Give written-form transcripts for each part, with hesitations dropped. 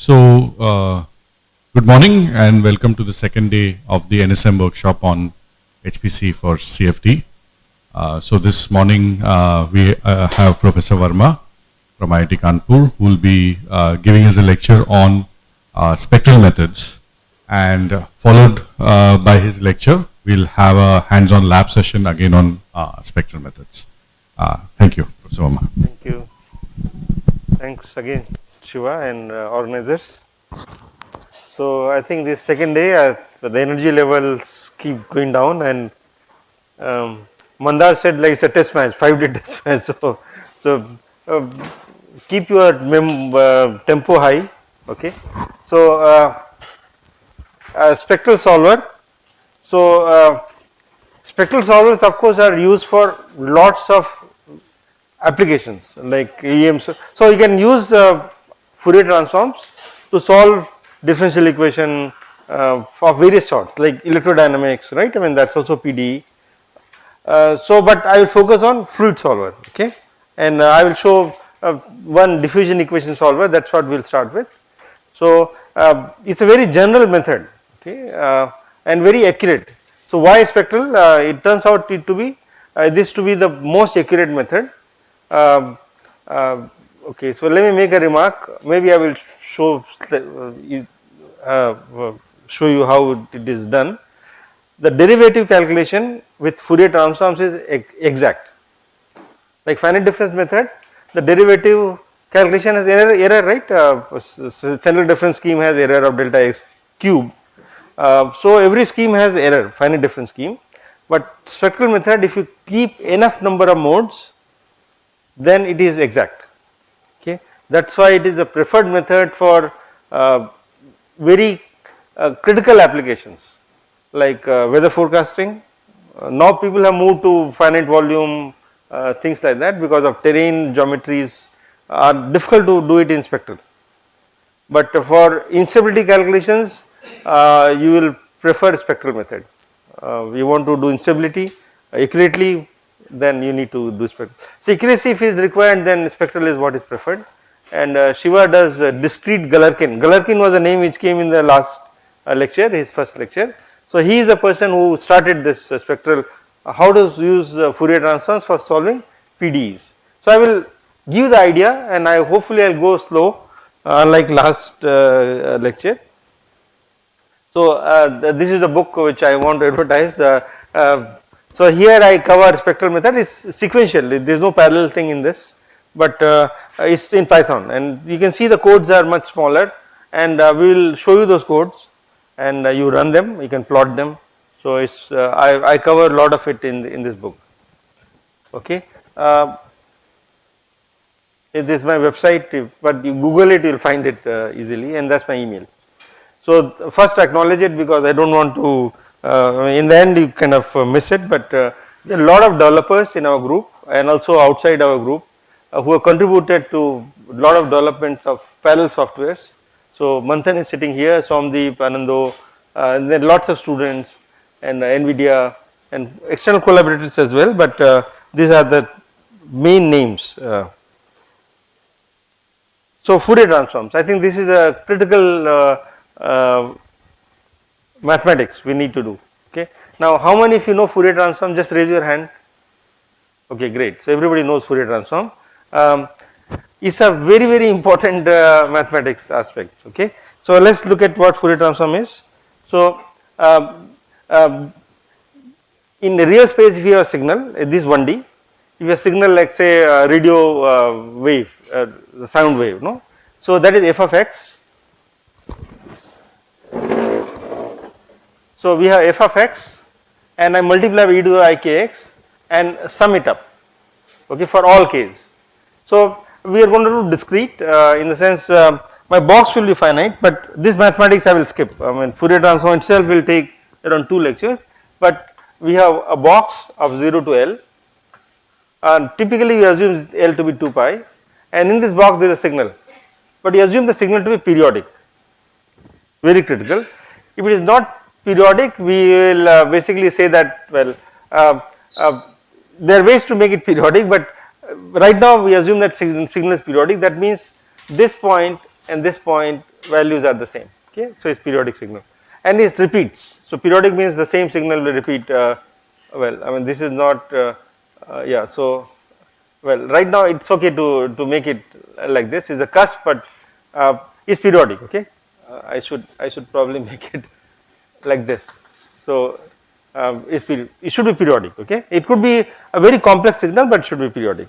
Good morning and welcome to the second day of the NSM workshop on HPC for CFD. This morning we have Professor Verma from IIT Kanpur who will be giving us a lecture on spectral methods, and followed by his lecture we'll have a hands-on lab session again on spectral methods. Thank you, Professor Verma. Thank you. Thanks again, Shiva and organizers. So I think this second day the energy levels keep going down, and Mandar said like it's a test match, 5-day test match. So keep your tempo high. Okay. So spectral solver. So spectral solvers of course are used for lots of applications like EM. So you can use Fourier transforms to solve differential equation for various sorts like electrodynamics, right? I mean that's also PDE. But I will focus on fluid solver, okay? And I will show one diffusion equation solver. That's what we'll start with. So it's a very general method, okay, and very accurate. So why spectral? It turns out it to be this to be the most accurate method. Okay, so let me make a remark. Maybe I will show you how it is done. The derivative calculation with Fourier transforms is exact. Like finite difference method, the derivative calculation has error, right? Central difference scheme has error of delta x cube. So every scheme has error, finite difference scheme. But spectral method, if you keep enough number of modes, then it is exact. Okay, that's why it is a preferred method for very critical applications like weather forecasting. Now people have moved to finite volume, things like that, because of terrain geometries are difficult to do it in spectral. But for instability calculations, you will prefer spectral method. You want to do instability accurately, then you need to do spectral. So accuracy if is required, then spectral is what is preferred. And Shiva does discrete Galerkin. Galerkin was a name which came in the last lecture, his first lecture. So he is the person who started this spectral, how to use Fourier transforms for solving PDEs. So I will give the idea, and hopefully I will go slow, unlike last lecture. So this is the book which I want to advertise. So here I cover spectral method. Is sequential. There is no parallel thing in this, but it's in Python, and you can see the codes are much smaller, and we will show you those codes, and you run them. You can plot them. So it's I cover a lot of it in this book. Okay. This is my website, but you Google it, you will find it easily, and that's my email. So first acknowledge it because I don't want to. In the end, you kind of miss it, but there are a lot of developers in our group and also outside our group who have contributed to a lot of developments of parallel softwares. So Manthan is sitting here, Somdeep, Anando, and there are lots of students and NVIDIA and external collaborators as well, but these are the main names. So Fourier transforms, I think this is a critical mathematics we need to do. Okay. Now how many of you know Fourier transform? Just raise your hand. Okay, great. So everybody knows Fourier transform. It's a very important mathematics aspect. Okay. So let's look at what Fourier transform is. So in the real space, if you have a signal, this 1D, if you have a signal like say a radio wave, the sound wave, no. So that is f of x. So we have f of x, and I multiply by e to the I kx and sum it up, okay, for all k's. So we are going to do discrete in the sense my box will be finite, but this mathematics I will skip. I mean Fourier transform itself will take around 2 lectures, but we have a box of 0 to L, and typically we assume L to be 2 pi, and in this box there is a signal, but you assume the signal to be periodic, very critical. If it is not periodic, we will basically say that, well, there are ways to make it periodic, but right now we assume that signal is periodic. That means this point and this point values are the same. Okay, so it's periodic signal, and it repeats. So periodic means the same signal will repeat. Well, I mean this is not. Yeah. So, well, right now it's okay to make it like this. Is a cusp, but it's periodic. Okay. I should probably make it like this. So it should be periodic. Okay. It could be a very complex signal, but it should be periodic.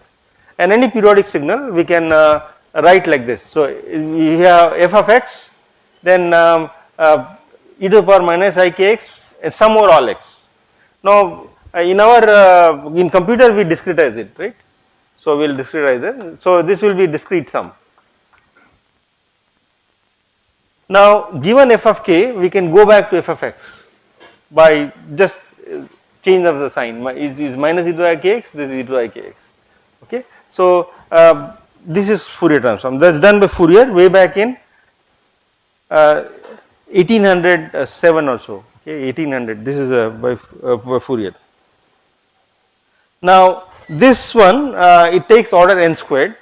And any periodic signal we can write like this. So we have f of x, then e to the power minus ikx and some more all x. Now in computer we discretize it, right? So we will discretize it. So this will be discrete sum. Now given f of k, we can go back to f of x by just change of the sign. Is minus e to the ikx, this is e to the ikx. Okay. So this is Fourier transform. That's done by Fourier way back in 1807 or so. Okay, 1800. This is by Fourier. Now this one it takes order n squared.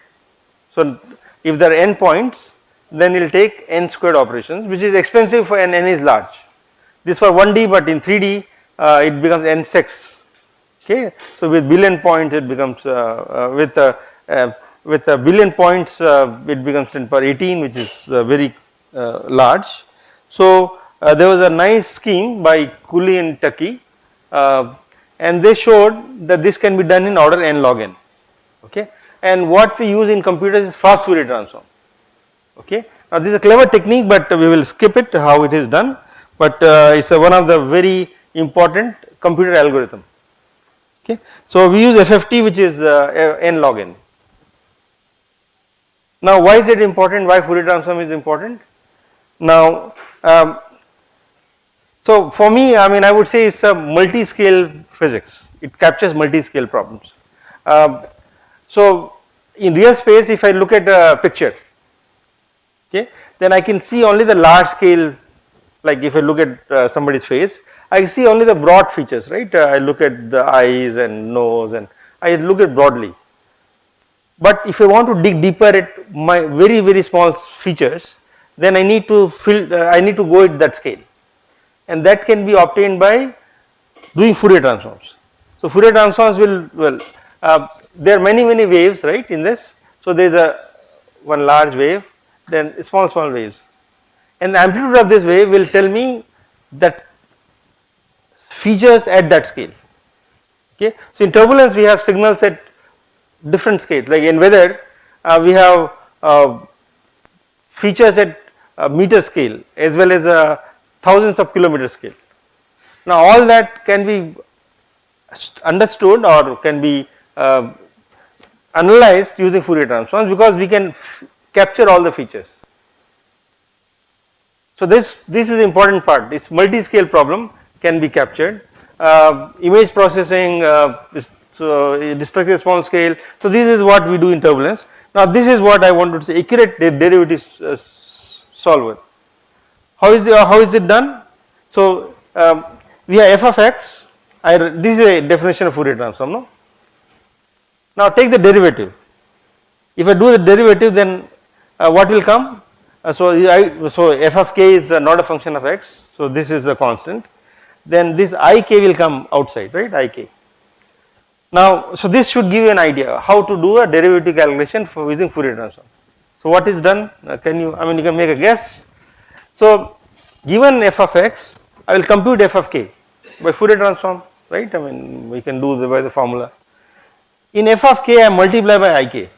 So if there are n points, then it will take n squared operations, which is expensive for n is large. This for 1D, but in 3D it becomes n six. Okay, so with billion points it becomes with a billion points it becomes 10 power 18, which is very large. So there was a nice scheme by Cooley and Tuckey, and they showed that this can be done in order n log n. Okay, and what we use in computers is fast Fourier transform. Okay, now this is a clever technique, but we will skip it how it is done, but it's one of the very important computer algorithm. Okay, so we use FFT, which is n log n. Now why is it important? Why Fourier transform is important? Now so for me, I mean I would say it's a multi-scale physics. It captures multi-scale problems. So in real space, if I look at a picture, okay, then I can see only the large scale. Like if I look at somebody's face, I see only the broad features, right? I look at the eyes and nose, and I look at broadly. But if I want to dig deeper at my very small features, then I need to go at that scale, and that can be obtained by doing Fourier transforms. So Fourier transforms will there are many waves, right, in this. So there is a one large wave, then small waves, and the amplitude of this wave will tell me that features at that scale. Okay, so in turbulence we have signals at different scales. Like in weather, we have features at meter scale as well as thousands of kilometer scale. Now all that can be understood or can be analyzed using Fourier transforms, because we can capture all the features. So this is the important part. This multi-scale problem can be captured. Image processing, destructive small scale. So this is what we do in turbulence. Now this is what I wanted to say: accurate derivative solver. How is it done? So we have f of x. This is a definition of Fourier transform. No. Now take the derivative. If I do the derivative, then what will come? So f of k is not a function of x. So this is a constant. Then this ik will come outside, right? Ik. Now, so this should give you an idea how to do a derivative calculation for using Fourier transform. So what is done? You can make a guess. So given f of x, I will compute f of k by Fourier transform, right? I mean we can do by the formula. In f of k, I multiply by ik,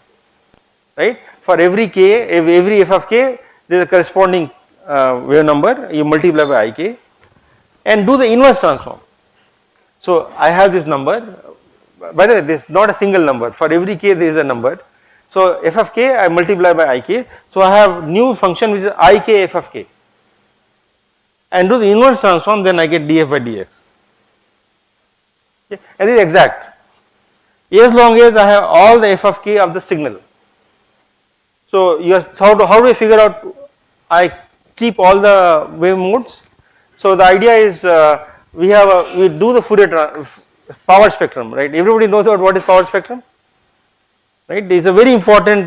right? For every k, every f of k, there is a corresponding wave number. You multiply by ik and do the inverse transform. So I have this number. By the way, this is not a single number. For every k, there is a number. So f of k, I multiply by ik. So I have new function which is ik f of k, and do the inverse transform. Then I get df by dx. Okay. And this is exact. As long as I have all the f of k of the signal. So how do I figure out? I keep all the wave modes. So the idea is we do the Fourier power spectrum, right? Everybody knows about what is power spectrum, right? It is a very important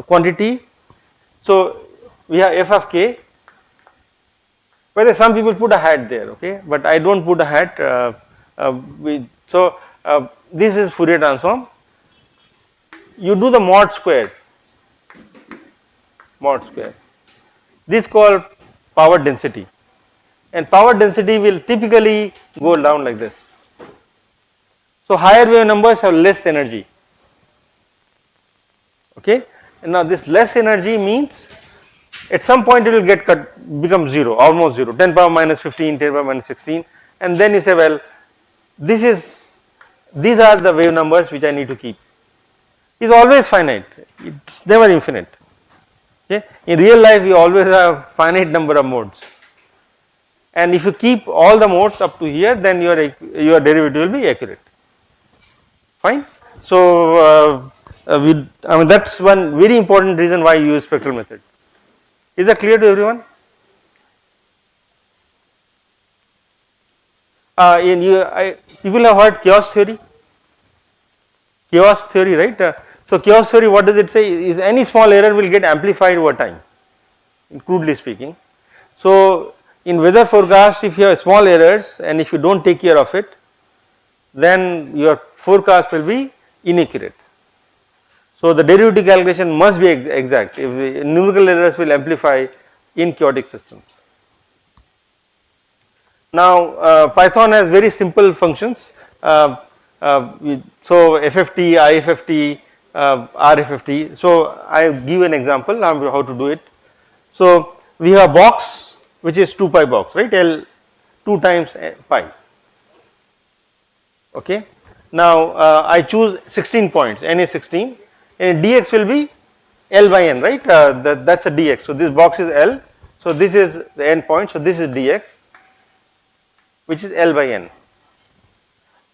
quantity. So we have f of k, whether some people put a hat there, okay, but I don't put a hat. This is Fourier transform. You do the mod square. This is called power density, and power density will typically go down like this. So higher wave numbers have less energy, okay, and now this less energy means at some point it will get become 0, almost 0, 10 power minus 15, 10 power minus 16, and then you say, well, these are the wave numbers which I need to keep. It's always finite, it's never infinite. Okay. In real life you always have finite number of modes, and if you keep all the modes up to here, then your derivative will be accurate. Fine. So I mean that's one very important reason why you use spectral method. Is that clear to everyone? People have heard chaos theory. Chaos theory, right? So chaos theory, what does it say? Is any small error will get amplified over time, crudely speaking. So in weather forecast, if you have small errors and if you don't take care of it, then your forecast will be inaccurate. So the derivative calculation must be exact. If the numerical errors will amplify in chaotic systems. Now Python has very simple functions. So FFT, IFFT, RFFT. So I give an example how to do it. So we have a box which is 2 pi box, right? L 2 times pi. Okay. Now I choose 16 points, n is 16, and dx will be L by n, right? That's a dx. So this box is L. So this is the n point. So this is dx, which is L by n.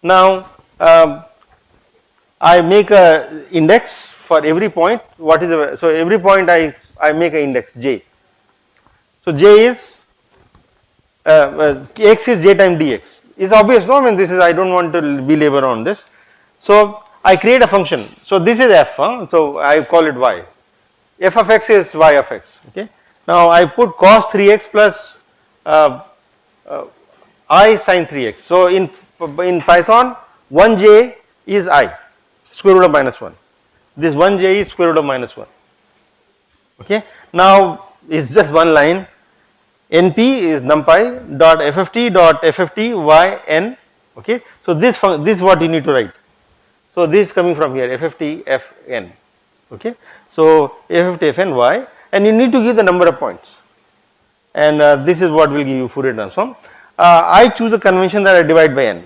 Now I make a index for every point. What is so every point I make an index j. So j is x is j time dx. It's obvious, no? I mean, this is, I don't want to belabor on this. So I create a function. So this is f. So I call it y. F of x is y of x. Okay. Now I put cos 3x plus I sin 3x. So in Python, 1j is I, square root of minus 1. This 1j is square root of minus 1. Okay. Now it's just one line. NP is numpy dot FFT y n. Okay. So this is what you need to write. So this is coming from here, FFT Fn. Okay. So FFT Fn y, and you need to give the number of points, and this is what will give you Fourier transform. I choose a convention that I divide by n.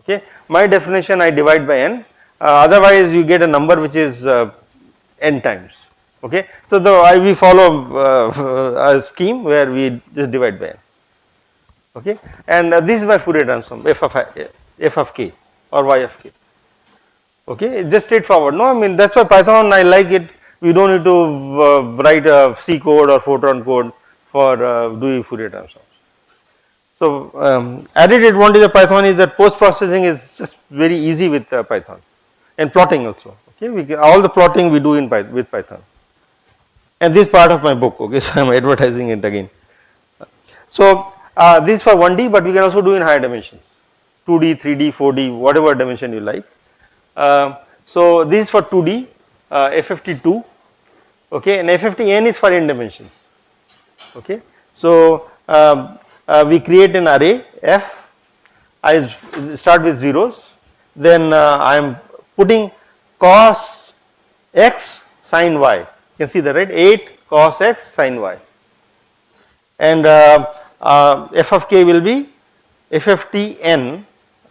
Okay. My definition, I divide by n. Otherwise you get a number which is n times. Okay. So we follow a scheme where we just divide by n. Okay. And this is my Fourier transform, f of k or y of k. Okay. It's just straightforward. No, I mean that's why Python, I like it. We don't need to write a C code or Fortran code for doing Fourier transforms. So added advantage of Python is that post processing is just very easy with Python, and plotting also. Okay. All the plotting we do with Python. And this is part of my book, okay, so I am advertising it again. So this is for 1D, but we can also do in higher dimensions, 2D, 3D, 4D, whatever dimension you like. So this is for 2D, FFT2, okay, and FFTN is for n dimensions, okay. So we create an array F, I start with zeros, then I am putting cos x sin y. You can see that, right? 8 cos x sin y, and f of k will be FFTN.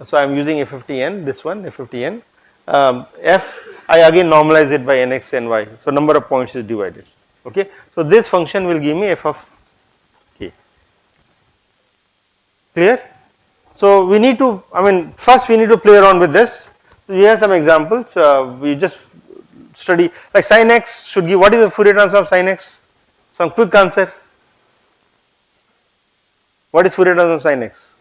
So I am using FFTN, this one FFTN. F, I again normalize it by nx ny. So number of points is divided. Okay. So this function will give me f of k. Clear? So we need to, I mean, first we need to play around with this. So here are some examples. We just study, like sin x should give, what is the Fourier transform of sin x? Some quick answer. What is Fourier transform of sin x?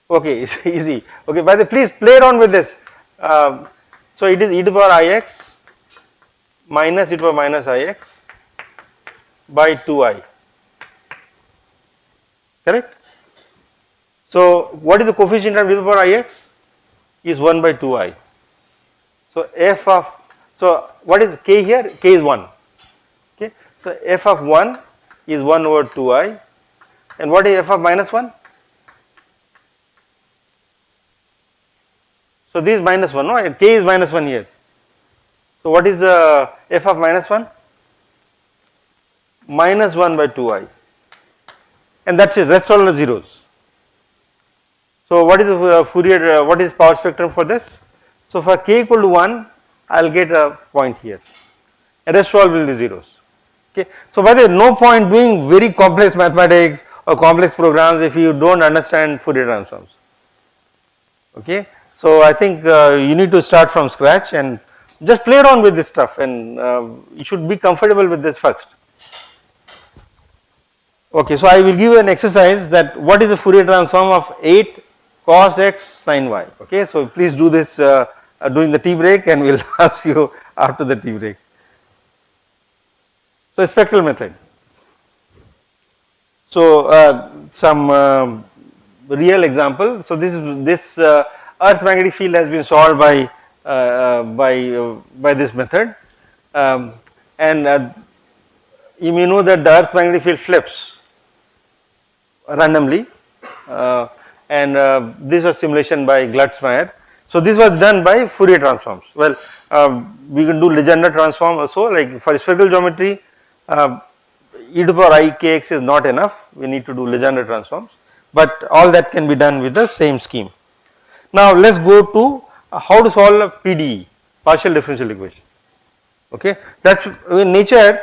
Okay, it's easy. Okay, by the please play around with this. So it is e to the power ix minus e to the power minus ix by 2I, correct. So what is the coefficient of e to the power ix? Is 1 by 2I. So f of, so what is k here? K is 1, okay. So f of 1 is 1 over 2I, and what is f of minus 1? So this is minus 1, no, k is minus 1 here. So what is f of minus 1? Minus 1 by 2I, and that's it, rest all are zeros. So what is the Fourier, what is power spectrum for this? So for k equal to 1, I will get a point here, and rest all will be zeros. Okay. So by the way, no point doing very complex mathematics or complex programs if you don't understand Fourier transforms. Okay. So I think you need to start from scratch and just play around with this stuff, and you should be comfortable with this first. Okay, so I will give you an exercise that what is the Fourier transform of 8 cos x sin y. Okay, so please do this during the tea break, and we will ask you after the tea break. So spectral method. So some real example. So this Earth magnetic field has been solved by this method, and you may know that the Earth magnetic field flips randomly, and this was simulation by Glucksmeyer. So this was done by Fourier transforms. Well, we can do Legendre transform also, like for spherical geometry, e to the power I kx is not enough, we need to do Legendre transforms, but all that can be done with the same scheme. Now let us go to how to solve a PDE, partial differential equation. Okay, that is in nature.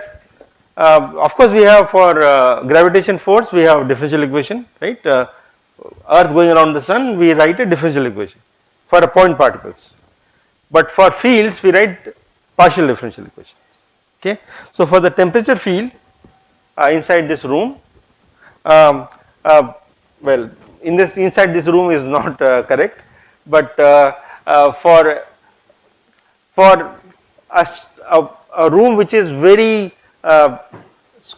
Of course, we have for gravitation force, we have differential equation, right. Earth going around the sun, we write a differential equation for a point particles, but for fields we write partial differential equation. Okay. So for the temperature field inside this room, well, in this inside this room is not correct, but for a room which is very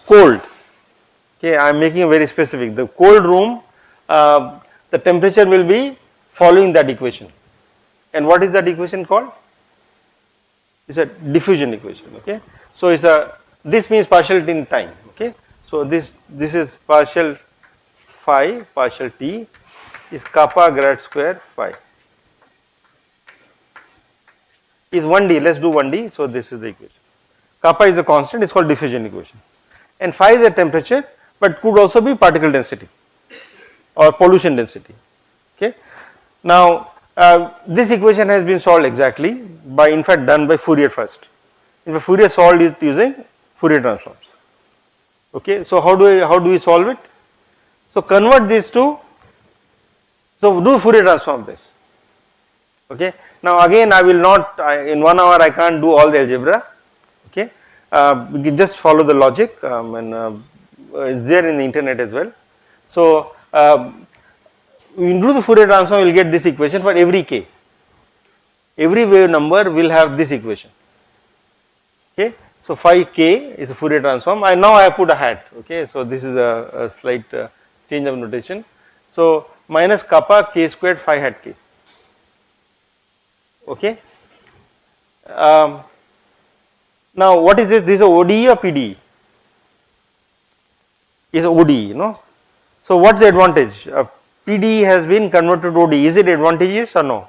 cold, okay, I am making it very specific. The cold room, the temperature will be following that equation, and what is that equation called? It's a diffusion equation. Okay, so it's a, this means partiality in time. Okay, so this is partial phi partial t is kappa grad square phi is 1D. Let's do 1D. So this is the equation. Kappa is the constant, it's called diffusion equation, and phi is the temperature, but could also be particle density or pollution density. Okay. Now this equation has been solved exactly by, in fact, done by Fourier first. In fact, Fourier solved it using Fourier transforms. Okay. So how do we solve it? So convert this to, so do Fourier transform this. Okay. Now again I will not, in 1 hour I can't do all the algebra. Okay. We can just follow the logic, and it's there in the internet as well. So we do the Fourier transform, we will get this equation for every k. Every wave number will have this equation. Okay. So phi k is a Fourier transform. Now I put a hat. Okay. So this is a slight change of notation. So minus kappa k squared phi hat k. Okay. Now what is this? This is a ODE or PDE? Is ODE, no? So what's the advantage? PDE has been converted to ODE. Is it advantageous or no?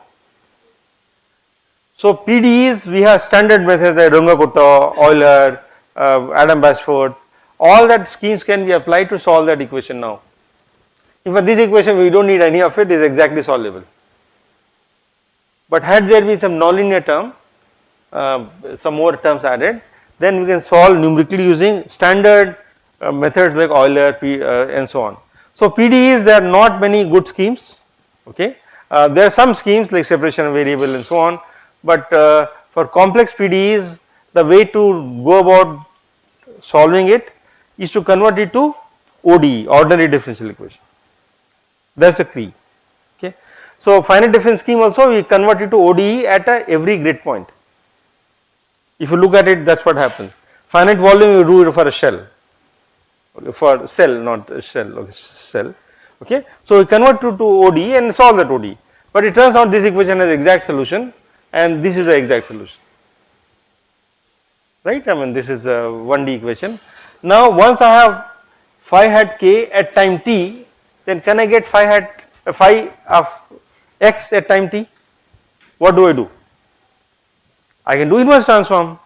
So PDEs, we have standard methods like Runge-Kutta, Euler, Adam-Bashforth. All that schemes can be applied to solve that equation now. In fact, this equation we don't need any of it, is exactly solvable. But had there been some nonlinear term, some more terms added, then we can solve numerically using standard methods like Euler, and so on. So PDEs, there are not many good schemes. Okay, there are some schemes like separation of variable and so on, but for complex PDEs, the way to go about solving it is to convert it to ODE, ordinary differential equation. That's the key. Okay, so finite difference scheme also we convert it to ODE at every grid point. If you look at it, that is what happens. Finite volume you do it for a shell, for cell, not a shell, okay, cell. Okay. So, we convert to ODE and solve that ODE, but it turns out this equation has exact solution and this is the exact solution, right. I mean, this is a 1D equation. Now, once I have phi hat k at time t, then can I get phi of x at time t? What do? I can do inverse transform.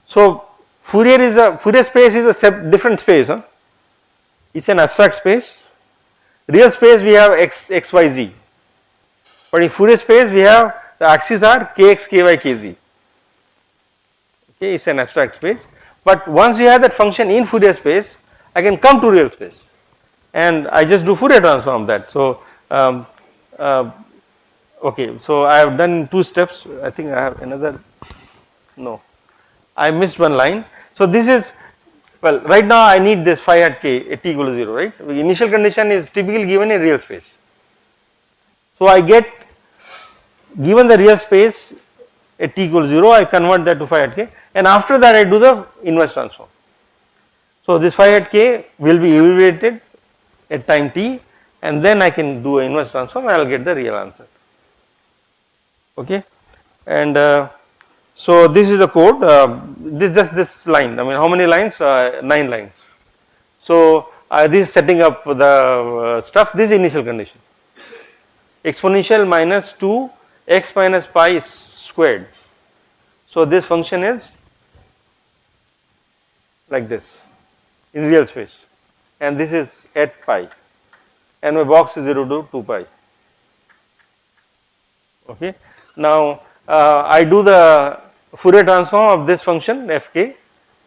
So, Fourier space is a different space, huh? It is an abstract space. Real space we have x, y, z, but in Fourier space we have the axes are kx, ky, kz. Okay, it is an abstract space, but once you have that function in Fourier space, I can come to real space and I just do Fourier transform of that. So, okay, so I have done 2 steps. I think I have another, no, I missed one line. So, this is, well, right now I need this phi hat k at t equal to 0, right. The initial condition is typically given in real space. So, I get given the real space at t equal to 0, I convert that to phi hat k and after that I do the inverse transform. So, this phi hat k will be evaluated at time t and then I can do an inverse transform and I will get the real answer. Okay. And so, this is the code, this just this line, I mean how many lines? 9 lines. So, this is setting up the stuff, this is initial condition, exponential minus 2 x minus pi squared. So, this function is like this in real space and this is at pi and my box is 0 to 2 pi. Okay. Now, I do the Fourier transform of this function fk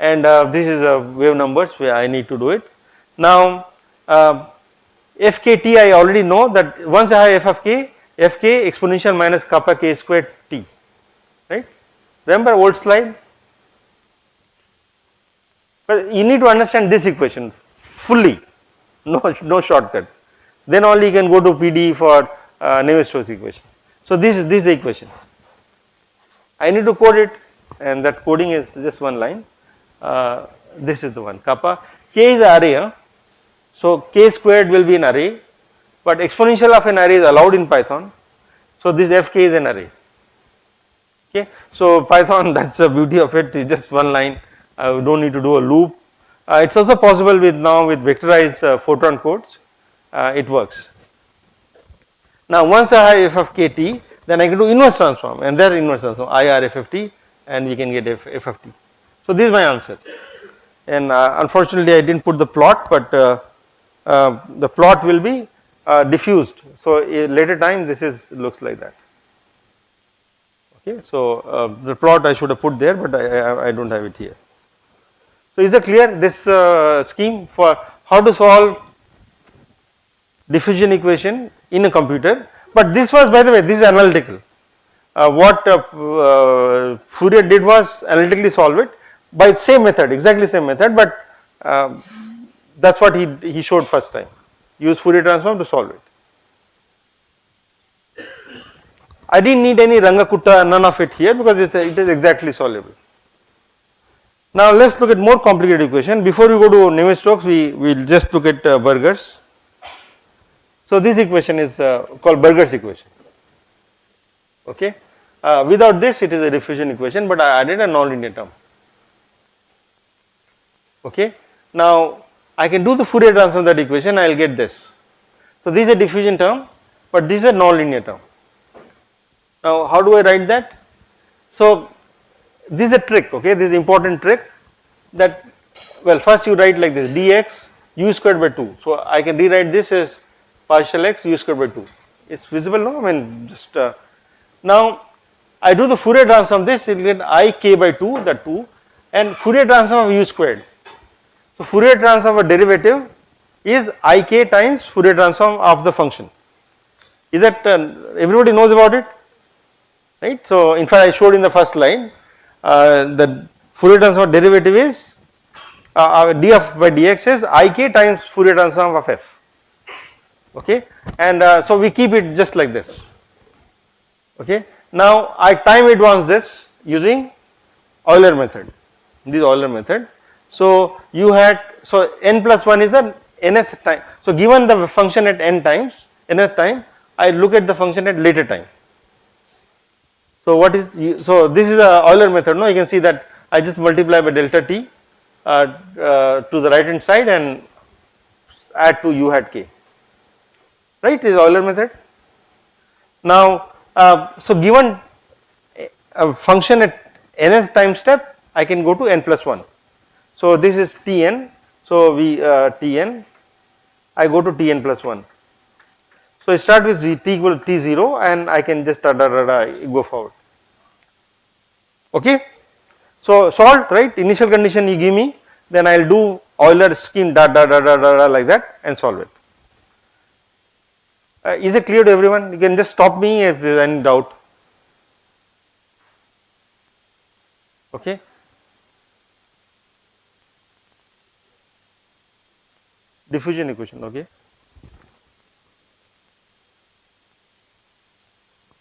and this is a wave numbers where I need to do it. Now, fkt I already know that once I have f of k, fk exponential minus kappa k squared t, right. Remember old slide? But you need to understand this equation fully, no shortcut. Then only you can go to PD for Navier-Stokes equation. So, this is the equation. I need to code it and that coding is just one line. This is the one, kappa k is an array, huh? So, k squared will be an array, but exponential of an array is allowed in Python. So, this fk is an array. Okay. So, Python, that is the beauty of it, is just one line, we do not need to do a loop. It is also possible with now with vectorized Fortran codes, it works. Now, once I have f of kt, then I can do inverse transform and there inverse transform IR f of t and we can get f of t. So, this is my answer and unfortunately I did not put the plot, but the plot will be diffused. So, later time this is looks like that. Okay. So, the plot I should have put there, but I do not have it here. So, is it clear this scheme for how to solve diffusion equation in a computer, but this was, by the way, this is analytical. What Fourier did was analytically solve it by same method, exactly same method, but that is what he showed first time, use Fourier transform to solve it. I did not need any Rangakutta, none of it here because it is exactly solvable. Now, let us look at more complicated equation. Before we go to Navier-Stokes, we will just look at Burger's. So, this equation is called Burger's equation. Okay. Without this it is a diffusion equation, but I added a nonlinear term. Okay. Now, I can do the Fourier transform of that equation, I will get this. So, this is a diffusion term, but this is a nonlinear term. Now, how do I write that? So, this is a trick, okay, this is important trick that, well, first you write like this dx u squared by 2. So, I can rewrite this as partial x u squared by 2. It is visible now, I mean just now I do the Fourier transform of this, it will get I k by 2, that 2 and Fourier transform of u squared. So, Fourier transform of a derivative is I k times Fourier transform of the function. Is that everybody knows about it, right? So, in fact, I showed in the first slide the Fourier transform derivative is df by dx is I k times Fourier transform of f, okay, and so we keep it just like this, okay. Now, I time advance this using Euler method, this Euler method. So you had, so n plus 1 is the nth time. So given the function at n times, nth time, I look at the function at later time. So what is, so this is a Euler method, no, you can see that I just multiply by delta t to the right hand side and add to u hat k, right, is Euler method. Now, so given a function at nth time step, I can go to n plus 1. So this is Tn, so we Tn, I go to Tn plus 1. So I start with t equal to t0 and I can just go forward. Okay. So solve, right, initial condition you give me, then I will do Euler scheme like that and solve it. Is it clear to everyone? You can just stop me if there is any doubt. Okay. Diffusion equation, okay.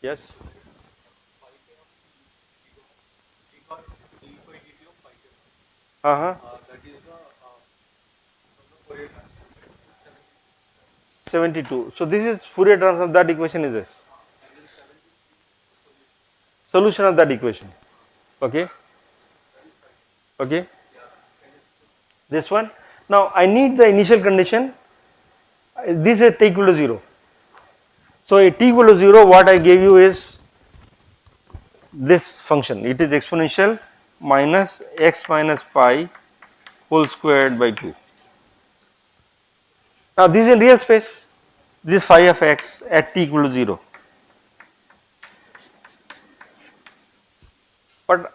Yes. That is 72. So this is Fourier transform, that equation is this. Solution of that equation. Okay. Okay. This one. Now I need the initial condition. This is t equal to 0. So at t equal to 0, what I gave you is this function. It is exponential minus x minus pi whole squared by 2. Now this is in real space. This phi of x at t equal to 0. But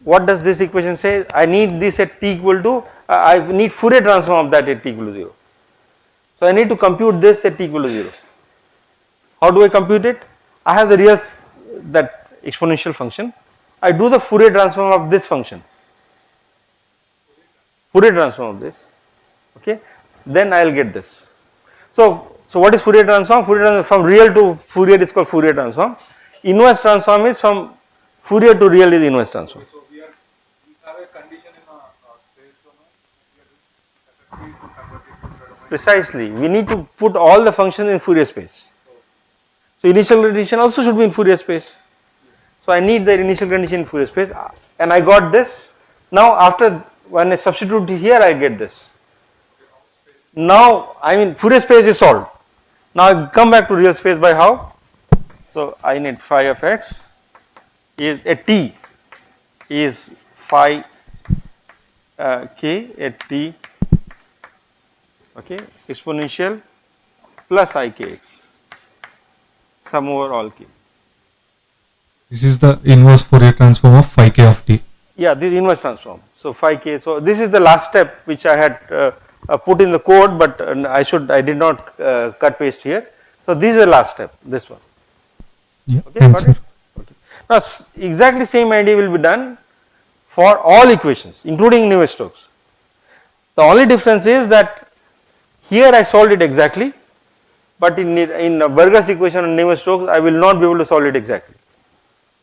what does this equation say? I need this at t equal to, I need Fourier transform of that at t equal to 0. So I need to compute this at t equal to 0. How do I compute it? I have the real, that exponential function. I do the Fourier transform of this function. Fourier transform of this. Okay. Then I will get this. So what is Fourier transform? Fourier transform from real to Fourier is called Fourier transform. Inverse transform is from Fourier to real is inverse transform. So we have a condition in a space domain. Precisely. We need to put all the functions in Fourier space. So initial condition also should be in Fourier space. So I need the initial condition in Fourier space and I got this. Now after when I substitute here I get this. Now I mean Fourier space is solved. Now I come back to real space by how? So I need phi of x is at t is phi k at t, okay, exponential plus ikx sum over all k. This is the inverse Fourier transform of phi k of t. Yeah, this inverse transform. So phi k. So this is the last step which I had put in the code, but I did not cut paste here. So this is the last step. This one. Yeah, Okay, got it? Okay. Now exactly same idea will be done for all equations, including Navier-Stokes. The only difference is that here I solved it exactly, but in Burger's equation and Navier-Stokes I will not be able to solve it exactly.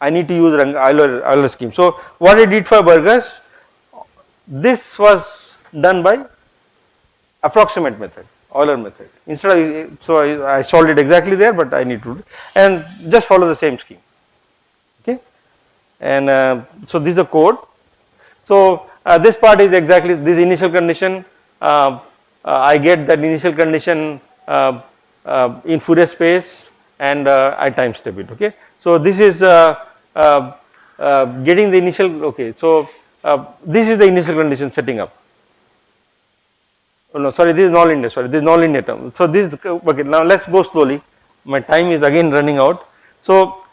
I need to use Euler scheme. So what I did for Burger's, this was done by approximate method, Euler method. Instead of, so I solved it exactly there, but I need to, and just follow the same scheme. Okay, and so this is the code. So this part is exactly this initial condition. I get that initial condition in Fourier space, and I time step it. Okay, so this is getting the initial. Okay, so this is the initial condition setting up. Oh no, sorry, this is nonlinear. Sorry, this is nonlinear term. So this is, okay. Now let's go slowly. My time is again running out. So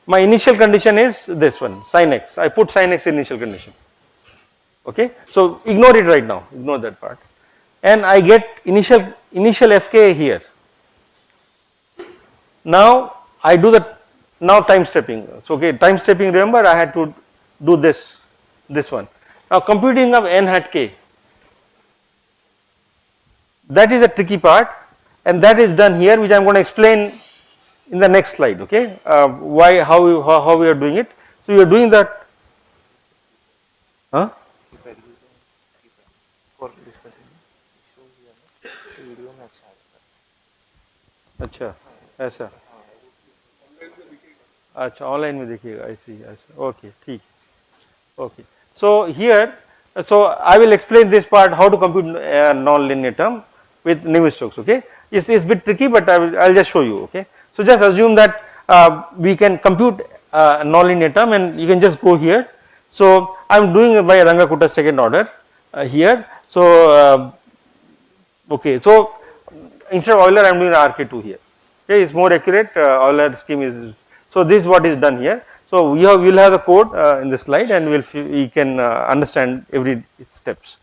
my initial condition is this one, sin x. I put sin x initial condition. Okay, so ignore it right now. Ignore that part, and I get initial fk here. Now I do the time stepping. So okay, time stepping. Remember, I had to do this one. Now computing of n hat k. That is a tricky part, and that is done here, which I am going to explain in the next slide. Okay, how we are doing it. So you are doing that Huh? for discussing show here ना video में अच्छा अच्छा ऐसा अच्छा online में देखिएगा ऐसा okay ठीक okay so here so I will explain this part how to compute non-linear term with Navier-Stokes. Okay, it's a bit tricky but I'll just show you. Okay, so just assume that we can compute a non-linear term and you can just go here. So I'm doing it by Runge-Kutta second order here. So okay, so instead of Euler I'm doing RK2 here. Okay, it's more accurate. Euler scheme is so this is what is done here. So we will have the code in the slide and we can understand every steps.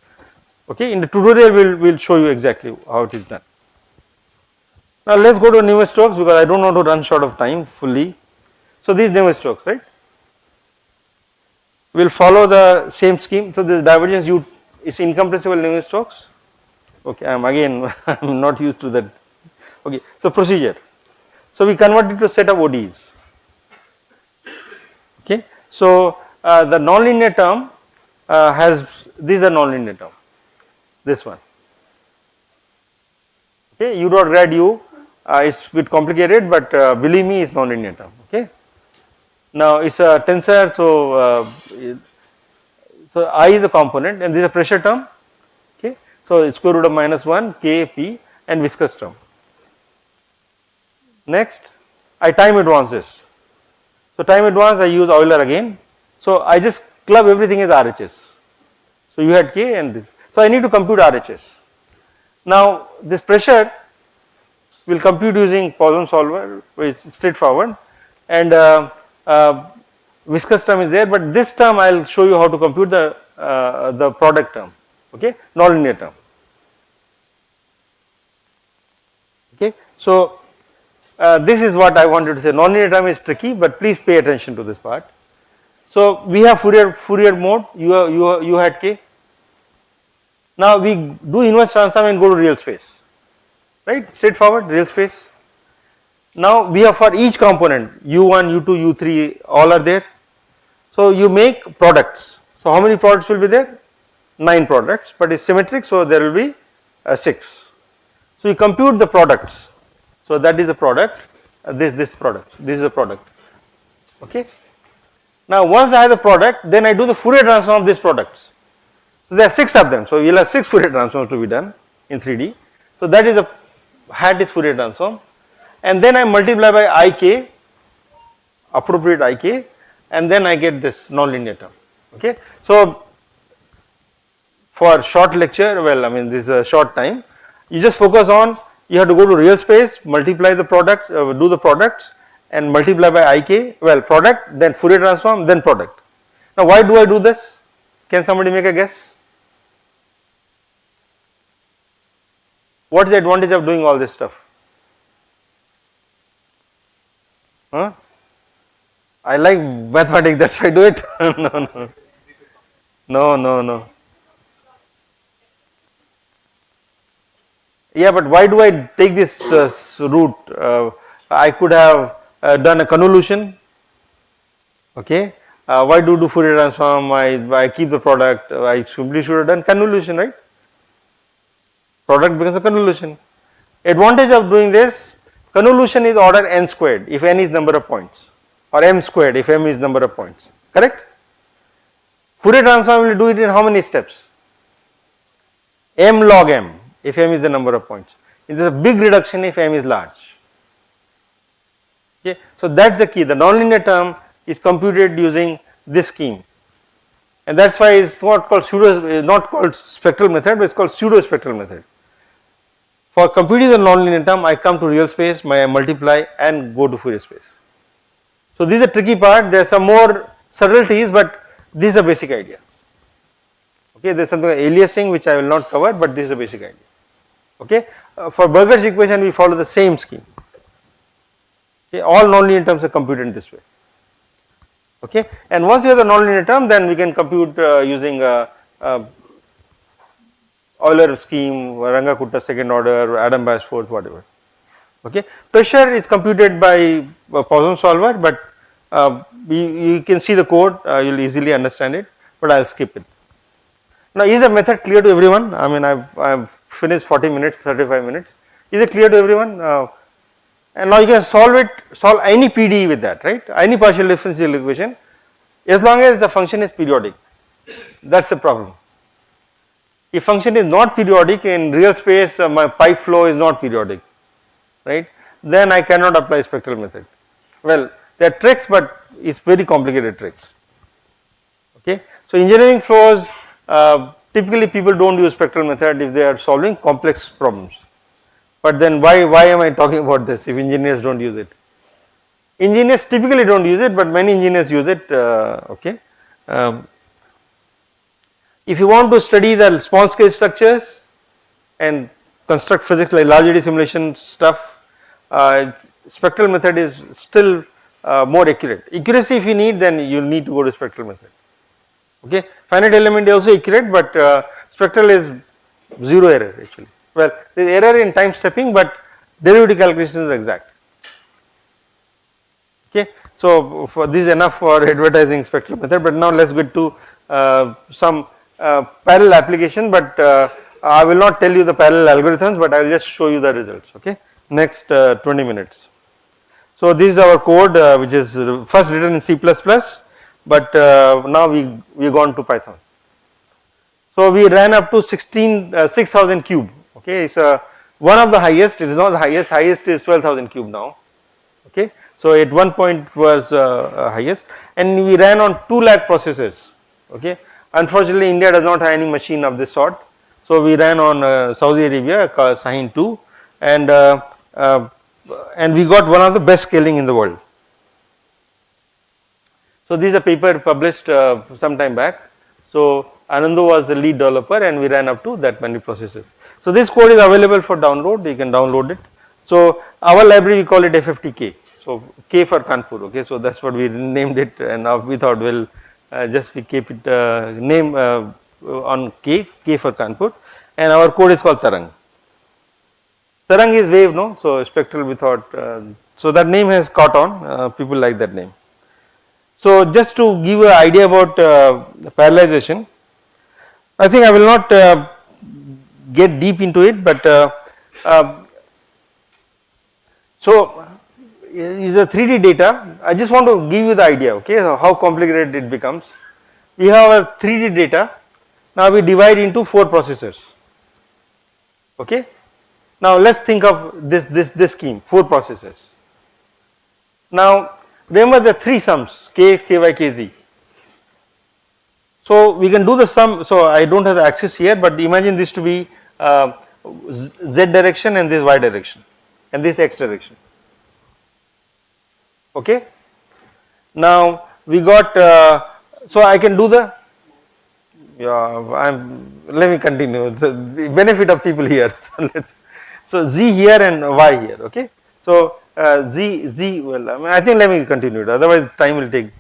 Okay, in the tutorial we'll show you exactly how it is done. Now let's go to Navier-Stokes because I don't want to run short of time fully. So this is Navier-Stokes, right? We'll follow the same scheme. So this divergence U is incompressible Navier-Stokes. Okay, I'm not used to that. Okay, so procedure. So we convert it to a set of ODEs. Okay, so the nonlinear term has this is the nonlinear term, this one. Okay, U dot grad U is a bit complicated, but believe me, it's nonlinear term. Okay, now it's a tensor, so I is the component, and this is a pressure term. Okay, so it's square root of -1 K P and viscous term. Next, I time advance this. So time advance I use Euler again. So I just club everything as RHS. So you had K and this. So I need to compute RHS. Now this pressure will compute using Poisson solver, which is straightforward, and viscous term is there. But this term I will show you how to compute the product term. Okay, nonlinear term. Okay, so. This is what I wanted to say. Nonlinear term is tricky, but please pay attention to this part. So we have Fourier mode. You had K. Now we do inverse transform and go to real space, right? Straightforward real space. Now we have for each component U1, U2, U3 all are there. So you make products. So how many products will be there? 9 products, but it's symmetric, so there will be 6. So you compute the products. So that is the product, this product, this is the product. Okay. Now once I have the product, then I do the Fourier transform of these products. So there are 6 of them. So you'll have 6 Fourier transforms to be done in 3D. So that is the hat is Fourier transform, and then I multiply by IK, appropriate IK, and then I get this nonlinear term. Okay. So for short lecture, well, I mean this is a short time. You just focus on. You have to go to real space, multiply the products, do the products and multiply by IK, well product, then Fourier transform, then product. Now why do I do this? Can somebody make a guess? What is the advantage of doing all this stuff? Huh? I like mathematics, that's why I do it. No. Yeah, but why do I take this route? I could have done a convolution. Okay, why do Fourier transform? I keep the product. I simply should have done convolution, right? Product becomes a convolution. Advantage of doing this: convolution is order n squared if n is number of points, or m squared if m is number of points. Correct? Fourier transform will do it in how many steps? M log m. If m is the number of points. It is a big reduction if m is large. Okay. So that is the key. The nonlinear term is computed using this scheme, and that is why it is not called spectral method, but it is called pseudo spectral method. For computing the nonlinear term, I come to real space, I multiply and go to Fourier space. So this is a tricky part. There are some more subtleties, but this is the basic idea. Okay, there is something like aliasing which I will not cover, but this is the basic idea. Okay, for Burger's equation we follow the same scheme. Okay, all nonlinear terms are computed in this way. Okay, and once you have the nonlinear term, then we can compute using Euler scheme, Runge-Kutta second order, Adam-Bass fourth, whatever. Okay, pressure is computed by Poisson solver, but you can see the code, you will easily understand it, but I will skip it. Now, is the method clear to everyone? I mean, I've finished 40 minutes, 35 minutes. Is it clear to everyone? And now you can solve any PDE with that, right? Any partial differential equation, as long as the function is periodic. That's the problem. If function is not periodic in real space, my pipe flow is not periodic, right? Then I cannot apply spectral method. Well, there are tricks, but it's very complicated tricks. Okay, so engineering flows, typically people don't use spectral method if they are solving complex problems. But then why am I talking about this if engineers don't use it? Engineers typically don't use it, but many engineers use it. Okay. If you want to study the small scale structures and construct physics like large eddy simulation stuff, spectral method is still more accurate. Accuracy if you need, then you need to go to spectral method. Okay, finite element is also accurate, but spectral is zero error actually. Well, there is error in time stepping, but derivative calculation is exact. Okay, so for this is enough for advertising spectral method, but now let's get to some parallel application, but I will not tell you the parallel algorithms, but I will just show you the results. Okay, next 20 minutes. So this is our code, which is first written in C++, but now we gone to Python. So we ran up to 6,000 cube. Okay, it's one of the highest. It is not the highest. Highest is 12,000 cube now. Okay, so at one point was highest, and we ran on 2 lakh processors. Okay, unfortunately, India does not have any machine of this sort. So we ran on Saudi Arabia called Sahin 2, and we got one of the best scaling in the world. So this is a paper published some time back. So Anandu was the lead developer, and we ran up to that many processors. So this code is available for download. You can download it. So our library we call it FFTK. So K for Kanpur. Okay, so that's what we named it, and now we thought we'll just we keep it name on K for Kanpur, and our code is called Tarang. Tarang is wave, no? So spectral we thought. So that name has caught on. People like that name. So just to give you an idea about parallelization, I think I will not get deep into it, but so is the 3D data. I just want to give you the idea, okay, so how complicated it becomes. We have a 3D data. Now we divide into 4 processors. Okay. Now let's think of this scheme, 4 processors. Now remember the 3 sums, k, ky, kz. So we can do the sum. So I don't have the axis here, but imagine this to be z direction and this y direction and this x direction. Okay. Now we got. So I can do the. Let me continue. The benefit of people here. So z here and y here. Okay. So z. Well, I think let me continue it. Otherwise, time will take.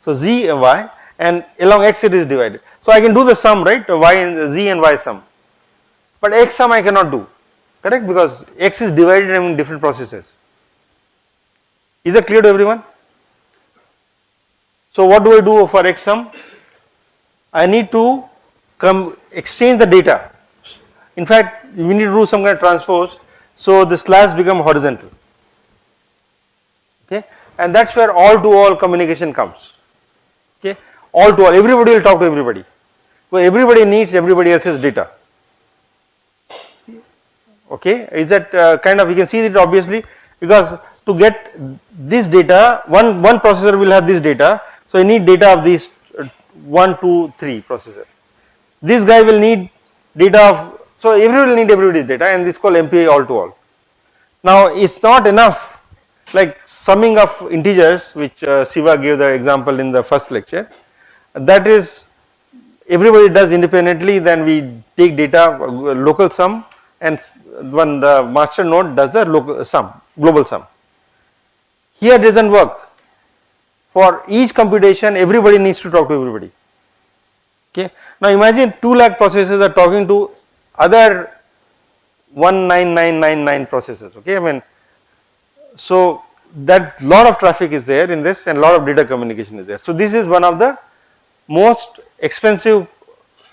So z and y, and along x it is divided. So I can do the sum, right? Y and z and y sum. But x sum I cannot do, correct? Because x is divided among different processes. Is that clear to everyone? So what do I do for x sum? I need to exchange the data. In fact, we need to do some kind of transpose, so the slabs become horizontal. Okay, and that's where all-to-all communication comes. Okay, all-to-all, everybody will talk to everybody. So everybody needs everybody else's data. Okay, is that kind of, you can see it obviously, because to get this data, one processor will have this data, so you need data of these 1, 2, 3 processor. This guy will need data of, so everybody will need everybody's data, and this is called MPI all to all. Now it's not enough like summing of integers, which Siva gave the example in the first lecture. That is, everybody does independently, then we take data local sum, and when the master node does a local sum, global sum. Here doesn't work. For each computation, everybody needs to talk to everybody. Okay. Now imagine 2 lakh processors are talking to other 19999 processors. Okay, I mean, so that lot of traffic is there in this, and lot of data communication is there. So this is one of the most expensive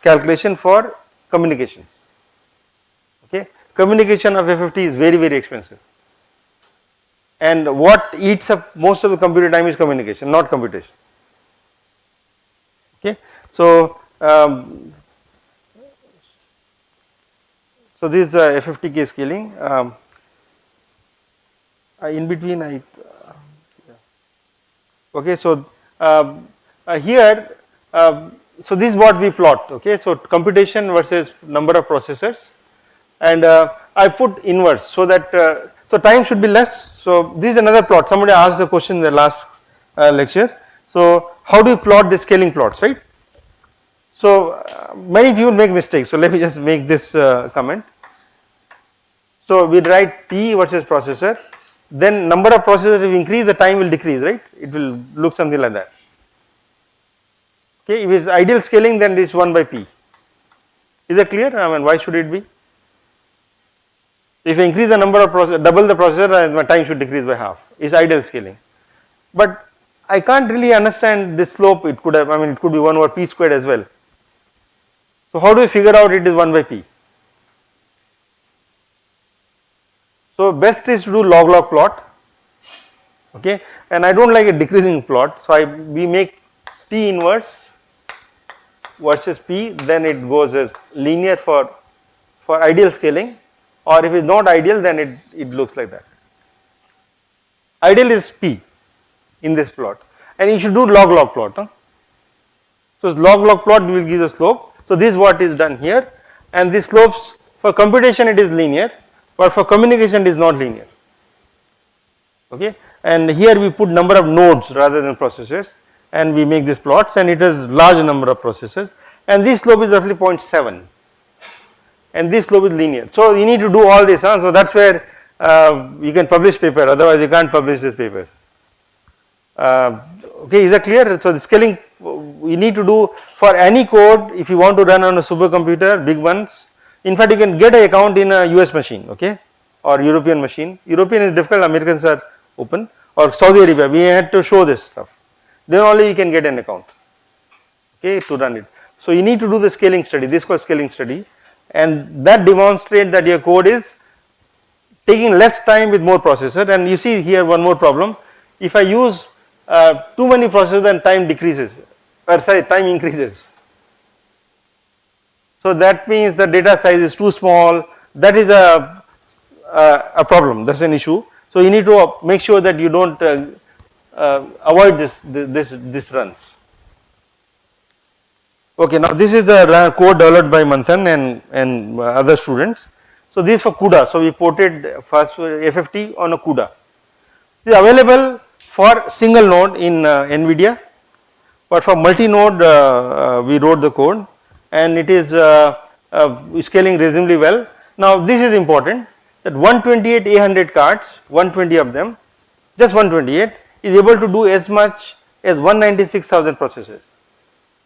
calculation for communications. Okay, communication of FFT is very, very expensive, and what eats up most of the computer time is communication, not computation. Okay, so so this is the FFT scaling. In between I okay, so here so this is what we plot. Okay, so computation versus number of processors, and I put inverse so that so time should be less. So this is another plot. Somebody asked the question in the last lecture. So how do you plot the scaling plots, right? So many people make mistakes. So let me just make this comment. So we write T versus processor, then number of processors will increase, the time will decrease, right? It will look something like that. Okay, if it is ideal scaling, then this 1 by P. Is that clear? I mean, why should it be? If you increase the number of processors, double the processor, then my time should decrease by half. It's ideal scaling. But I can't really understand this slope. It could have, I mean, it could be 1 over P squared as well. So how do we figure out it is 1 by P? So best is to do log plot, okay, and I don't like a decreasing plot. So we make T inverse versus P, then it goes as linear for ideal scaling, or if it's not ideal, then it looks like that. Ideal is P in this plot, and you should do log plot. Huh? So log plot will give the slope. So this is what is done here, and these slopes for computation it is linear, but for communication it is not linear. Okay, and here we put number of nodes rather than processors, and we make these plots, and it is large number of processors, and this slope is roughly 0.7, and this slope is linear. So you need to do all this. So that's where you can publish paper, otherwise you can't publish these papers. Okay, is that clear? So the scaling we need to do for any code if you want to run on a supercomputer, big ones. In fact, you can get an account in a US machine, okay, or European machine. European is difficult, Americans are open, or Saudi Arabia, we had to show this stuff. Then only you can get an account, okay, to run it. So you need to do the scaling study, this is called scaling study, and that demonstrates that your code is taking less time with more processor. And you see here one more problem, if I use too many processors, then time decreases, or sorry, time increases. So that means the data size is too small, that is a problem, that's an issue. So you need to make sure that you don't avoid this runs. Okay, now this is the code developed by Manthan and other students. So this is for CUDA, so we ported first FFT on a CUDA. This is available for single node in NVIDIA, but for multi-node we wrote the code, and it is scaling reasonably well. Now this is important, that 128 A100 cards, 120 of them, just 128 is able to do as much as 196,000 processors.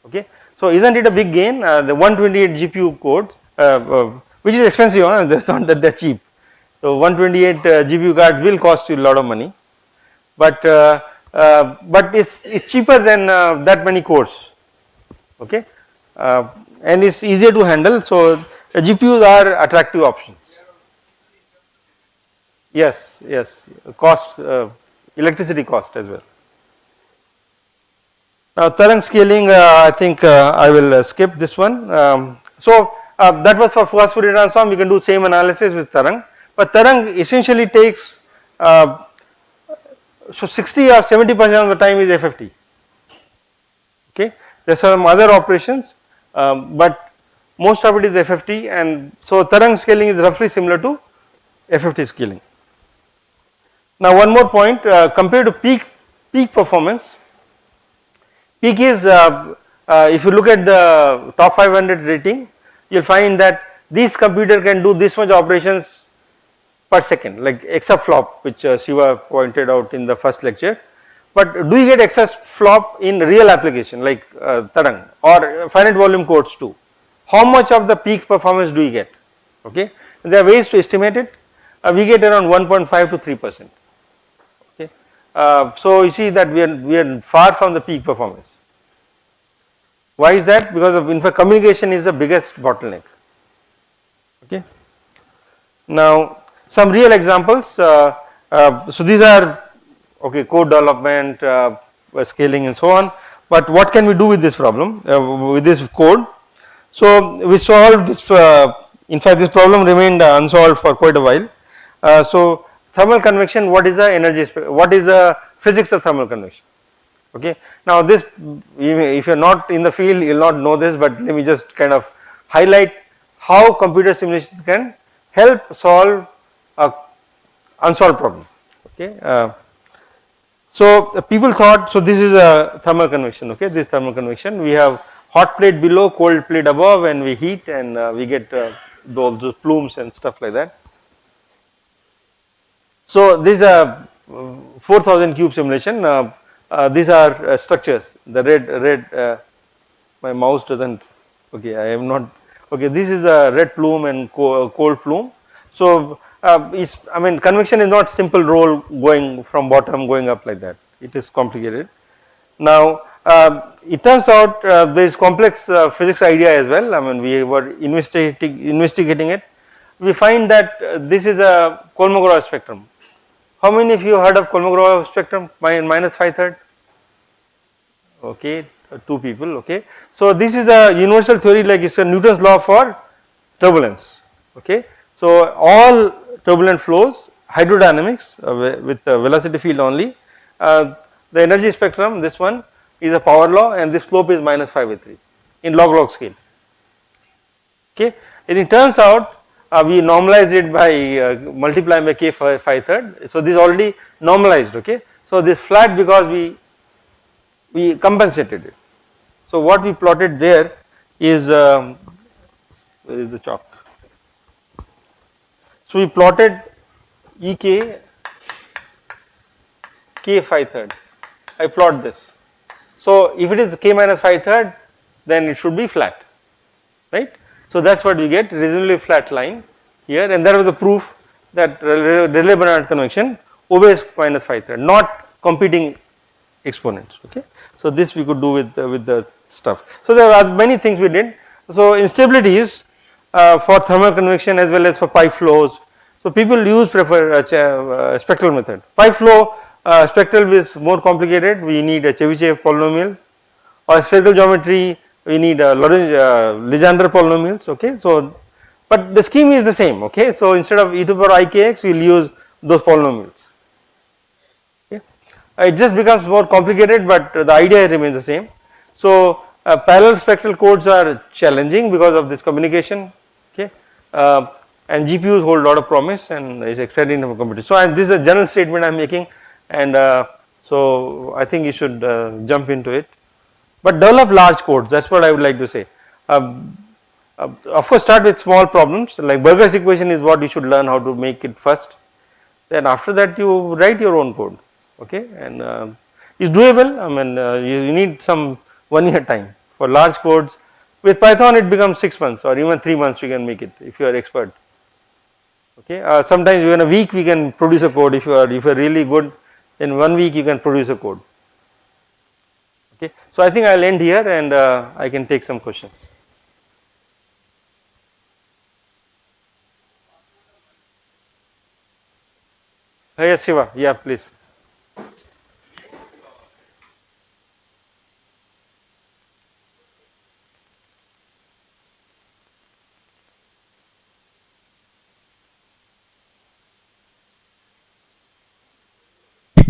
Okay, so isn't it a big gain? The 128 GPU code, which is expensive, that's not that they're cheap. So 128 GPU cards will cost you a lot of money, but it's cheaper than that many cores. Okay, and it's easier to handle. So GPUs are attractive options. Yes, cost, electricity cost as well. Now Tarang scaling, I think I will skip this one. So that was for first Fourier transform. You can do same analysis with Tarang, but Tarang essentially takes so 60 or 70% of the time is FFT. Okay, there are some other operations, but most of it is FFT, and so Tarang scaling is roughly similar to FFT scaling. Now one more point, compared to peak performance, peak is if you look at the top 500 rating, you will find that this computer can do this much operations per second, like exaflop, which Shiva pointed out in the first lecture. But do you get exaflop in real application like Tarang or finite volume codes too? How much of the peak performance do you get? Okay, there are ways to estimate it. We get around 1.5 to 3%. Okay, so you see that we are far from the peak performance. Why is that? Because of in fact communication is the biggest bottleneck. Okay. Now some real examples. So these are okay, code development, scaling and so on. But what can we do with this problem, with this code? So we solved this, in fact this problem remained unsolved for quite a while. So thermal convection, what is the energy, what is the physics of thermal convection? Okay. Now this, if you are not in the field you will not know this, but let me just kind of highlight how computer simulations can help solve a unsolved problem. Okay. So people thought, so this is a thermal convection, okay, this thermal convection, we have hot plate below, cold plate above, and we heat and we get those plumes and stuff like that. So this is a 4000 cube simulation. These are structures. The red. My mouse doesn't. Okay, I am not. Okay, this is a red plume and cold plume. So I mean convection is not simple roll going from bottom going up like that. It is complicated. Now it turns out there is complex physics idea as well. I mean we were investigating it. We find that this is a Kolmogorov spectrum. How many of you heard of Kolmogorov spectrum minus 5/3? Okay, 2 people. Okay, so this is a universal theory, like it's a Newton's law for turbulence. Okay, so all turbulent flows, hydrodynamics with the velocity field only. The energy spectrum, this one is a power law, and this slope is minus 5/3 in log scale. Okay, and it turns out we normalize it by multiplying by k 5/3. So this is already normalized. Okay, so this flat because we compensated it. So what we plotted there is where is the chalk? So we plotted Ek k 5/3. I plot this. So if it is k minus 5/3, then it should be flat, right? So that is what we get, reasonably flat line here, and that was the proof that Rayleigh-Bénard convection obeys minus 5/3, not competing exponents. Okay, so this we could do with the stuff. So there are many things we did. So instabilities for thermal convection as well as for pipe flows. So people prefer spectral method. Pipe flow spectral is more complicated. We need a Chebyshev polynomial, or spherical geometry we need Legendre polynomials. Okay, so but the scheme is the same. Okay, so instead of e to the power ikx we will use those polynomials. Okay, it just becomes more complicated, but the idea remains the same. So parallel spectral codes are challenging because of this communication. Okay, and GPUs hold a lot of promise and is exciting for computers. So this is a general statement I am making, and so I think you should jump into it. But develop large codes, that is what I would like to say. Of course start with small problems, like Burger's equation is what you should learn how to make it first. Then after that you write your own code, okay, and it's doable. I mean you need some 1 year time. For large codes, with Python it becomes 6 months or even 3 months you can make it if you are expert. Okay, sometimes in a week we can produce a code. If you are really good, in 1 week you can produce a code. Okay, so I think I will end here and I can take some questions. Yes, Shiva, yeah, please.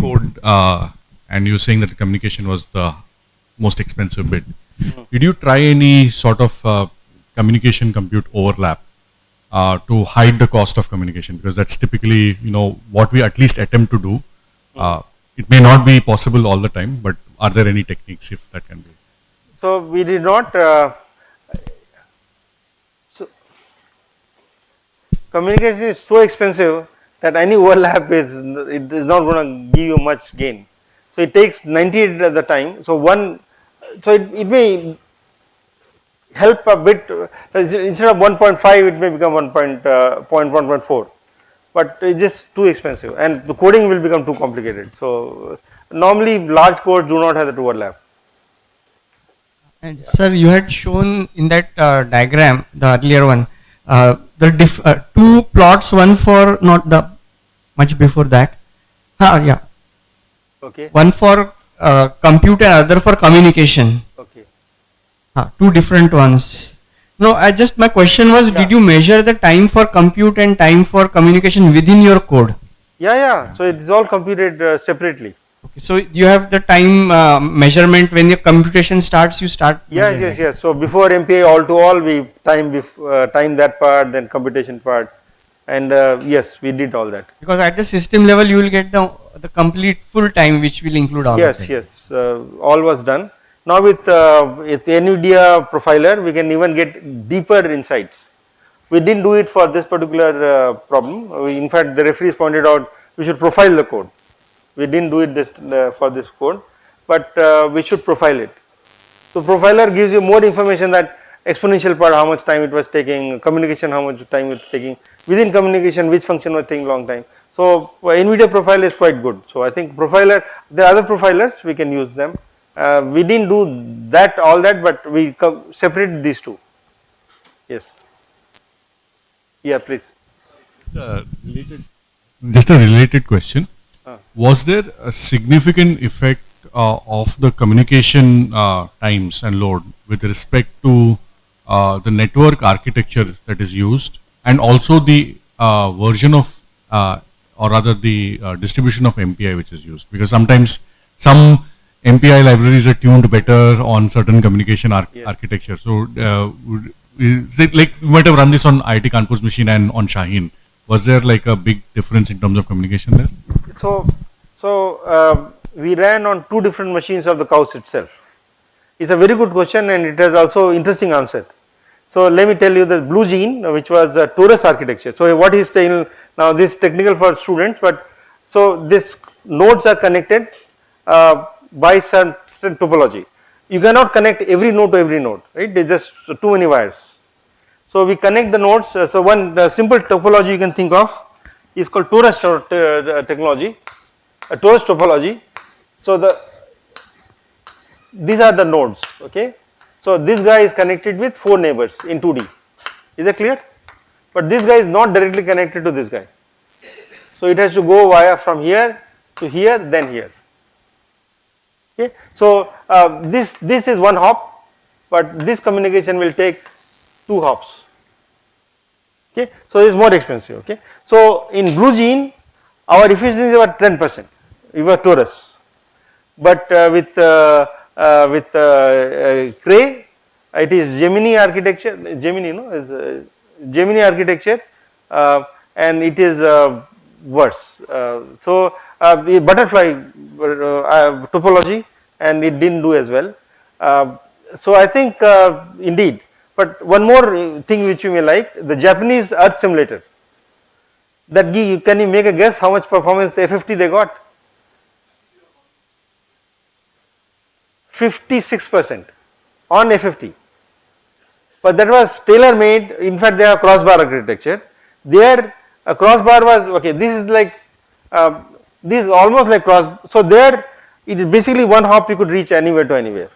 Code and you saying that the communication was the most expensive bit. Did you try any sort of communication compute overlap to hide the cost of communication? Because that's typically what we at least attempt to do. It may not be possible all the time, but are there any techniques if that can be? So we did not. So communication is so expensive that any overlap is not going to give you much gain. So it takes 98 at the time. So it may help a bit. Instead of 1.5, it may become 1.4, but it's just too expensive, and the coding will become too complicated. So normally large codes do not have that overlap. And sir, you had shown in that diagram, the earlier one, two plots, one for not the much before that. Yeah, Okay. one for compute and other for communication. Okay. Two different ones. No, my question was, Yeah. did you measure the time for compute and time for communication within your code? Yeah, yeah. So it is all computed separately. Okay, so you have the time measurement when your computation starts, you start. Yes, measuring yes, it. yes. So before MPI all to all, we time that part, then computation part, and yes, we did all that. Because at the system level, you will get the complete full time, which will include all of Yes, it. yes. All was done. Now with NVIDIA profiler, we can even get deeper insights. We didn't do it for this particular problem. In fact, the referees pointed out we should profile the code. We didn't do it for this code, but we should profile it. So profiler gives you more information, that exponential part, how much time it was taking, communication, how much time it was taking, within communication which function was taking long time. So NVIDIA profile is quite good. So I think profiler, there are other profilers, we can use them. We didn't do all that, but we separated these two. Yes. Yeah, please. Just a related question. Ah. Was there a significant effect of the communication times and load with respect to the network architecture that is used, and also the version of or rather the distribution of MPI which is used? Because sometimes some MPI libraries are tuned better on certain communication Yes. architecture. So is it like you might have run this on IIT Kanpur's machine and on Shaheen. Was there like a big difference in terms of communication there? So we ran on two different machines of the cows itself. It's a very good question, and it has also interesting answer. So let me tell you the Blue Gene, which was a torus architecture. So what is saying now, this is technical for students, but so these nodes are connected by some topology. You cannot connect every node to every node, right? There's just too many wires. So we connect the nodes. So one simple topology you can think of is called torus technology, a torus topology. So these are the nodes, okay. So this guy is connected with 4 neighbors in 2D. Is that clear? But this guy is not directly connected to this guy. So it has to go via from here to here, then here. Okay. So this is one hop, but this communication will take 2 hops. Okay. So it is more expensive. Okay. So in Blue Gene, our efficiency was 10%. We were torus, but with Cray, it is Gemini architecture. Gemini, no, is Gemini architecture, and it is worse. So the butterfly topology, and it didn't do as well. So I think indeed. But one more thing which you may like, the Japanese Earth simulator. That can you make a guess how much performance A50 they got? 56% on A50. But that was tailor made. In fact, they have crossbar architecture. There a crossbar was okay. This is like this is almost like cross. So there it is basically one hop you could reach anywhere to anywhere.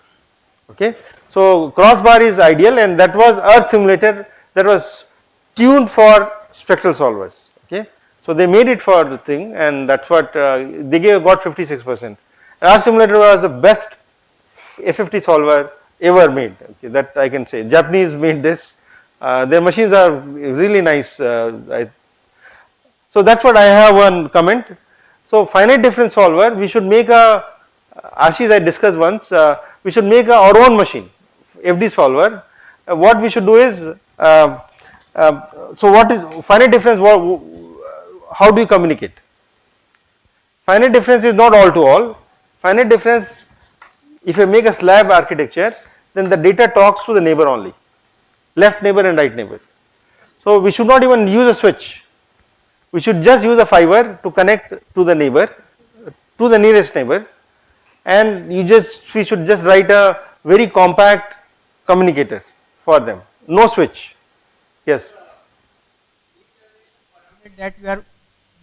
Okay. So crossbar is ideal, and that was Earth simulator that was tuned for spectral solvers. Okay. So they made it for the thing, and that's what they got 56%. Earth simulator was the best A50 solver ever made. Okay, that I can say. Japanese made this. Their machines are really nice. So that's what I have one comment. So finite difference solver, we should make Ashish I discussed once, we should make our own machine, FD solver. What we should do is, so what is finite difference, how do you communicate? Finite difference is not all to all. Finite difference, if you make a slab architecture, then the data talks to the neighbor only, left neighbor and right neighbor. So we should not even use a switch. We should just use a fiber to connect to the neighbor, to the nearest neighbor, and we should just write a very compact communicator for them. No switch. Yes.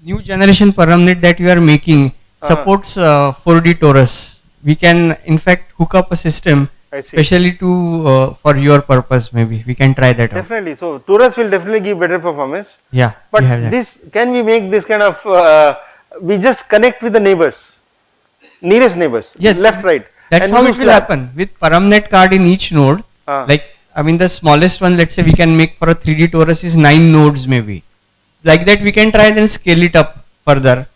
New generation paramnet that you are making supports 4D torus. We can in fact hook up a system I see. especially to for your purpose. Maybe we can try that out. Definitely. So torus will definitely give better performance. Yeah, But we have that. this, can we make this kind of, we just connect with the neighbors, nearest neighbors, Yeah, left, right. that's and how we it use will slab. happen with paramnet card in each node. Ah. Like, I mean, the smallest one, let's say we can make for a 3D torus is 9 nodes maybe. Like that we can try then scale it up further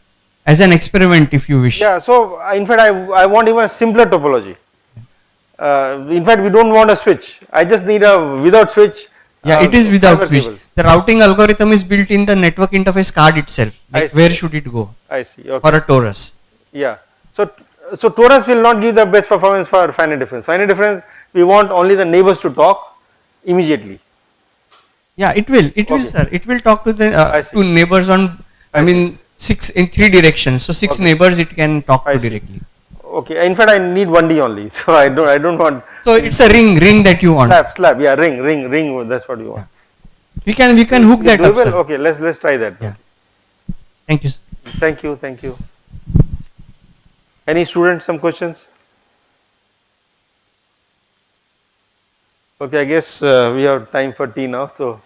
as an experiment if you wish. Yeah, so in fact I want even a simpler topology. In fact we don't want a switch. I just need a without switch. Yeah, it is without fiber switch. cable. The routing algorithm is built in the network interface card itself. I Like see. where should it go I see. Okay. for a torus? Yeah. So torus will not give the best performance for finite difference. Finite difference we want only the neighbors to talk immediately. Yeah, it will. It will, Okay. sir. It will talk to the I see. to neighbors on. I I see. mean, 6 in 3 directions. So 6 Okay. neighbors it can talk I to see. directly. Okay. In fact I need 1D only. So I don't want So it's a ring that you want. slab. Yeah, ring. That's what you want. We can hook that up. Doable? Sir. Okay. Let's try that. Yeah. Thank you, sir. Thank you. Thank you. Any students, some questions? Okay, I guess we have time for tea now. So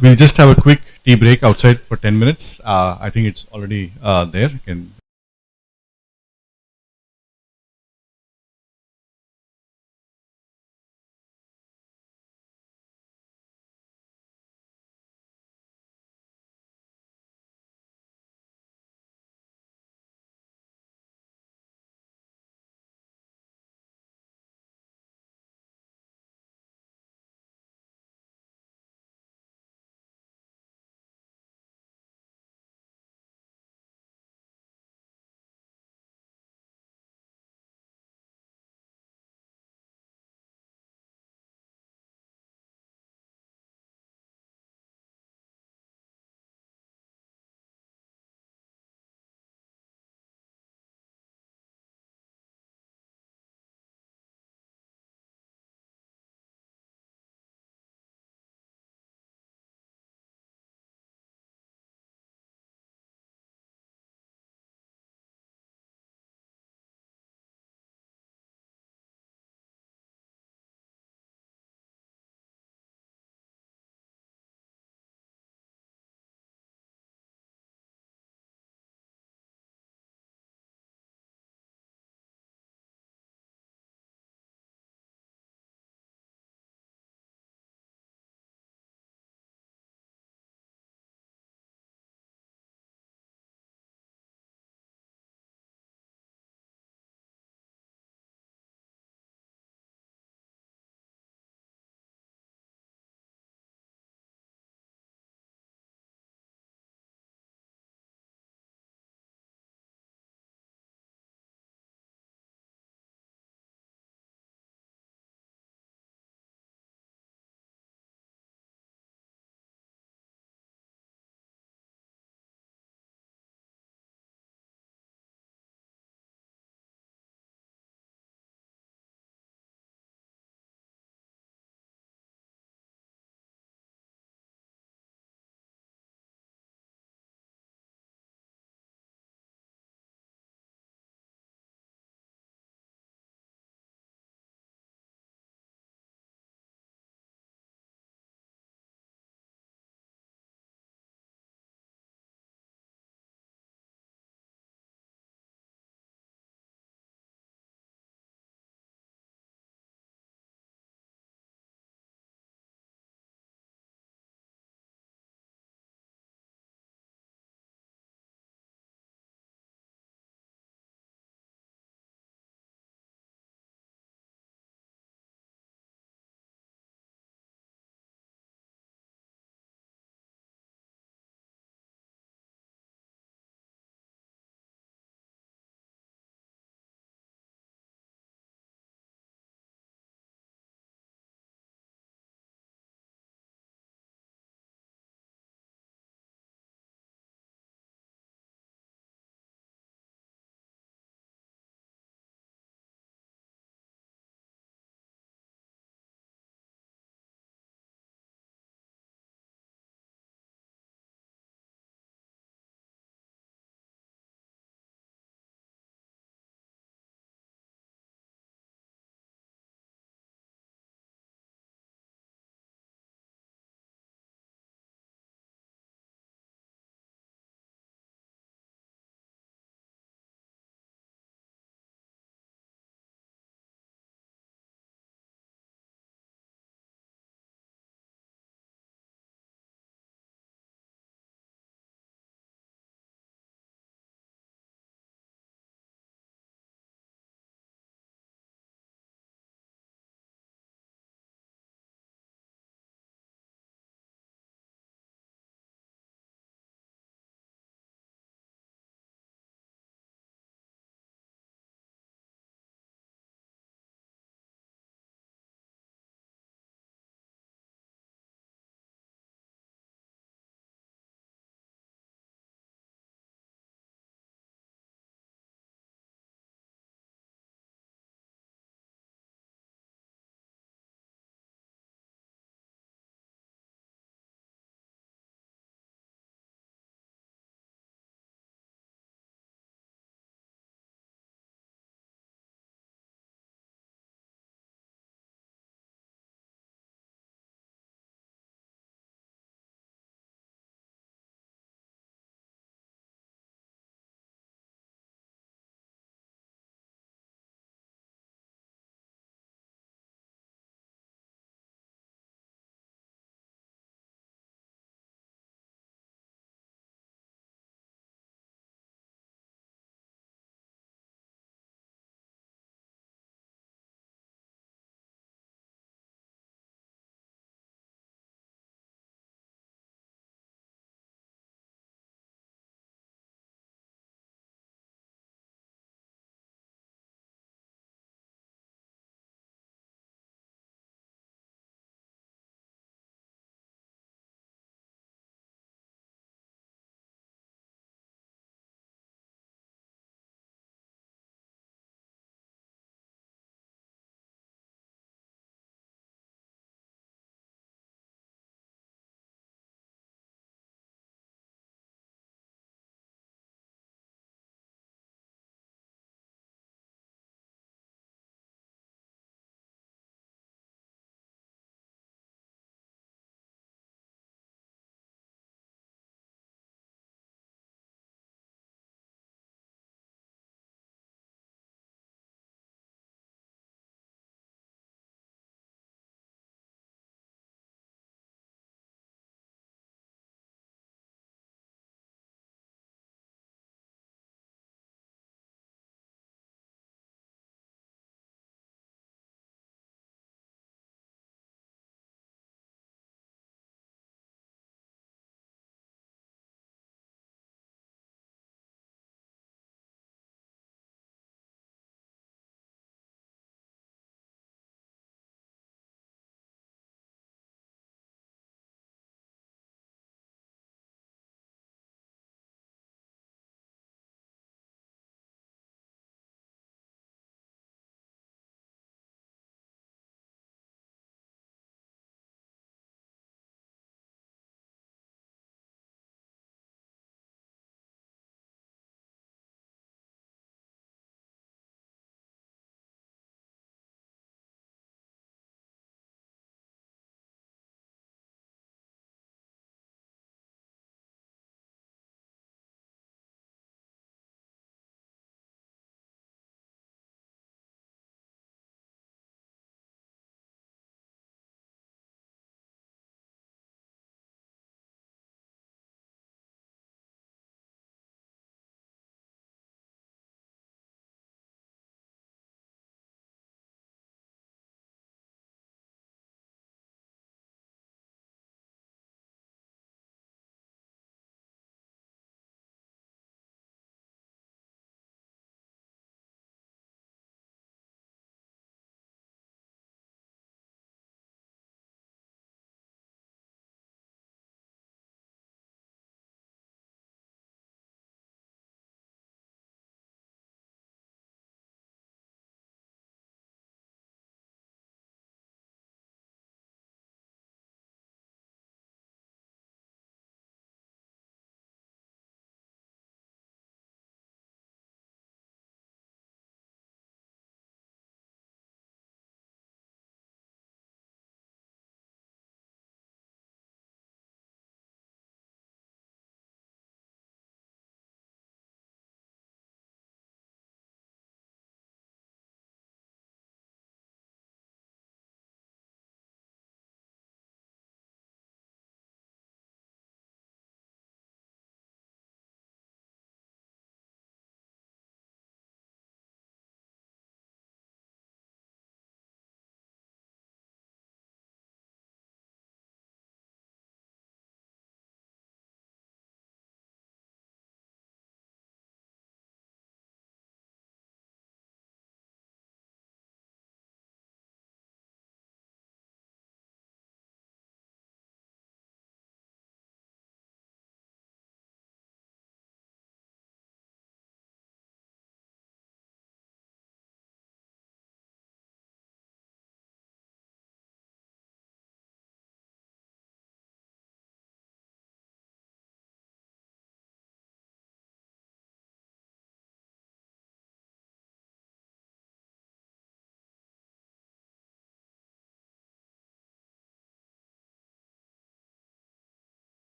We'll just have a quick tea break outside for 10 minutes. I think it's already there. You can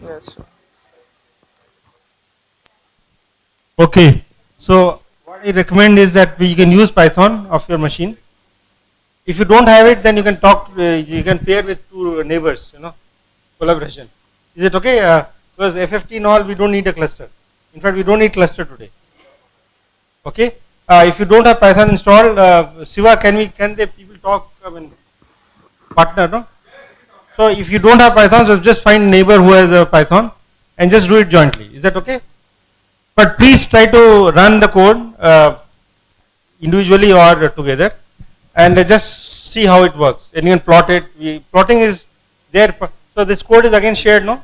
Yes, sir. Okay, so what I recommend is that you can use Python of your machine. If you don't have it, then you can talk. You can pair with two neighbors. Collaboration. Is it okay? Because FFT and all, we don't need a cluster. In fact, we don't need cluster today. Okay. If you don't have Python installed, Siva, can the people talk? I mean, partner, no? So if you don't have Python, so just find a neighbor who has a Python and just do it jointly. Is that okay? But please try to run the code individually or together, and just see how it works. And you can plot it. Plotting is there. So this code is again shared, no?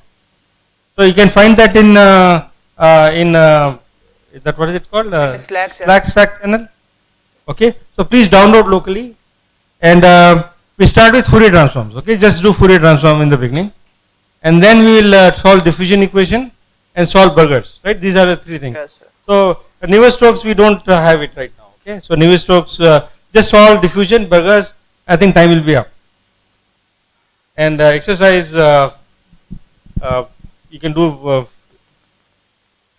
So you can find that in that, what is it called? Slack channel. Okay. So please download locally, and we start with Fourier transforms. Okay, just do Fourier transform in the beginning, and then we will solve diffusion equation and solve burgers. Right? These are the three things. Yes, sir. So Navier-Stokes, we don't have it right now. Okay. So Navier-Stokes, just solve diffusion, burgers. I think time will be up. And exercise you can do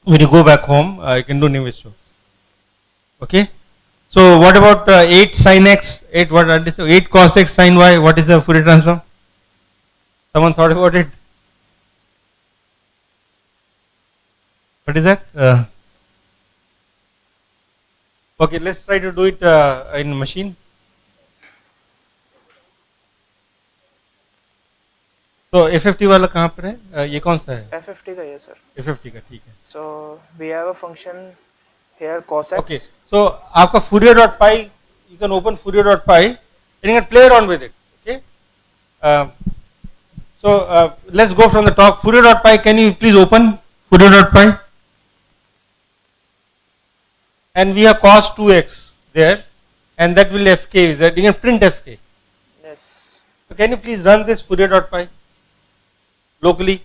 when you go back home. You can do Navier-Stokes. Okay. So what about 8 sin x, 8 what are this? 8 cos x sin y? What is the Fourier transform? Someone thought about it? What is that? Okay, let's try to do it in machine. तो FFT वाला कहाँ पर है? ये कौन सा है? FFT का ये sir. FFT का, ठीक है. So we have a function here cos x. Okay, so आपका Fourier.py, you can open Fourier.py and you can play around with it. Okay. So let's go from the top. Fourier.py, can you please open Fourier.py? And we have cos 2x there, and that will fk. That you can print fk. Yes. So can you please run this Fourier.py locally?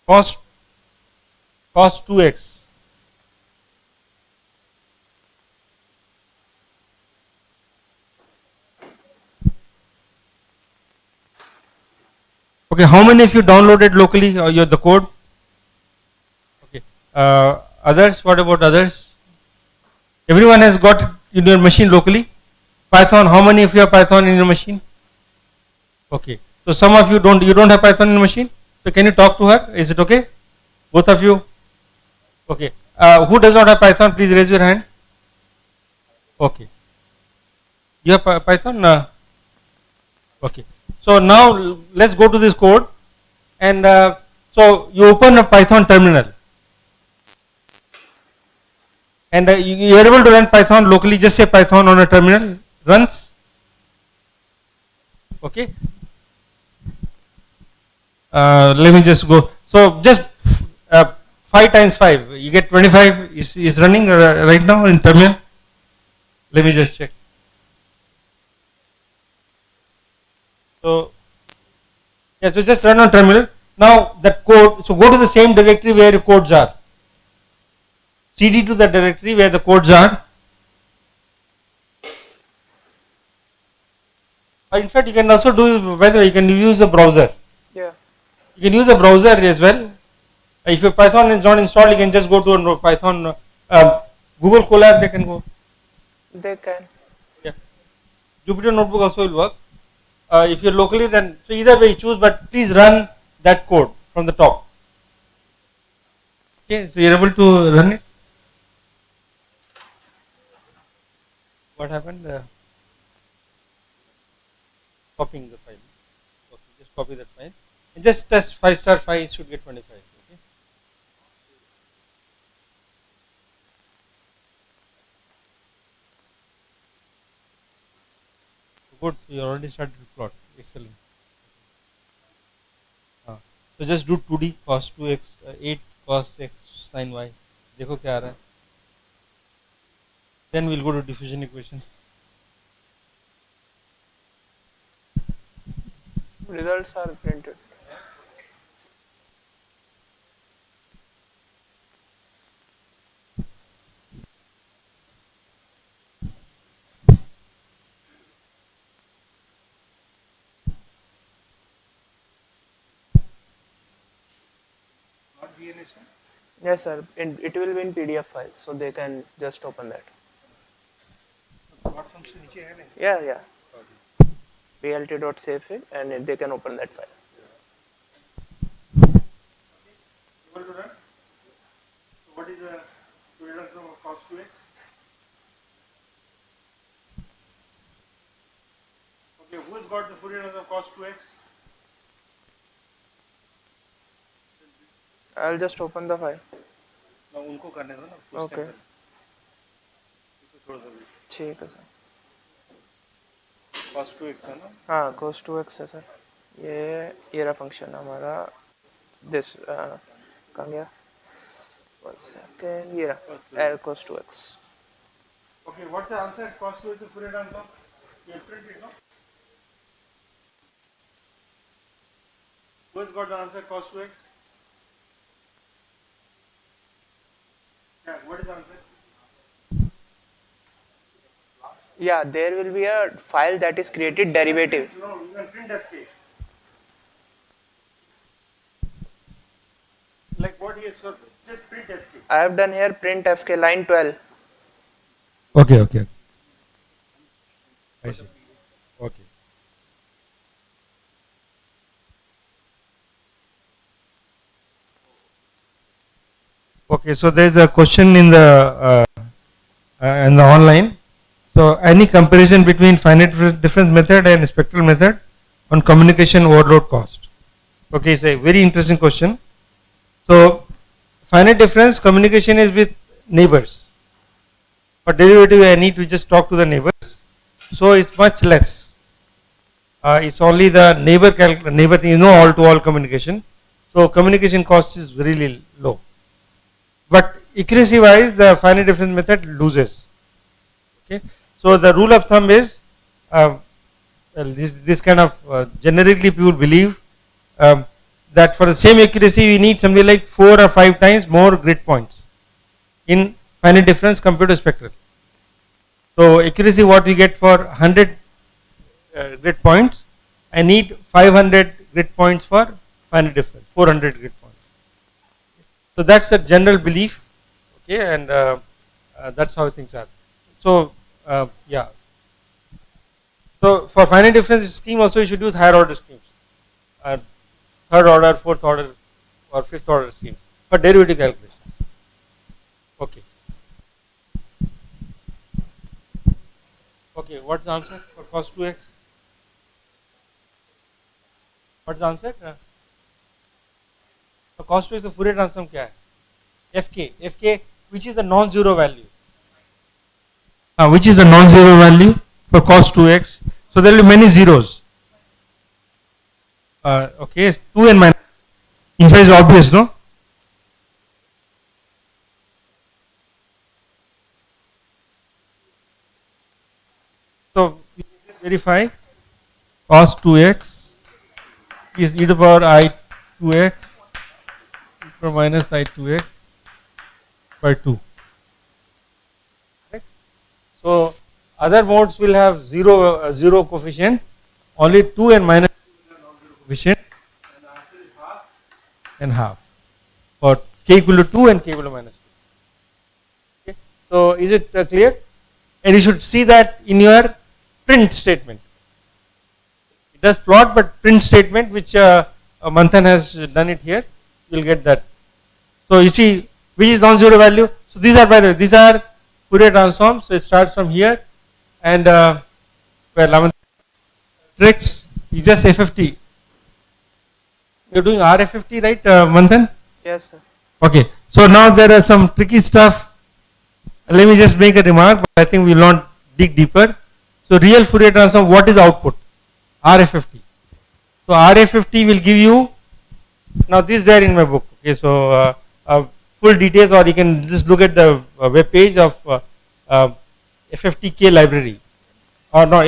Cos 2x. Okay, how many of you downloaded locally the code? Okay, others, what about others? Everyone has got it in your machine locally? Python, how many of you have Python in your machine? Okay, so some of you don't have Python in your machine? So can you talk to her? Is it okay? Both of you? Okay, who does not have Python, please raise your hand. Okay, you have Python? Okay. So now let's go to this code, and so you open a Python terminal, and you are able to run Python locally. Just say Python on a terminal, runs. Okay. Let me just go. So just 5 times 5, you get 25 is running right now in terminal. Let me just check. So, yeah, so just run on terminal. Now that code, so go to the same directory where your codes are. CD to the directory where the codes are. In fact, you can also do, by the way, you can use a browser. Yeah. You can use a browser as well. If your Python is not installed, you can just go to a Python, Google Colab, they can go. They can. Yeah. Jupyter Notebook also will work. If you're locally, then so either way you choose, but please run that code from the top. Okay, so you're able to run it. What happened? Copying the file. Okay, just copy that file and just test 5 star 5 should get 25. Okay. Good, you already started to plot. Excellent. So just do 2D cos 2x, 8 cos x sin y. देखो क्या आ रहा है. Then we'll go to diffusion equation. Results are printed. Yes, sir. It will be in PDF file, so they can just open that. Yeah, yeah. plt.savefig, and they can open that file. Able to run? So what is the Fourier transform of cos 2x? Okay, who's got the Fourier transform of cos 2x? I'll just open the file. ना उनको करने दो ना. Okay. इसको छोड़ दो. ठीक है सर. Cos 2x था ना. हाँ, cos 2x है सर. ये रहा फंक्शन हमारा. This कहाँ गया? 1 second. ये रहा L cos 2x. Okay, what's the answer? Cos 2x is Fourier transform. You print it, no? Who has got the answer? Cos 2x. Yeah, what is the answer? Yeah, there will be a file that is created derivative. No, you can print FK. Like what he has got, just print FK. I have done here print fk line 12. Okay, okay. I see. Okay. Okay, so there is a question in the online. So any comparison between finite difference method and spectral method on communication overload cost? Okay, it's a very interesting question. So finite difference communication is with neighbors. For derivative, I need to just talk to the neighbors. So it's much less. It's only the neighbor thing, you know, all-to-all communication. So communication cost is really low. But accuracy-wise, the finite difference method loses. Okay. So the rule of thumb is this kind of generically people believe that for the same accuracy we need something like 4 or 5 times more grid points in finite difference compared to spectral. So accuracy what we get for 100 grid points, I need 500 grid points for finite difference, 400 grid points. So that's a general belief, okay, and that's how things are. So yeah. So for finite difference scheme also you should use higher order schemes, third order, fourth order, or fifth order schemes for derivative calculations. Okay. Okay, what's the answer for cos 2x? What's the answer? So cos 2x the Fourier transform क्या है? FK, which is the non-zero value. Which is the non-zero value for cos 2x? So there will be many zeros. Okay, 2 and minus. In fact, is obvious, no? So we can verify cos 2x is e to the power I 2x e to the power minus I 2x by 2. Right? So other modes will have zero coefficient, only 2 and minus coefficient, and half for k equal to 2 and k equal to minus 2. Okay. So is it clear? And you should see that in your print statement. It does plot, but print statement, which Manthan has done it here, you will get that. So you see which is non-zero value. So these are, by the way, these are Fourier transforms. So it starts from here, and where 11th tricks, you just FFT. You're doing RFFT, right, Manthan? Yes, sir. Okay. So now there are some tricky stuff. Let me just make a remark, but I think we will not dig deeper. So real Fourier transform, what is the output? RFFT. So RFFT will give you, now this is there in my book. Okay, so full details, or you can just look at the web page of FFTK library, or no,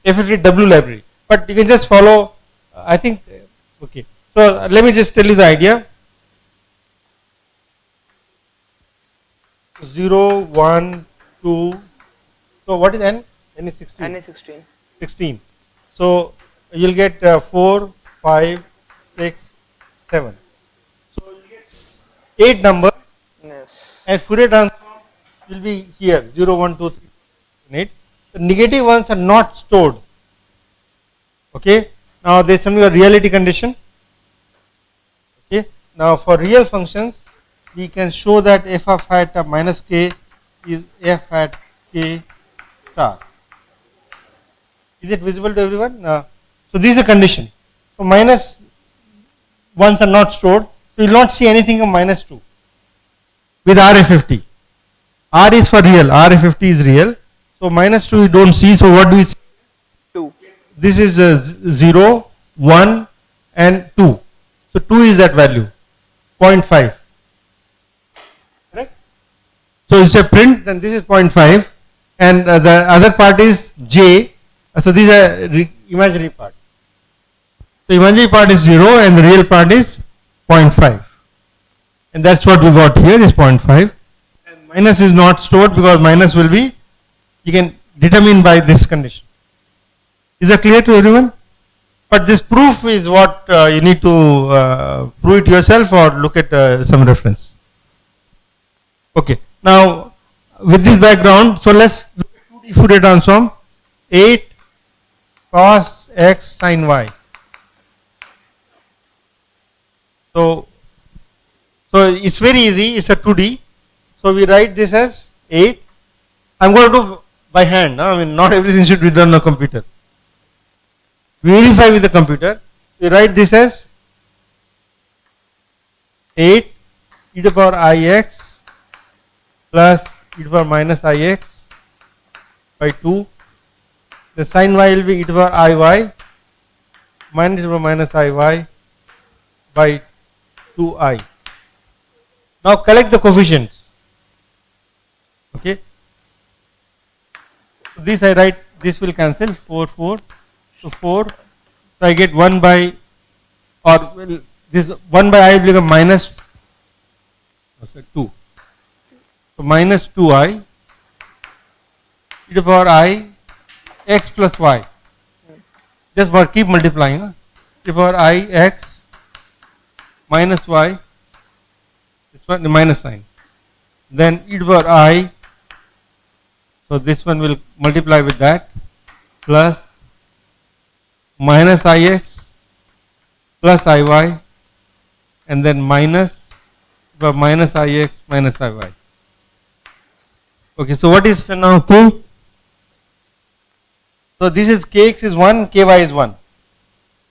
FFTW library. But you can just follow. I think okay. So let me just tell you the idea. 0, 1, 2. So what is N? N is 16. N is 16. 16. So you will get 4, 5, 6, 7. So you get 8 numbers, Yes. and Fourier transform will be here 0, 1, 2, 3, 8. The negative ones are not stored. Okay. Now there is something a reality condition. Okay. Now for real functions, we can show that f of hat of minus k is f hat k star. Is it visible to everyone? So this is a condition. So minus ones are not stored. So you will not see anything of minus 2 with RFFT. R is for real. RFFT is real. So minus 2 you don't see. So what do you see? 2. This is 0, 1 and 2. So 2 is that value, 0.5. Correct? So you say print, then this is 0.5 and the other part is J. So these are imaginary part. So imaginary part is 0 and the real part is 0.5. And that's what we got here is 0.5. And minus is not stored because minus will be, you can determine by this condition. Is that clear to everyone? But this proof is what you need to prove it yourself or look at some reference. Okay. Now with this background, so let's look at 2D Fourier transform. 8 cos x sin y. So it's very easy. It's a 2D. So we write this as 8. I'm going to do by hand. I mean, not everything should be done on a computer. We verify with the computer. We write this as 8 e to the power ix plus e to the power minus ix by 2. The sin y will be e to the power iy minus e to the power minus iy by 2I. Now collect the coefficients. Okay. So this I write, this will cancel 4, 4. So 4. So I get 1 by, or well, this 1 by I will become minus 2. So minus 2I e to the power I x plus y. Just keep multiplying. E to the power I x minus y. This one the minus sign. Then e to the power I. So this one will multiply with that plus minus ix plus iy and then minus minus ix minus iy. Okay, so what is now k? So this is kx is 1, ky is 1.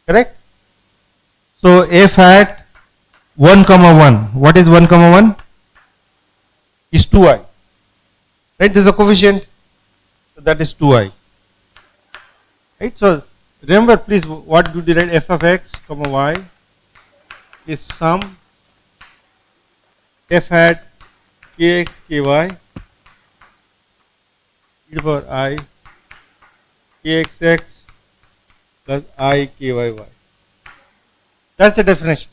Correct? So f hat 1 comma 1. What is 1 comma 1? Is 2i. Right? This is a coefficient. So that is 2i. Right? So remember please what do you write? F of x comma y is sum f hat kx ky e to the power I kxx plus I kyy. That's the definition.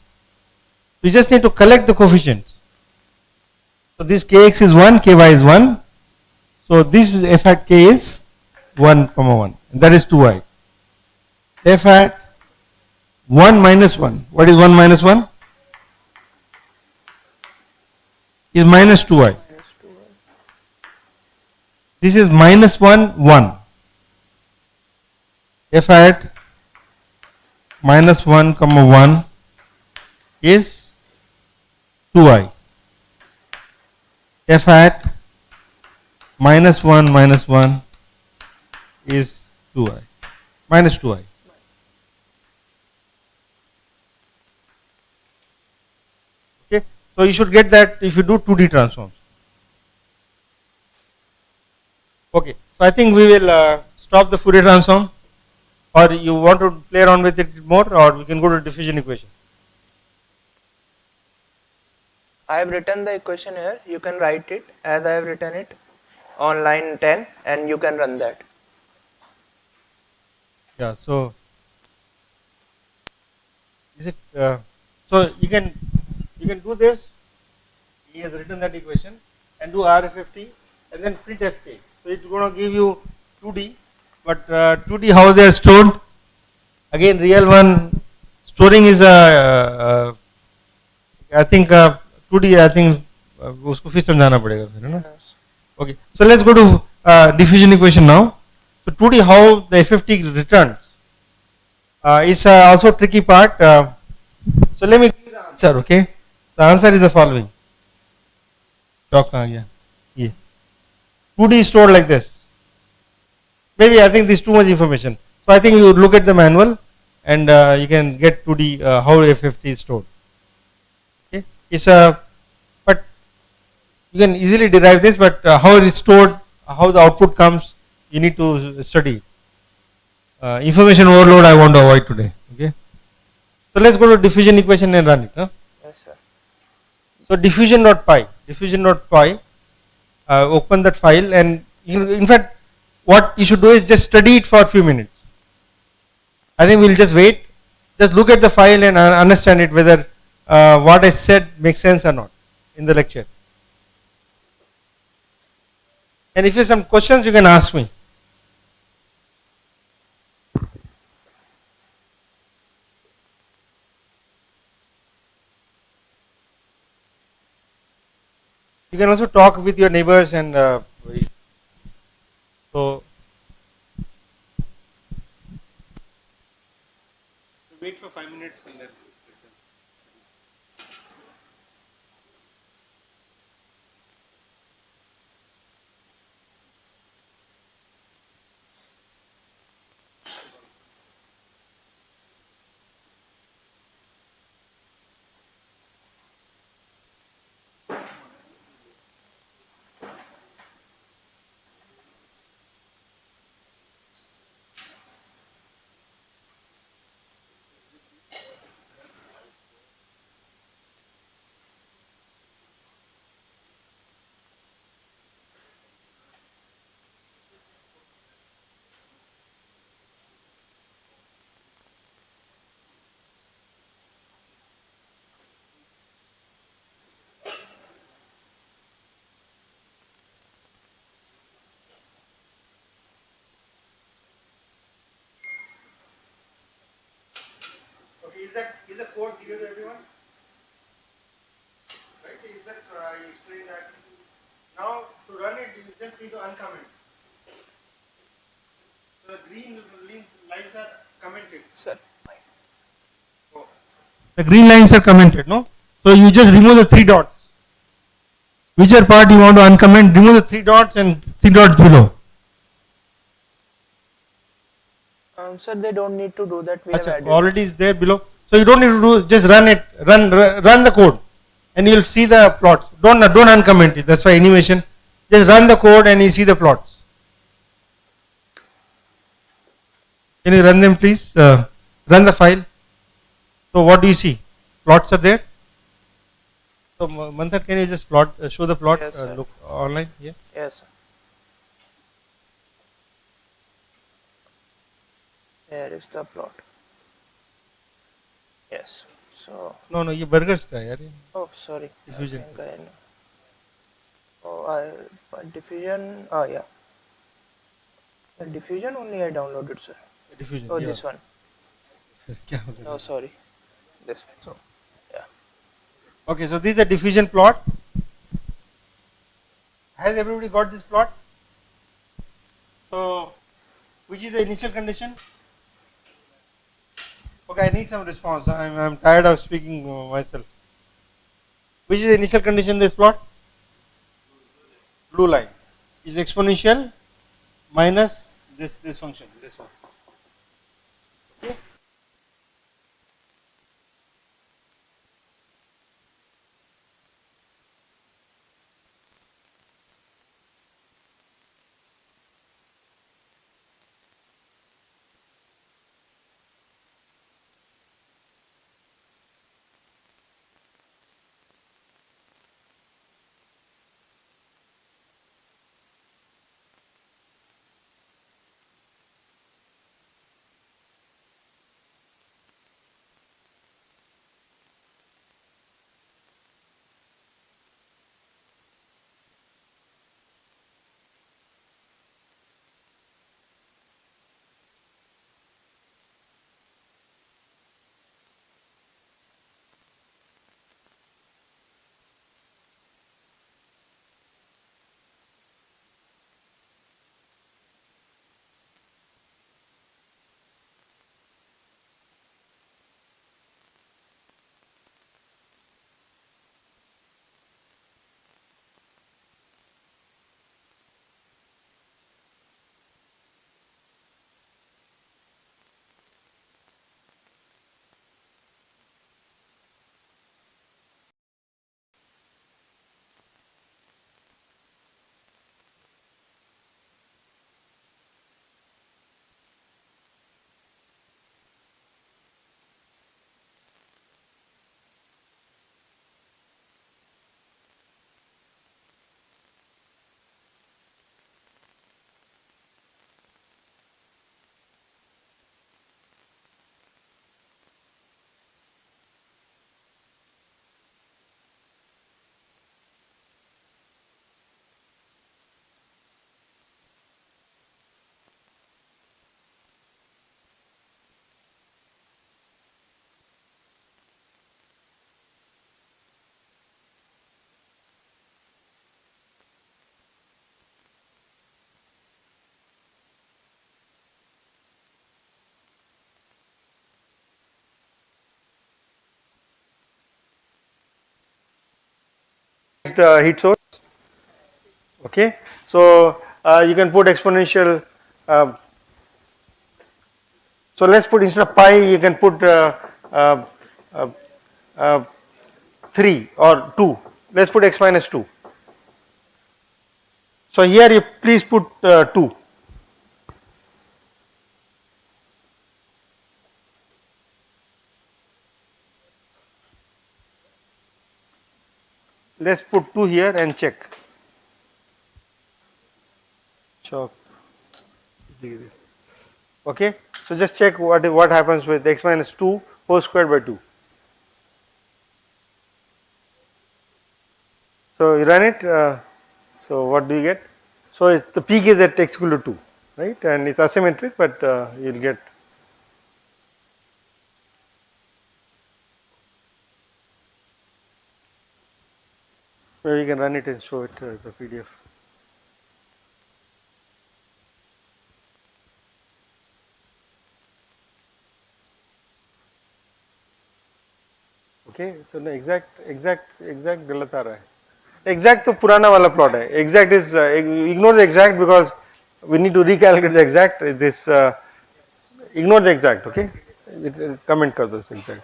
We just need to collect the coefficients. So this kx is 1, ky is 1. So this is f hat k is 1 comma 1. And that is 2i. F hat 1 minus 1. What is 1 minus 1? Is minus 2i. This is minus 1, 1. F hat minus 1 comma 1 is 2i. F hat minus 1 is 2i. Minus 2i. Okay. So you should get that if you do 2D transforms. Okay. So I think we will stop the Fourier transform, or you want to play around with it more, or we can go to diffusion equation. I have written the equation here. You can write it as I have written it on line 10 and you can run that. Yeah, so is it so you can do this. He has written that equation and do RFFT and then print FK. So it's going to give you 2D, but 2D how they are stored. Again, real one storing is I think 2D I think उसको फिर समझाना पड़ेगा फिर है ना. Okay, so let's go to diffusion equation now. So 2D how the FFT returns is also tricky part. So let me give you the answer. Okay, the answer is the following. Talk again. Yeah. 2D is stored like this. Maybe I think this is too much information. So I think you look at the manual and you can get 2D how FFT is stored. Okay, it's a but you can easily derive this, but how it is stored, how the output comes, you need to study. Information overload I want to avoid today. Okay, so let's go to diffusion equation and run it. Huh? Yes, sir. So diffusion.py, open that file, and in fact, what you should do is just study it for a few minutes. I think we'll just wait, just look at the file and understand it whether what I said makes sense or not in the lecture. And if you have some questions, you can ask me. You can also talk with your neighbors and so wait for 5 minutes and then. Okay, is the code clear to everyone? Right? Is that I explained that. Now to run it, you just need to uncomment. So the green lines are commented. Sir. Oh. The green lines are commented, no? So you just remove the 3 dots. Whichever part you want to uncomment, remove the 3 dots and 3 dots below. Sir, they don't need to do that. We have added. Already is there below. So you don't need to do, just run it, run the code, and you'll see the plots. Don't uncomment it. That's why animation. Just run the code and you see the plots. Can you run them, please? Run the file. So what do you see? Plots are there. So Manthar, can you just plot, show the plot? Yes, sir. Look online. Yeah. Yes, sir. Here is the plot. Yes. So. No, ये burgers का है यार ये. Oh, sorry. Diffusion. I think I know. Oh, diffusion. Oh, yeah. The diffusion only I downloaded, sir. Diffusion. Oh, yeah. this one. क्या हो गया? Oh, sorry. This one. So. Yeah. Okay, so this is a diffusion plot. Has everybody got this plot? So, which is the initial condition? Okay, I need some response. I'm tired of speaking myself. Which is the initial condition in this plot? Blue line is exponential minus this function, this one. Okay. heat source. Okay, so you can put exponential. So let's put instead of pi, you can put uh, uh, 3 or 2. Let's put x minus 2. So here you please put 2. Let's put 2 here and check. Chalk. Okay, so just check what happens with x minus 2 whole squared by 2. So you run it. So what do you get? So the peak is at x equal to 2, right? And it's asymmetric, but you'll get. Maybe you can run it and show it the PDF. Okay, so the exact गलत आ रहा है. Exact तो पुराना वाला plot है. Exact is ignore the exact because we need to recalculate the exact. This ignore the exact. Okay, comment कर दो exact.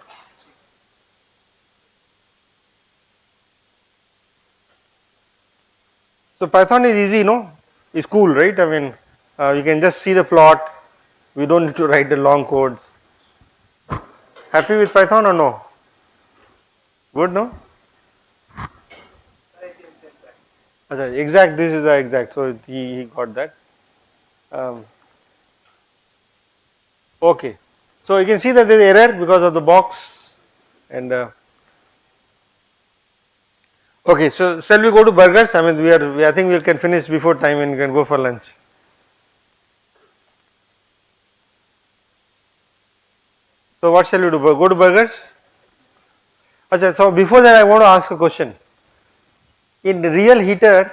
So Python is easy, no? It's cool, right? I mean, you can just see the plot. We don't need to write the long codes. Happy with Python or no? Good, no? Exact, this is the exact, so he got that. Okay, so you can see that there is error because of the box and okay, so shall we go to burgers? I mean, I think we can finish before time and we can go for lunch. So what shall we do? Go to burgers? Achha, so before that I want to ask a question. In the real heater,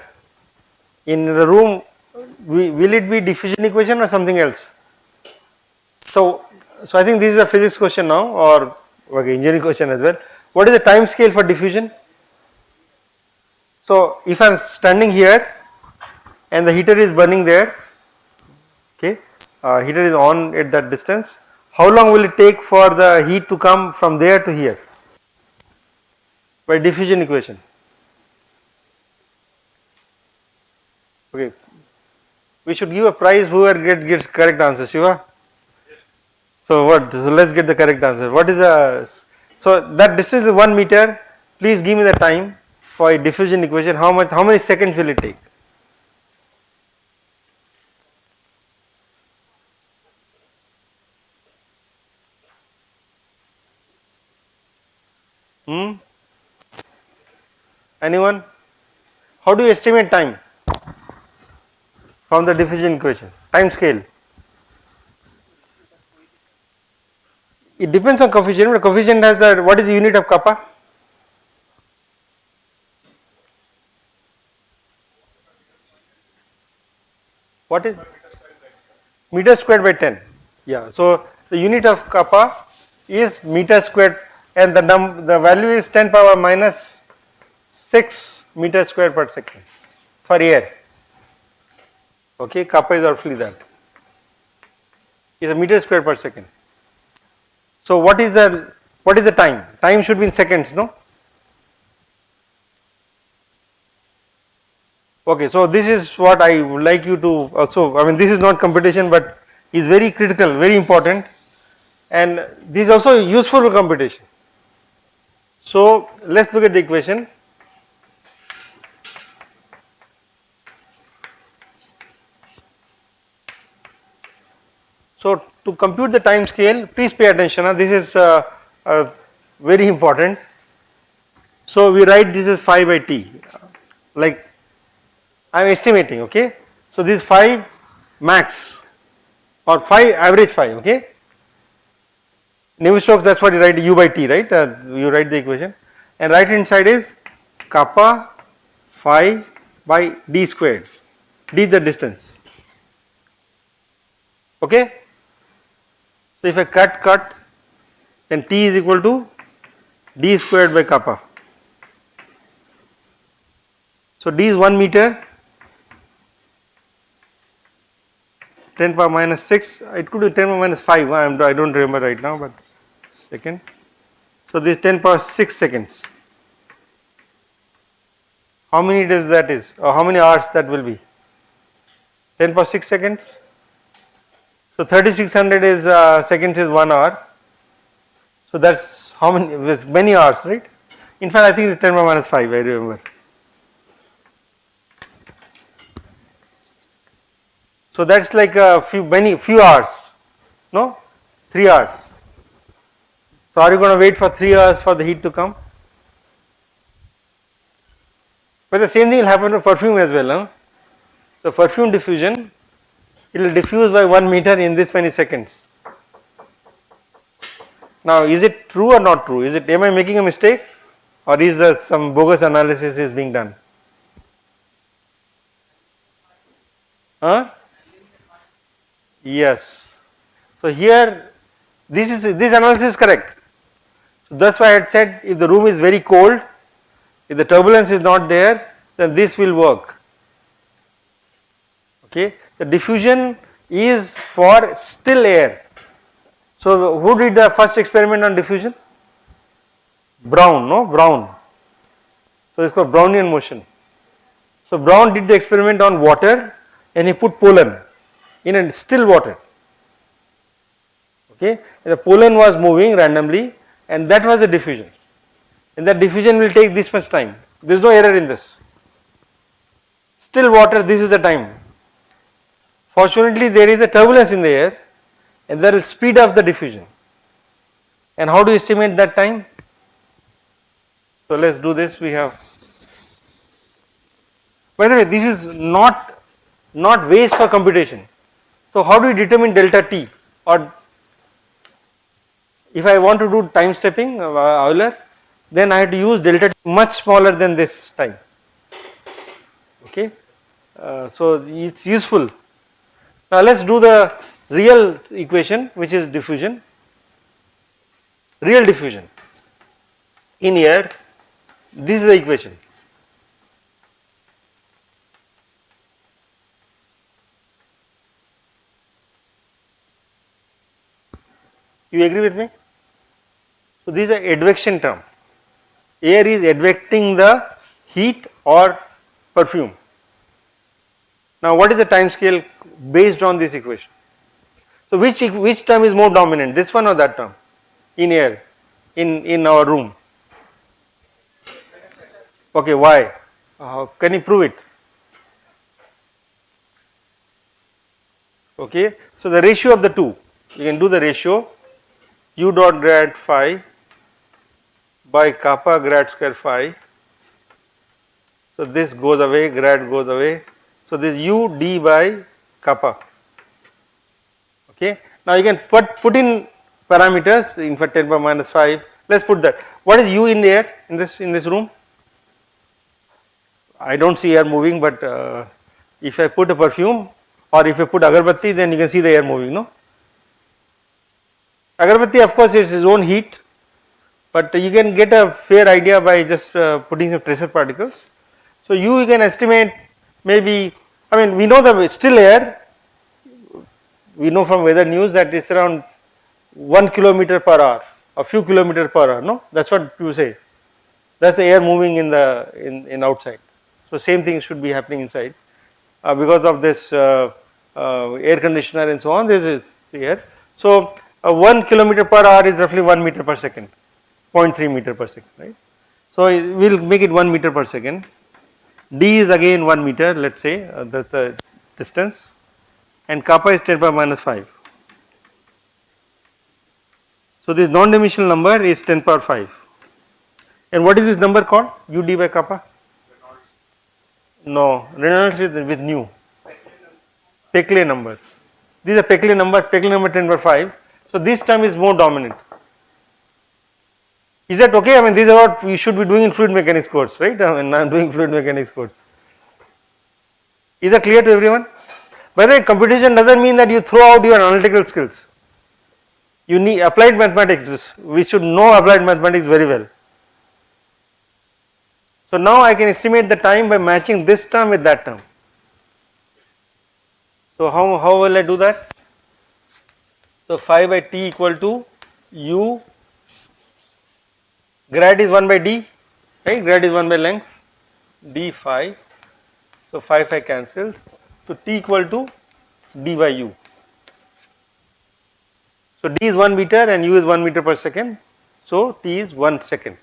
in the room, will it be diffusion equation or something else? So I think this is a physics question now, or okay, engineering question as well. What is the time scale for diffusion? So if I am standing here and the heater is burning there, okay, heater is on at that distance, how long will it take for the heat to come from there to here by diffusion equation? Okay, we should give a prize whoever gets correct answer. Shiva? Yes. So what? So let's get the correct answer. What is the, so that distance is 1 meter. Please give me the time for a diffusion equation. How many seconds will it take? Anyone? How do you estimate time from the diffusion equation? Time scale. It depends on coefficient. The coefficient has a, what is the unit of kappa? What is meter squared by 10? Yeah. So the unit of kappa is meter squared, and the value is 10 power minus 6 meter squared per second for air. Okay, kappa is roughly that. Is a meter squared per second. So what is the time? Time should be in seconds, no? Okay, so this is what I would like you to also, I mean this is not computation but is very critical, very important, and this is also useful for computation. So let's look at the equation. So to compute the time scale, please pay attention, this is very important. So we write this as phi by t, like I am estimating, okay. So this phi max or phi average phi, okay. Navier-Stokes, that's what you write, u by t, right? You write the equation, and right hand side is kappa phi by d squared. D is the distance, okay. So if I cut, then t is equal to d squared by kappa. So d is 1 meter, 10 power minus 6, it could be 10 power minus 5, I don't remember right now, but second. So this 10 power 6 seconds. How many days that is, or how many hours that will be? 10 power 6 seconds. So 3600 is seconds is 1 hour. So that's how many, with many hours, right? In fact, I think it's 10 power minus 5, I remember. So that's like a few hours, no? 3 hours. So are you going to wait for 3 hours for the heat to come? But the same thing will happen to perfume as well, huh? So perfume diffusion, it will diffuse by 1 meter in this many seconds. Now is it true or not true? Am I making a mistake, or is there some bogus analysis is being done? Huh? Yes. So here this analysis is correct. So that's why I had said if the room is very cold, if the turbulence is not there, then this will work. Okay. The diffusion is for still air. So who did the first experiment on diffusion? Brown, no? Brown. So it's called Brownian motion. So Brown did the experiment on water and he put pollen in a still water. Okay. And the pollen was moving randomly and that was the diffusion. And that diffusion will take this much time. There is no error in this. Still water, this is the time. Fortunately, there is a turbulence in the air and that will speed up the diffusion. And how do you estimate that time? So let's do this. We have, by the way, this is not waste for computation. So how do you determine delta t? Or if I want to do time stepping Euler, then I have to use delta t much smaller than this time. Okay, so it's useful. Now let's do the real equation, which is diffusion. Real diffusion in air. This is the equation. You agree with me? So this is an advection term. Air is advecting the heat or perfume. Now what is the time scale based on this equation? So which term is more dominant, this one or that term in air, in our room? Okay, why? Can you prove it? Okay, so the ratio of the two, you can do the ratio u dot grad phi by kappa grad square phi. So this goes away, grad goes away. So this u d by kappa. Okay. Now you can put in parameters, in fact 10 power minus 5. Let's put that. What is u in the air in this room? I don't see air moving, but if I put a perfume or if I put agarbatti, then you can see the air moving, no? Agarbatti of course is its own heat, but you can get a fair idea by just putting some tracer particles. So you can estimate maybe, I mean we know the still air, we know from weather news that it's around 1 kilometer per hour, a few kilometers per hour, no? That's what you say. That's the air moving in outside. So same thing should be happening inside because of this air conditioner and so on. This is air. So 1 kilometer per hour is roughly 1 meter per second, 0.3 meter per second, right? So we'll make it 1 meter per second. D is again 1 meter, let's say that's the distance, and kappa is 10 power minus 5. So this non-dimensional number is 10 power 5. And what is this number called? ud by kappa? No, Reynolds with nu. Peclet number. These are Peclet number 10 power 5. So this term is more dominant. Is that okay? I mean, this is what we should be doing in fluid mechanics course, right? I mean, I am doing fluid mechanics course. Is that clear to everyone? By the way, computation doesn't mean that you throw out your analytical skills. You need applied mathematics. We should know applied mathematics very well. So now I can estimate the time by matching this term with that term. So how will I do that? So phi by t equal to u, grad is 1 by d, right? Grad is 1 by length, d phi. So phi cancels. So t equal to d by u. So d is 1 meter and u is 1 meter per second. So t is 1 second.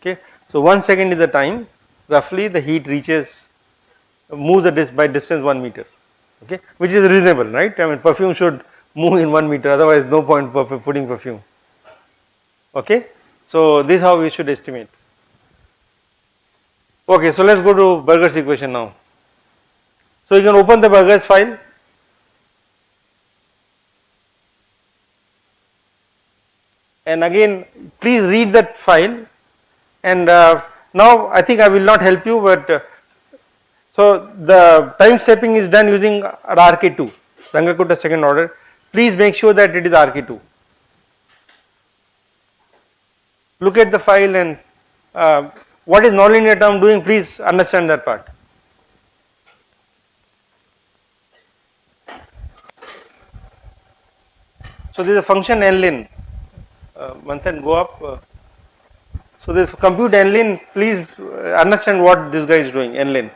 Okay. So 1 second is the time roughly the heat reaches, moves by distance 1 meter. Okay, which is reasonable, right? I mean, perfume should move in 1 meter, otherwise no point putting perfume. Okay, so this is how we should estimate. Okay, so let's go to Burger's equation now. So you can open the Burger's file. And again, please read that file. And now I think I will not help you, but so the time stepping is done using RK2, Rangakuta second order. Please make sure that it is RK2. Look at the file and what is nonlinear term doing, please understand that part. So there is a function nlin. Manthan, go up. So this compute nlin, please understand what this guy is doing, nlin.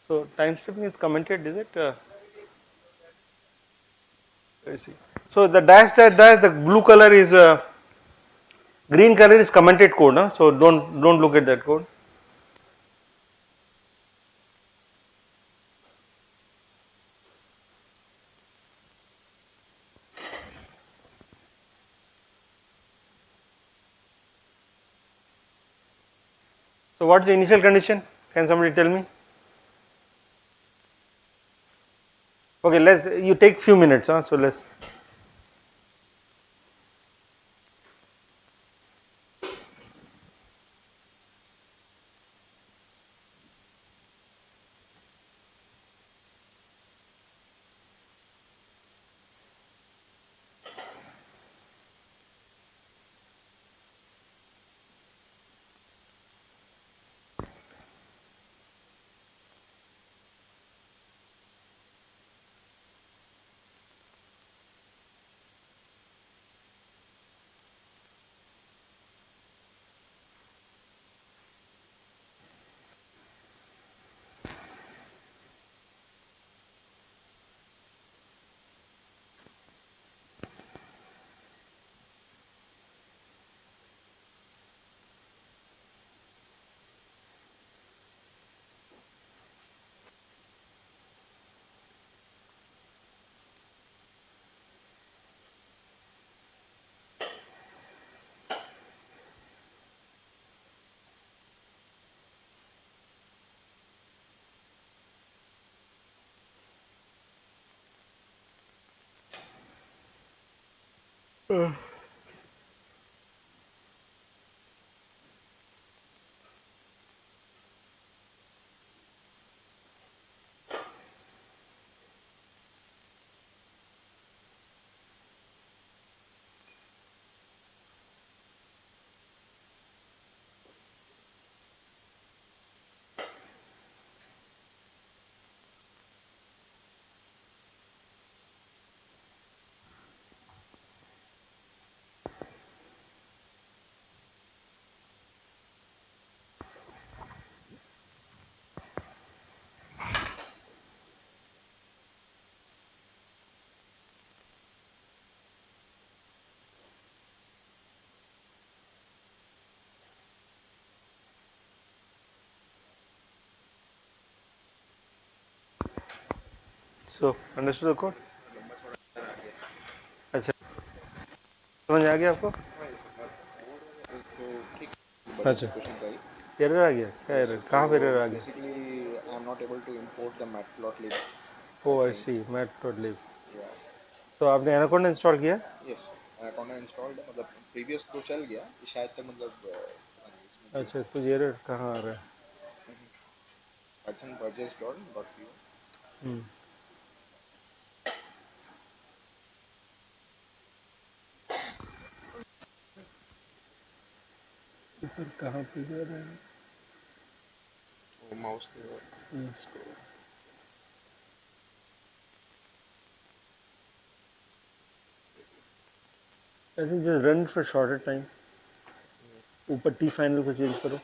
So time stepping is commented, is it? I see. So the dash, the blue color is green color is commented code, huh? So don't look at that code. So what is the initial condition? Can somebody tell me? Okay, you take few minutes, huh? So let's. So understood the code? अच्छा समझ आ गया आपको? अच्छा error आ गया क्या error कहाँ पे error आ गया? Basically, I'm not able to import the matplotlib. Oh I see matplotlib. Yeah. So आपने एनाकोंडा इंस्टॉल किया? Yes, अकाउंट में इंस्टॉल्ड है, मतलब प्रीवियस तो चल गया, शायद तक मतलब अच्छा कुछ एरर कहाँ आ रहा है? Python purchase dot py। कहाँ पे जा रहा है? वो mouse I think just run it for shorter time. ऊपर T final को change करो.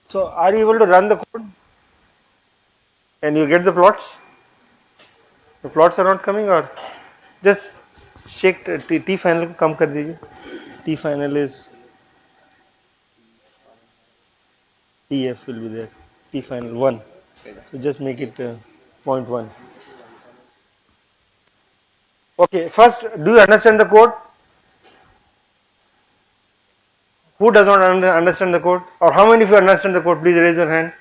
So are you able to run the code? And you get the plots? The plots are not coming, or just shake T final को कम कर दीजिए. T final is TF will be there. T final 1. So just make it 0.1. Okay, first, do you understand the code? Who does not understand the code? Or how many of you understand the code? Please raise your hand.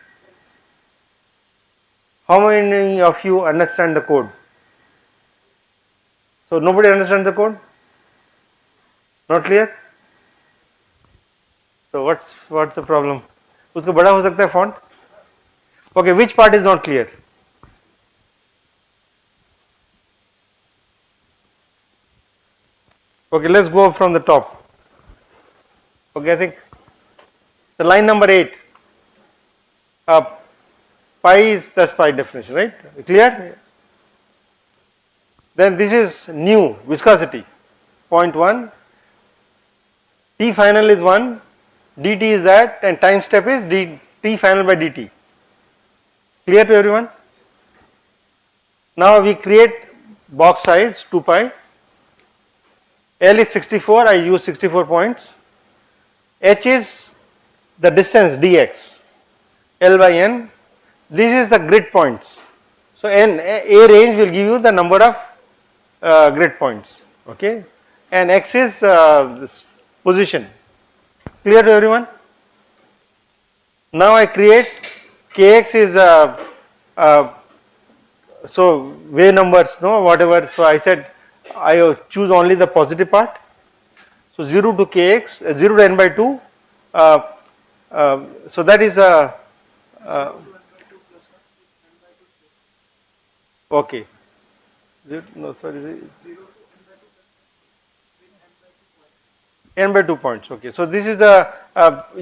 How many of you understand the code? So nobody understands the code? Not clear? So what's the problem? उसको बड़ा हो सकता है font? Okay, which part is not clear? Okay, let's go from the top. Okay, I think the line number 8. Pi is the pi definition, right? Clear? Then this is nu, viscosity, 0.1. T final is 1, dt is that, and time step is T final by dt. Clear to everyone? Now we create box size 2 pi. L is 64, I use 64 points. H is the distance dx, L by n. This is the grid points. So n, a range will give you the number of grid points, okay, and x is this position. Clear to everyone? Now I create kx is so wave numbers, no, whatever. So I said I choose only the positive part. So 0 to kx, 0 to n by 2. So that is okay. No, sorry, n by 2 points. Okay, so this is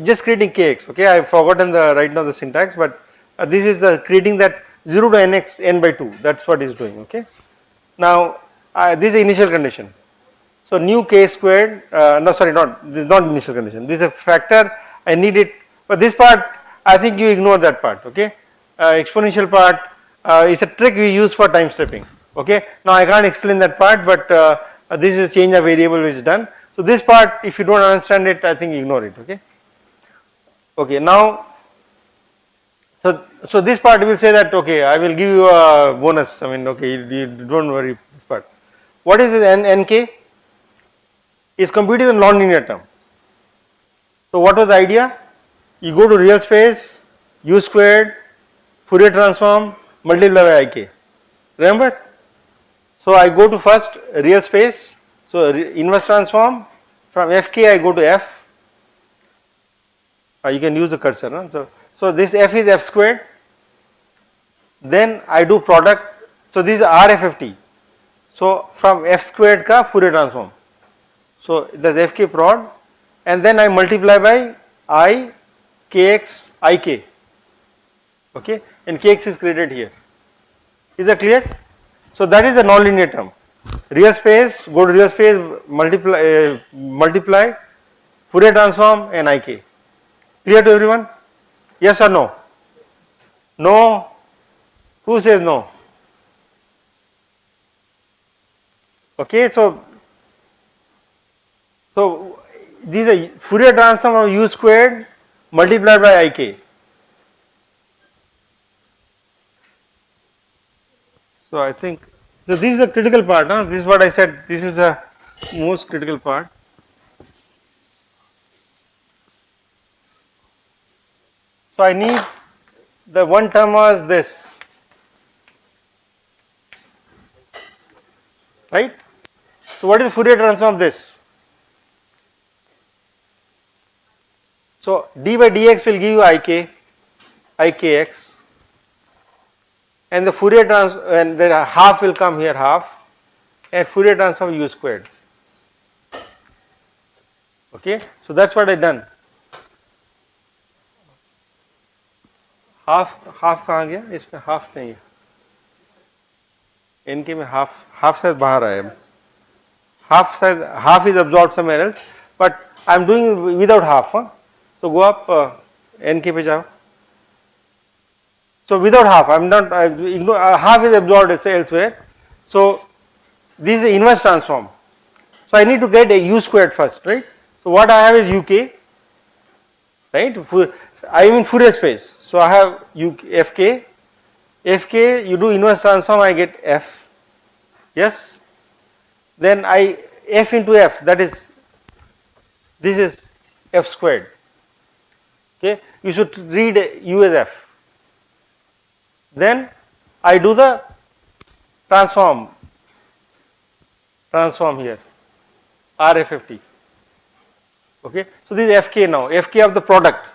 just creating kx. Okay, I have forgotten the right now the syntax, but this is creating that 0 to nx n by 2. That's what is doing. Okay, now this is the initial condition. So nu k squared. No, sorry, this is not initial condition. This is a factor. I need it, but this part I think you ignore that part. Okay, exponential part is a trick we use for time stepping. Okay, now I can't explain that part, but this is a change of variable which is done. So this part, if you don't understand it, I think ignore it. Okay. Okay. Now, so this part will say that okay, I will give you a bonus. I mean, okay, you don't worry this part. What is this nk? Is computed in nonlinear term. So what was the idea? You go to real space, u squared, Fourier transform, multiply by ik. Remember? So I go to first real space. So inverse transform from fk I go to f. You can use the cursor. No? So this f is f squared. Then I do product. So this is rfft. So from f squared ka Fourier transform. So there's fk prod, and then I multiply by I kx ik. Okay, and kx is created here. Is that clear? So that is the nonlinear term. Real space, go to real space, multiply Fourier transform and ik. Clear to everyone? Yes or no? No? Who says no? Okay, so this is a Fourier transform of u squared multiplied by ik. So I think, so this is the critical part. This is what I said, this is the most critical part. So I need, the one term was this, right? So what is the Fourier transform of this? So d by dx will give you ikx, and the Fourier transform, and the half will come here, half, and Fourier transform u squared. Okay, so that's what I done. Half कहाँ गया, इसमें half नहीं है, इनके में half शायद बाहर आया, हाफ शायद half is absorb somewhere else, but I am doing without half. So go up, NK पे जाओ. So without half, I am not, half is absorbed elsewhere. So this is the inverse transform. So I need to get a u squared first, right? So what I have is uk, right? I am in Fourier space. So I have fk. Fk, you do inverse transform, I get f. Yes. Then I f into f, that is, this is f squared. Okay, you should read u as f. Then I do the transform here, RFFT. Okay, so this is fk now, fk of the product,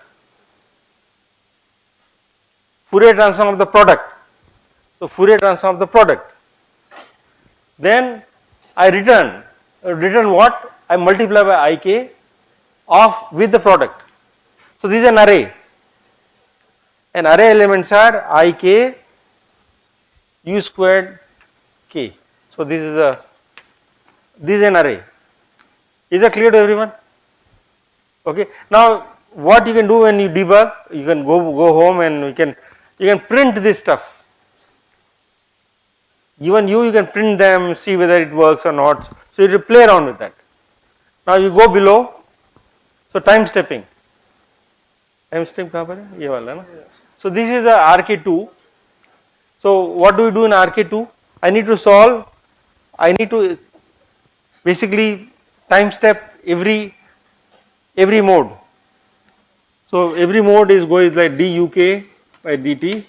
Fourier transform of the product. So Fourier transform of the product. Then I return what? I multiply by ik with the product. So this is an array, and array elements are ik u squared k. So this is an array. Is that clear to everyone? Okay. Now what you can do when you debug, you can go home and you can print this stuff. Even you can print them, see whether it works or not. So you play around with that. Now you go below. So time stepping. Time step कहाँ पर है? ये वाला ना. So this is a RK2. So what do we do in RK2? I need to solve. I need to basically time step every mode. So every mode is going like duk by dt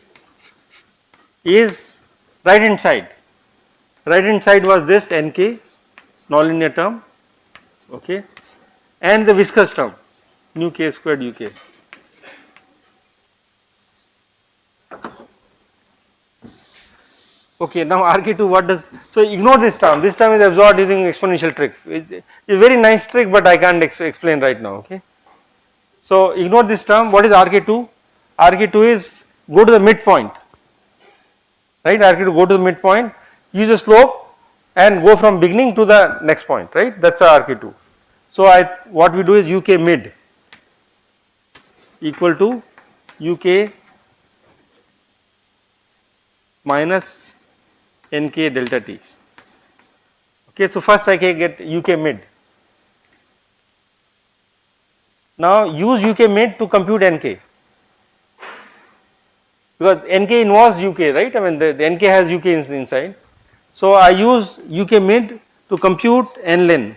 is right hand side. Right hand side was this nk, nonlinear term, okay, and the viscous term nu k squared uk. Okay, now RK2 what does, so ignore this term is absorbed using exponential trick. It's a very nice trick, but I can't explain right now. Okay, so ignore this term. What is RK2? RK2 is go to the midpoint, right? RK2 go to the midpoint, use a slope and go from beginning to the next point, right? That's our RK2. So what we do is uk mid equal to uk minus nk delta t. Okay, so first I can get uk mid. Now use uk mid to compute nk, because nk involves uk, right? I mean the nk has uk inside. So I use uk mid to compute nlen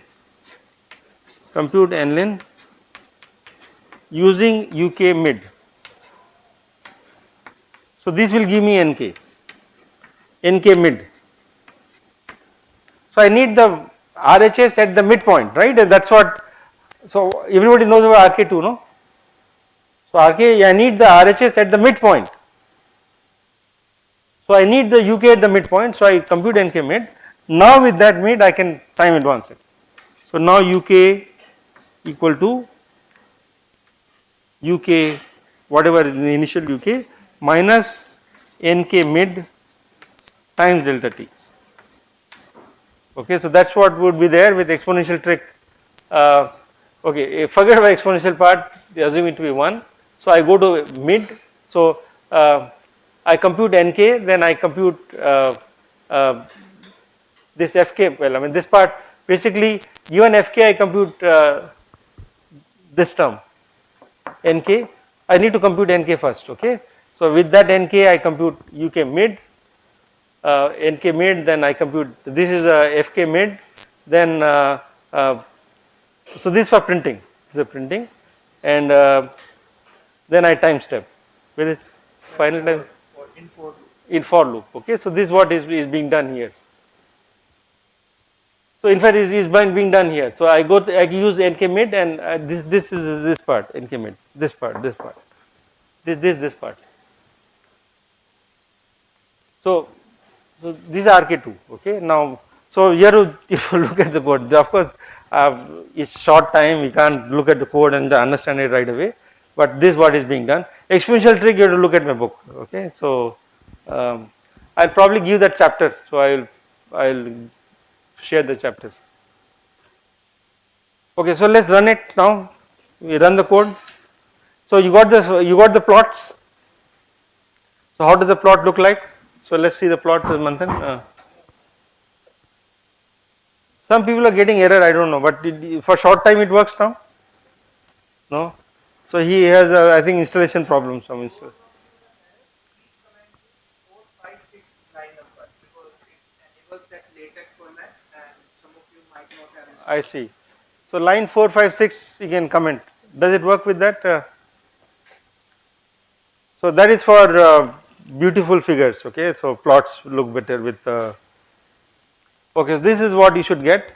using uk mid. So this will give me nk mid. So I need the RHS at the midpoint, right? And that's what, so everybody knows about RK2, no? So I need the RHS at the midpoint. So I need the uk at the midpoint, so I compute nk mid. Now with that mid I can time advance it. So now uk equal to uk whatever is the initial uk minus nk mid times delta t. Okay, so that's what would be there with exponential trick. Okay, forget about exponential part, assume it to be 1. So I go to mid, so I compute nk, then I compute this fk, well I mean this part basically given fk I compute this term nk, I need to compute nk first, okay. So with that nk I compute uk mid, nk mid, then I compute, this is fk mid, then so this is for printing, this is a printing, and then I time step, where is final time? In for loop, okay. So this is what is being done here. So in fact, it is being done here. So I use NK mid, and this is this part, NK mid, this part, this part. So these are RK2. Okay, now so here if you look at the code, of course it's short time, we can't look at the code and understand it right away. But this is what is being done. Exponential trick, you have to look at my book. Okay, so I'll probably give that chapter. So I'll share the chapter. Okay, so let's run it now. We run the code. So you got the plots. So how does the plot look like? So let's see the plot, Manthan. Some people are getting error, I don't know, but for short time it works now. No, so he has I think installation problems. Some install. 456 line number because it enables that latex format and some of you might not have installed. I see. So line 456 you can comment. Does it work with that? So that is for beautiful figures. Okay, so plots look better with. Okay, so this is what you should get,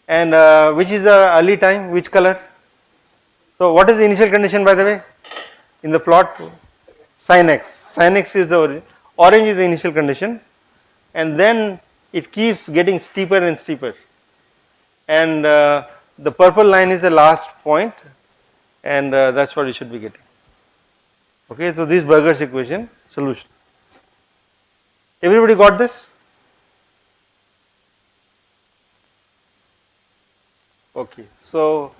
and which is the early time? Which color? So what is the initial condition, by the way, in the plot? Sin x. Sin x is the origin. Orange is the initial condition, and then it keeps getting steeper and steeper, and the purple line is the last point, and that's what you should be getting. Okay, so this Burger's equation solution. Everybody got this? Okay, so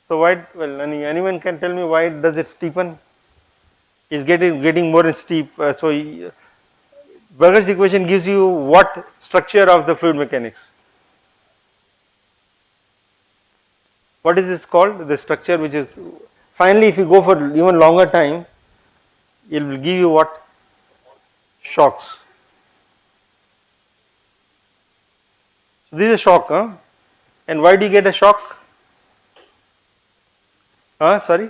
why? Well, anyone can tell me why does it steepen? Is getting more and steep. Burger's equation gives you what structure of the fluid mechanics? What is this called? The structure which is finally, if you go for even longer time, it will give you what? Shocks. So this is a shock, huh? And why do you get a shock? Sorry?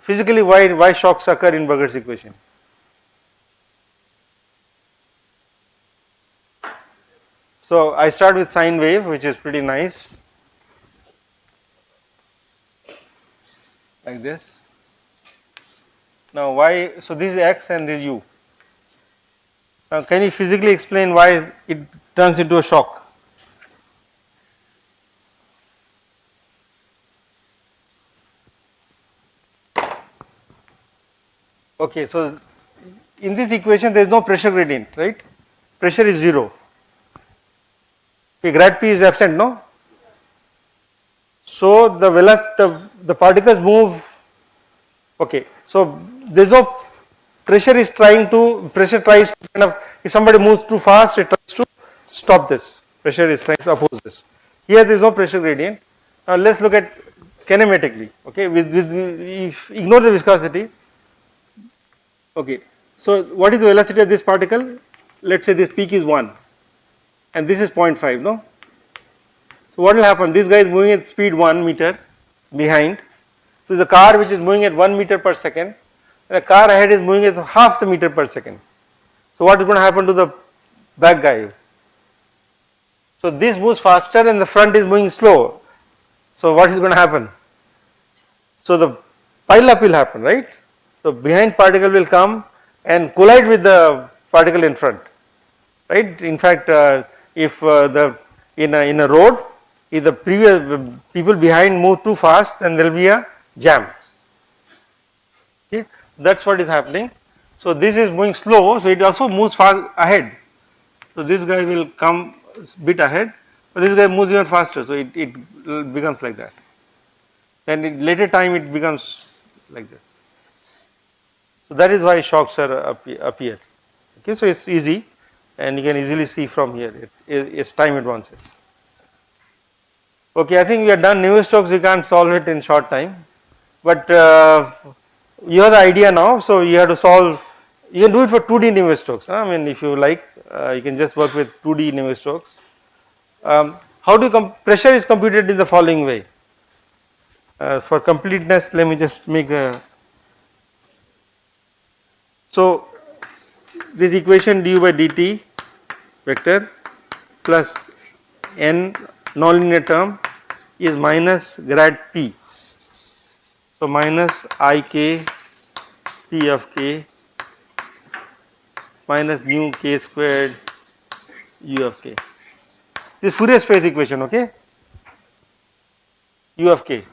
Physically, why shocks occur in Burger's equation? So I start with sine wave, which is pretty nice, like this. Now why? So this is x and this is u. Now can you physically explain why it turns into a shock? Okay, so in this equation there is no pressure gradient, right? Pressure is 0. Okay, grad p is absent, no? So the velocity, the particles move. Okay, so there is no pressure tries to kind of, if somebody moves too fast, it tries to stop this. Pressure is trying to oppose this. Here there is no pressure gradient. Now let's look at kinematically. Okay, if ignore the viscosity. Okay, so what is the velocity of this particle? Let's say this peak is 1 and this is 0.5, no? So what will happen? This guy is moving at speed 1 meter behind. So the car which is moving at 1 meter per second, and the car ahead is moving at half the meter per second. So what is going to happen to the back guy? So this moves faster and the front is moving slow. So what is going to happen? So the pile up will happen, right? So behind particle will come and collide with the particle in front, right? In fact, if in a road, if the previous people behind move too fast, then there will be a jam. Okay, that's what is happening. So this is moving slow, so it also moves fast ahead. So this guy will come a bit ahead, but this guy moves even faster, so it becomes like that. Then in later time it becomes like this. So that is why shocks are appear. Okay, so it's easy, and you can easily see from here. It's time advances. Okay, I think we are done. Navier-Stokes we can't solve it in short time, but you have the idea now. So you have to solve. You can do it for 2D Navier-Stokes. I mean, if you like, you can just work with 2D Navier-Stokes. How do pressure is computed in the following way? For completeness, let me just make a. So this equation du by dt vector plus n nonlinear term is minus grad p. So, minus I k p of k minus nu k squared u of k. This Fourier space equation, okay, u of k.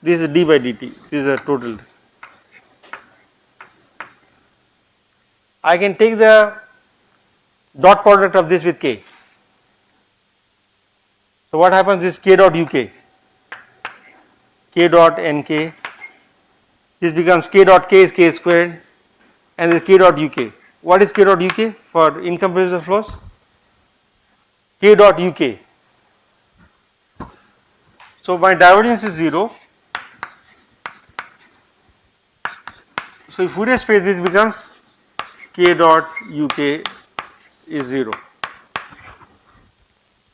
This is d by dt, this is a total. I can take the dot product of this with k. So, what happens is k dot uk, k dot nk, this becomes k dot k is k squared and this k dot uk. What is k dot uk for incompressible flows? K dot uk. So, my divergence is 0. So, if Fourier space this becomes k dot uk is 0.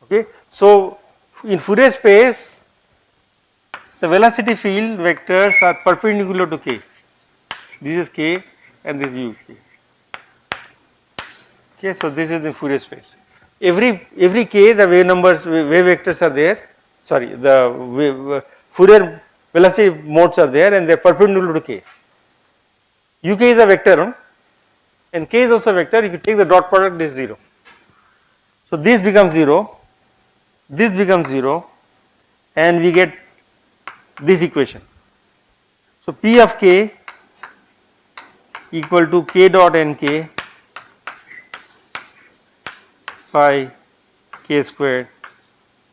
Okay. So, in Fourier space the velocity field vectors are perpendicular to k. This is k and this is uk. Okay. So, this is the Fourier space. Every k the wave numbers wave vectors are there, sorry, the Fourier velocity modes are there and they are perpendicular to k. uk is a vector and k is also a vector. If you take the dot product, this is 0. So, this becomes 0, this becomes 0 and we get this equation. So, p of k equal to k dot nk by k squared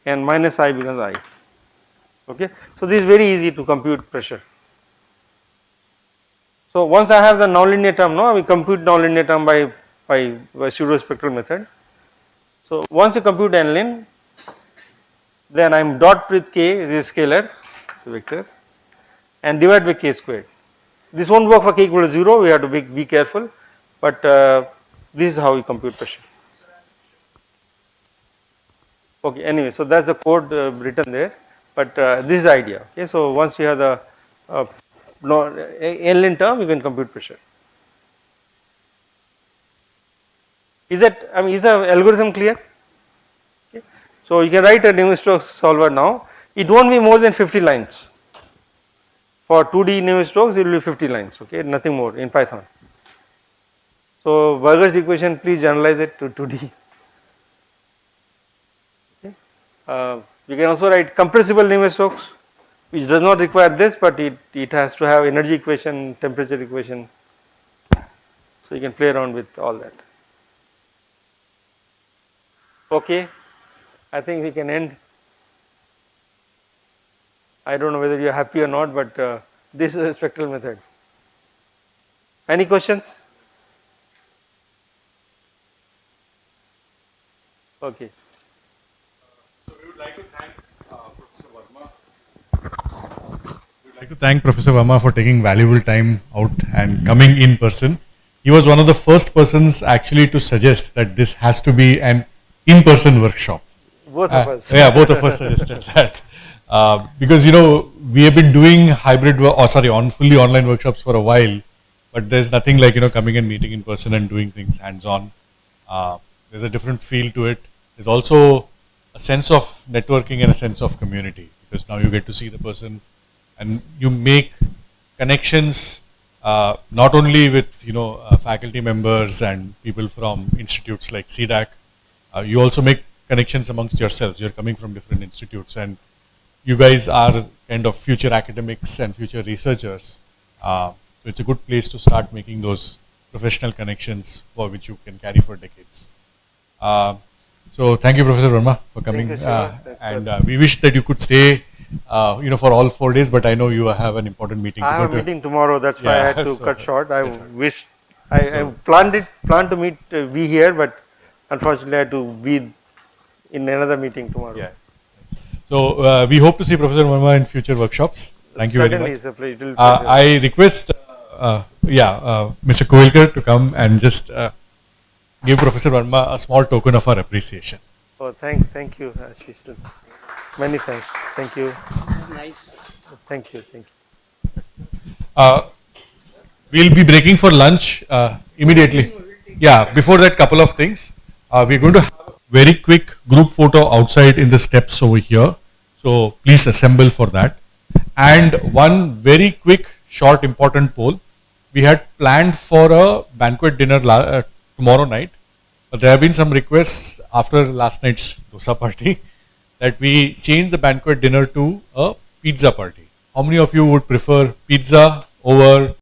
and minus I becomes I. Okay. So, this is very easy to compute pressure. So, once I have the nonlinear term, we compute nonlinear term by pseudo-spectral method. So, once you compute n-lin, then I am dot with k, this is scalar, the vector, and divide by k squared. This won't work for k equal to 0, we have to be careful, but this is how we compute pressure. Okay, anyway, so that is the code written there, but this is the idea. Okay, so once you have the n-lin term, you can compute pressure. Is that, I mean, is the algorithm clear? Okay. So you can write a Navier-Stokes solver now. It won't be more than 50 lines. For 2D Navier-Stokes, it will be 50 lines. Okay, nothing more in Python. So Berger's equation, please generalize it to 2D. Okay. You can also write compressible Navier-Stokes, which does not require this, but it has to have energy equation, temperature equation. So you can play around with all that. Okay, I think we can end. I don't know whether you are happy or not, but this is a spectral method. Any questions? Okay. So we would like to thank Professor Verma. We would like to thank Professor Verma for taking valuable time out and coming in person. He was one of the first persons actually to suggest that this has to be an in-person workshop. Both of us. Yeah, both of us suggested that. Because we have been doing hybrid on fully online workshops for a while, but there's nothing like coming and meeting in person and doing things hands-on. There's a different feel to it. There's also a sense of networking and a sense of community, because now you get to see the person and you make connections not only with faculty members and people from institutes like CDAC. You also make connections amongst yourselves. You're coming from different institutes and you guys are kind of future academics and future researchers. So it's a good place to start making those professional connections for which you can carry for decades. So thank you, Professor Verma, for coming. And we wish that you could stay, for all 4 days. But I know you have an important meeting. I have a meeting tomorrow. That's why I had to cut short. I wish I planned to be here, but unfortunately I had to be in another meeting tomorrow. Yeah. So we hope to see Professor Verma in future workshops. Thank you very much. It's a pleasure. I request, Mr. Kovilkar to come and just give Professor Verma a small token of our appreciation. Oh, thank you, Ashish. Many thanks. Thank you. Nice. Thank you. We'll be breaking for lunch immediately. Yeah, before that, couple of things. We're going to have a very quick group photo outside in the steps over here. So please assemble for that. And one very quick, short, important poll. We had planned for a banquet dinner tomorrow night, but there have been some requests after last night's dosa party that we change the banquet dinner to a pizza party. How many of you would prefer pizza over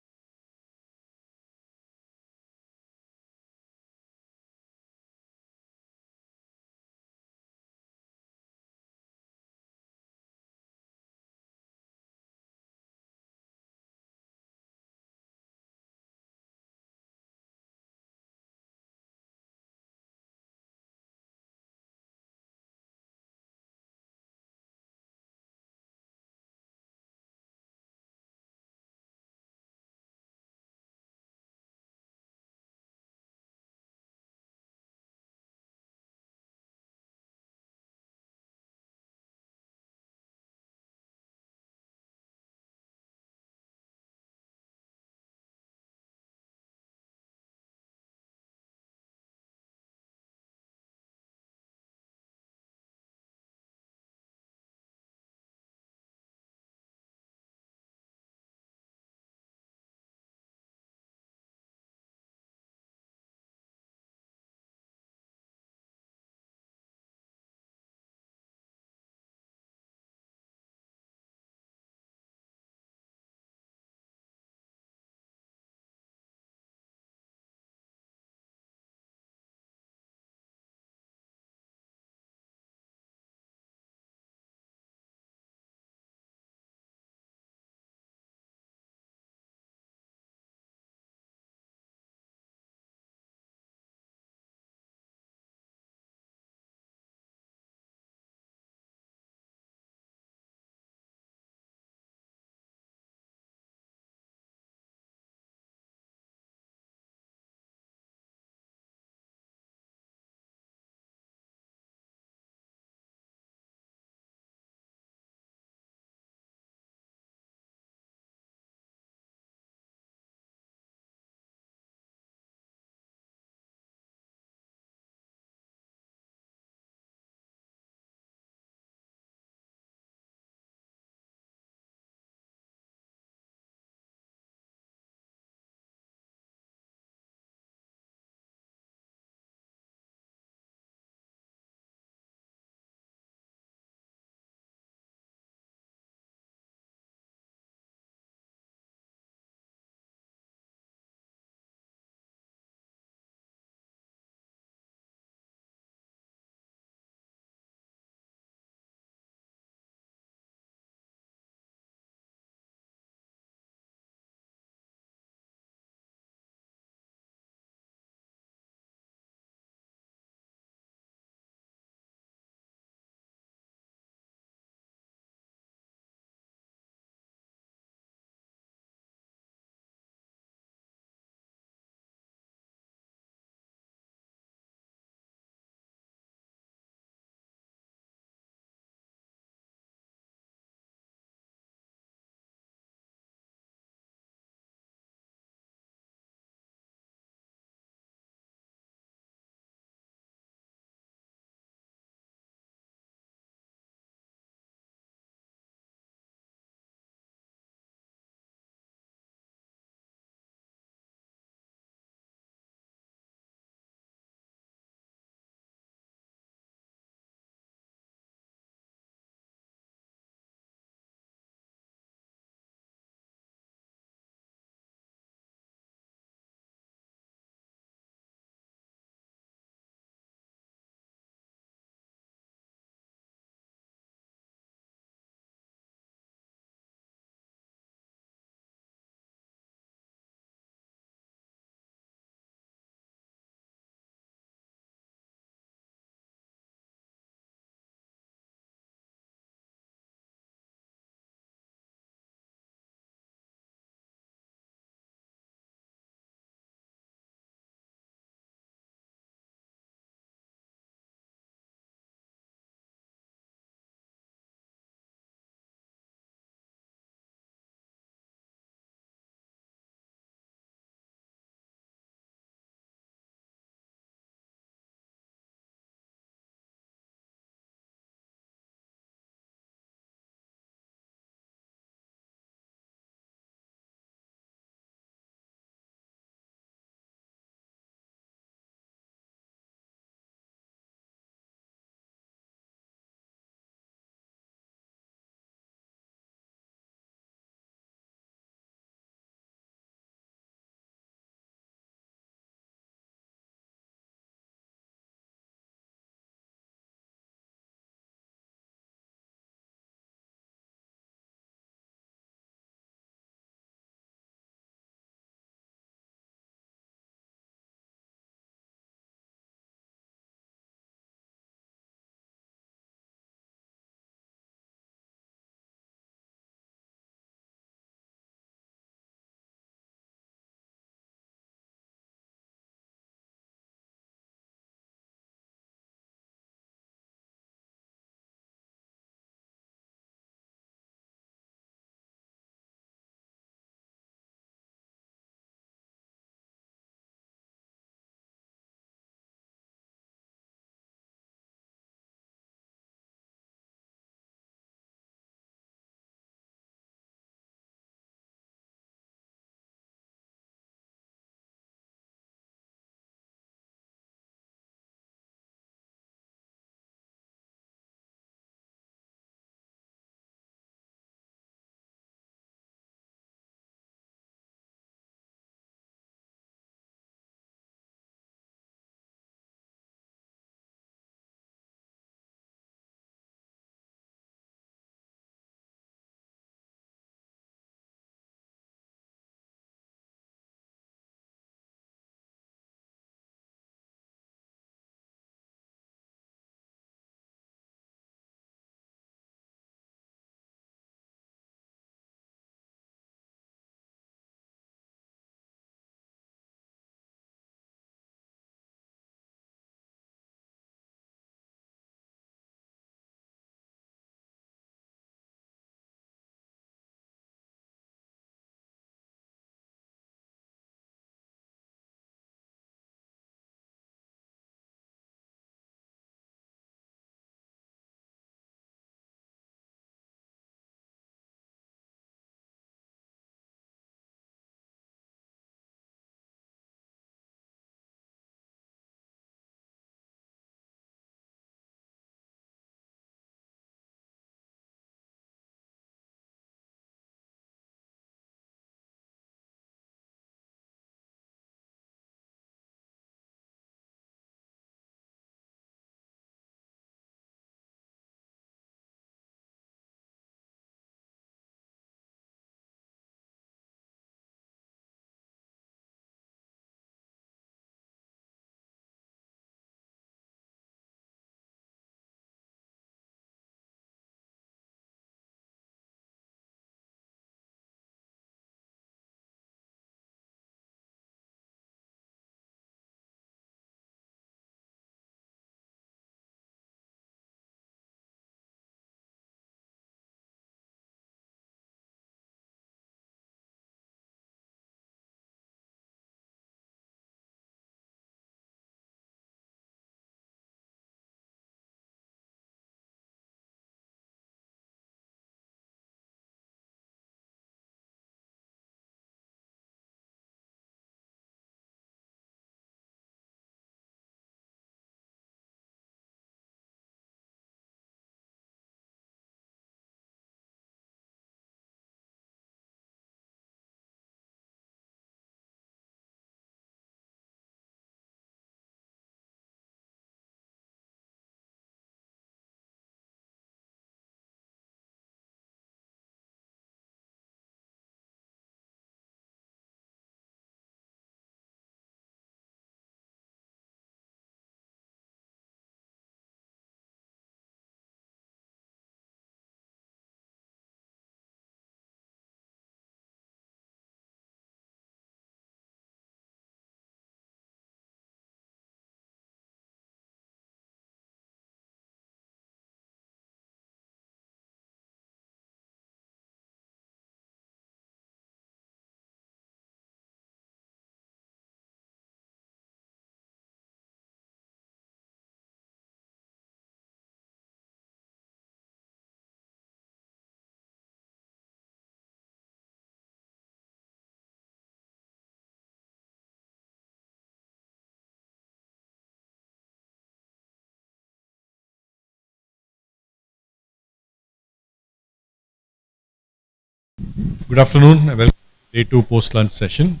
Good afternoon and welcome to day 2 post-lunch session.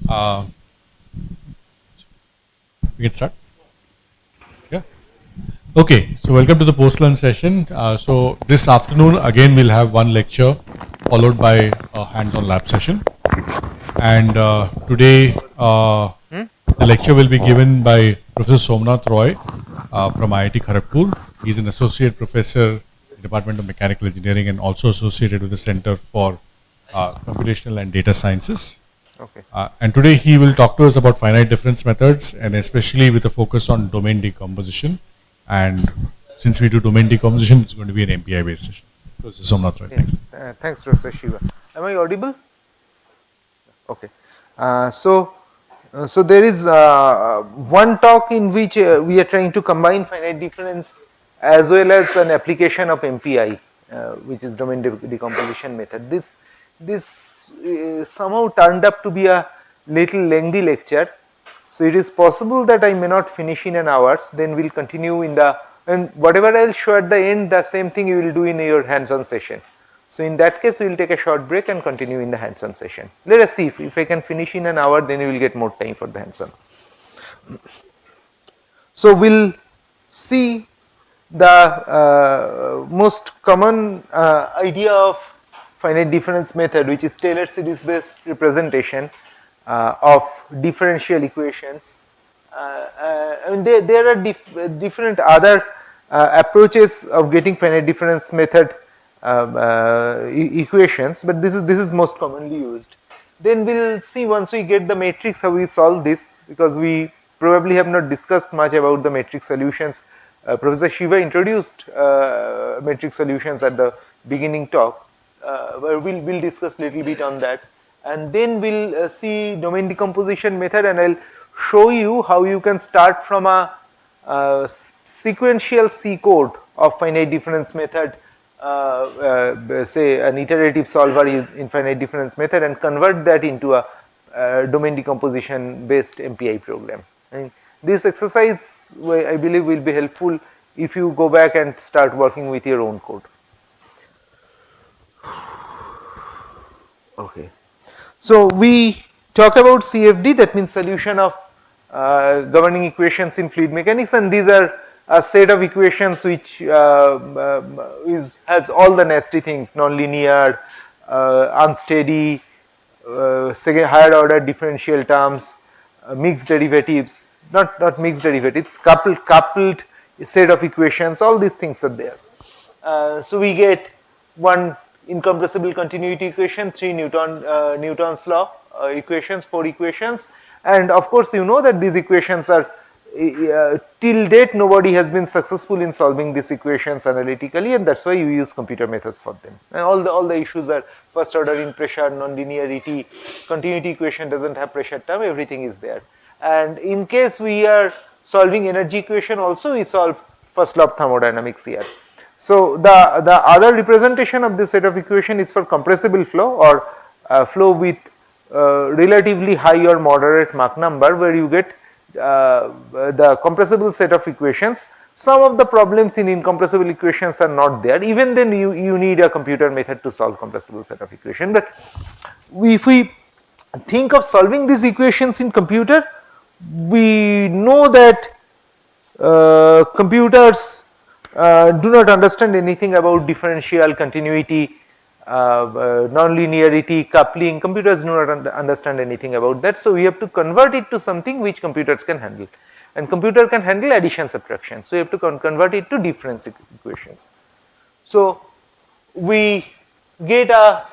We can start? Yeah. Okay, so welcome to the post-lunch session. So this afternoon again we'll have one lecture followed by a hands-on lab session. And today the lecture will be given by Professor Somnath Roy from IIT Kharagpur. He's an associate professor in the Department of Mechanical Engineering and also associated with the Center for Computational and Data Sciences. Okay. And today he will talk to us about finite difference methods and especially with a focus on domain decomposition. And since we do domain decomposition, it's going to be an MPI based session. Professor Somnath Roy, thanks. Thanks, Professor Shiva. Am I audible? Okay. So there is one talk in which we are trying to combine finite difference as well as an application of MPI, which is domain decomposition method. This somehow turned up to be a little lengthy lecture. So it is possible that I may not finish in an hour. Then we'll continue in the, and whatever I will show at the end, the same thing you will do in your hands-on session. So in that case, we will take a short break and continue in the hands-on session. Let us see if I can finish in an hour, then we will get more time for the hands-on. So we'll see the most common idea of finite difference method, which is Taylor series based representation of differential equations. And there are different other approaches of getting finite difference method equations, but this is most commonly used. Then we'll see once we get the matrix how we solve this, because we probably have not discussed much about the matrix solutions. Professor Shiva introduced matrix solutions at the beginning talk, but we'll discuss little bit on that. And then we'll see domain decomposition method, and I'll show you how you can start from a sequential C code of finite difference method, say an iterative solver in finite difference method, and convert that into a domain decomposition based MPI program. And this exercise I believe will be helpful if you go back and start working with your own code. Okay. So we talk about CFD, that means solution of governing equations in fluid mechanics, and these are a set of equations which has all the nasty things: nonlinear, unsteady, second higher order differential terms, mixed derivatives, not mixed derivatives, coupled set of equations. All these things are there. So we get one incompressible continuity equation, 3 Newton's law equations, 4 equations, and of course you know that these equations are till date nobody has been successful in solving these equations analytically, and that's why you use computer methods for them. And all the issues are first order in pressure, non-linearity, continuity equation doesn't have pressure term, everything is there. And in case we are solving energy equation also, we solve first law of thermodynamics here. So the other representation of this set of equation is for compressible flow, or flow with relatively high or moderate Mach number, where you get the compressible set of equations. Some of the problems in incompressible equations are not there. Even then you need a computer method to solve compressible set of equation. But if we think of solving these equations in computer, we know that computers do not understand anything about differential, continuity, non-linearity, coupling. Computers do not understand anything about that. So we have to convert it to something which computers can handle, and computer can handle addition, subtraction. So we have to convert it to difference equations. So we'll get a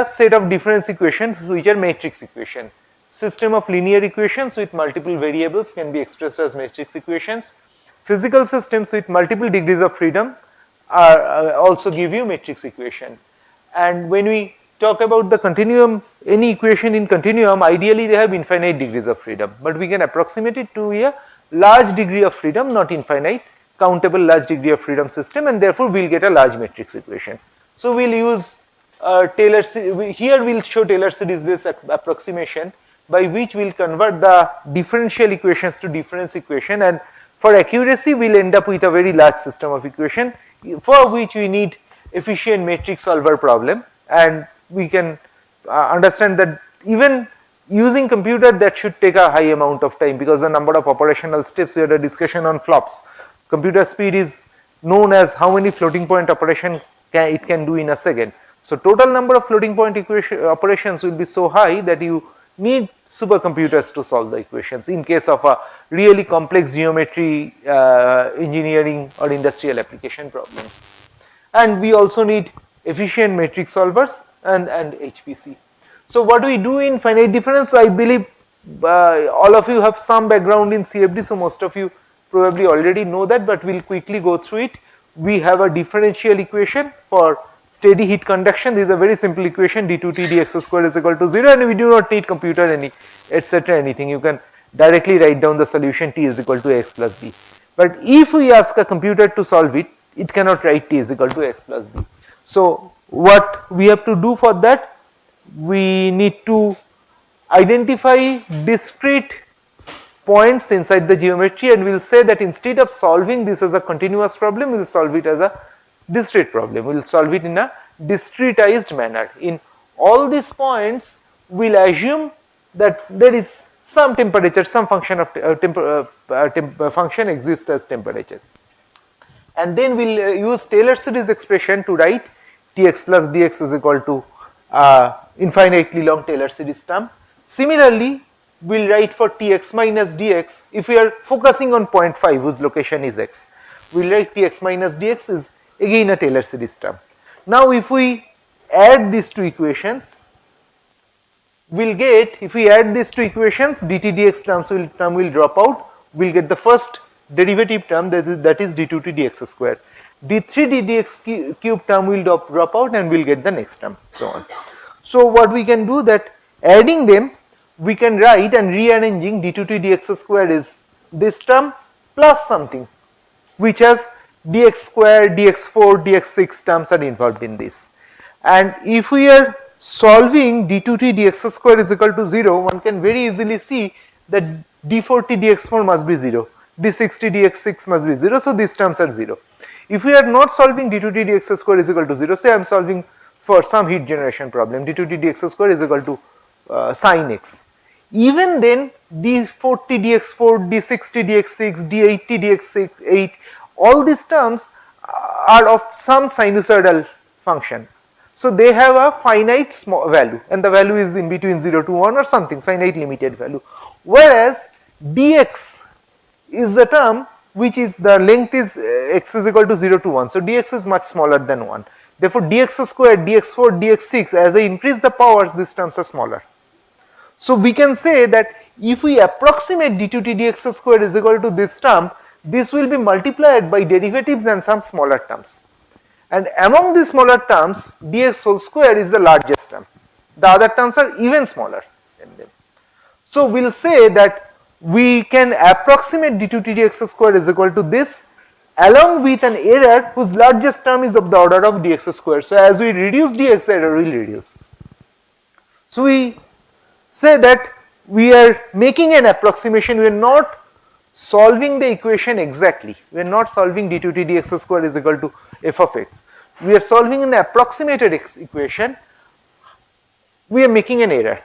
set of difference equations which are matrix equation. System of linear equations with multiple variables can be expressed as matrix equations. Physical systems with multiple degrees of freedom also give you matrix equation. And when we talk about the continuum, any equation in continuum, ideally they have infinite degrees of freedom, but we can approximate it to a large degree of freedom, not infinite, countable large degree of freedom system, and therefore we will get a large matrix equation. So we will use Taylor, here we will show Taylor series based approximation, by which we will convert the differential equations to difference equation, and for accuracy we will end up with a very large system of equation, for which we need efficient matrix solver problem. and we can understand that even using computer that should take a high amount of time because the number of operational steps. We had a discussion on flops. Computer speed is known as how many floating point operation it can do in a second. So total number of floating point operations will be so high that you need supercomputers to solve the equations in case of a really complex geometry engineering or industrial application problems. And we also need efficient matrix solvers and HPC. So what we do in finite difference, I believe all of you have some background in CFD, so most of you probably already know that, but we'll quickly go through it. We have a differential equation for steady heat conduction. This is a very simple equation, d2t dx square is equal to 0, and we do not need computer etc. anything. You can directly write down the solution t is equal to x plus b. But if we ask a computer to solve it, it cannot write t is equal to x plus b. So what we have to do for that, we need to identify discrete points inside the geometry, and we will say that instead of solving this as a continuous problem, we will solve it as a discrete problem. We will solve it in a discretized manner. In all these points, we will assume that there is some temperature, some function of function exists as temperature, and then we will use Taylor series expression to write Tx plus dx is equal to infinitely long Taylor series term. Similarly, we will write for Tx minus dx, if we are focusing on point 5 whose location is x, we will write Tx minus dx is again a Taylor series term. Now if we add these two equations, we will get, if we add these two equations, dt dx term will drop out, we will get the first derivative term, that is d2t dx square. d3 dx cube term will drop out, and we will get the next term, so on. So what we can do, that adding them we can write, and rearranging d2t dx square is this term plus something which has dx square, dx4, dx6 terms are involved in this. And if we are solving d2t dx square is equal to 0, one can very easily see that d4t dx4 must be 0, d6t dx6 must be 0, so these terms are 0. If we are not solving d2t dx square is equal to 0, say I am solving for some heat generation problem, d2t dx square is equal to sin x. Even then d4t dx4, d6t dx6, d8t dx8, all these terms are of some sinusoidal function. So they have a finite small value, and the value is in between 0 to 1 or something, finite limited value. Whereas dx is the term which is the length is x is equal to 0 to 1. So dx is much smaller than 1. Therefore dx square, dx4, dx6, as I increase the powers, these terms are smaller. So we can say that if we approximate d2t dx square is equal to this term, this will be multiplied by derivatives and some smaller terms. And among these smaller terms, dx whole square is the largest term. The other terms are even smaller than them. So we will say that we can approximate d2t dx square is equal to this, along with an error whose largest term is of the order of dx square. So as we reduce dx, the error will reduce. So we say that we are making an approximation, we are not solving the equation exactly, we are not solving d2t dx square is equal to f of x, we are solving an approximated equation, we are making an error.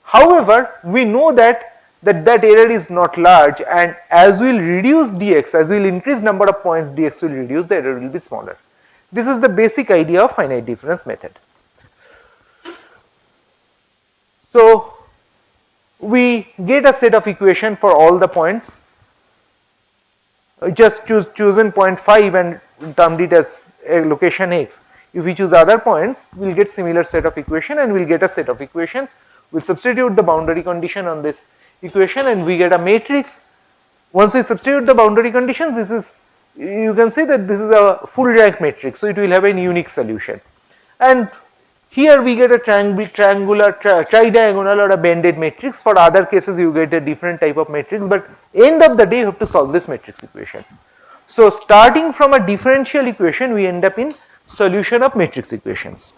However, we know that error is not large, and as we will reduce dx, as we will increase number of points, dx will reduce, the error will be smaller. This is the basic idea of finite difference method. So we get a set of equation for all the points, just chosen point 5 and termed it as a location x. If we choose other points, we will get similar set of equation, and we will get a set of equations. We will substitute the boundary condition on this equation, and we get a matrix. Once we substitute the boundary conditions, this is, you can say that this is a full rank matrix, so it will have a unique solution. And here we get a triangular, tridiagonal or a banded matrix. For other cases you get a different type of matrix, but end of the day you have to solve this matrix equation. So starting from a differential equation, we end up in solution of matrix equations.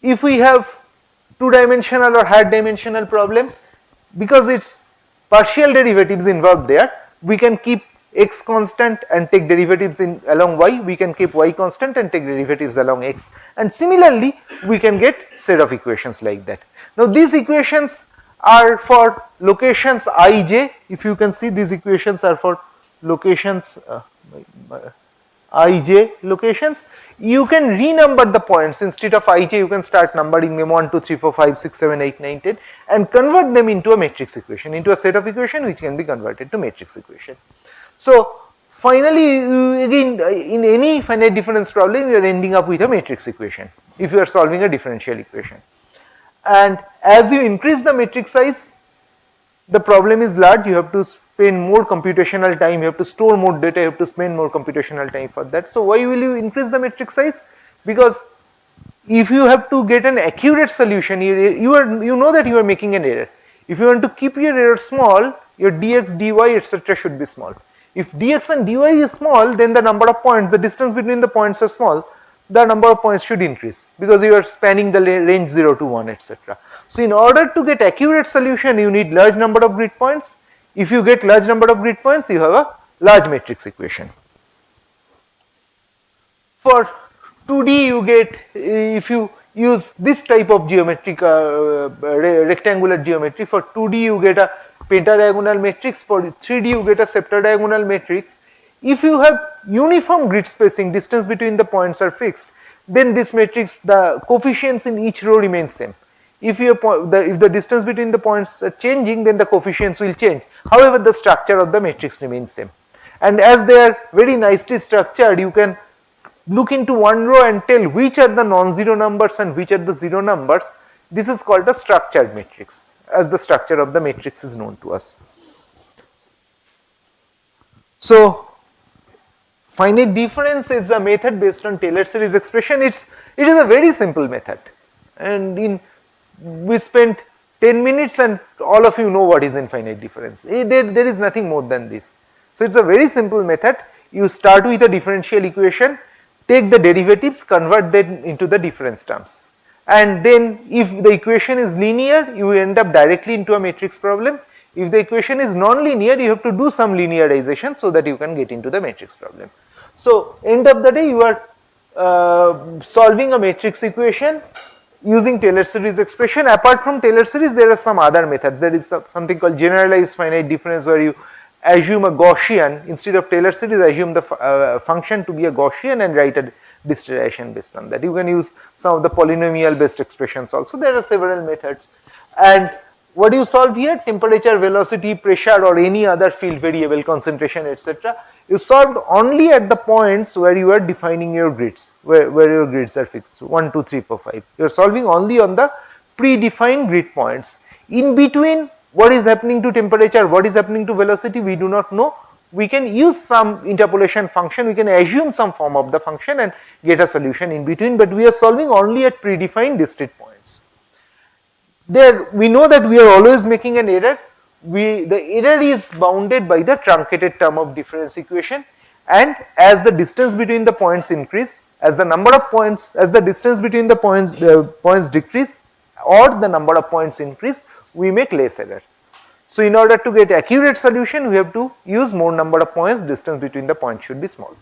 If we have two-dimensional or higher dimensional problem, because it's partial derivatives involved there, we can keep x constant and take derivatives in along y, we can keep y constant and take derivatives along x, and similarly we can get set of equations like that. Now these equations are for locations ij. If you can see, these equations are for locations ij locations. You can renumber the points. Instead of ij, you can start numbering them 1 2 3 4 5 6 7 8 9 10 and convert them into a matrix equation, into a set of equation which can be converted to matrix equation. So finally, again in any finite difference problem, you are ending up with a matrix equation if you are solving a differential equation. And as you increase the matrix size, the problem is large, you have to spend more computational time, you have to store more data, you have to spend more computational time for that. So why will you increase the matrix size? Because if you have to get an accurate solution, you know that you are making an error. If you want to keep your error small, your dx, dy, etc. should be small. If dx and dy is small, then the number of points, the distance between the points are small, the number of points should increase because you are spanning the range 0 to 1, etc. So in order to get accurate solution, you need large number of grid points. If you get large number of grid points, you have a large matrix equation. For 2D, you get, if you use this type of geometric rectangular geometry, for 2D you get a pentadiagonal matrix, for 3D you get a septadiagonal matrix. If you have uniform grid spacing, distance between the points are fixed, then this matrix, the coefficients in each row remain same. If the distance between the points are changing, then the coefficients will change. However, the structure of the matrix remains same. And as they are very nicely structured, you can look into one row and tell which are the non-zero numbers and which are the zero numbers. This is called a structured matrix, as the structure of the matrix is known to us. So finite difference is a method based on Taylor series expression. It is a very simple method, and we spent 10 minutes and all of you know what is infinite difference. There is nothing more than this. So it is a very simple method. You start with a differential equation, take the derivatives, convert them into the difference terms, and then if the equation is linear, you end up directly into a matrix problem. If the equation is non-linear, you have to do some linearization so that you can get into the matrix problem. So end of the day, you are solving a matrix equation using Taylor series expression. Apart from Taylor series, there are some other methods. There is something called generalized finite difference, where you assume a Gaussian, instead of Taylor series, assume the function to be a Gaussian and write a distillation based on that. You can use some of the polynomial based expressions also. There are several methods. And what do you solve here? Temperature, velocity, pressure, or any other field variable, concentration, etc. You solved only at the points where you are defining your grids, where your grids are fixed, 1, 2, 3, 4, 5. You are solving only on the predefined grid points. In between, what is happening to temperature, what is happening to velocity, we do not know. We can use some interpolation function, we can assume some form of the function and get a solution in between, but we are solving only at predefined discrete points. There we know that we are always making an error. The error is bounded by the truncated term of difference equation, and as the distance between the points increase, as the number of points, as the distance between the points decrease or the number of points increase, we make less error. So in order to get accurate solution, we have to use more number of points, distance between the points should be small.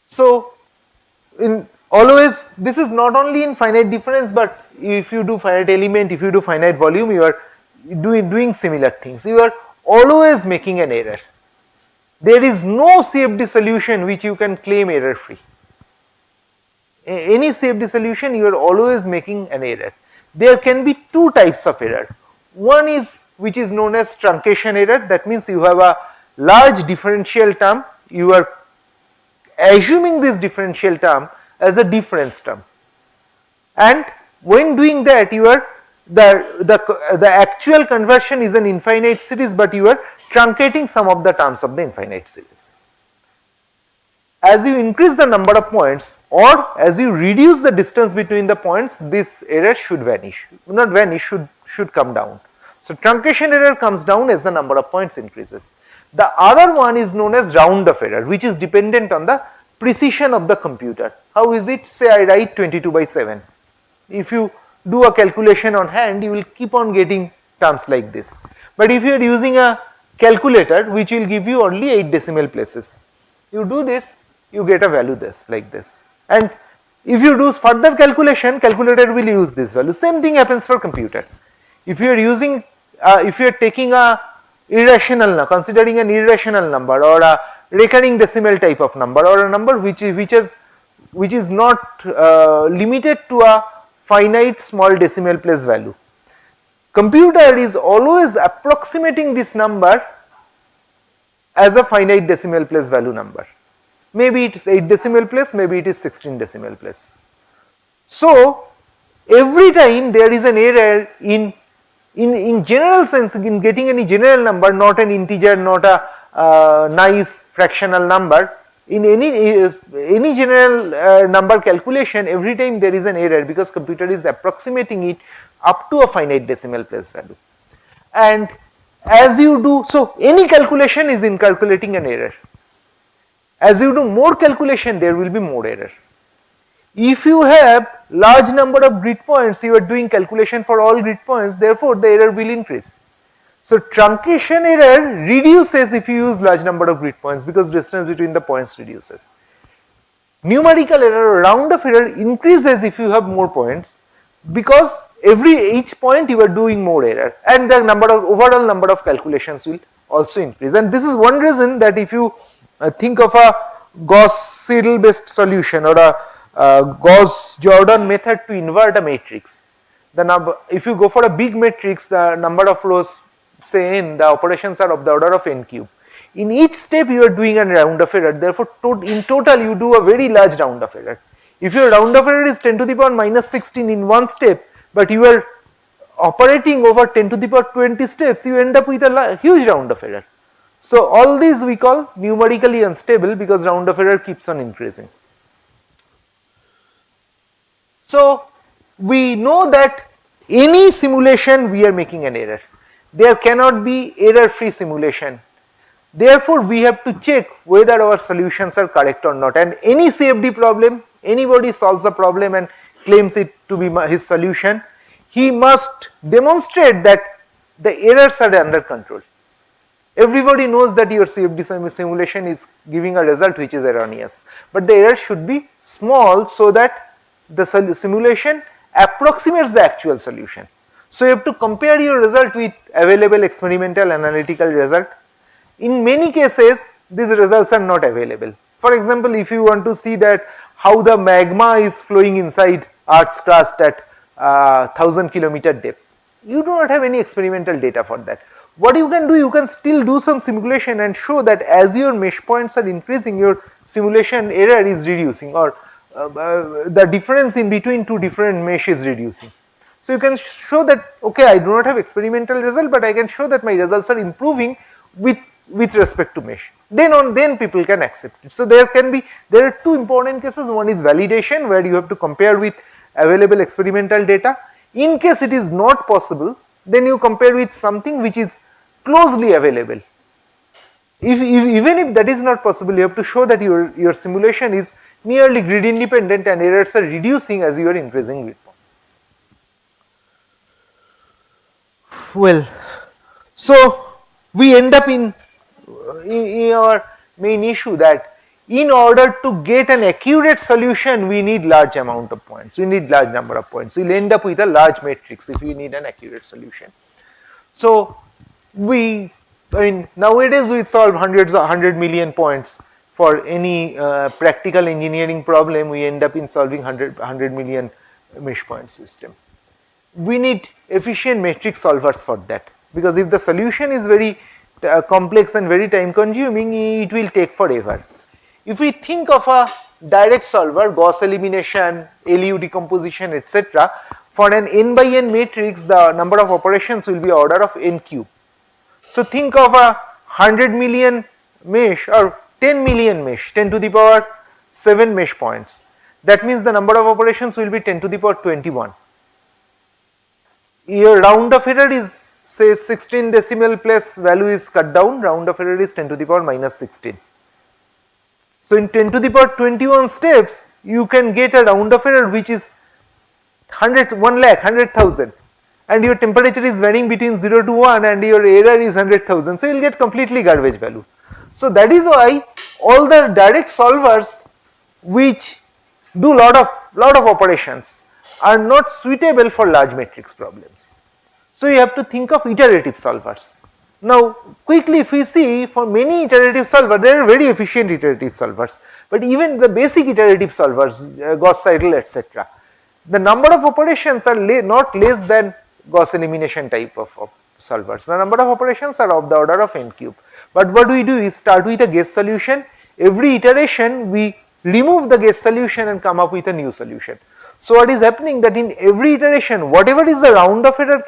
So always, this is not only in finite difference, but if you do finite element, if you do finite volume, you are doing similar things. You are always making an error. There is no CFD solution which you can claim error free. Any CFD solution, you are always making an error. There can be two types of error. One is which is known as truncation error. That means you have a large differential term, you are assuming this differential term as a difference term, and when doing that, you are the actual conversion is an infinite series, but you are truncating some of the terms of the infinite series. As you increase the number of points or as you reduce the distance between the points, this error should vanish, not vanish, should come down. So truncation error comes down as the number of points increases. The other one is known as round off error, which is dependent on the precision of the computer. How is it? Say I write 22/7. If you do a calculation on hand, you will keep on getting terms like this. But if you are using a calculator which will give you only 8 decimal places. You do this, you get a value this like this, and if you do further calculation, calculator will use this value. Same thing happens for computer. If you are using, if you are taking a irrational, considering an irrational number or a recurring decimal type of number or a number which is not limited to a finite small decimal place value, computer is always approximating this number as a finite decimal place value number. Maybe it is 8 decimal place, maybe it is 16 decimal place. So every time there is an error in general sense, in getting any general number, not an integer, not a nice fractional number, in any general number calculation, every time there is an error because computer is approximating it up to a finite decimal place value. And as you do, so any calculation is in calculating an error. As you do more calculation, there will be more error. If you have large number of grid points, you are doing calculation for all grid points, therefore the error will increase. So truncation error reduces if you use large number of grid points because distance between the points reduces. Numerical error, round off error increases if you have more points because each point you are doing more error, and the overall number of calculations will also increase. And this is one reason that if you think of a Gauss-Seidel based solution or a Gauss-Jordan method to invert a matrix, the number, if you go for a big matrix, the number of rows say n, the operations are of the order of n cube. In each step you are doing a round of error, therefore in total you do a very large round of error. If your round of error is 10 to the power minus 16 in one step, but you are operating over 10 to the power 20 steps, you end up with a huge round of error. So all these we call numerically unstable because round of error keeps on increasing. So we know that any simulation we are making an error. There cannot be error free simulation. Therefore we have to check whether our solutions are correct or not, and any CFD problem, anybody solves a problem and claims it to be his solution, he must demonstrate that the errors are under control. Everybody knows that your CFD simulation is giving a result which is erroneous, but the error should be small so that the simulation approximates the actual solution. So you have to compare your result with available experimental analytical result. In many cases these results are not available. For example, if you want to see that how the magma is flowing inside Earth's crust at 1000 kilometer depth, you do not have any experimental data for that. What you can do, you can still do some simulation and show that as your mesh points are increasing, your simulation error is reducing, or the difference in between two different mesh is reducing. So you can show that, okay, I do not have experimental result, but I can show that my results are improving with respect to mesh. Then people can accept it. So there are two important cases. One is validation, where you have to compare with available experimental data. In case it is not possible, then you compare with something which is closely available. Even if that is not possible, you have to show that your simulation is nearly grid independent and errors are reducing as you are increasing grid point. Well, so we end up in our main issue that in order to get an accurate solution, we need large amount of points, we need large number of points. We will end up with a large matrix if we need an accurate solution. So nowadays we solve 100 million points for any practical engineering problem. We end up in solving 100 million mesh point system. We need efficient matrix solvers for that, because if the solution is very complex and very time consuming, it will take forever. If we think of a direct solver, Gauss elimination, LU decomposition, etc., for an n by n matrix, the number of operations will be order of n cube. So think of a 100 million mesh or 10 million mesh, 10 to the power 7 mesh points. That means the number of operations will be 10 to the power 21. Your round of error is, say, 16 decimal place value is cut down, round of error is 10 to the power minus 16. So in 10 to the power 21 steps, you can get a round of error which is 100,000. and your temperature is varying between 0 to 1 and your error is 100,000. So you will get completely garbage value. So that is why all the direct solvers which do lot of operations are not suitable for large matrix problems. So you have to think of iterative solvers. Now quickly if we see, for many iterative solvers, there are very efficient iterative solvers, but even the basic iterative solvers, Gauss Seidel etc., the number of operations are not less than Gauss elimination type of solvers. The number of operations are of the order of n cube. But what we do is start with a guess solution. Every iteration we remove the guess solution and come up with a new solution. So what is happening, that in every iteration whatever is the round of error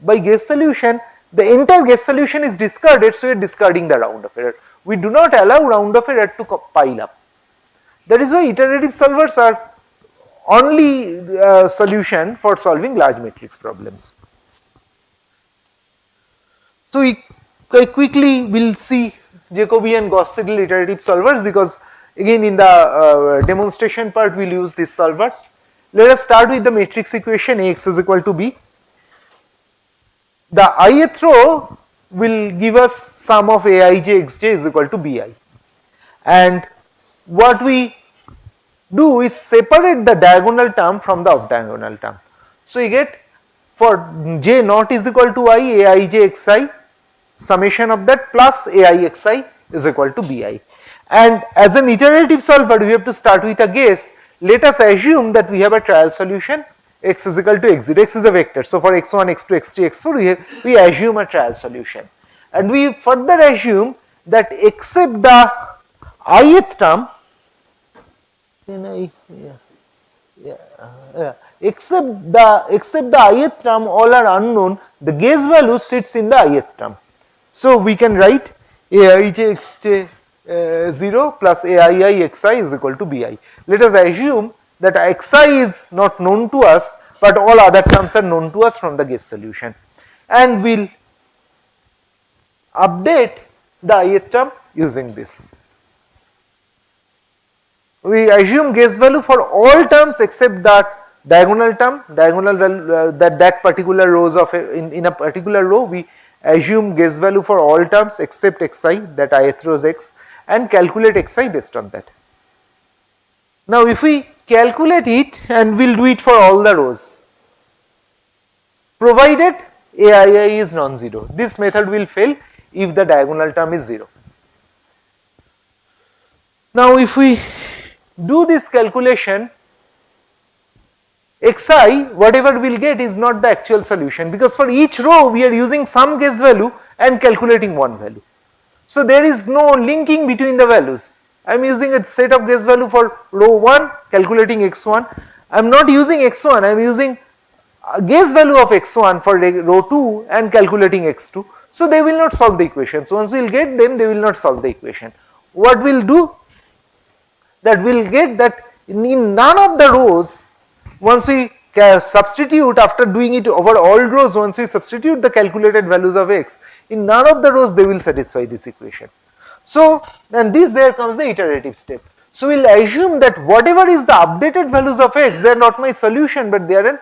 by guess solution, the entire guess solution is discarded, so we are discarding the round of error. We do not allow round of error to pile up. That is why iterative solvers are only solution for solving large matrix problems. So we quickly will see Jacobian Gauss Seidel iterative solvers, because again in the demonstration part we will use these solvers. Let us start with the matrix equation Ax is equal to B. The ith row will give us sum of Aij xj is equal to Bi, and what we do is separate the diagonal term from the off diagonal term. So you get, for j not is equal to I, Aij xi, summation of that plus Ai xi is equal to Bi. And as an iterative solver we have to start with a guess. Let us assume that we have a trial solution x is equal to x0, x is a vector. So for x1, x2, x3, x4 we assume a trial solution, and we further assume that except the ith term, except the ith term all are unknown, the guess value sits in the ith term. So we can write Aij xj 0 plus Aii xi is equal to Bi. Let us assume that xi is not known to us, but all other terms are known to us from the guess solution, and we will update the ith term using this. We assume guess value for all terms except that diagonal term, diagonal value, that particular rows of in a particular row we assume guess value for all terms except xi, that ith row is x, and calculate xi based on that. Now if we calculate it, and we will do it for all the rows, provided Aii is non-zero. This method will fail if the diagonal term is 0. Now if we do this calculation, xi whatever we will get is not the actual solution, because for each row we are using some guess value and calculating one value. So there is no linking between the values. I am using a set of guess value for row 1 calculating x1, I am not using x1, I am using a guess value of x1 for row 2 and calculating x2. So they will not solve the equation. So once we will get them, they will not solve the equation. What we will do, that we will get that in none of the rows, once we substitute, after doing it over all rows, once we substitute the calculated values of x, in none of the rows they will satisfy this equation. So then there comes the iterative step. So we will assume that whatever is the updated values of x, they are not my solution, but they are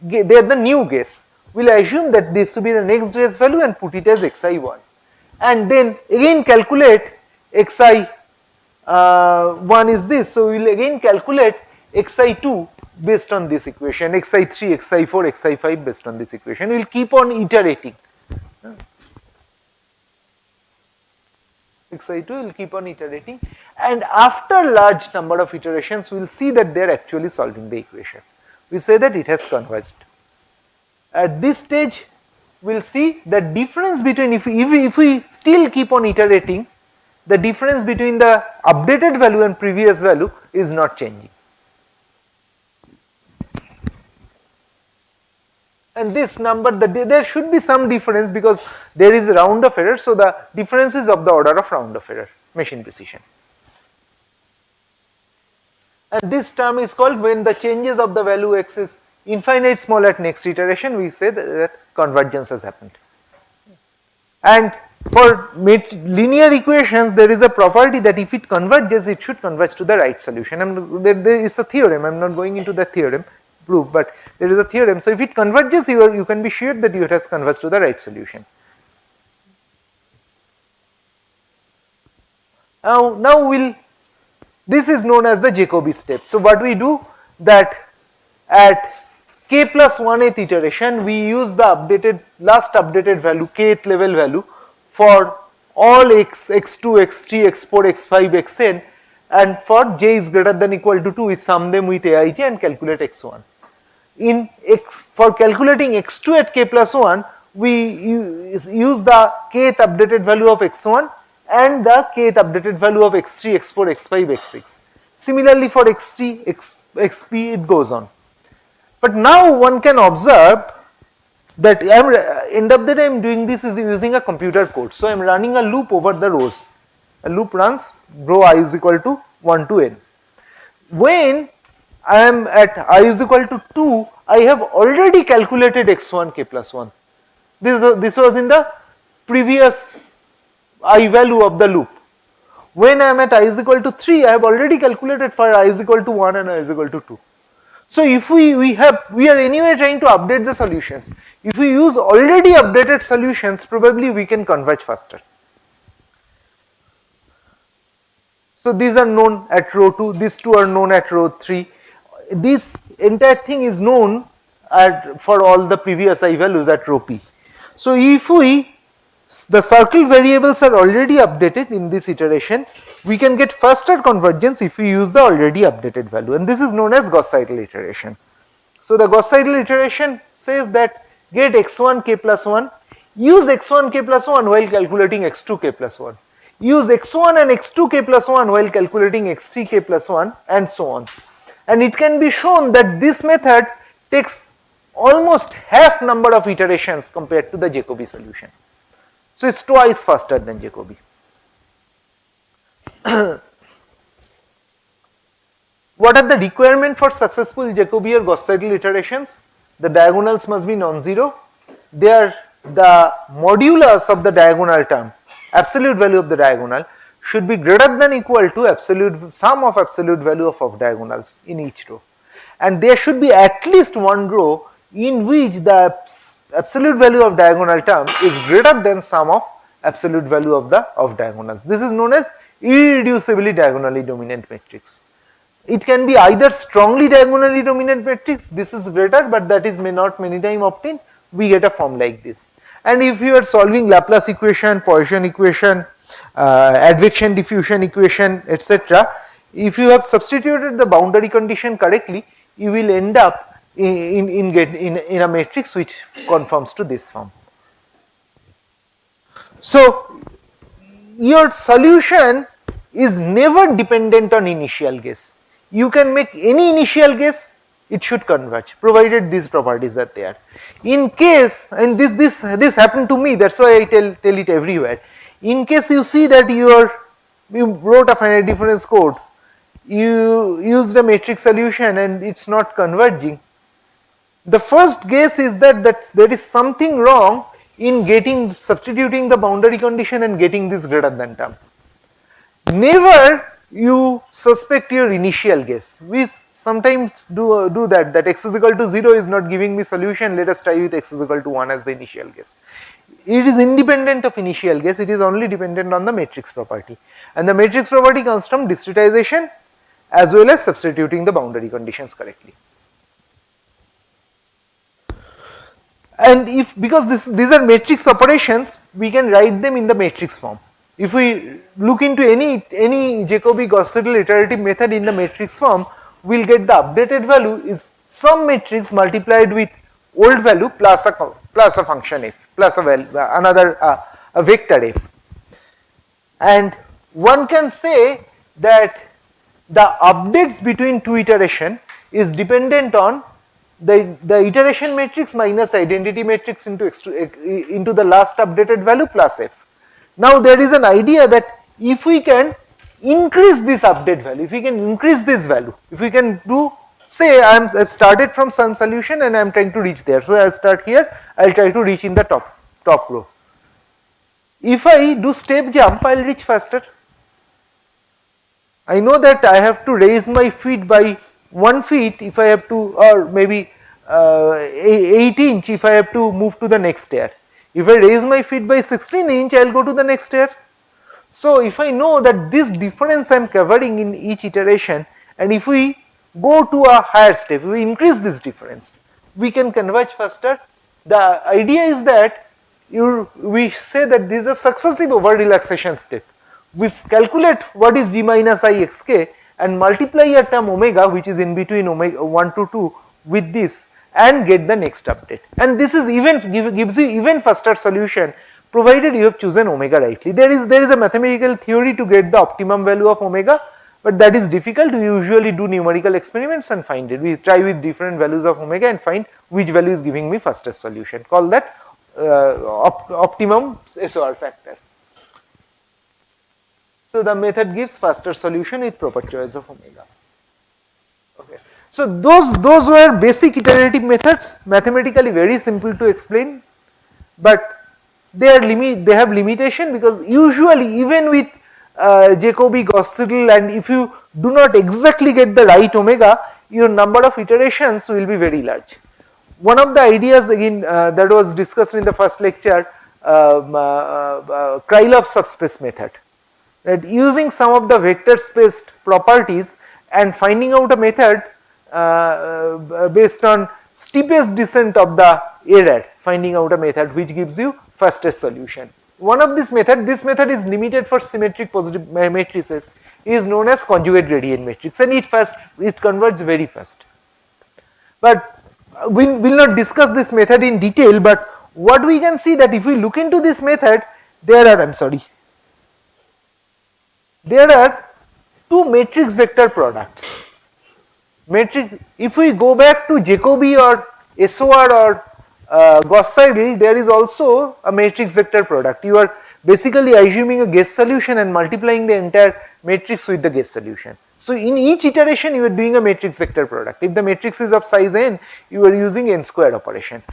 the new guess. We will assume that this will be the next guess value and put it as xi1, and then again calculate xi1 is this. So we will again calculate xi2 based on this equation, xi3, xi4, xi5 based on this equation. We will keep on iterating. xi2 will keep on iterating, and after large number of iterations we will see that they are actually solving the equation. We say that it has converged. At this stage we will see the difference between, if we still keep on iterating, the difference between the updated value and previous value is not changing. And this number, there should be some difference because there is a round of error, so the difference is of the order of round of error, machine precision. And this term is called, when the changes of the value x is infinite small at next iteration, we say that convergence has happened. And for linear equations there is a property that if it converges, it should converge to the right solution. There is a theorem, I am not going into the theorem, prove, but there is a theorem. So, if it converges, you can be sure that it has converged to the right solution. Now this is known as the Jacobi step. So, what we do that at k plus 1th iteration, we use the last updated value, kth level value for all x, x2, x3, x4, x5, xn, and for j is greater than equal to 2, we sum them with aij and calculate x1. For calculating x2 at k plus 1, we use the kth updated value of x1 and the kth updated value of x3, x4, x5, x6. Similarly, for x3, xp, it goes on. But now one can observe that end of the day I am doing this is using a computer code. So, I am running a loop over the rows. A loop runs row I is equal to 1 to n. When I am at I is equal to 2, I have already calculated x1 k plus 1. This was in the previous I value of the loop. When I am at I is equal to 3, I have already calculated for I is equal to 1 and I is equal to 2. So, if we are anyway trying to update the solutions. If we use already updated solutions, probably we can converge faster. So, these are known at row 2, these two are known at row 3. This entire thing is known for all the previous I values at row p. So, if the circle variables are already updated in this iteration, we can get faster convergence if we use the already updated value, and this is known as Gauss-Seidel iteration. So, the Gauss-Seidel iteration says that get x1 k plus 1, use x1 k plus 1 while calculating x2 k plus 1, use x1 and x2 k plus 1 while calculating x3 k plus 1, and so on. And it can be shown that this method takes almost half number of iterations compared to the Jacobi solution. So, it is twice faster than Jacobi. What are the requirements for successful Jacobi or Gauss-Seidel iterations? The diagonals must be non-zero. The modulus of the diagonal term, absolute value of the diagonal, should be greater than equal to sum of absolute value of diagonals in each row. And there should be at least one row in which the absolute value of diagonal term is greater than sum of absolute value of diagonals. This is known as irreducibly diagonally dominant matrix. It can be either strongly diagonally dominant matrix, this is greater, but that is may not many times obtained, we get a form like this. And if you are solving Laplace equation, Poisson equation, advection diffusion equation, etc., if you have substituted the boundary condition correctly, you will end up in a matrix which conforms to this form. So, your solution is never dependent on initial guess. You can make any initial guess, it should converge, provided these properties are there. In case, and this happened to me, that's why I tell it everywhere. In case you see that you wrote a finite difference code, you used a matrix solution and it's not converging, the first guess is that there is something wrong in substituting the boundary condition and getting this greater than term. Never you suspect your initial guess. We sometimes do that x is equal to 0 is not giving me solution, let us try with x is equal to 1 as the initial guess. It is independent of initial guess, it is only dependent on the matrix property, and the matrix property comes from discretization as well as substituting the boundary conditions correctly. And because these are matrix operations, we can write them in the matrix form. If we look into any Jacobi Gauss-Seidel iterative method in the matrix form, we will get the updated value is some matrix multiplied with old value plus a function f, plus a vector f. And one can say that the updates between two iteration is dependent on the iteration matrix minus identity matrix into the last updated value plus f. Now there is an idea that if we can increase this update value, if we can increase this value, if we can do, say I've started from some solution and I'm trying to reach there. So I start here, I'll try to reach in the top row. If I do step jump, I'll reach faster. I know that I have to raise my feet by 1 feet if I have to, or maybe 8 inch if I have to move to the next stair. If I raise my feet by 16 inch, I will go to the next stair. So if I know that this difference I am covering in each iteration, and if we go to a higher step, we increase this difference, we can converge faster. The idea is that we say that this is a successive over relaxation step. We calculate what is g minus I xk and multiply a term omega which is in between omega 1 to 2 with this and get the next update. And this is gives you even faster solution provided you have chosen omega rightly. There is a mathematical theory to get the optimum value of omega, but that is difficult. We usually do numerical experiments and find it. We try with different values of omega and find which value is giving me fastest solution. Call that optimum SOR factor. So the method gives faster solution with proper choice of omega. Okay. So those were basic iterative methods, mathematically very simple to explain, but they have limitation because usually even with Jacobi Gauss Seidel, and if you do not exactly get the right omega, your number of iterations will be very large. One of the ideas again that was discussed in the first lecture, Krylov subspace method, that using some of the vector space properties and finding out a method based on steepest descent of the error, finding out a method which gives you fastest solution. One of this method is limited for symmetric positive matrices, is known as conjugate gradient matrix, and it converges very fast. But we will not discuss this method in detail, but what we can see that if we look into this method, there are two matrix vector products. If we go back to Jacobi or SOR or Gauss Seidel, there is also a matrix vector product. You are basically assuming a guess solution and multiplying the entire matrix with the guess solution. So in each iteration you are doing a matrix vector product. If the matrix is of size n, you are using n squared operation.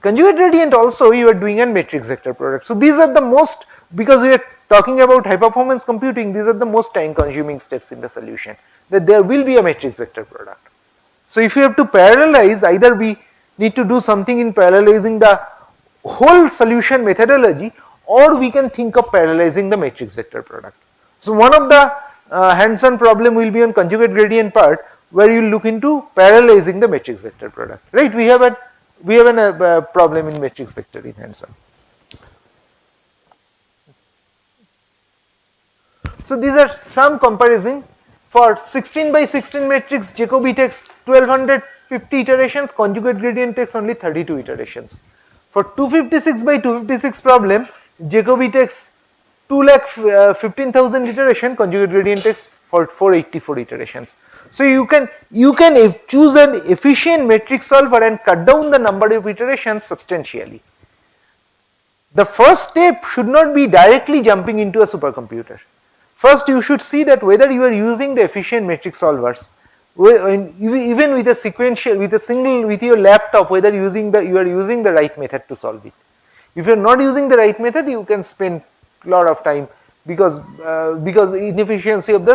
Conjugate gradient also you are doing a matrix vector product. So these are the most, because we are talking about high performance computing, these are the most time consuming steps in the solution, that there will be a matrix vector product. So if you have to parallelize, either we need to do something in parallelizing the whole solution methodology, or we can think of parallelizing the matrix vector product. So one of the hands-on problem will be on conjugate gradient part, where you look into parallelizing the matrix vector product, right? We have a problem in matrix vector in hands-on. So these are some comparison. For 16 by 16 matrix, Jacobi takes 1250 iterations, conjugate gradient takes only 32 iterations. For 256 by 256 problem, Jacobi takes 2,15,000 iteration, conjugate gradient takes for 484 iterations. So you can choose an efficient matrix solver and cut down the number of iterations substantially. The first step should not be directly jumping into a supercomputer. First you should see that whether you are using the efficient matrix solvers, even with a sequential, with your laptop, whether you are using the right method to solve it. If you are not using the right method, you can spend a lot of time because inefficiency of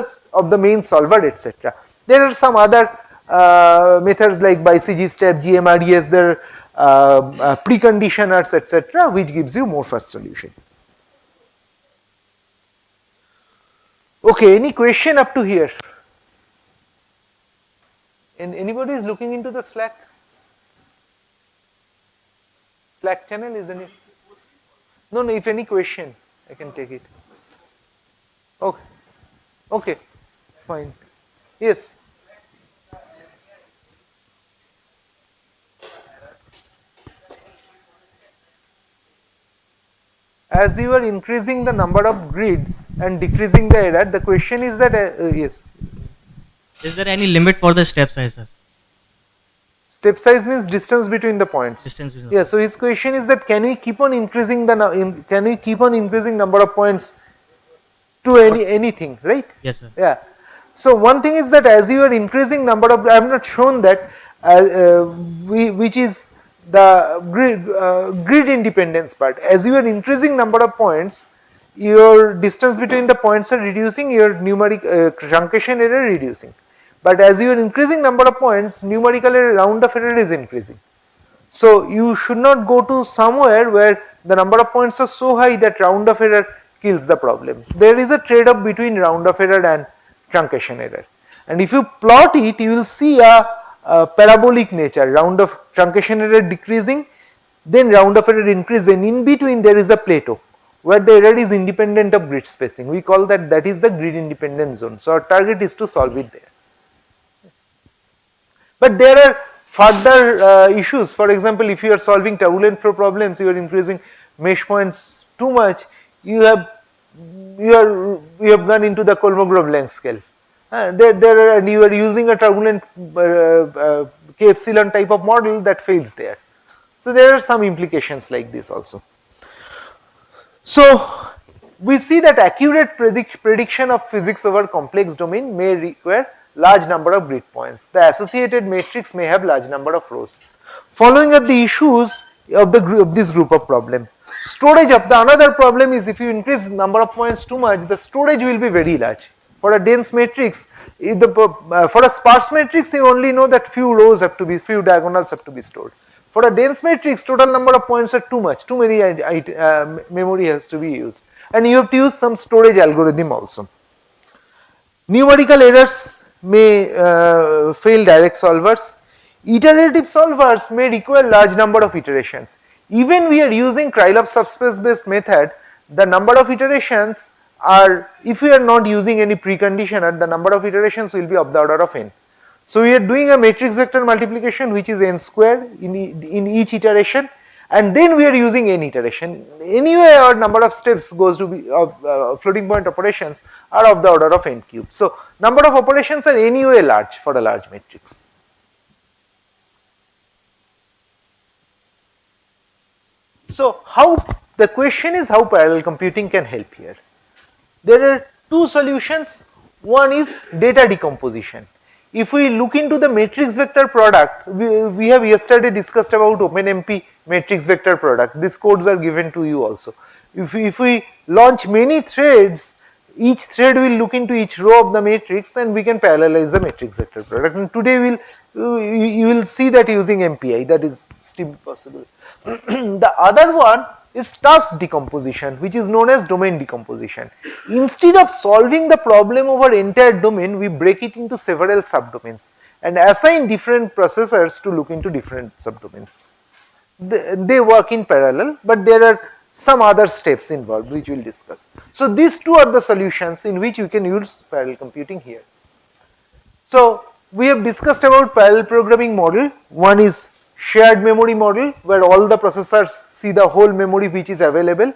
the main solver, etc. There are some other methods like BiCG step, GMRES, there are preconditioners, etc., which gives you more fast solution. Okay, any question up to here? And anybody is looking into the Slack channel, isn't it? No, if any question, I can take it. Okay, fine. Yes. As you are increasing the number of grids and decreasing the error, the question is that, yes. Is there any limit for the step size, sir? Step size means distance between the points. Distance between Yeah, so his question is that can we keep on increasing number of points to anything, right? Yes, sir. Yeah. So one thing is that as you are increasing number of, I have not shown that, which is the grid independence part. As you are increasing number of points, your distance between the points are reducing, your numeric truncation error reducing. but as you are increasing number of points, numerically round of error is increasing. So you should not go to somewhere where the number of points are so high that round of error kills the problems. There is a trade off between round of error and truncation error, and if you plot it, you will see a parabolic nature, round of truncation error decreasing, then round of error increasing, in between there is a plateau where the error is independent of grid spacing. We call that is the grid independent zone. So our target is to solve it there. But there are further issues. For example, if you are solving turbulent flow problems, you are increasing mesh points too much, you have gone into the Kolmogorov length scale. And you are using a turbulent K epsilon type of model that fails there. So there are some implications like this also. So we see that accurate prediction of physics over complex domain may require large number of grid points. The associated matrix may have large number of rows. Following up the issues of this group of problem. Storage of the another problem is if you increase number of points too much, the storage will be very large. For a dense matrix, for a sparse matrix, you only know that few diagonals have to be stored. For a dense matrix, total number of points are too much, too many memory has to be used, and you have to use some storage algorithm also. Numerical errors may fail direct solvers. Iterative solvers may require large number of iterations. Even we are using Krylov subspace based method, the number of iterations are, if we are not using any preconditioner, the number of iterations will be of the order of n. So we are doing a matrix vector multiplication which is n square in each iteration, and then we are using n iteration. Anyway, our number of steps goes to be floating point operations are of the order of n cube. So number of operations are anyway large for a large matrix. So the question is how parallel computing can help here. There are two solutions. One is data decomposition. If we look into the matrix vector product, we have yesterday discussed about OpenMP matrix vector product. These codes are given to you also. If we launch many threads, each thread will look into each row of the matrix and we can parallelize the matrix vector product. And today you will see that using MPI, that is still possible. The other one is task decomposition, which is known as domain decomposition. Instead of solving the problem over entire domain, we break it into several subdomains and assign different processors to look into different subdomains. They work in parallel, but there are some other steps involved which we will discuss. So these two are the solutions in which you can use parallel computing here. So we have discussed about parallel programming model. One is shared memory model where all the processors see the whole memory which is available,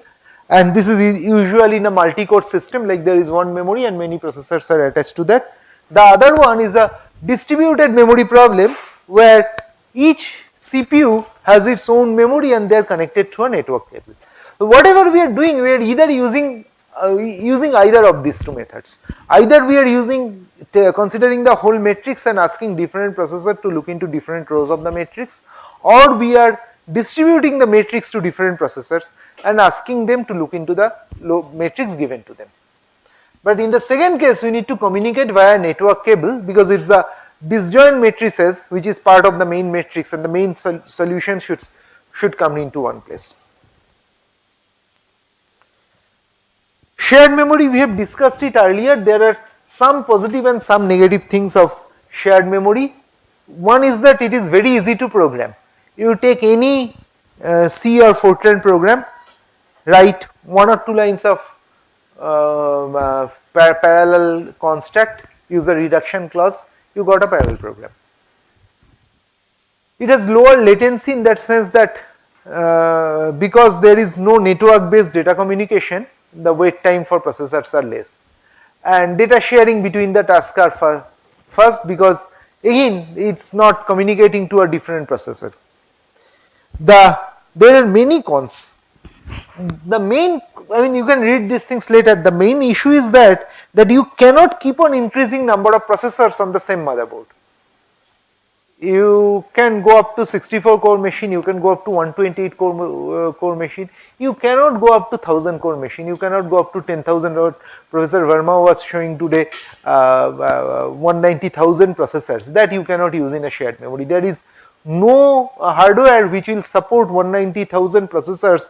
and this is usually in a multi-core system, like there is one memory and many processors are attached to that. The other one is a distributed memory problem where each CPU has its own memory and they are connected to a network cable. So whatever we are doing, we are either using either of these two methods. Either we are considering the whole matrix and asking different processor to look into different rows of the matrix, or we are distributing the matrix to different processors and asking them to look into the matrix given to them. But in the second case, we need to communicate via network cable because it's the disjoint matrices which is part of the main matrix, and the main solution should come into one place. Shared memory, we have discussed it earlier. There are some positive and some negative things of shared memory. One is that it is very easy to program. You take any C or Fortran program, write one or two lines of parallel construct, use a reduction clause, you got a parallel program. It has lower latency in that sense that because there is no network based data communication, the wait time for processors are less, and data sharing between the tasks are first because again it's not communicating to a different processor. There are many cons. The main, you can read these things later. The main issue is that you cannot keep on increasing number of processors on the same motherboard. you can go up to 64 core machine, you can go up to 128 core machine, you cannot go up to 1000 core machine, you cannot go up to 10,000 or Professor Verma was showing today 190,000 processors that you cannot use in a shared memory. There is no hardware which will support 190,000 processors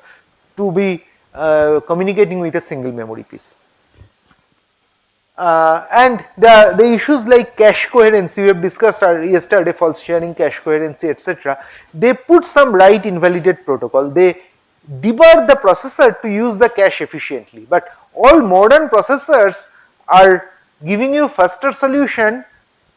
to be communicating with a single memory piece. And the issues like cache coherency we have discussed yesterday, false sharing, cache coherency, etc. They put some write invalidate protocol. They debar the processor to use the cache efficiently, but all modern processors are giving you faster solution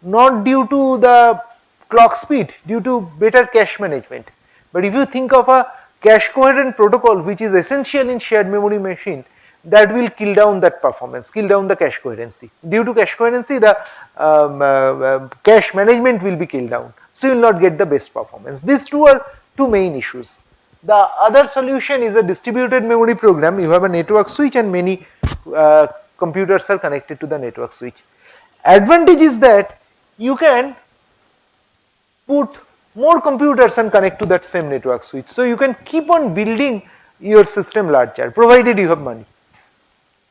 not due to the clock speed, due to better cache management. But if you think of a cache coherent protocol which is essential in shared memory machine, that will kill down that performance, kill down the cache coherency. Due to cache coherency, the cache management will be killed down, so you will not get the best performance. These two are two main issues. The other solution is a distributed memory program. You have a network switch and many computers are connected to the network switch. Advantage is that you can put more computers and connect to that same network switch. So you can keep on building your system larger, provided you have money.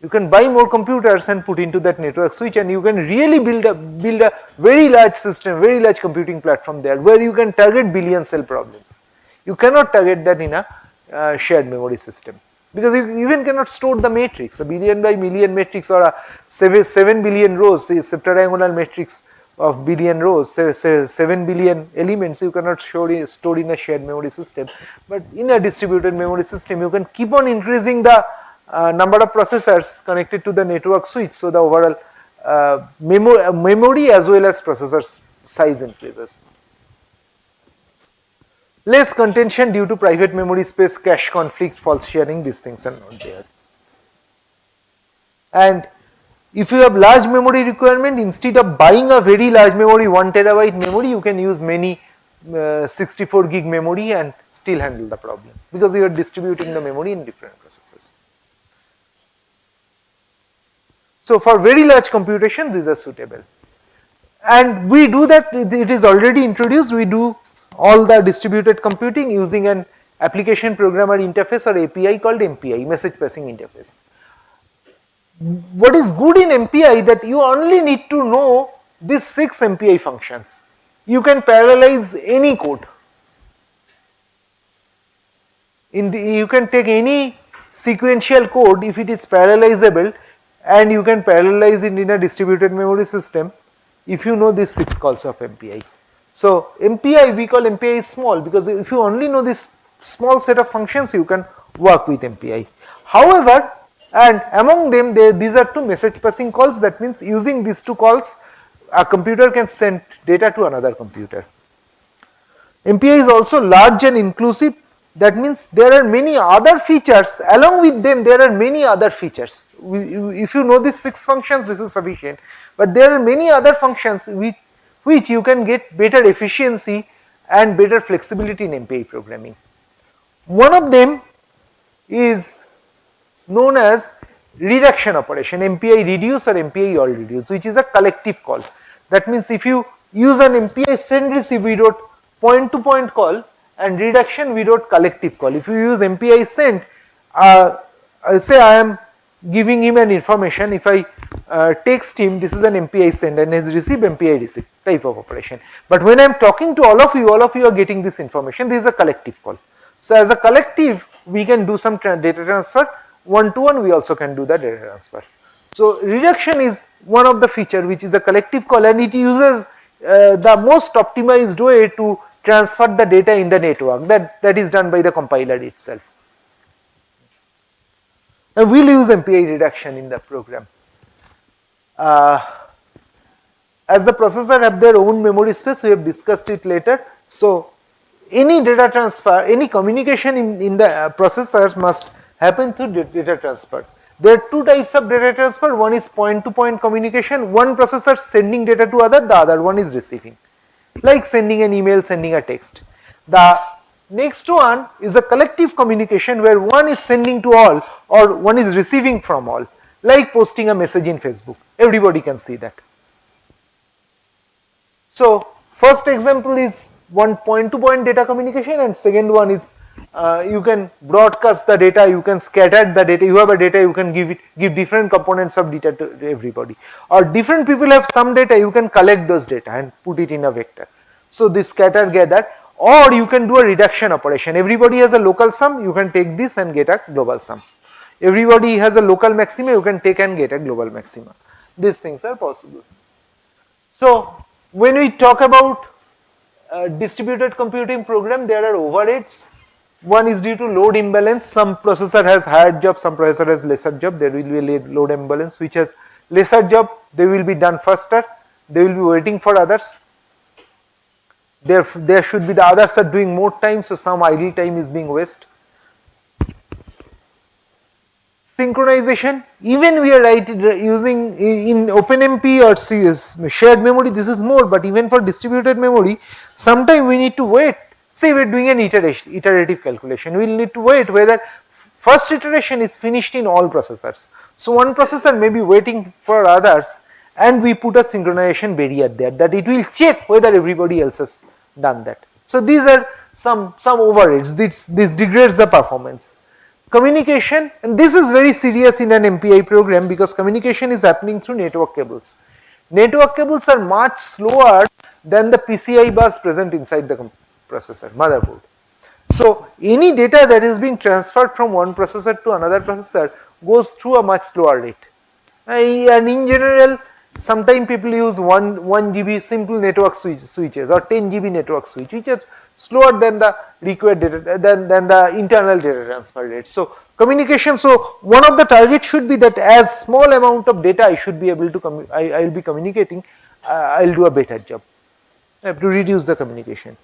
You can buy more computers and put into that network switch, and you can really build a very large system, very large computing platform there, where you can target billion cell problems. You cannot target that in a shared memory system, because you even cannot store the matrix. A billion by million matrix or a 7 billion rows, a septagonal matrix of billion rows, 7 billion elements, you cannot store in a shared memory system. But in a distributed memory system, you can keep on increasing the number of processors connected to the network switch, so the overall memory as well as processor size increases. Less contention due to private memory space, cache conflict, false sharing, these things are not there. And if you have large memory requirement, instead of buying a very large memory, 1 terabyte memory, you can use many 64 gig memory and still handle the problem, because you are distributing the memory in different processes. So for very large computation, these are suitable. And we do that, it is already introduced, we do all the distributed computing using an application programmer interface or API called MPI, message passing interface. What is good in MPI that you only need to know these 6 MPI functions. You can parallelize any code. You can take any sequential code if it is parallelizable, and you can parallelize it in a distributed memory system if you know these 6 calls of MPI. So MPI, we call MPI small, because if you only know this small set of functions, you can work with MPI. However, and among them, these are 2 message passing calls. That means using these 2 calls, a computer can send data to another computer. MPI is also large and inclusive. That means there are many other features, along with them there are many other features. If you know these 6 functions, this is sufficient, but there are many other functions which you can get better efficiency and better flexibility in MPI programming. One of them is known as reduction operation, MPI reduce or MPI all reduce, which is a collective call. That means if you use an MPI send receive, we wrote point to point call, and reduction we wrote collective call. If you use MPI send, say I am giving him an information, if I text him, this is an MPI send, and his receive MPI receive type of operation. But when I am talking to all of you are getting this information, this is a collective call. So as a collective, we can do some data transfer, one to one we also can do the data transfer. So reduction is one of the feature which is a collective call, and it uses the most optimized way to transfer the data in the network, that is done by the compiler itself. And we will use MPI reduction in the program. As the processor have their own memory space, we have discussed it later. So any data transfer, any communication in the processors must happen through data transfer. There are 2 types of data transfer. One is point to point communication, one processor sending data to other, the other one is receiving, like sending an email, sending a text. The next one is a collective communication where one is sending to all or one is receiving from all, like posting a message in Facebook, everybody can see that. So First example is one point to point data communication, and second one is you can broadcast the data, you can scatter the data, you have a data, you can give different components of data to everybody, or different people have some data, you can collect those data and put it in a vector. So this scatter gather, or you can do a reduction operation. Everybody has a local sum, you can take this and get a global sum. Everybody has a local maxima, you can take and get a global maxima. These things are possible. So when we talk about distributed computing program, there are overheads. One is due to load imbalance. Some processor has higher job, some processor has lesser job. There will be a load imbalance. Which has lesser job, they will be done faster. They will be waiting for others. There should be the others are doing more time, so some idle time is being wasted. Synchronization, even we are using in OpenMP or shared memory, this is more, but even for distributed memory, sometimes we need to wait. Say we are doing an iterative calculation, we will need to wait whether first iteration is finished in all processors. So one processor may be waiting for others, and we put a synchronization barrier there, that it will check whether everybody else has done that. So these are some overheads, this degrades the performance. Communication, and this is very serious in an MPI program, because communication is happening through network cables. Network cables are much slower than the PCI bus present inside the processor, motherboard. So any data that is being transferred from one processor to another processor goes through a much slower rate. And in general, sometimes people use 1 GB simple network switches or 10 GB network switch, which is slower than the required data, than the internal data transfer rate. So communication, so one of the targets should be that as small amount of data I should be able to, I will be communicating, I will do a better job. I have to reduce the communication.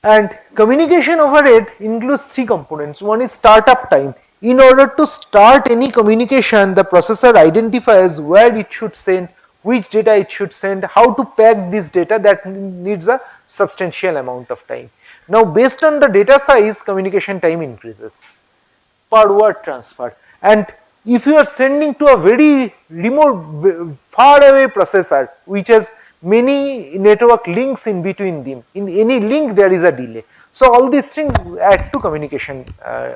And communication overhead includes 3 components. One is startup time. In order to start any communication, the processor identifies where it should send, which data it should send, how to pack this data, that needs a substantial amount of time. Now based on the data size, communication time increases per word transfer. And if you are sending to a very remote, far away processor which has many network links in between them, in any link there is a delay. So all these things add to communication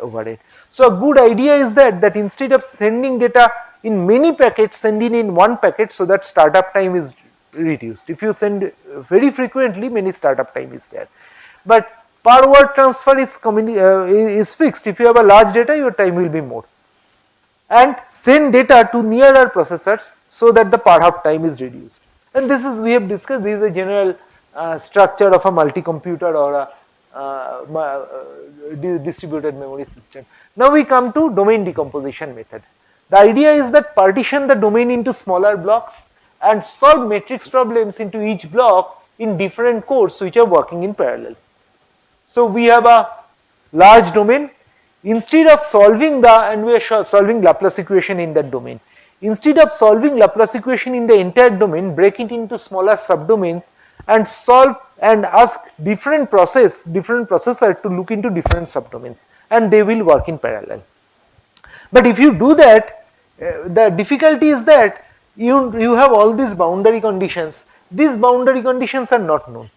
overhead. So a good idea is that instead of sending data in many packets, sending in one packet, so that startup time is reduced. If you send very frequently, many startup time is there. But per word transfer is fixed. If you have a large data, your time will be more. And send data to nearer processors so that the per hop time is reduced. And this is, we have discussed, this is a general structure of a multi-computer or a distributed memory system. Now we come to domain decomposition method. The idea is that partition the domain into smaller blocks and solve matrix problems into each block in different cores which are working in parallel. So we have a large domain. Instead of solving and we are solving Laplace equation in that domain. Instead of solving Laplace equation in the entire domain, break it into smaller subdomains and solve and ask different processor to look into different subdomains, and they will work in parallel. But if you do that, the difficulty is that you have all these boundary conditions. These boundary conditions are not known.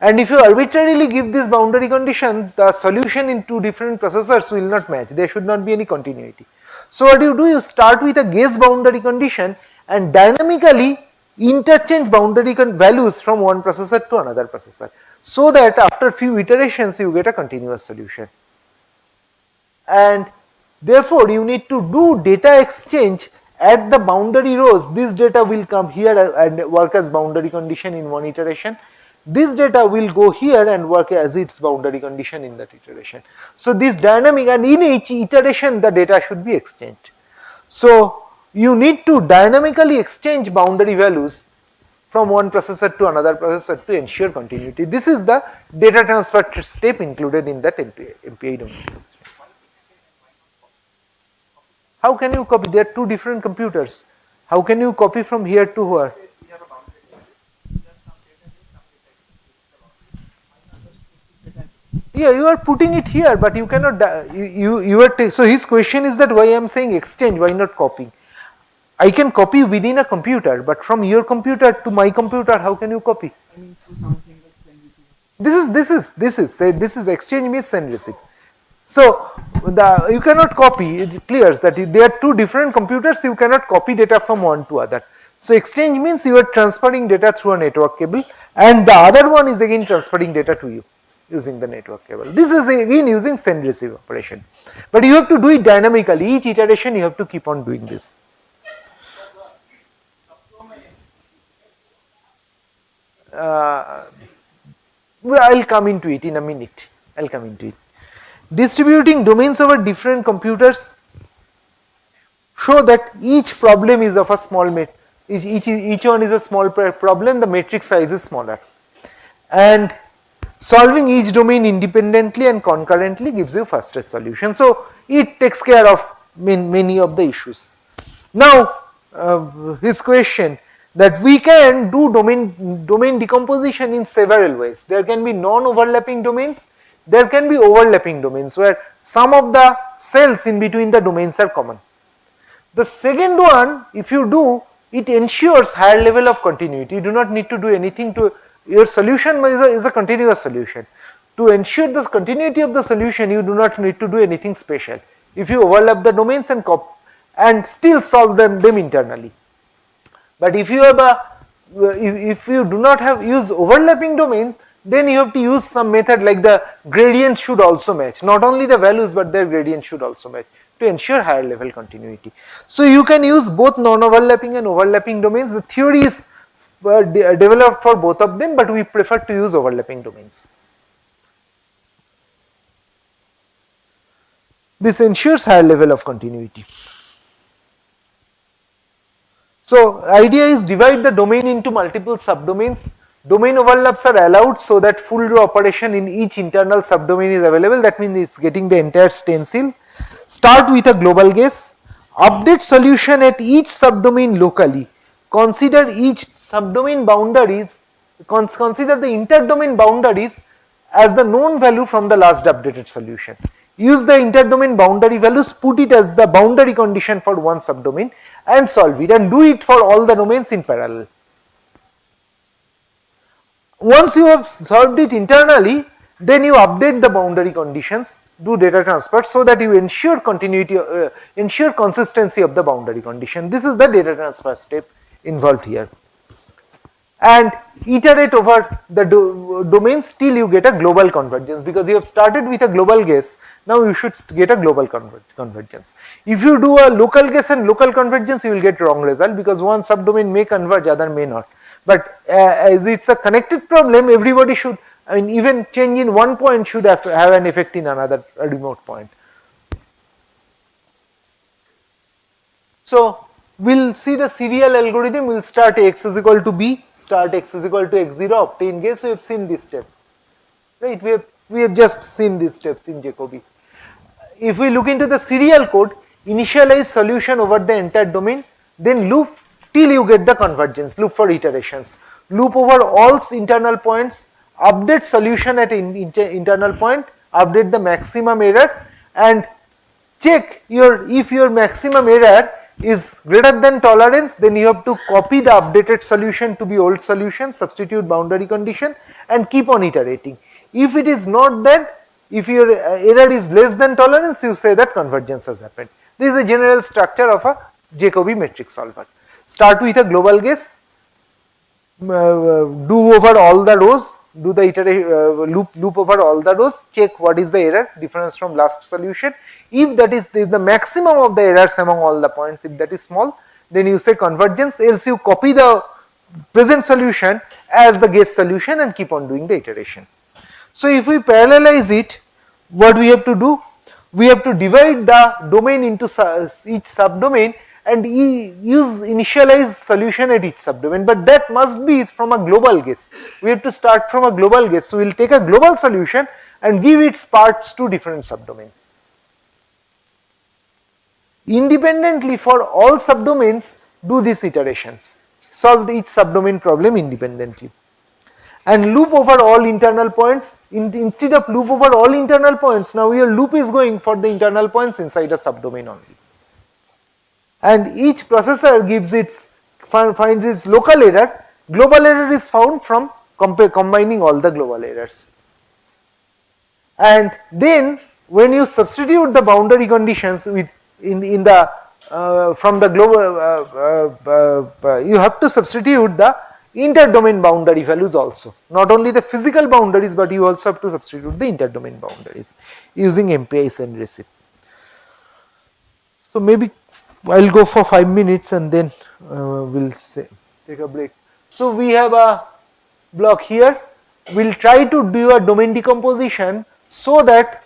And if you arbitrarily give this boundary condition, the solution in 2 different processors will not match. There should not be any continuity. So what you do, you start with a guess boundary condition and dynamically interchange boundary values from one processor to another processor, so that after few iterations you get a continuous solution. And therefore you need to do data exchange at the boundary rows. This data will come here and work as boundary condition in one iteration. This data will go here and work as its boundary condition in that iteration. So this dynamic, and in each iteration the data should be exchanged. So you need to dynamically exchange boundary values from one processor to another processor to ensure continuity. This is the data transfer step included in that MPI domain. How can you copy? There are 2 different computers. How can you copy from here to where? Yeah, you are putting it here, but you cannot, so his question is that why I am saying exchange, why not copying? I can copy within a computer, but from your computer to my computer, how can you copy? This is exchange means send receive. So you cannot copy, it clears that if there are two different computers, you cannot copy data from one to other. So exchange means you are transferring data through a network cable, and the other one is again transferring data to you using the network cable. This is again using send receive operation, but you have to do it dynamically. Each iteration you have to keep on doing this. Well, I will come into it in a minute. I will come into it. Distributing domains over different computers show that each problem is of a small each one is a small problem, the matrix size is smaller, and solving each domain independently and concurrently gives you fastest solution. So it takes care of many of the issues. Now his question that we can do domain decomposition in several ways. There can be non-overlapping domains, there can be overlapping domains where some of the cells in between the domains are common. The second one, if you do, it ensures higher level of continuity. You do not need to do anything to, your solution is a continuous solution. To ensure the continuity of the solution, you do not need to do anything special. If you overlap the domains and still solve them internally. But if you have if you do not use overlapping domain, then you have to use some method like the gradient should also match. Not only the values, but their gradient should also match to ensure higher level continuity. So you can use both non-overlapping and overlapping domains. The theory is developed for both of them, but we prefer to use overlapping domains. This ensures higher level of continuity. So idea is divide the domain into multiple subdomains. Domain overlaps are allowed so that full row operation in each internal subdomain is available. That means it's getting the entire stencil. Start with a global guess. Update solution at each subdomain locally. Consider each subdomain boundaries. Consider the interdomain boundaries as the known value from the last updated solution. Use the interdomain boundary values, put it as the boundary condition for one subdomain and solve it, and do it for all the domains in parallel. Once you have solved it internally, then you update the boundary conditions, do data transfer so that you ensure continuity, ensure consistency of the boundary condition. This is the data transfer step involved here. And iterate over the domains till you get a global convergence, because you have started with a global guess, now you should get a global convergence. If you do a local guess and local convergence, you will get wrong result, because one subdomain may converge, other may not. But as it's a connected problem, everybody should, I mean, even change in one point should have an effect in another remote point. So we will see the serial algorithm. We will start x is equal to b, start x is equal to x0, obtain guess. So we have seen this step, right? We have just seen these steps in Jacobi. If we look into the serial code, initialize solution over the entire domain, then loop till you get the convergence, loop for iterations, loop over all internal points, update solution at internal point, update the maximum error, and check if your maximum error is greater than tolerance, then you have to copy the updated solution to be old solution, substitute boundary condition and keep on iterating. If it is not that, if your error is less than tolerance, you say that convergence has happened. This is a general structure of a Jacobi matrix solver. Start with a global guess, do over all the rows, do the loop over all the rows, check what is the error difference from last solution. If that is the maximum of the errors among all the points, if that is small, then you say convergence, else you copy the present solution as the guess solution and keep on doing the iteration. So if we parallelize it, what we have to do? We have to divide the domain into each subdomain and use initialize solution at each subdomain, but that must be from a global guess. We have to start from a global guess. So we will take a global solution and give its parts to different subdomains. Independently for all subdomains, do these iterations, solve each subdomain problem independently, and loop over all internal points. Instead of loop over all internal points, now your loop is going for the internal points inside a subdomain only. and each processor gives its finds its local error. Global error is found from combining all the global errors. And then when you substitute the boundary conditions with in the from the global you have to substitute the inter-domain boundary values also, not only the physical boundaries, but you also have to substitute the inter-domain boundaries using MPI send receive. So maybe I will go for 5 minutes and then we will take a break. So we have a block here, we will try to do a domain decomposition so that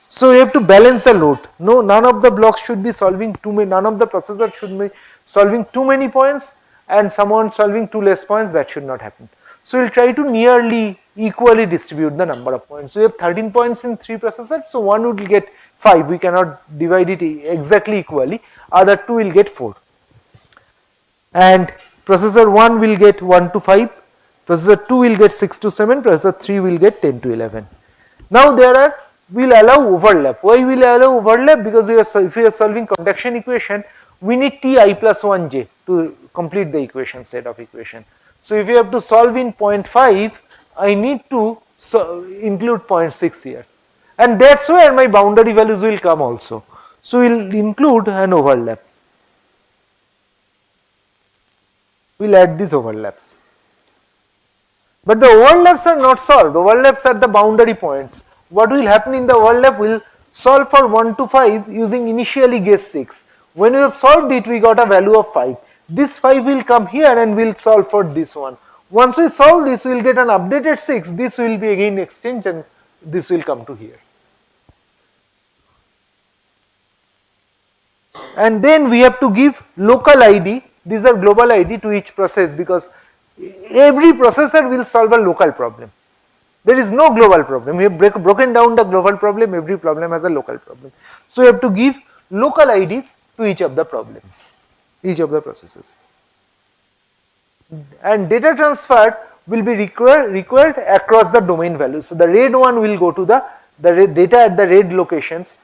so we have to balance the load. No, none of the blocks should be solving too many, none of the processors should be solving too many points and someone solving too less points, that should not happen. So we will try to nearly equally distribute the number of points. We have 13 points in 3 processors, so one would get 5, we cannot divide it exactly equally, other 2 will get 4. And processor 1 will get 1 to 5, processor 2 will get 6 to 7, processor 3 will get 10 to 11. Now we will allow overlap. Why we will allow overlap? Because if we are solving conduction equation, we need Ti plus 1j to complete the equation set of equation. So if you have to solve in 0.5, I need to include 0.6 here, and that is where my boundary values will come also. So we will include an overlap. We will add these overlaps. But the overlaps are not solved, overlaps are the boundary points. What will happen in the overlap, we will solve for 1 to 5 using initially guess 6. When we have solved it, we got a value of 5. This 5 will come here and we will solve for this one. Once we solve this, we will get an updated 6, this will be again exchanged and this will come to here. And then we have to give local ID, these are global ID to each process, because every processor will solve a local problem. There is no global problem. We have broken down the global problem, every problem has a local problem. So we have to give local IDs to each of the problems, each of the processes. And data transfer will be required across the domain values. So the red one will go to the data at the red locations,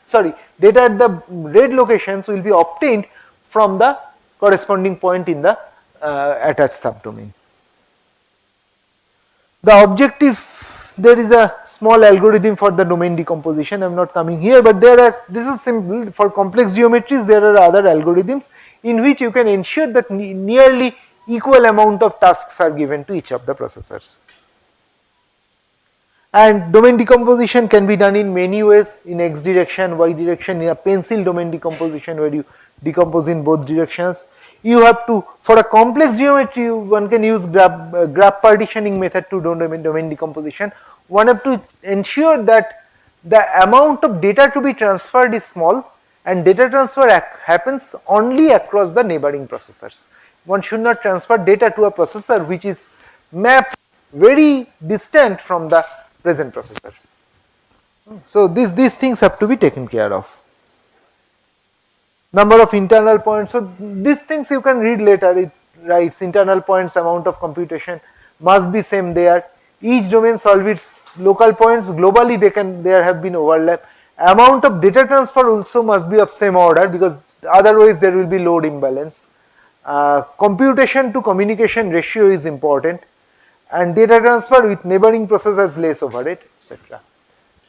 data at the red locations will be obtained from the corresponding point in the attached subdomain. The objective, there is a small algorithm for the domain decomposition, I am not coming here, but this is simple. For complex geometries there are other algorithms in which you can ensure that nearly equal amount of tasks are given to each of the processors. And domain decomposition can be done in many ways, in x direction, y direction, in a pencil domain decomposition where you decompose in both directions. You have to, for a complex geometry, one can use graph partitioning method to do domain decomposition. One have to ensure that the amount of data to be transferred is small and data transfer happens only across the neighboring processors. One should not transfer data to a processor which is mapped very distant from the present processor. So these things have to be taken care of. Number of internal points, so these things you can read later, it writes internal points, amount of computation must be same there. Each domain solve its local points, globally there have been overlap. Amount of data transfer also must be of same order, because otherwise there will be load imbalance. Computation to communication ratio is important, and data transfer with neighboring process has less overhead, etc.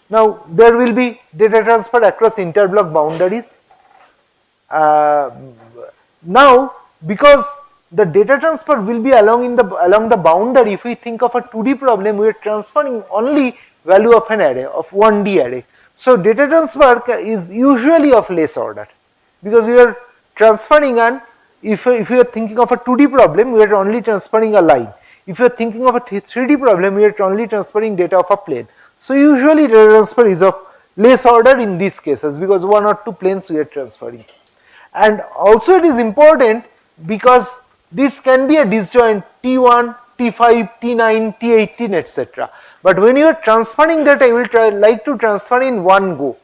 Now there will be data transfer across interblock boundaries. Now because the data transfer will be along the boundary, if we think of a 2D problem, we are transferring only value of an array, of 1D array. So data transfer is usually of less order, because we are transferring, and if you are thinking of a 2D problem, we are only transferring a line. If you are thinking of a 3D problem, we are only transferring data of a plane. So usually data transfer is of less order in these cases, because 1 or 2 planes we are transferring. And also it is important because this can be a disjoint T1, T5, T9, T18, etc. But when you are transferring data, you will like to transfer in one go.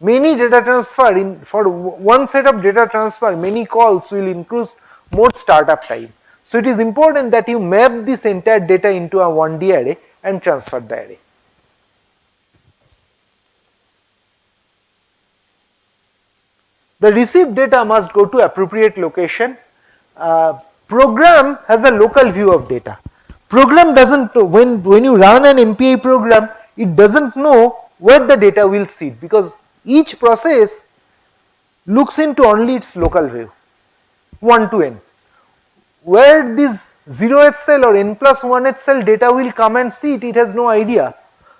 Many data transfer, for one set of data transfer, many calls will include more startup time. So it is important that you map this entire data into a 1D array and transfer the array. The received data must go to appropriate location. Program has a local view of data. Program doesn't, when you run an MPI program, it doesn't know where the data will sit, because each process looks into only its local view, 1 to n. Where this 0th cell or n plus 1th cell data will come and sit, it has no idea.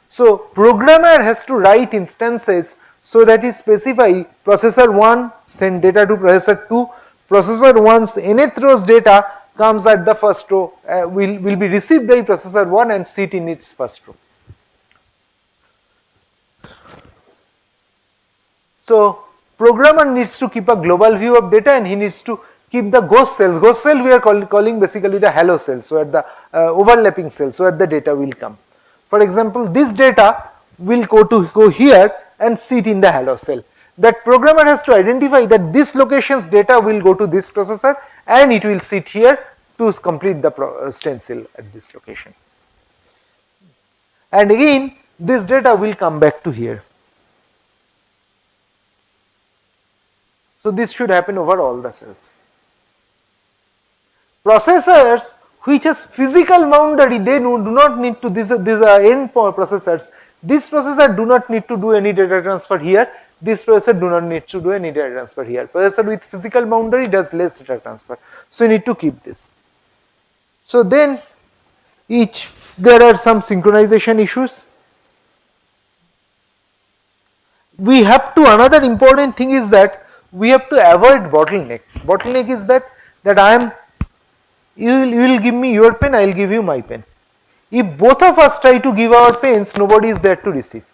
So programmer has to write instances so that he specify processor 1 send data to processor 2, processor 1's nth row's data comes at the first row, will be received by processor 1 and sit in its first row. So programmer needs to keep a global view of data, and he needs to keep the ghost cells. Ghost cell we are calling basically the halo cells, so at the overlapping cells, so that the data will come. For example, this data will go here and sit in the halo cell. That programmer has to identify that this location's data will go to this processor and it will sit here to complete the stencil at this location. And again, this data will come back to here. So this should happen over all the cells. Processors which has physical boundary, they do not need to, these are end processors. This processor do not need to do any data transfer here. This processor do not need to do any data transfer here. Processor with physical boundary does less data transfer. So you need to keep this. So then there are some synchronization issues. We have to, another important thing is that we have to avoid bottleneck. Bottleneck is that you will give me your pen, I will give you my pen. If both of us try to give our pens, nobody is there to receive.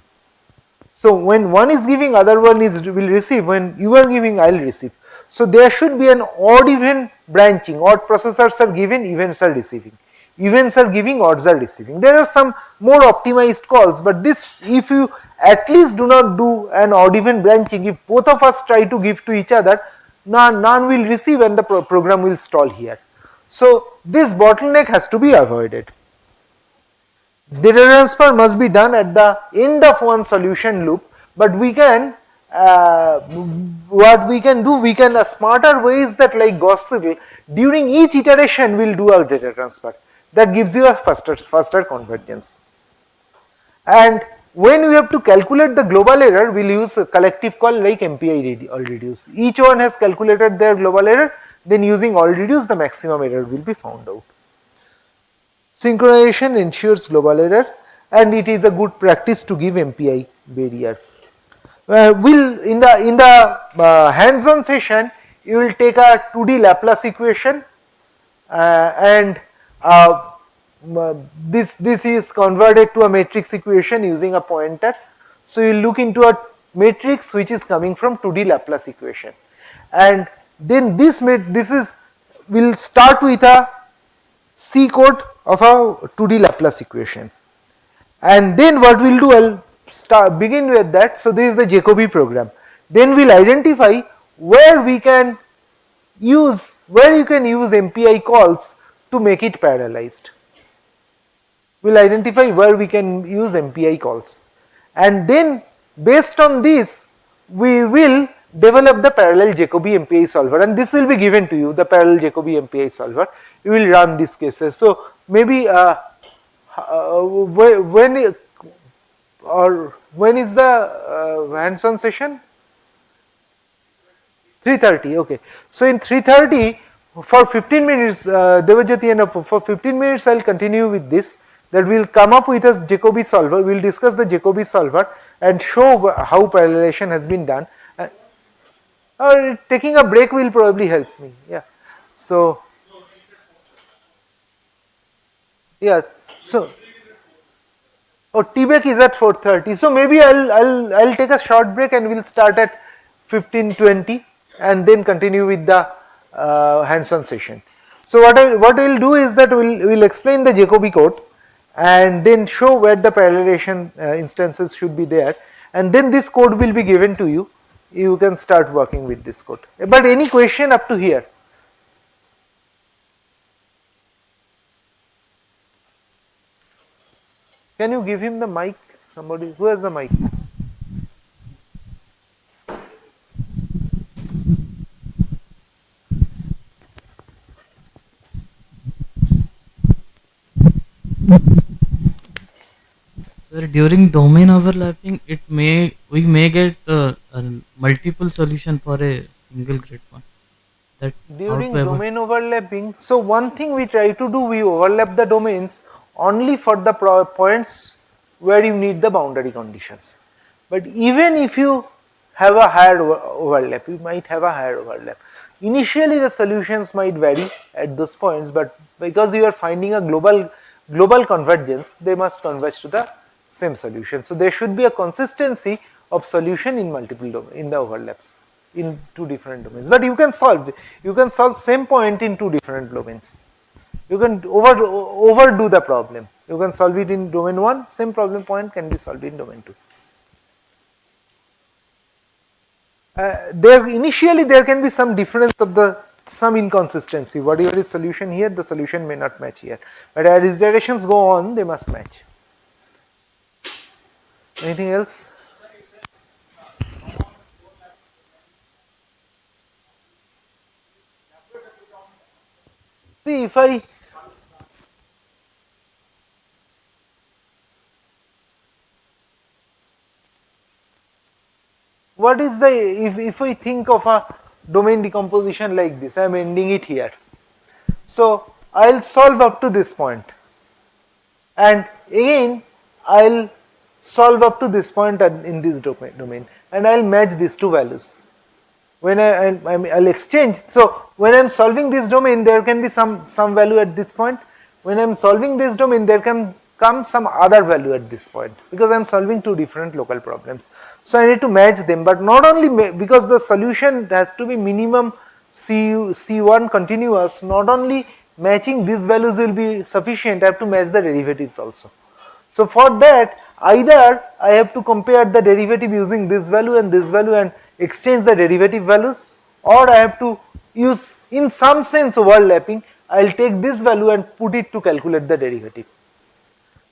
So when one is giving, other one will receive. When you are giving, I will receive. So there should be an odd even branching. Odd processors are given, events are receiving. Events are giving, odds are receiving. There are some more optimized calls, but this, if you at least do not do an odd even branching, if both of us try to give to each other, none will receive and the program will stall here. So this bottleneck has to be avoided. Data transfer must be done at the end of one solution loop, but we can, what we can do, a smarter way is that, like Gauss seal, during each iteration we will do a data transfer. That gives you a faster convergence. And when we have to calculate the global error, we will use a collective call like MPI all reduce. Each one has calculated their global error, then using all reduce the maximum error will be found out. Synchronization ensures global error, and it is a good practice to give MPI barrier. In the hands-on session, you will take a 2D Laplace equation, and this is converted to a matrix equation using a pointer. So you look into a matrix which is coming from 2D Laplace equation, and then will start with a C code of a 2D Laplace equation, and then what we will do, I will begin with that. So this is the Jacobi program. Then we will identify where you can use MPI calls to make it parallelized. We will identify where we can use MPI calls, and then based on this we will develop the parallel Jacobi MPI solver, and this will be given to you, the parallel Jacobi MPI solver. You will run these cases. So maybe when is the hands-on session? 3:30. Okay. So in 3:30 for 15 minutes, Devajyoti, and for 15 minutes I will continue with this. That we will come up with a Jacobi solver. We will discuss the Jacobi solver and show how parallelization has been done. Or taking a break will probably help me. Yeah. So yeah. So T-break is at 4:30. So maybe I'll take a short break and we'll start at 15:20 and then continue with the hands-on session. So what we'll do is that we'll explain the Jacobi code and then show where the parallelization instances should be there, and then this code will be given to you. You can start working with this code. But any question up to here? Can you give him the mic? Somebody who has the mic? during domain overlapping, we may get a multiple solution for a single grid point. That how During to avoid. domain overlapping, so one thing we try to do, we overlap the domains only for the points where you need the boundary conditions. But even if you have a higher overlap, you might have a higher overlap. Initially the solutions might vary at those points, but because you are finding a global convergence, they must converge to the same solution. So there should be a consistency of solution in multiple in the overlaps in two different domains. But you can solve same point in two different domains. You can overdo the problem. You can solve it in domain 1, same problem point can be solved in domain 2. There initially there can be some difference of some inconsistency. Whatever is solution here, the solution may not match here. But as iterations go on, they must match. Anything else? See, what is the, if I think of a domain decomposition like this, I am ending it here. So I will solve up to this point, and again I will solve up to this point in this domain, and I will match these two values. When I will exchange, so when I am solving this domain, there can be some value at this point. When I am solving this domain, there can come some other value at this point, because I am solving two different local problems. So I need to match them, but not only because the solution has to be minimum C1 continuous, not only matching these values will be sufficient, I have to match the derivatives also. So for that, either I have to compare the derivative using this value and exchange the derivative values, or I have to use in some sense overlapping. I will take this value and put it to calculate the derivative.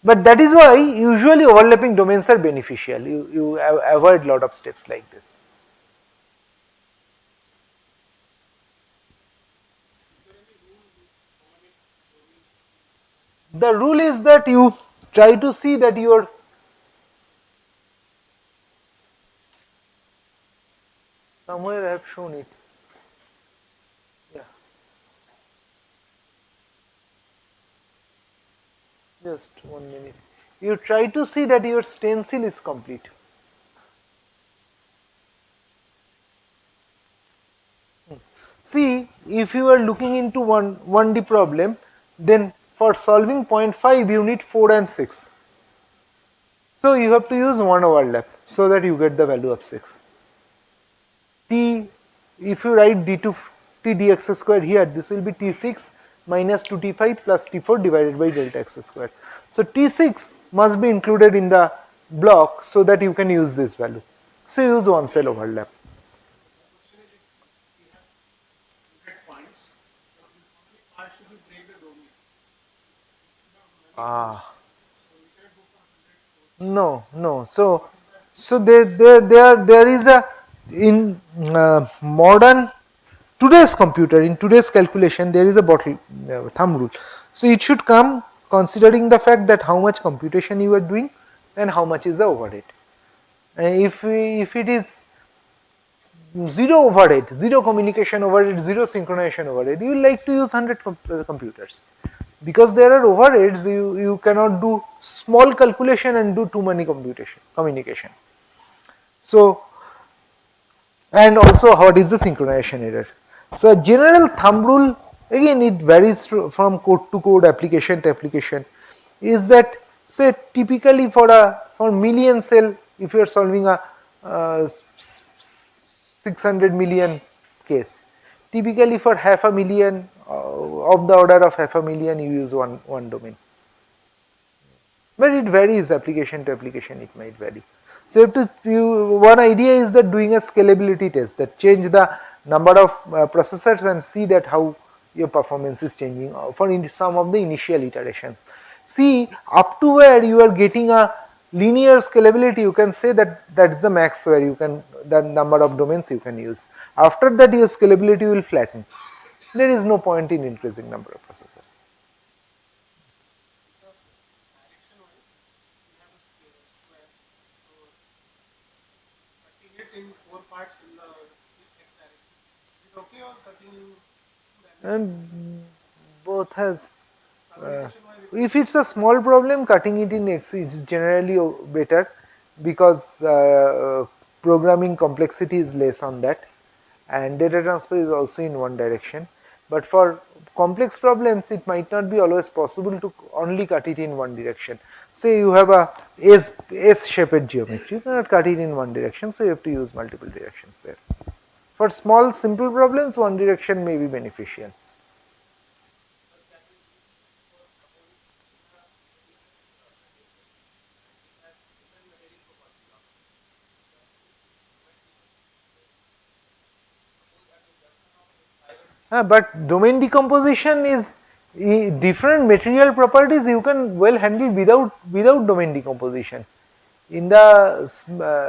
But that is why usually overlapping domains are beneficial. You avoid lot of steps like this. The rule is that you try to see that your somewhere I have shown it. Yeah. Just 1 minute. You try to see that your stencil is complete. See, if you are looking into 1D problem, then for solving 0.5 you need 4 and 6. So you have to use one overlap so that you get the value of 6. T, if you write d2 t dx square here, this will be t6 minus 2t5 plus t4 divided by delta x square. So t6 must be included in the block so that you can use this value. So use one cell overlap. No. So there is a in modern today's computer, in today's calculation, there is a thumb rule. So it should come considering the fact that how much computation you are doing and how much is the overhead. And if it is zero overhead, zero communication overhead, zero synchronization overhead, you will like to use 100 computers. Because there are overheads, you cannot do small calculation and do too many communication. So, and also what is the synchronization error. So a general thumb rule, again it varies from code to code, application to application, is that say typically for million cell, if you are solving a 600 million case, typically for half a million, of the order of half a million, you use one domain. But it varies application to application, it might vary. So one idea is that doing a scalability test, that change the number of processors and see that how your performance is changing for some of the initial iteration. See, up to where you are getting a linear scalability, you can say that is the max where you can, the number of domains you can use. After that your scalability will flatten. There is no point in increasing number of processors. in 4 parts in the x direction. Is it okay or cutting in And both has connotation wise? if it's a small problem, cutting it in X is generally better because programming complexity is less on that, and data transfer is also in one direction. But for complex problems, it might not be always possible to only cut it in one direction. Say you have a S shaped geometry, you cannot cut it in one direction, so you have to use multiple directions there. For small simple problems, one direction may be beneficial. But domain decomposition is different material properties you can well handle without domain decomposition. In the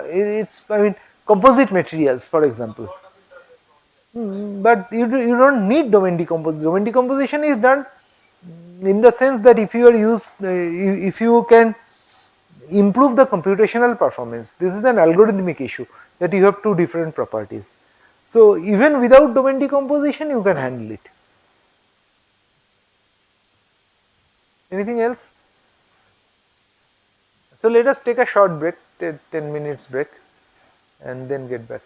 it's I mean composite materials, for example. But you don't need domain decomposition. Domain decomposition is done in the sense that if you are if you can improve the computational performance, this is an algorithmic issue that you have two different properties. So even without domain decomposition you can handle it. Anything else? So let us take a short break, 10 minutes break, and then get back.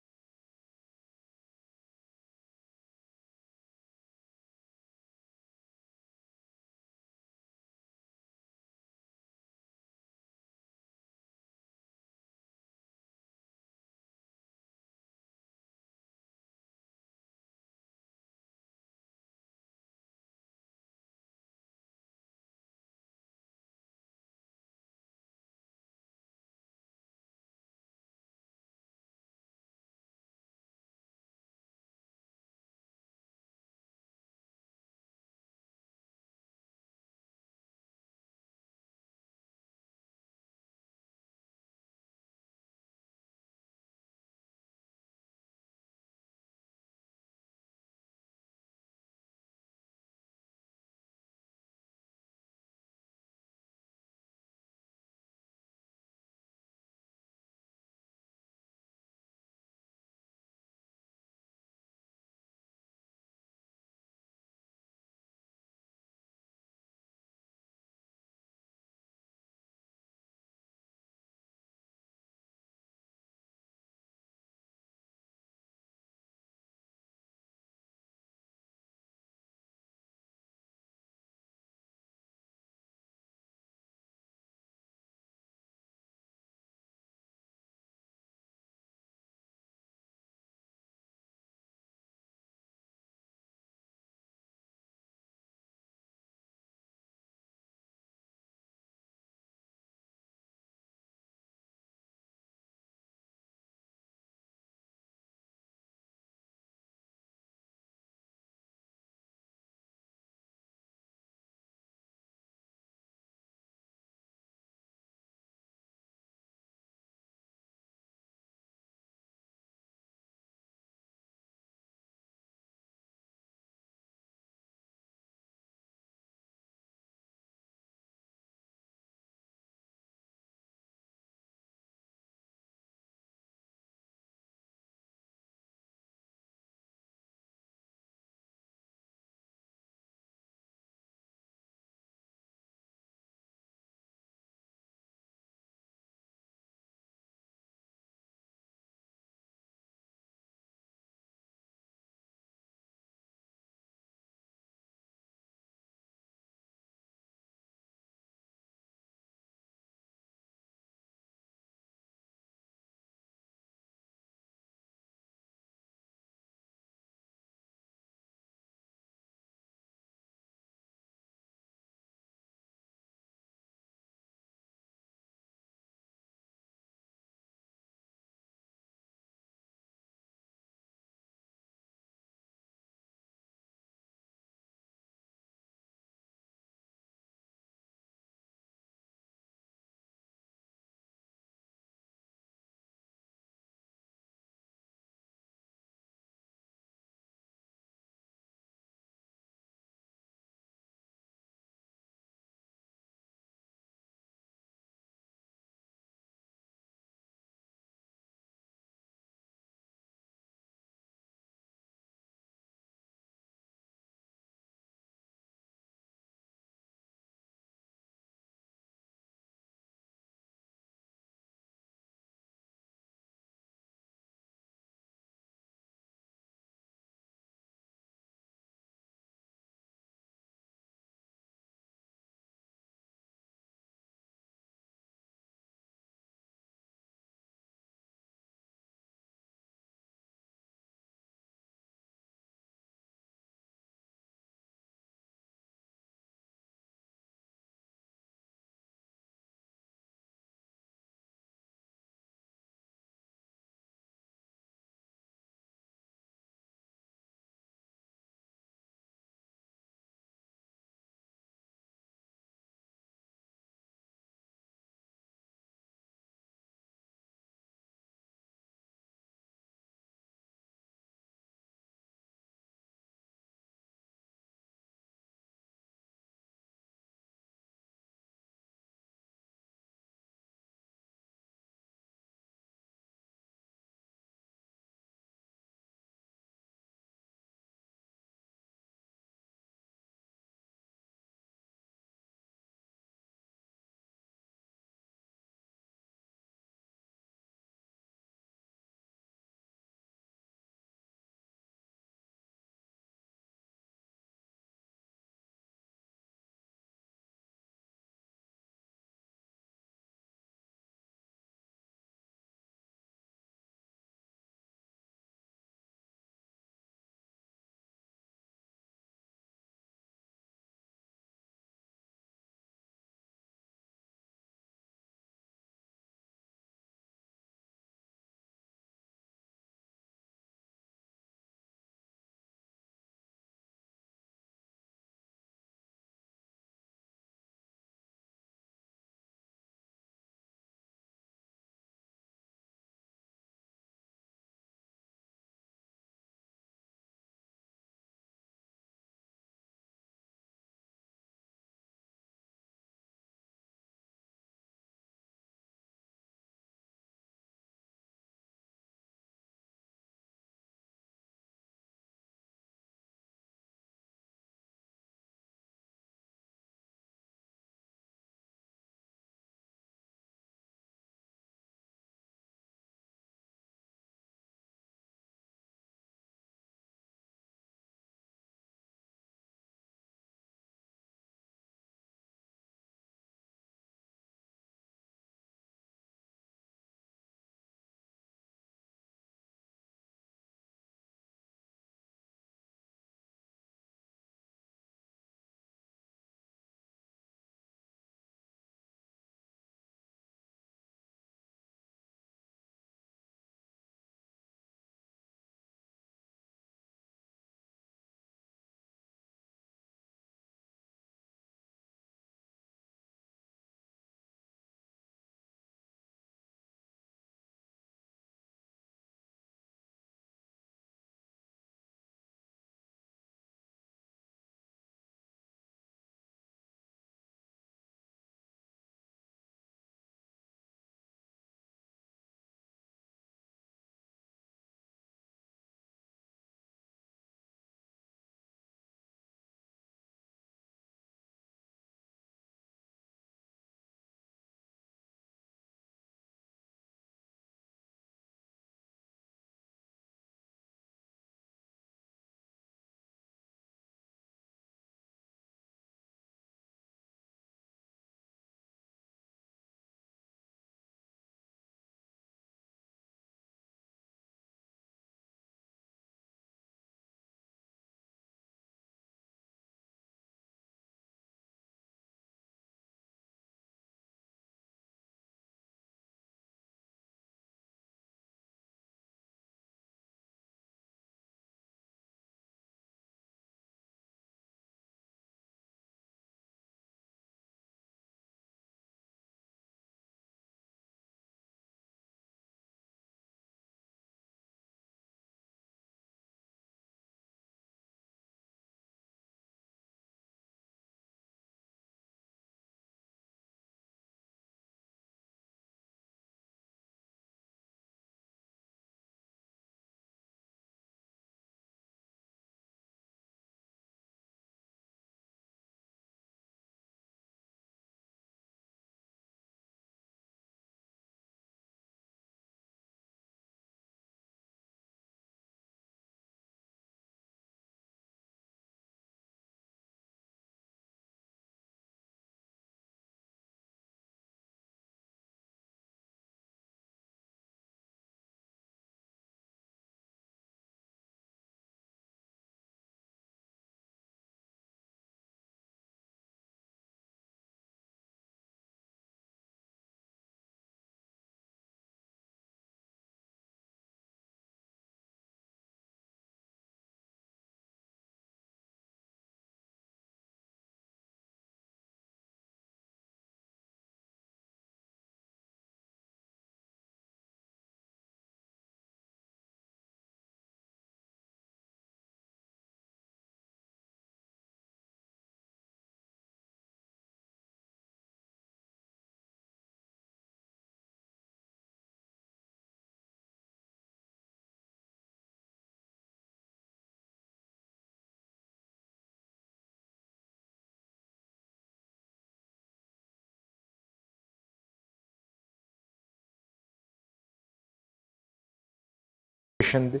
calculation.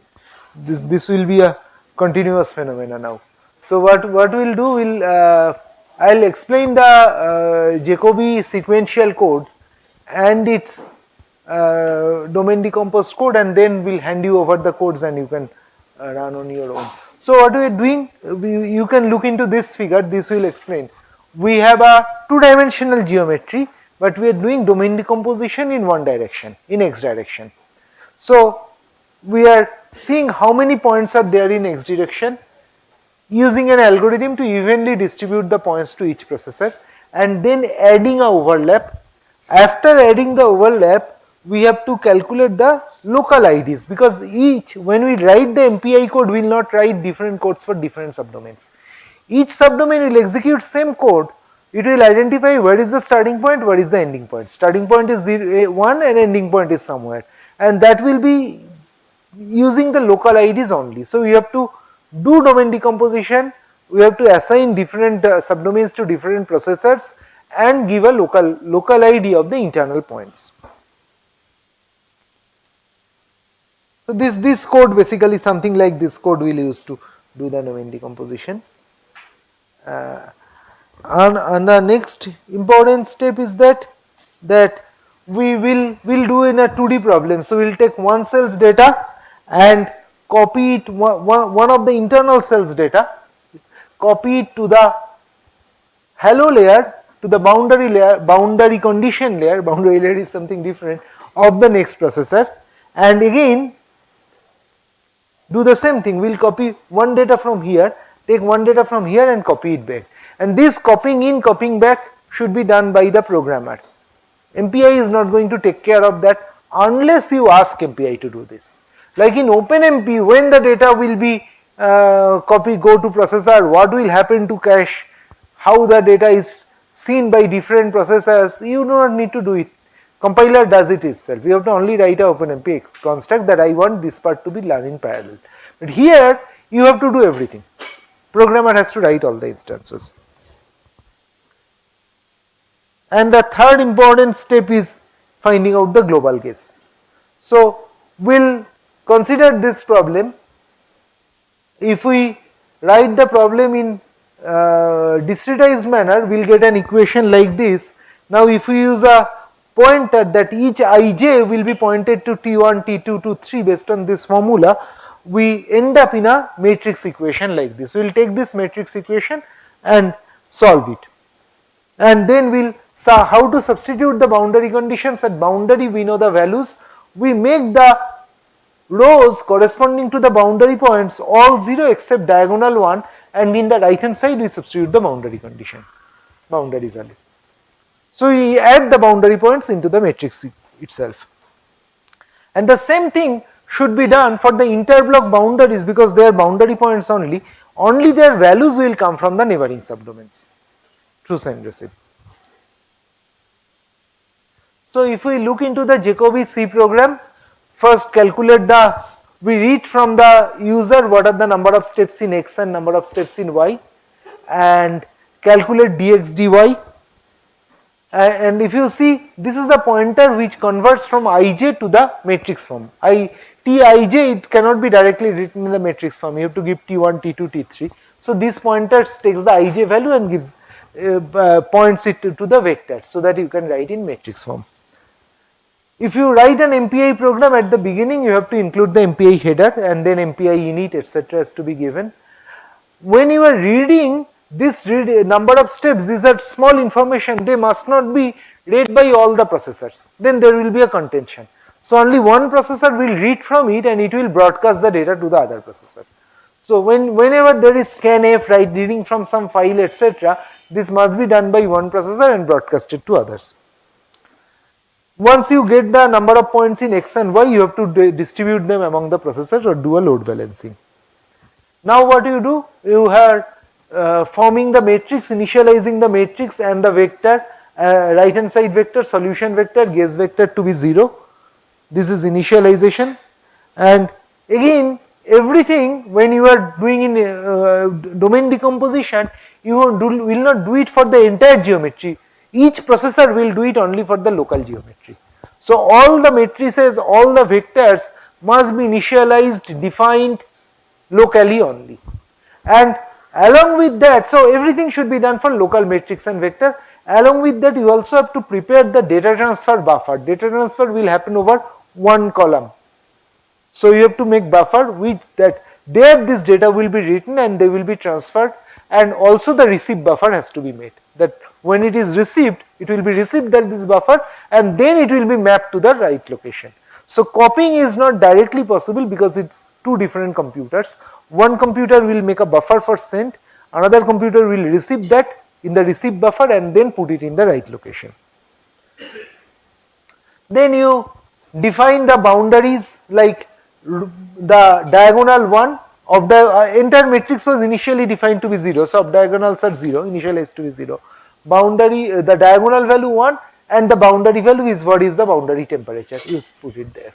This will be a continuous phenomena now. So what we'll do, I'll explain the Jacobi sequential code and its domain decomposed code, and then we'll hand you over the codes and you can run on your own. So what we are doing, you can look into this figure, this will explain. We have a two-dimensional geometry, but we are doing domain decomposition in one direction, in x direction. So we are seeing how many points are there in x direction, using an algorithm to evenly distribute the points to each processor, and then adding a overlap. After adding the overlap, we have to calculate the local IDs, because when we write the MPI code, we will not write different codes for different subdomains. Each subdomain will execute same code. It will identify where is the starting point, where is the ending point. Starting point is 1 and ending point is somewhere, and that will be using the local IDs only. So we have to do domain decomposition, we have to assign different subdomains to different processors and give a local ID of the internal points. So this code, basically something like this code we will use to do the domain decomposition. And the next important step is that we will do in a 2D problem. So we will take one cell's data and copy it, one of the internal cells data, copy it to the halo layer, to the boundary layer, boundary condition layer, boundary layer is something different, of the next processor, and again do the same thing. We will copy one data from here, take one data from here and copy it back, and this copying in, copying back should be done by the programmer. MPI is not going to take care of that unless you ask MPI to do this. Like in OpenMP, when the data will be go to processor, what will happen to cache, how the data is seen by different processors, you do not need to do it. Compiler does it itself. You have to only write a OpenMP construct that I want this part to be run in parallel. But here you have to do everything. Programmer has to write all the instances. And the third important step is finding out the global case. So we'll consider this problem. If we write the problem in discretized manner, we'll get an equation like this. Now if we use a pointer that each ij will be pointed to t1, t2, t3 based on this formula, we end up in a matrix equation like this. We will take this matrix equation and solve it, and then we will see how to substitute the boundary conditions. At boundary we know the values, we make the rows corresponding to the boundary points all 0 except diagonal one, and in the right hand side we substitute the boundary condition, boundary value. So we add the boundary points into the matrix itself, and the same thing should be done for the interblock boundaries, because they are boundary points only their values will come from the neighboring subdomains through send receive. So if we look into the Jacobi C program, first calculate we read from the user what are the number of steps in x and number of steps in y, and calculate dx dy. And if you see, this is the pointer which converts from ij to the matrix form. Tij, it cannot be directly written in the matrix form, you have to give t1, t2, t3. So this pointer takes the ij value and gives points it to the vector, so that you can write in matrix form. If you write an MPI program at the beginning, you have to include the MPI header, and then MPI init etc. has to be given. When you are reading this number of steps, these are small information, they must not be read by all the processors, then there will be a contention. So only one processor will read from it and it will broadcast the data to the other processor. So whenever there is scanf, reading from some file etc., this must be done by one processor and broadcasted to others. Once you get the number of points in x and y, you have to distribute them among the processors or do a load balancing. Now what you do, you are forming the matrix, initializing the matrix and the vector, right hand side vector, solution vector, guess vector to be 0. This is initialization, and again everything when you are doing in domain decomposition, you will not do it for the entire geometry. Each processor will do it only for the local geometry. So all the matrices, all the vectors must be initialized, defined locally only. And along with that, so everything should be done for local matrix and vector. Along with that, you also have to prepare the data transfer buffer. Data transfer will happen over one column. So you have to make buffer with that. There this data will be written and they will be transferred, and also the receive buffer has to be made. That when it is received, it will be received at this buffer and then it will be mapped to the right location. So copying is not directly possible because it's two different computers. One computer will make a buffer for send, another computer will receive that in the receive buffer and then put it in the right location. Then you define the boundaries, like the diagonal one of the entire matrix was initially defined to be 0, so diagonals are 0, initialized to be 0. Boundary, the diagonal value 1 and the boundary value is what is the boundary temperature, you put it there.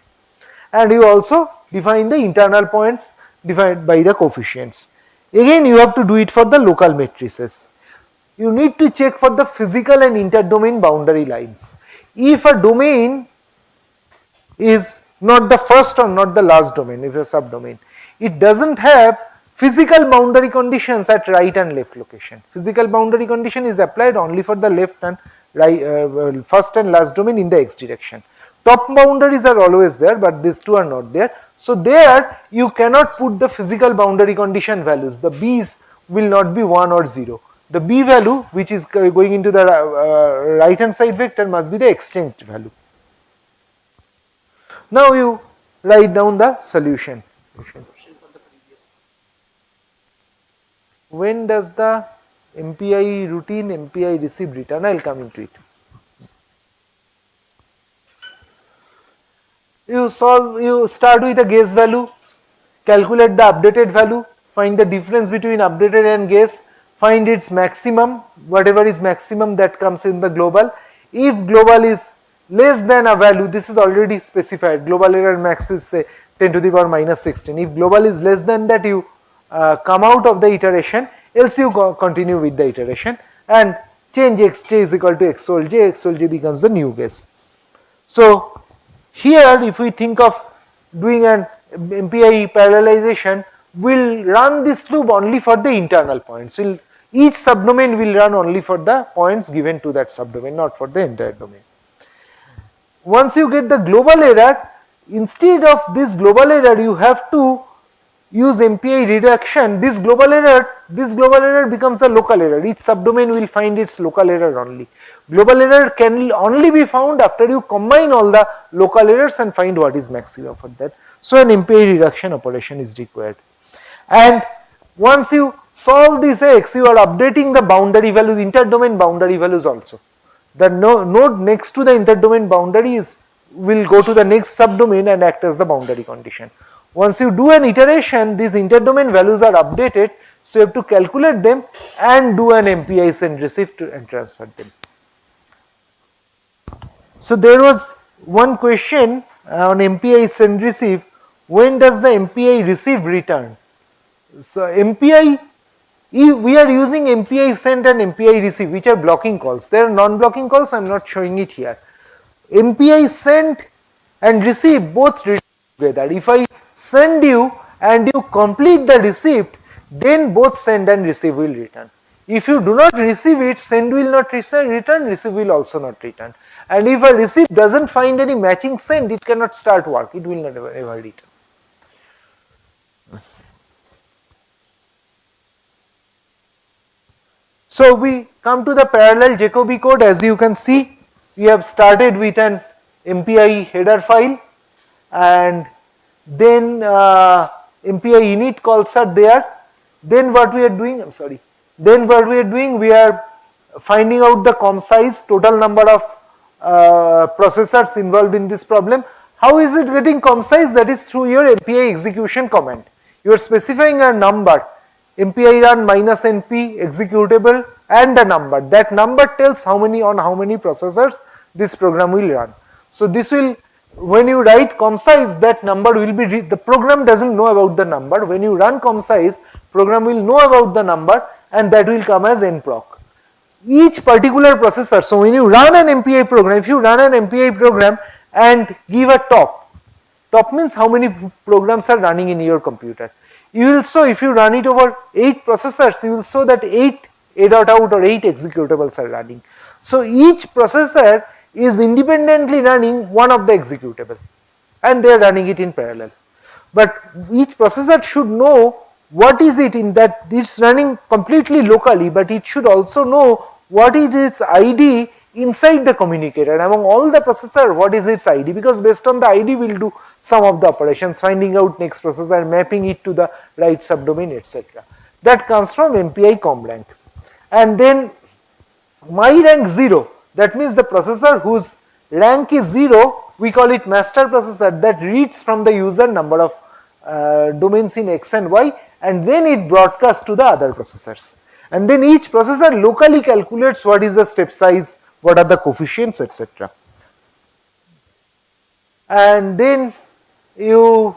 And you also define the internal points defined by the coefficients. Again you have to do it for the local matrices. You need to check for the physical and inter-domain boundary lines. If a domain is not the first or not the last domain, if a subdomain, it doesn't have physical boundary conditions at right and left location. Physical boundary condition is applied only for the left and right, first and last domain in the x direction. Top boundaries are always there, but these two are not there. So there you cannot put the physical boundary condition values. The b's will not be 1 or 0. The b value which is going into the right hand side vector must be the exchanged value. Now you write down the solution. When does the MPI routine, MPI receive return? I will come into it. You start with a guess value, calculate the updated value, find the difference between updated and guess, find its maximum, whatever is maximum that comes in the global. If global is less than a value, this is already specified, global error max is say 10 to the power minus 16. If global is less than that, you come out of the iteration, else you continue with the iteration and change xj is equal to xoj becomes the new guess. So here if we think of doing an MPI parallelization, we'll run this loop only for the internal points. Each subdomain will run only for the points given to that subdomain, not for the entire domain. Once you get the global error, instead of this global error you have to use MPI reduction. This global error becomes a local error. Each subdomain will find its local error only. Global error can only be found after you combine all the local errors and find what is maximum for that. So an MPI reduction operation is required. And once you solve this x, you are updating the boundary values, inter-domain boundary values also. The node next to the inter-domain boundaries will go to the next subdomain and act as the boundary condition. Once you do an iteration, these inter-domain values are updated, so you have to calculate them and do an MPI send receive and transfer them. So there was one question on MPI send receive, when does the MPI receive return? So MPI, we are using MPI send and MPI receive, which are blocking calls. There are non-blocking calls, I am not showing it here. MPI send and receive both return together. If I send you and you complete the receipt, then both send and receive will return. If you do not receive it, send will not return, receive will also not return. And if a receive doesn't find any matching send, it cannot start work, it will never return. So we come to the parallel Jacobi code. As you can see, we have started with an MPI header file, and then MPI init calls are there. Then what we are doing, we are finding out the COM size, total number of processors involved in this problem. How is it getting COM size? That is through your MPI execution command. You are specifying a number, MPI run -np executable and a number. That number tells how many processors this program will run. So this will, when you write COM size, that number will be, the program doesn't know about the number. When you run COM size, program will know about the number and that will come as nproc. Each particular processor, so when you run an MPI program, if you run an MPI program and give a top, Top means how many programs are running in your computer. You will show, if you run it over 8 processors, you will show that 8 A.out or 8 executables are running. So each processor is independently running one of the executable and they are running it in parallel. But each processor should know what is it in that it's running completely locally, but it should also know what is its ID inside the communicator. Among all the processor, what is its ID, because based on the ID we will do some of the operations, finding out next processor, mapping it to the right subdomain, etc. That comes from MPI com rank. And then my rank 0, that means the processor whose rank is 0, we call it master processor, that reads from the user number of domains in X and Y, and then it broadcasts to the other processors. And then each processor locally calculates what is the step size, what are the coefficients, etc. And then you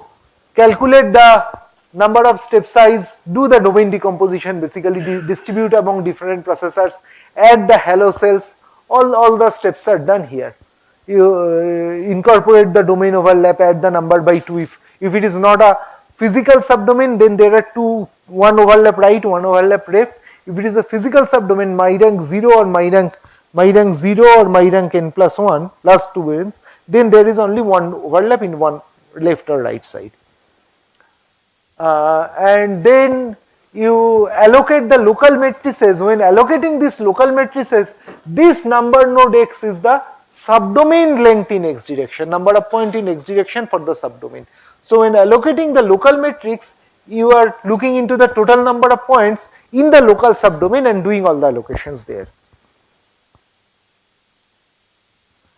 calculate the number of step size, do the domain decomposition, basically distribute among different processors, add the halo cells, all the steps are done here. You incorporate the domain overlap, add the number by 2. If it is not a physical subdomain, then there are two, one overlap right, one overlap left. If it is a physical subdomain, my rank 0 or my rank 0 or my rank n plus 1, last two variants, then there is only one overlap in one left or right side. And then you allocate the local matrices. When allocating this local matrices, this number node X is the subdomain length in X direction, number of point in X direction for the subdomain. So when allocating the local matrix, you are looking into the total number of points in the local subdomain and doing all the allocations there.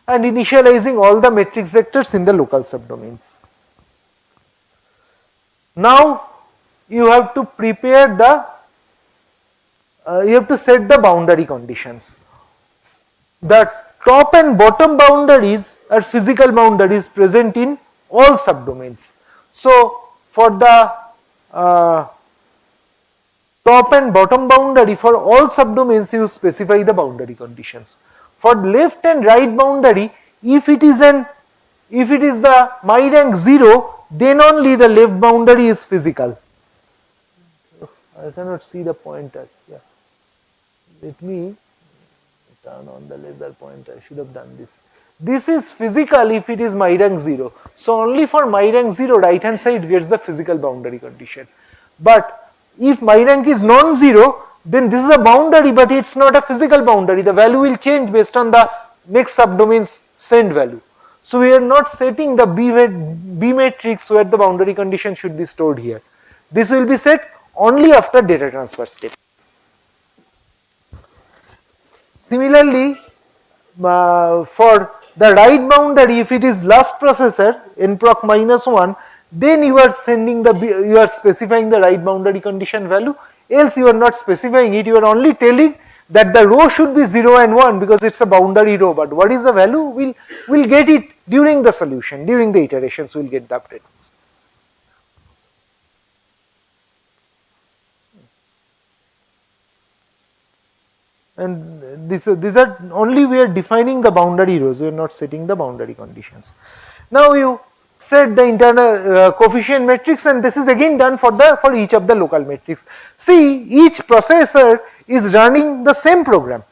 And initializing all the matrix vectors in the local subdomains. Now you have to prepare the, you have to set the boundary conditions. The top and bottom boundaries are physical boundaries present in all subdomains. So for the top and bottom boundary for all subdomains, you specify the boundary conditions. For left and right boundary, if it is the my rank 0, then only the left boundary is physical. I cannot see the pointer. Yeah. Let me turn on the laser pointer. I should have done this. This is physical if it is my rank 0. So only for my rank 0, right hand side gets the physical boundary condition. But if my rank is non-zero, then this is a boundary, but it's not a physical boundary. The value will change based on the next subdomain's send value. So we are not setting the B matrix where the boundary condition should be stored here. This will be set only after data transfer step. Similarly, for the right boundary, if it is last processor nproc -1, then you are specifying the right boundary condition value, else you are not specifying it, you are only telling that the row should be 0 and 1 because it's a boundary row, but what is the value, we'll get it during the solution, during the iterations we'll get the updates. And these are only we are defining the boundary rows, we are not setting the boundary conditions. Now you set the internal coefficient matrix, and this is again done for each of the local matrix. See, each processor is running the same program.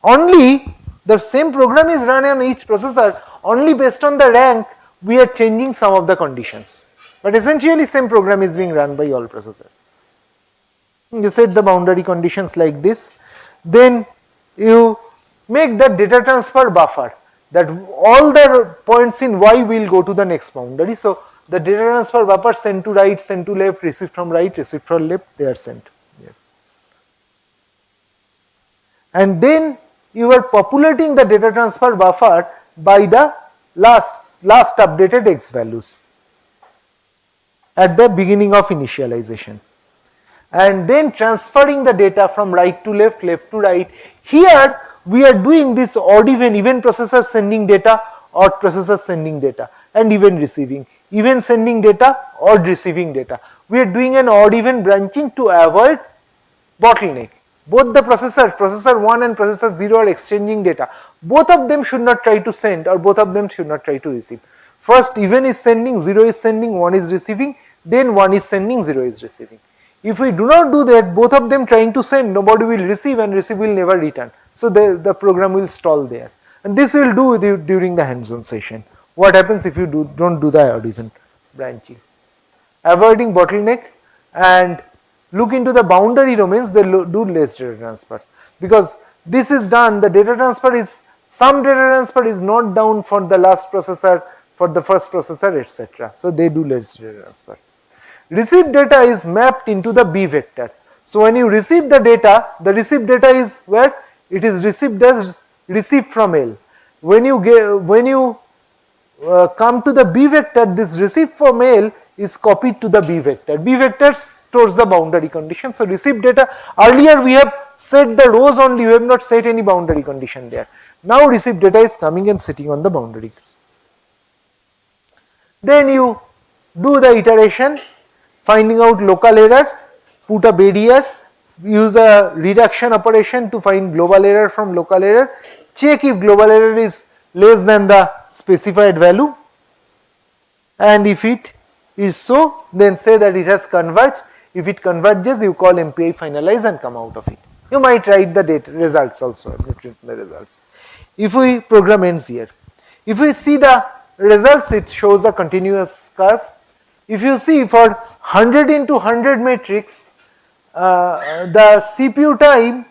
Only the same program is run on each processor, only based on the rank we are changing some of the conditions. But essentially same program is being run by all processors. You set the boundary conditions like this, then you make the data transfer buffer that all the points in Y will go to the next boundary. So the data transfer buffer send to right, send to left, received from right, received from left, they are sent here. And then you are populating the data transfer buffer by the last updated X values at the beginning of initialization. And then transferring the data from right to left, left to right. Here we are doing this odd even processor sending data, odd processor sending data, and even receiving, even sending data, odd receiving data. We are doing an odd even branching to avoid bottleneck. Both the processor 1 and processor 0 are exchanging data. Both of them should not try to send, or both of them should not try to receive. First even is sending, 0 is sending, 1 is receiving, then 1 is sending, 0 is receiving. If we do not do that, both of them trying to send, nobody will receive and receive will never return. So the program will stall there. And this will do during the hands-on session. What happens if you don't do the origin branching? Avoiding bottleneck and look into the boundary domains, they do less data transfer. Because this is done, the data transfer is, some data transfer is not down for the last processor, for the first processor, etc. So they do less data transfer. Received data is mapped into the B vector. So when you receive the received data is where? It is received as received from L. When you come to the B vector, this received from L is copied to the B vector. B vector stores the boundary condition. So received data, earlier we have set the rows only, we have not set any boundary condition there. Now received data is coming and sitting on the boundary. Then you do the iteration, finding out local error, put a barrier, use a reduction operation to find global error from local error, check if global error is less than the specified value, and if it is so, then say that it has converged. If it converges, you call MPI finalize and come out of it. You might write the data results also, the results. If we program ends here, if we see the results, it shows a continuous curve. If you see for 100 into 100 matrix, the CPU time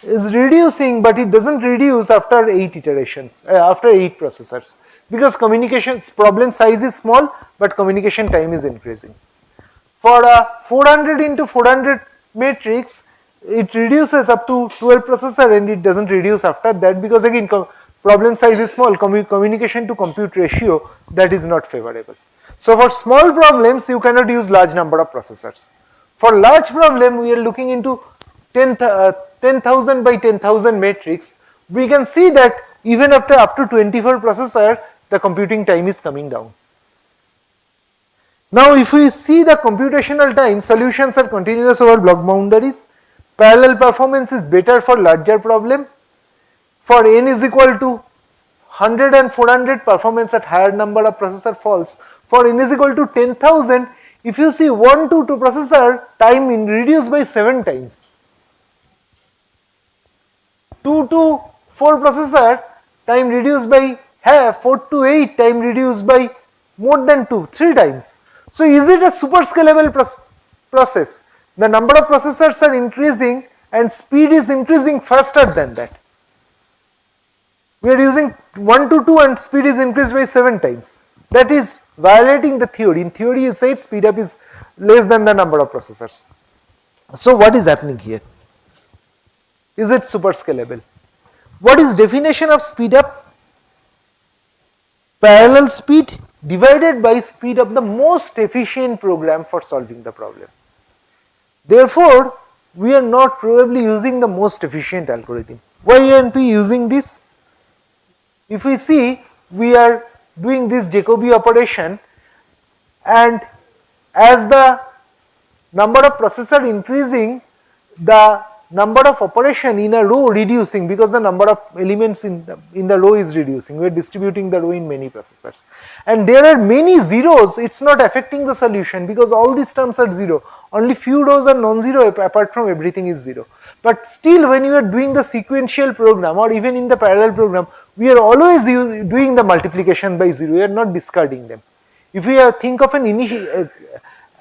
is reducing, but it doesn't reduce after 8 iterations, after 8 processors, because communications problem size is small, but communication time is increasing. For a 400 into 400 matrix, it reduces up to 12 processor and it doesn't reduce after that, because again problem size is small, communication to compute ratio, that is not favorable. So for small problems you cannot use large number of processors. For large problem we are looking into 10,000 by 10,000 matrix. We can see that even after up to 24 processor, the computing time is coming down. Now if we see the computational time, solutions are continuous over block boundaries. Parallel performance is better for larger problem. For n is equal to 100 and 400, performance at higher number of processor falls. For n is equal to 10,000, if you see 1 to 2 processor, time reduced by 7 times. 2 to 4 processor, time reduced by half, 4 to 8, time reduced by more than 3 times. So is it a super scalable process? The number of processors are increasing and speed is increasing faster than that. We are using 1 to 2 and speed is increased by 7 times. That is violating the theory. In theory you said speed up is less than the number of processors. So what is happening here? Is it super scalable? What is definition of speed up? Parallel speed divided by speed of the most efficient program for solving the problem. Therefore, we are not probably using the most efficient algorithm. Why aren't we using this? If we see, we are doing this Jacobi operation, and as the number of processor increasing, the number of operation in a row reducing, because the number of elements in the row is reducing. We are distributing the row in many processors, and there are many zeros. It's not affecting the solution because all these terms are 0. Only few rows are non-zero, apart from everything is 0. But still, when you are doing the sequential program or even in the parallel program, we are always doing the multiplication by 0. We are not discarding them. If we think of an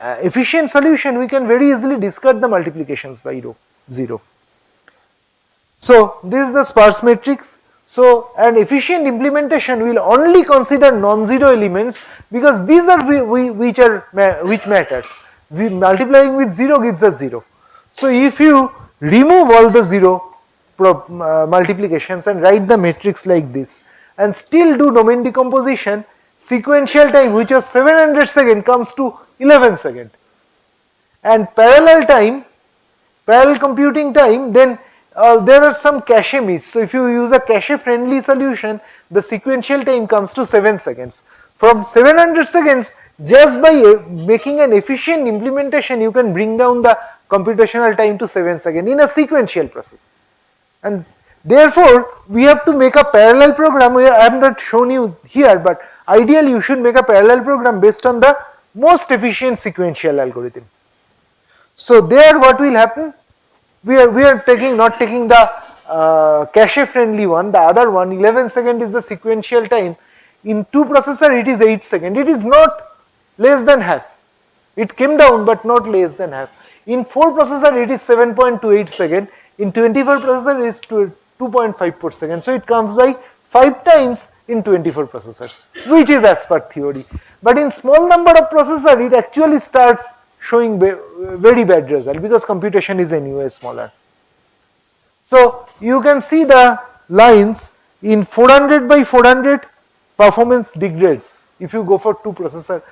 efficient solution, we can very easily discard the multiplications by 0. So this is the sparse matrix. So an efficient implementation will only consider non-zero elements, because these are which matters. Multiplying with 0 gives us 0. So if you remove all the 0 multiplications and write the matrix like this and still do domain decomposition, sequential time, which was 700 seconds, comes to 11 seconds, and parallel computing time, then there are some cache miss. So if you use a cache friendly solution, the sequential time comes to 7 seconds. From 700 seconds, just by making an efficient implementation, you can bring down the computational time to 7 seconds in a sequential process. And therefore, we have to make a parallel program. I have not shown you here, but ideally you should make a parallel program based on the most efficient sequential algorithm. So there what will happen, we are taking not taking the cache friendly one, the other one 11 second is the sequential time. In 2 processor it is 8 second, it is not less than half, it came down but not less than half. In 4 processor it is 7.28 second, in 24 processor it is 2.54 second, so it comes by 5 times in 24 processors, which is as per theory. But in small number of processor it actually starts showing very bad result because computation is anyway smaller. So you can see the lines in 400 by 400 performance degrades if you go for 4 processor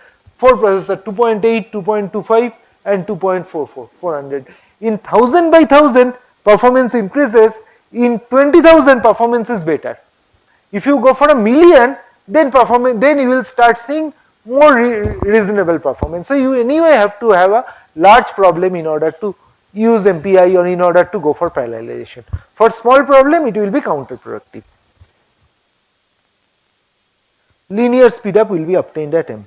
2.8, 2.25 and 2.44, 400. In 1000 by 1000 performance increases, in 20,000 performance is better. If you go for a million, then you will start seeing more reasonable performance. So you anyway have to have a large problem in order to use MPI or in order to go for parallelization. For small problem it will be counterproductive. Linear speedup will be obtained at M.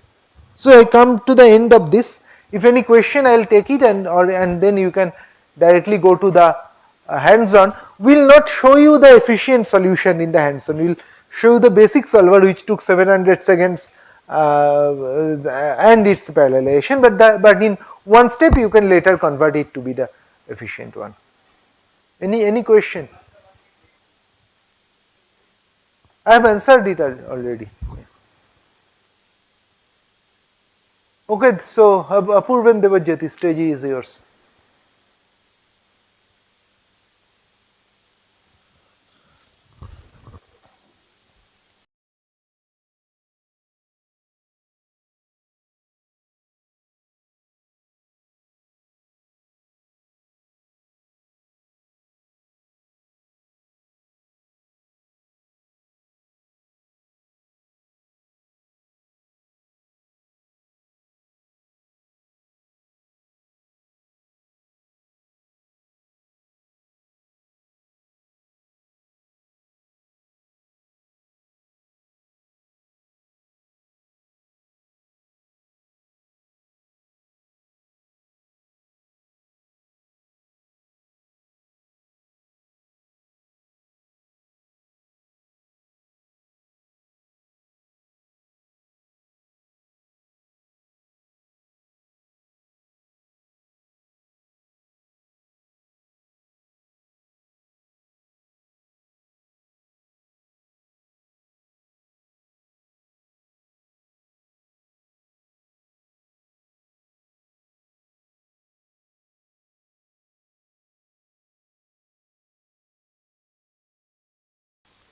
So I come to the end of this. If any question I will take it and then you can directly go to the hands-on. We will not show you the efficient solution in the hands-on, we will show you the basic solver which took 700 seconds and its parallelization, but in one step you can later convert it to be the efficient one. Any question? I have answered it already. Okay, so Apurvan Devajyati, stage is yours.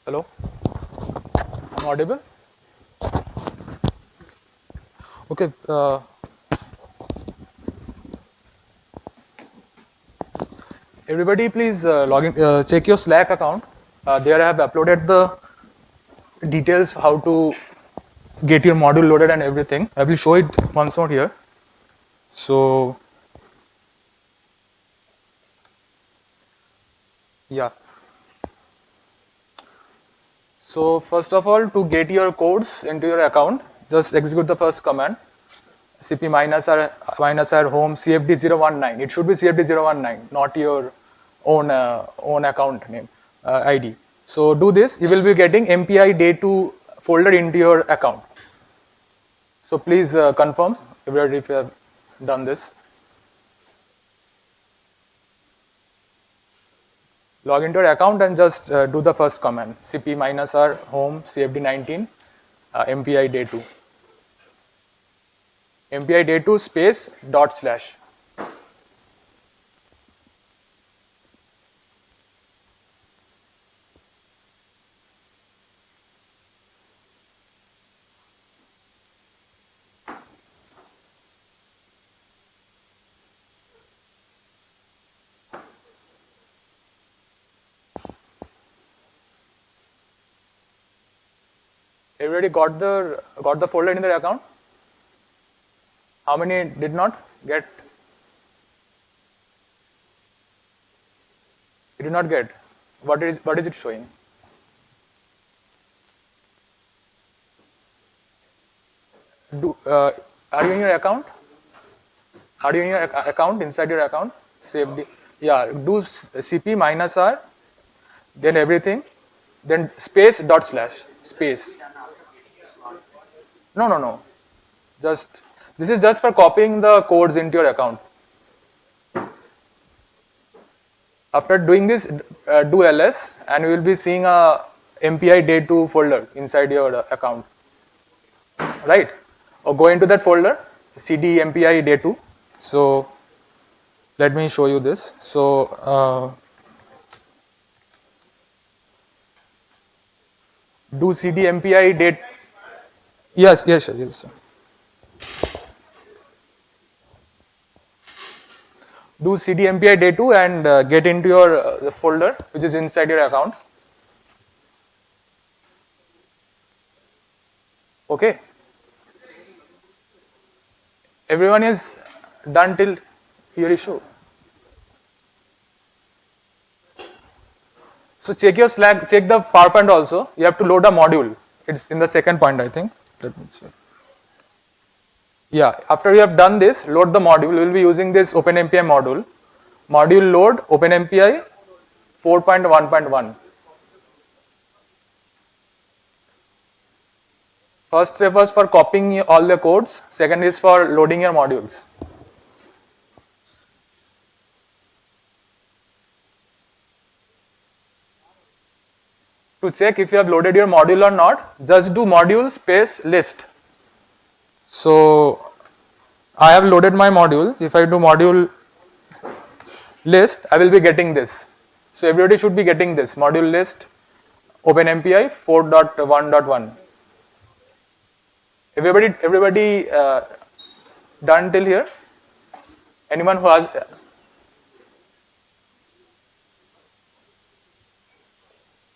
Hello? I'm audible? Okay. Everybody please log in, check your Slack account. There I have uploaded the details how to get your module loaded and everything. I will show it once more here. So, yeah. So first of all, to get your codes into your account, just execute the first command, cp -r home cfd019. It should be cfd019, not your own account name ID. So do this. You will be getting MPI day2 folder into your account. So please confirm if you have done this. Log into your account and just do the first command, cp -r home cfd19 MPI day2. MPI day2 space /. Everybody got the folder in their account? How many did not get? You did not get. What is it showing? Are you in your account? Are you in your account, inside your account? Save yeah, do cp minus r, then everything, then space dot slash space. No. Just this is just for copying the codes into your account. After doing this, do ls, and you will be seeing a MPI day 2 folder inside your account, right? Or go into that folder, cd MPI day 2. So let me show you this. So do cd MPI date. Yes, sir. Do cd MPI day 2 and get into your the folder which is inside your account. Okay. Everyone is done till here issue. So check your Slack, check the PowerPoint also. You have to load a module. It's in the second point, I think. Let me check. Yeah, after you have done this, load the module. We will be using this OpenMPI module. Module load OpenMPI 4.1.1. First step was for copying all the codes. Second is for loading your modules. To check if you have loaded your module or not, just do module space list. So I have loaded my module. If I do module list, I will be getting this. So everybody should be getting this module list OpenMPI 4.1.1. Everybody done till here? Anyone who has?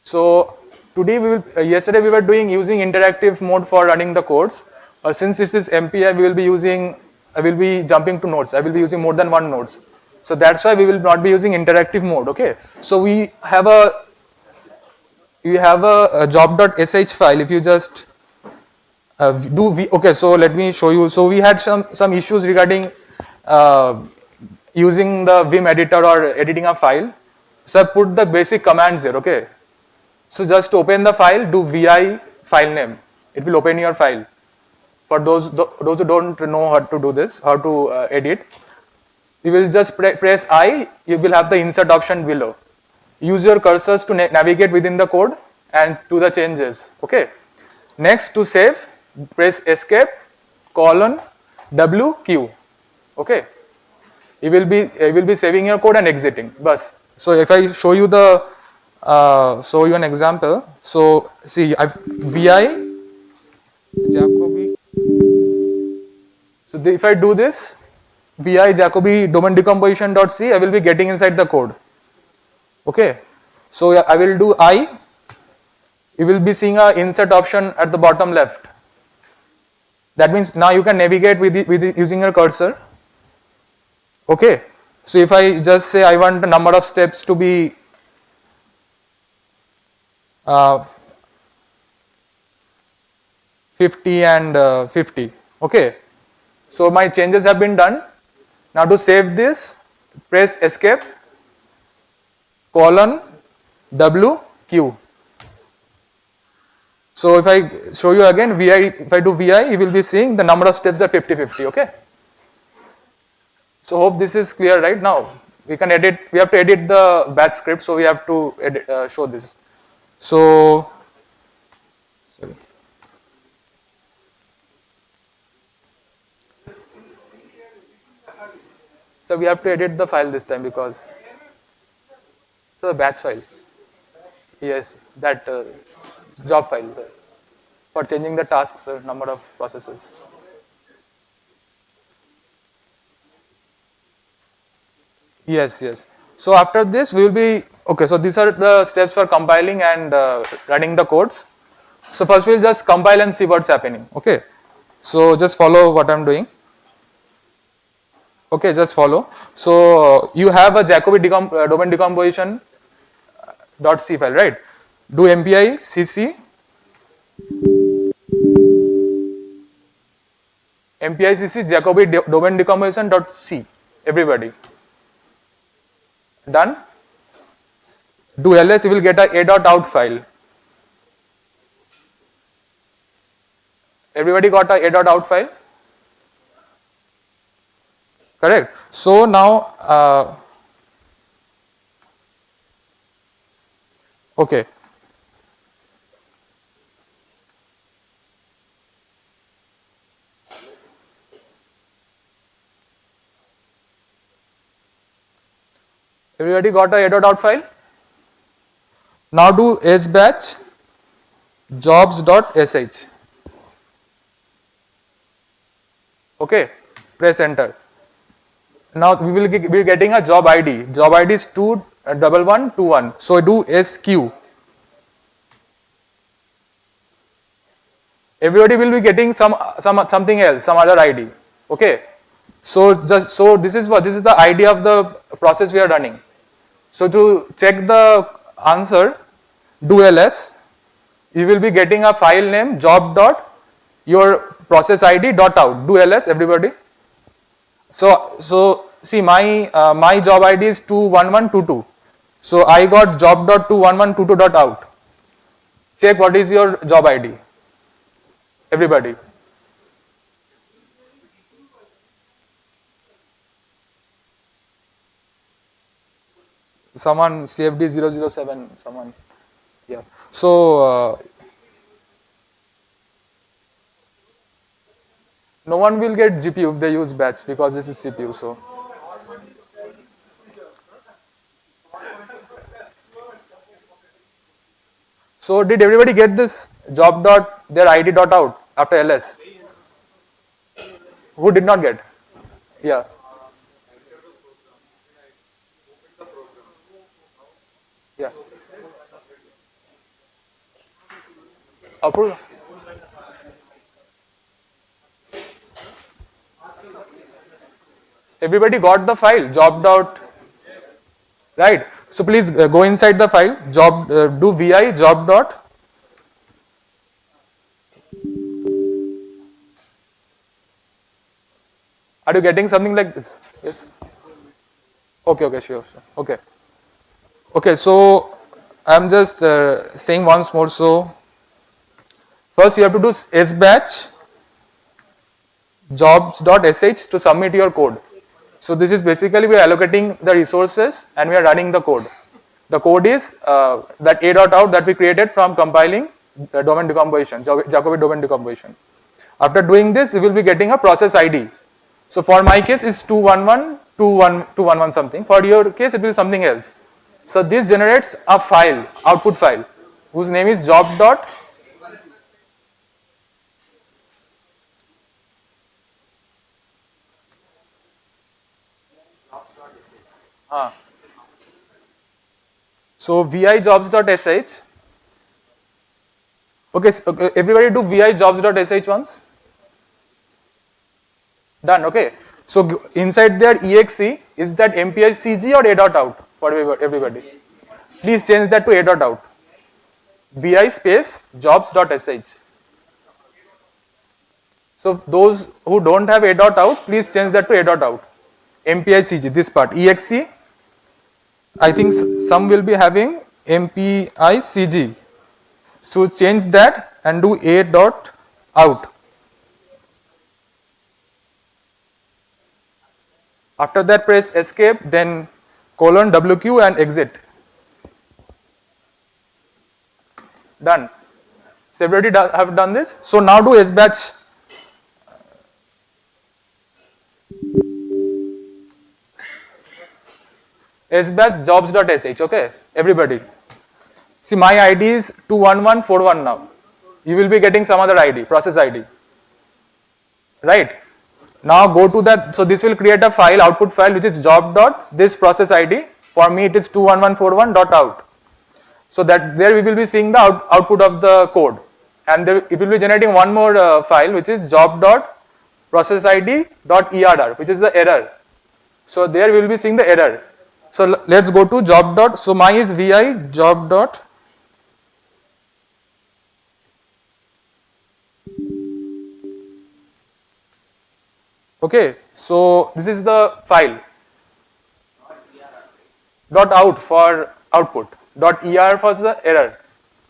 So today yesterday we were using interactive mode for running the codes. Since this is MPI, I will be jumping to nodes. I will be using more than one nodes. So that's why we will not be using interactive mode. Okay. So we have a job.sh file. If you just okay, so let me show you. So we had some issues regarding using the Vim editor or editing a file. So I put the basic commands here. Okay. So just open the file, do vi file name. It will open your file. For those who don't know how to do this, how to edit, you will just press I. You will have the insert option below. Use your cursors to navigate within the code and do the changes. Okay. Next, to save, press escape :W_Q. Okay. You will be saving your code and exiting. Bus. So if I show you show you an example. So see, vi Jacobi. So if I do this, vi Jacobi domain decomposition.c, I will be getting inside the code. Okay. So I will do I. You will be seeing a insert option at the bottom left. That means now you can navigate with using your cursor. Okay. So if I just say I want the number of steps to be 50 and 50. Okay. So my changes have been done. Now to save this, press escape :W_Q. So if I show you again, if I do vi, you will be seeing the number of steps are 50-50. Okay. So hope this is clear right now. We have to edit the batch script, so we have to show this. So sorry. So we have to edit the file this time because the batch file. Yes, that job file for changing the tasks, number of processes. Yes. So after this we will be okay. So these are the steps for compiling and running the codes. So first we'll just compile and see what's happening. Okay. So just follow what I'm doing. Okay, just follow. So you have a Jacobi domain decomposition .c file, right? Do mpi cc MPICC Jacobi domain decomposition dot C. Everybody. Done? Do ls, you will get a dot out file. Everybody got a dot out file? Correct. So now, okay. Everybody got a dot out file? Now do sbatch jobs.sh. Okay, press enter. Now we will be getting a job ID. Job ID is 21121. So do SQ. Everybody will be getting something else, some other ID. Okay. So this is the ID of the process we are running. So to check the answer, do ls. You will be getting a file name job dot your process ID dot out. Do ls, everybody. So see, my job ID is 21122. So I got job dot 21122 dot out. Check what is your job ID. Everybody. Someone CFD 007. Someone. Yeah. So no one will get GPU if they use batch because this is CPU. So did everybody get this job dot their ID dot out after ls? Who did not get? Yeah. Yeah. Approve. Everybody got the file job dot, right? So please go inside the file job, do vi job dot. Are you getting something like this? Yes. Okay, sure. Okay. Okay, so I am just saying once more. So first you have to do sbatch jobs.sh to submit your code. So this is basically we are allocating the resources and we are running the code. The code is that a dot out that we created from compiling the domain decomposition, Jacobi domain decomposition. After doing this, we will be getting a process ID. So for my case, it's 211 something. For your case, it will be something else. So this generates a file, output file, whose name is job dot. So vi jobs.sh. Okay, so everybody do vi jobs.sh once. Done. Okay. So inside there exe is that MPICG or a dot out for everybody. Please change that to a dot out. Vi space jobs.sh. So those who don't have a dot out, please change that to a dot out. MPICG, this part exe. I think some will be having MPICG. So change that and do a dot out. After that, press escape, then colon WQ and exit. Done. So everybody have done this. So now do sbatch. Sbatch jobs.sh. Okay, everybody. See, my ID is 21141 now. You will be getting some other ID, process ID. Right? Now go to that. So this will create a file, output file, which is job dot this process ID. For me, it is 21141 dot out. So that there we will be seeing the output of the code, and there, it will be generating one more file, which is job dot process ID dot err, which is the error. So there we will be seeing the error. So let's go to job dot. So mine is vi job dot. Okay, so this is the file. Dot out for output. Dot er for the error.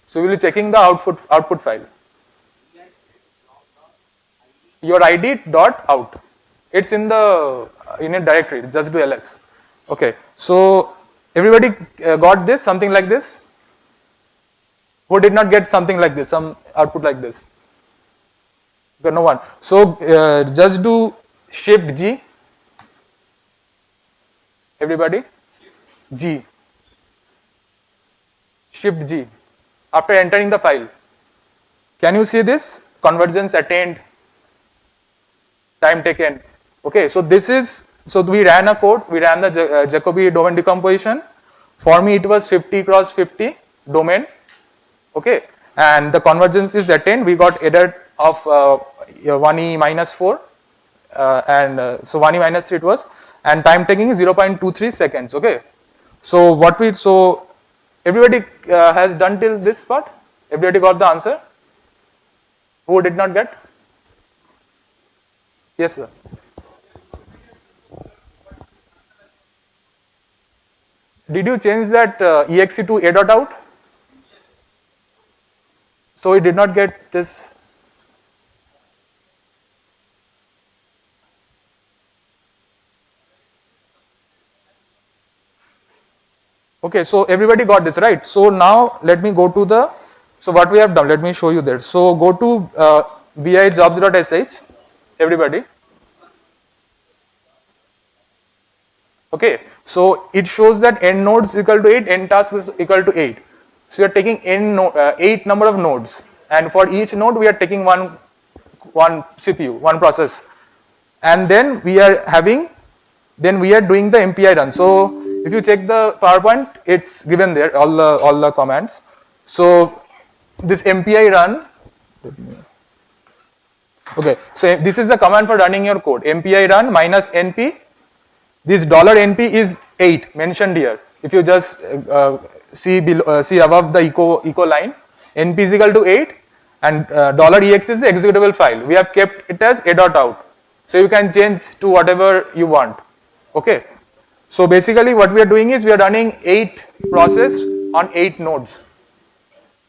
So we will be checking the output file. Your id dot out. It's in the init directory. Just do ls. Okay. So everybody got this, something like this. Who did not get something like this, some output like this? Okay, no one. So just do shift G. Everybody, G. Shift G. After entering the file, can you see this? Convergence attained, time taken. Okay, so this is, so we ran a code, we ran the Jacobi domain decomposition. For me it was 50 cross 50 domain. Okay, and the convergence is attained. We got error of 1e minus 4 so 1e minus 3 it was, and time taking is 0.23 seconds. Okay, so so everybody has done till this part. Everybody got the answer? Who did not get? Yes, sir. Did you change that exe to a dot out? So we did not get this. Okay, so everybody got this, right? So now let me go to the, so what we have done, let me show you there. So go to vi jobs.sh, everybody. Okay, so it shows that n nodes equal to 8, n tasks is equal to 8. So you are taking 8 number of nodes, and for each node we are taking one CPU, one process, and then we are doing the MPI run. So if you check the PowerPoint, it's given there, all the commands. So this MPI run, okay, so this is the command for running your code. MPI run minus NP. This $NP is 8 mentioned here. If you just see above the echo line, NP is equal to 8, and $ex is the executable file. We have kept it as a.out. So you can change to whatever you want. Okay. So basically what we are doing is we are running 8 process on 8 nodes.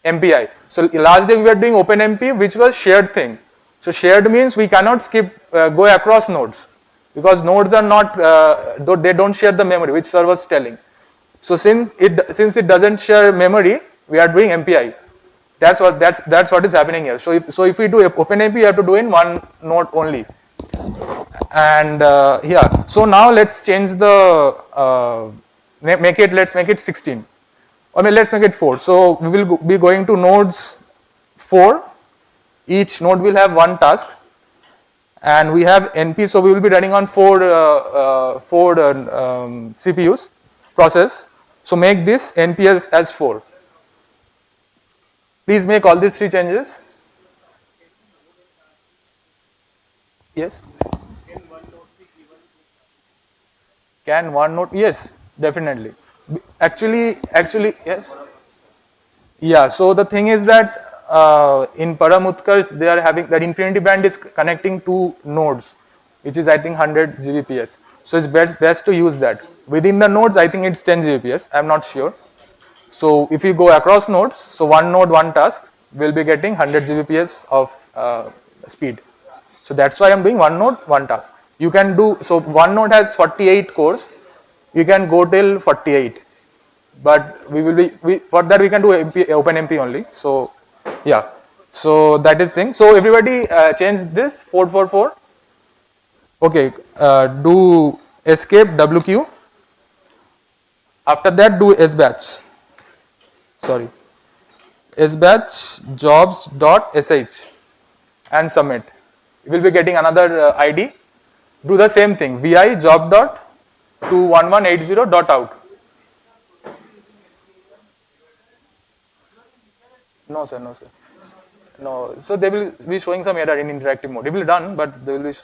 MPI. So last day we were doing OpenMP, which was shared thing. So shared means we cannot go across nodes, because nodes are not, they don't share the memory, which sir was telling. So since it doesn't share memory, we are doing MPI. That's what is happening here. So if we do OpenMP, you have to do in one node only. And yeah, so now let's change the let's make it 16. I mean, let's make it 4. So we will be going to nodes 4. Each node will have one task, and we have NP. So we will be running on 4 CPUs process. So make this NP as 4. Please make all these 3 changes. Yes. Can one node? Yes, definitely. Actually, yes. Yeah. So the thing is that in Paramutkars, they are having that infinity band is connecting 2 nodes, which is I think 100 Gbps. So it's best to use that. Within the nodes, I think it's 10 Gbps. I'm not sure. So if you go across nodes, so one node, one task will be getting 100 Gbps of speed. So that's why I'm doing one node, one task. You can do, so one node has 48 cores. You can go till 48. But for that we can do OpenMP only. So yeah, so that is thing. So everybody change this 444. Okay, do escape WQ. After that do sbatch. Sorry, sbatch jobs.sh and submit. You will be getting another ID. Do the same thing. vi job.21180.out. No sir, no sir. No, so they will be showing some error in interactive mode. It will be done, but they will be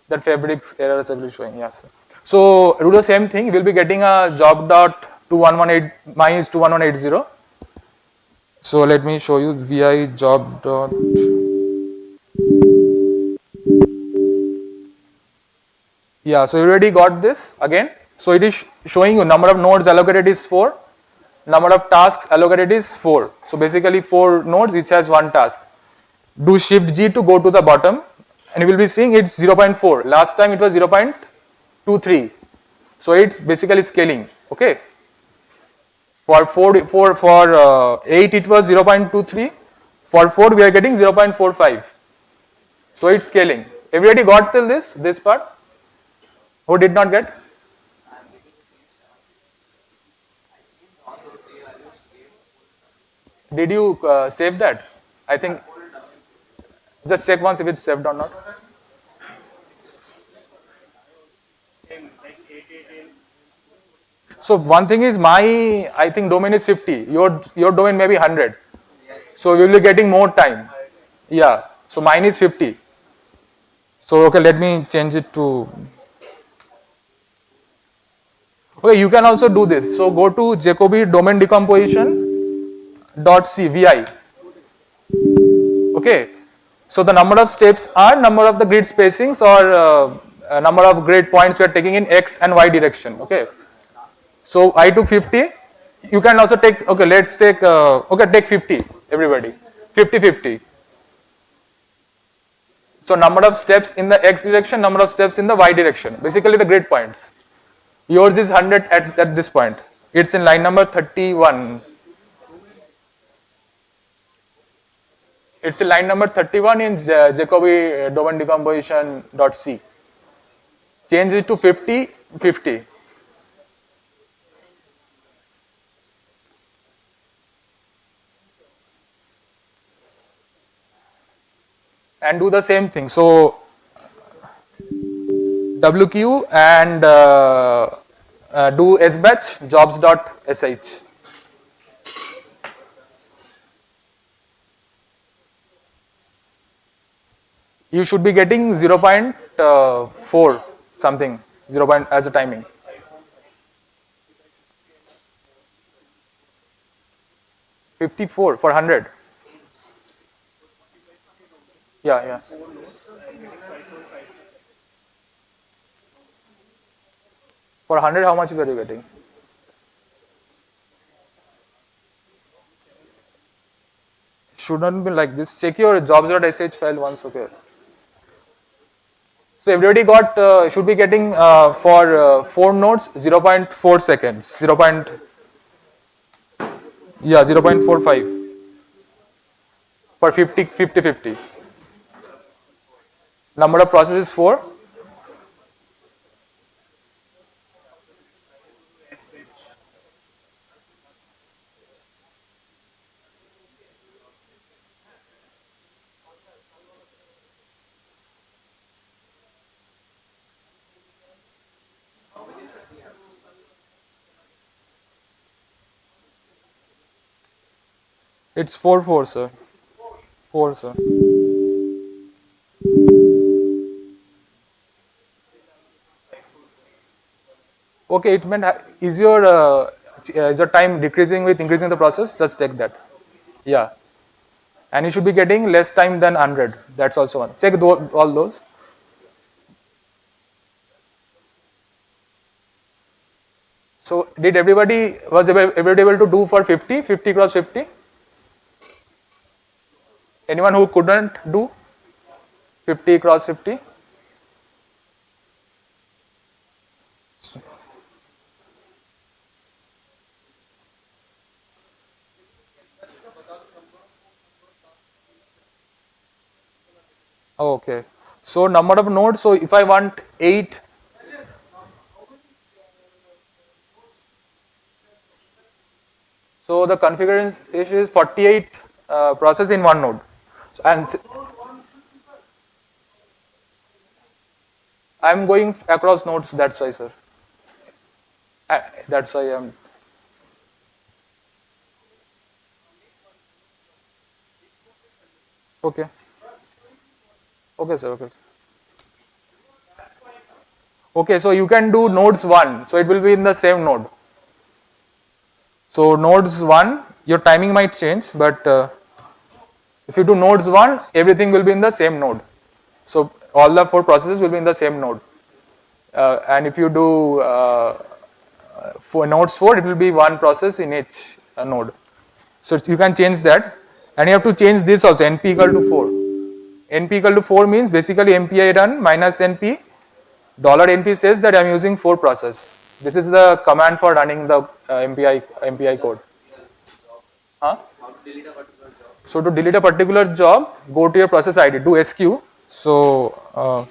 that fabrics errors will be showing. Yes. Sir. So do the same thing. You will be getting a job.2118 minus 21180. So let me show you vi job dot. Yeah, so you already got this again. So it is showing you number of nodes allocated is 4, number of tasks allocated is 4. So basically 4 nodes, each has 1 task. Do shift G to go to the bottom and you will be seeing it's 0.4. Last time it was 0.23. So it's basically scaling, okay. For 8 it was 0.23. For 4 we are getting 0.45. So it's scaling. Everybody got till this part? Who did not get? Did you save that? I think just check once if it's saved or not. So one thing is I think domain is 50. Your domain may be 100. So you will be getting more time. Yeah. So mine is 50. So okay, let me change it to. Okay, you can also do this. So go to Jacobi domain decomposition dot c vi. Okay. So the number of steps are number of the grid spacings or number of grid points you are taking in x and y direction. Okay. So I took 50. You can also take. Okay, let's take. Okay, take 50. Everybody, 50. So number of steps in the x direction, number of steps in the y direction. Basically the grid points. Yours is 100 at this point. It's in line number 31. It's in line number 31 in Jacobi domain decomposition dot c. Change it to 50. And do the same thing. So WQ and do sbatch jobs.sh. You should be getting 0.4 something, 0. As a timing. $54 for 100. Yeah. For 100, how much were you getting? Shouldn't be like this. Check your jobs.sh file once, okay. So everybody got, should be getting for 4 nodes 0.4 seconds, 0.45 for 50. Number of processes 4. It's 4, sir. 4, sir. Okay, it meant is your time decreasing with increasing the process? Just check that. Yeah, and you should be getting less time than 100. That's also one. Check all those. So did everybody able to do for 50 cross 50? Anyone who couldn't do 50 cross 50? Okay. So number of nodes. So if I want 8. So the configuration is 48 process in one node. And I am going across nodes, that's why, sir. That's why I am. Okay. Okay, sir. Okay, so you can do nodes 1. So it will be in the same node. So nodes 1, your timing might change, but if you do nodes 1, everything will be in the same node. So all the 4 processes will be in the same node. and if you do for nodes 4, it will be one process in each node. So you can change that, and you have to change this also, np equal to 4. np equal to 4 means basically MPI run minus np. $np says that I am using 4 process. This is the command for running the MPI code. Huh? So to delete a particular job, go to your process ID, do SQ. So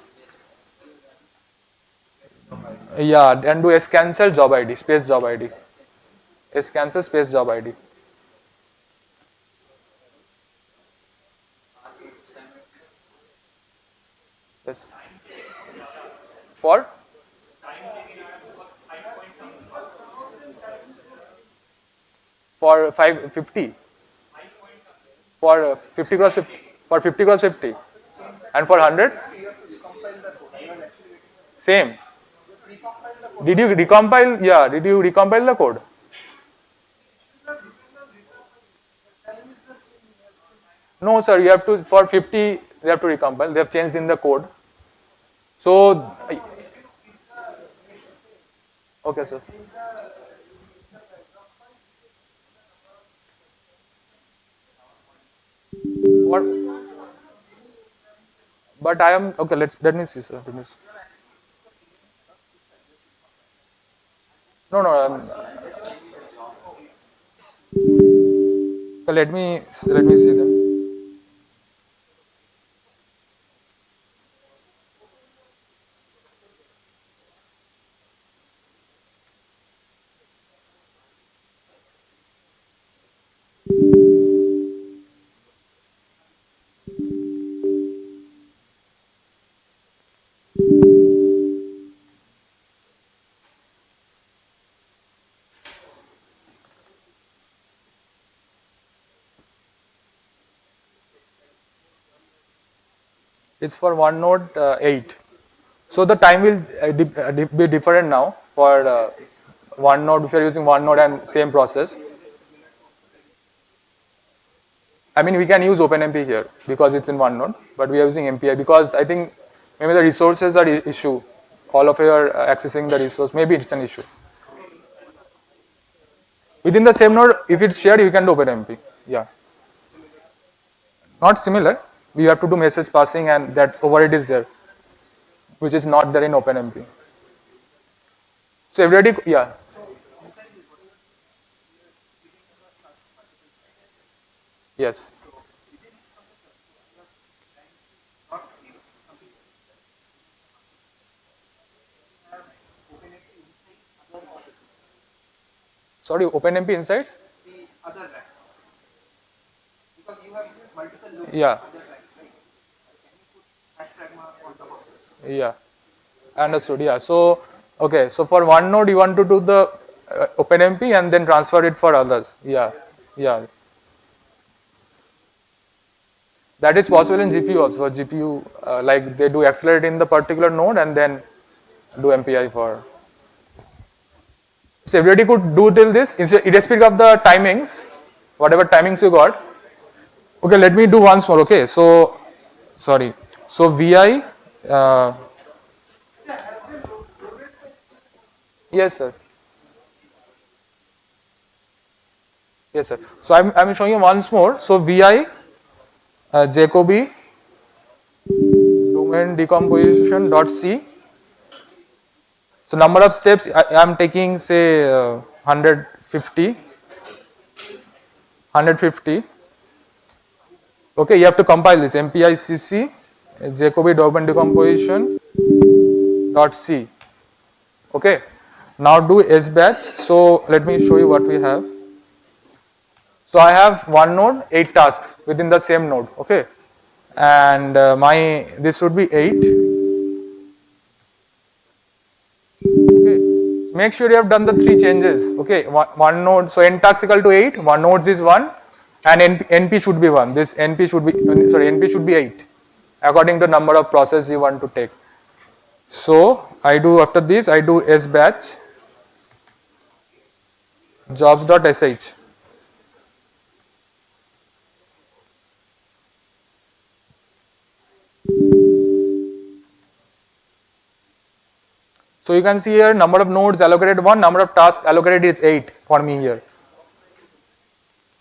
yeah, and do scancel job ID, space job ID. Scancel space job ID. Yes. For 550. For 50 cross 50. For 50 cross 50. And for 100? Same. Did you recompile? Yeah, did you recompile the code? No, sir, you have to, for 50, they have to recompile. They have changed in the code. So, okay, sir. What? But I am, okay, let me see, sir. Let me see. No, no, let me see them. It's for one node 8. So the time will be different now for one node, if you're using one node and same process. I mean, we can use OpenMP here because it's in one node, but we are using MPI because I think maybe the resources are issue. All of you are accessing the resource. Maybe it's an issue. Within the same node, if it's shared, you can do OpenMP. Yeah. Not similar. You have to do message passing, and that's override is there, which is not there in OpenMP. So everybody, yeah. Yes. Sorry, OpenMP inside? Other racks. Because you have multiple loops Yeah. other racks, right? Can you put hash pragma on top of this? Yeah. Understood. Yeah. So, okay. So for one node, you want to do the OpenMP and then transfer it for others. Yeah. Yeah. That is possible in GPU also. GPU, like they do accelerate in the particular node and then do MPI for. So everybody could do till this, irrespective of the timings, whatever timings you got. Okay, let me do once more. Okay, so sorry. So VI, yes, sir. Yes, sir. So I'm showing you once more. So VI, Jacobi, domain decomposition dot C. So number of steps I am taking, say 150. Okay, you have to compile this MPICC Jacobi domain decomposition dot C. Okay, now do S batch. So let me show you what we have. So I have one node, 8 tasks within the same node. Okay, and this would be 8. Okay, make sure you have done the 3 changes. Okay, one node. So n tasks equal to 8. One nodes is 1, and NP should be 1. This NP should be NP should be 8 according to number of process you want to take. So I do, after this I do S batch jobs.sh. So you can see here number of nodes allocated 1, number of tasks allocated is 8 for me here.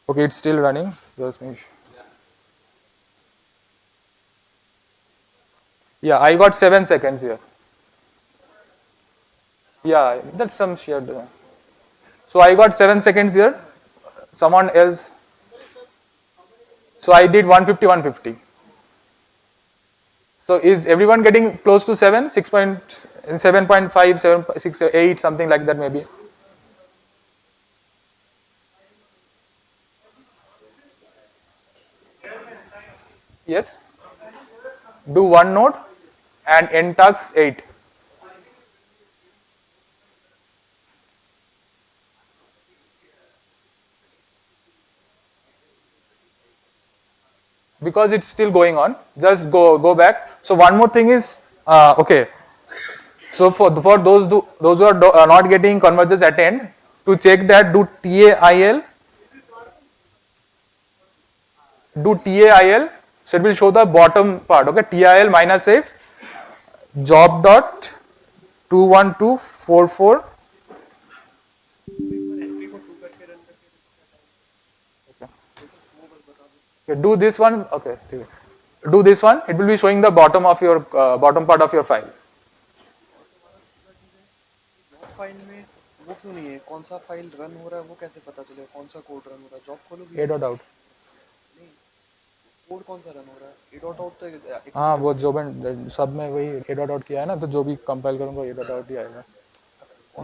Okay, it's still running. Just make sure. Yeah, I got 7 seconds here. Yeah, that's some shared. So I got 7 seconds here. Someone else. So I did 150, 150. So is everyone getting close to 7, 7.5, 7, 6, 8, something like that maybe? Yes? Do one node and n tasks 8. Because it's still going on, just go back. So one more thing is, okay. So for those who are not getting convergence at end, to check that do TAIL, so it will show the bottom part. Okay, TIL minus F job dot 21244. Okay, do this one. Okay, do this one. It will be showing the bottom of your bottom part of your file. File में वो क्यों नहीं है, कौन सा file run हो रहा है वो कैसे पता चलेगा, कौन सा कोड रन हो रहा है? जॉब खोलो A dot out. नहीं, कोड कौन सा रन हो रहा है? ए डॉट आउट तो हाँ, वो जो मैं सब में वही A dot out किया है ना, तो जो भी कंपाइल करूंगा A dot out ही आएगा.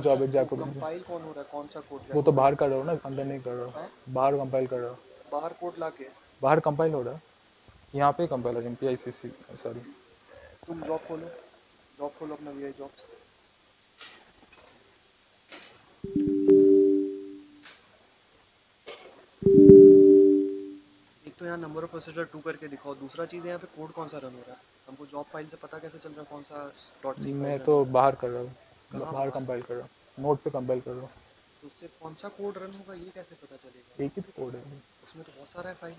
जॉब एग्जैक्ट कंपाइल कौन हो रहा है, कौन सा कोड? वो तो बाहर कर रहा हूँ ना, अंदर नहीं कर रहा हूँ. बाहर कंपाइल कर रहा हूँ. बाहर कोड लाके बाहर कंपाइल हो रहा है. यहाँ पे कंपाइल हो रहा है, PICC, सॉरी. तुम जॉब खोलो अपना वीआई जॉब्स. एक तो यहाँ नंबर ऑफ प्रोसीजर 2 करके दिखाओ, दूसरा चीज़ है यहाँ पे कोड कौन सा रन हो रहा है, हमको जॉब फाइल से पता कैसे चल रहा है कौन सा डॉट सी? मैं तो बाहर कर रहा हूँ, बाहर कंपाइल कर रहा हूँ, नोट पे कंपाइल कर रहा हूँ. तो उससे कौन सा कोड रन होगा ये कैसे पता चलेगा? एक ही तो कोड है. उसमें तो बहुत सारा है फाइल.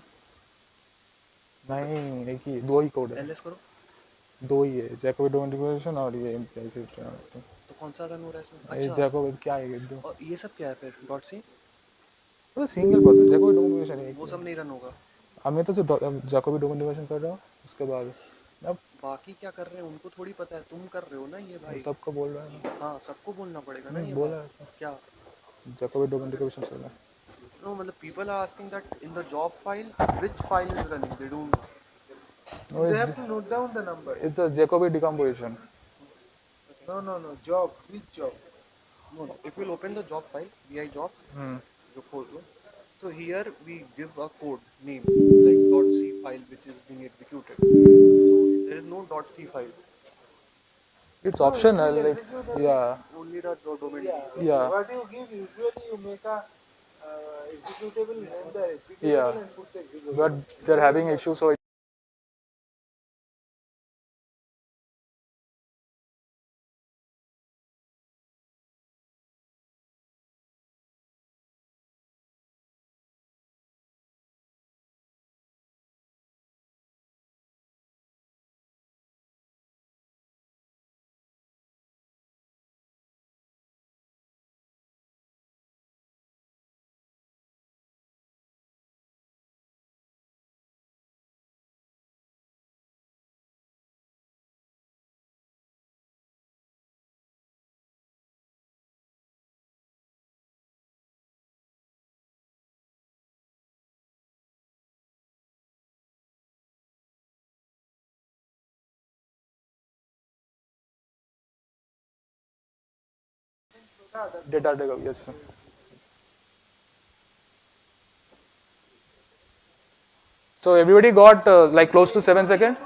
नहीं, एक ही, दो ही कोड है. एलएस करो. दो ही है, जैकोबी डोमेंटिफिकेशन और ये इम्प्लिसिट. तो कौन सा रन हो रहा है इसमें? ये अच्छा, जैकोबी क्या है ये दो? और ये सब क्या है फिर डॉट सी? वो सिंगल प्रोसेस, जैकोबी डोमेंटिफिकेशन है. वो सब नहीं रन होगा. अब मैं तो सिर्फ जैकोबी डोमेंटिफिकेशन कर रहा हूँ, उसके बाद अब बाकी क्या कर रहे हैं उनको थोड़ी पता है, तुम कर रहे हो ना ये भाई. सबको बोल रहा है. हाँ, सबको बोलना पड़ेगा ना ये बोला बात. क्या? जैकोबी डोमेंटिफिकेशन चल रहा है. No, मतलब people are asking that in the job file, which file is running? They don't. No, They have to note down the number. it's a Jacobi decomposition. No. Job. Which job? No. If you'll open the job file, vi jobs, जो खोल लो. So here we give a code name like .c file which is being executed. So there is no .c file. It's optional. It's, yeah. Only the domain. Yeah. What you give, usually you make a executable, name the executable Yeah. and put the executable. But they're having issues, so data, yes. Sir. So everybody got like close to 7 seconds.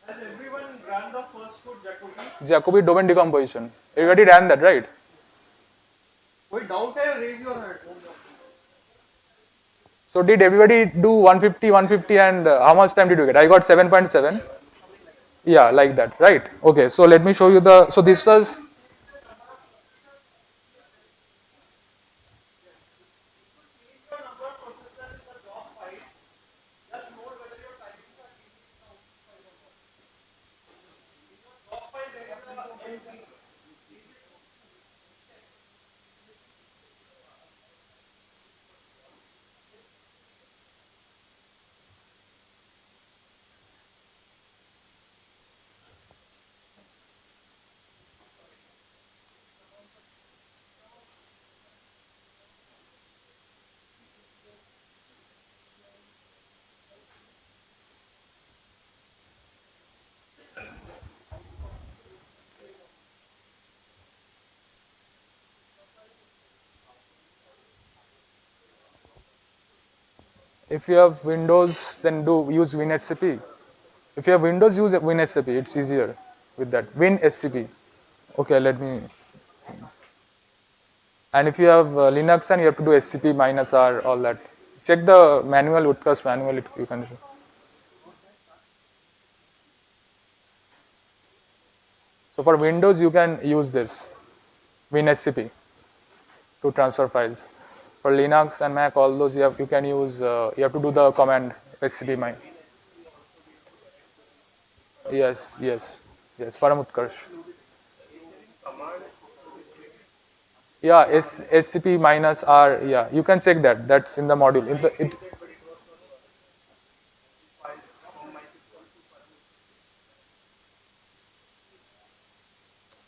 Has everyone run the first code Jacobi? Jacobi domain decomposition. Everybody ran that, right? कोई doubt है? Raise your hand. So did everybody do 150, 150 and how much time did you get? I got 7.7. Yeah, like that, right? Okay, so let me show you the, so this was, If you have Windows, then use WinSCP. If you have Windows, use WinSCP. It's easier with that. WinSCP. Okay, let me. And if you have Linux, and you have to do SCP minus R, all that. Check the manual, Utkarsh manual. You can. So for Windows, you can use this WinSCP to transfer files. For Linux and Mac, all those you can use. You have to do the command SCP min. Yes, yes, yes. Param Utkarsh. Yeah, SCP minus R. Yeah, you can check that. That's in the module.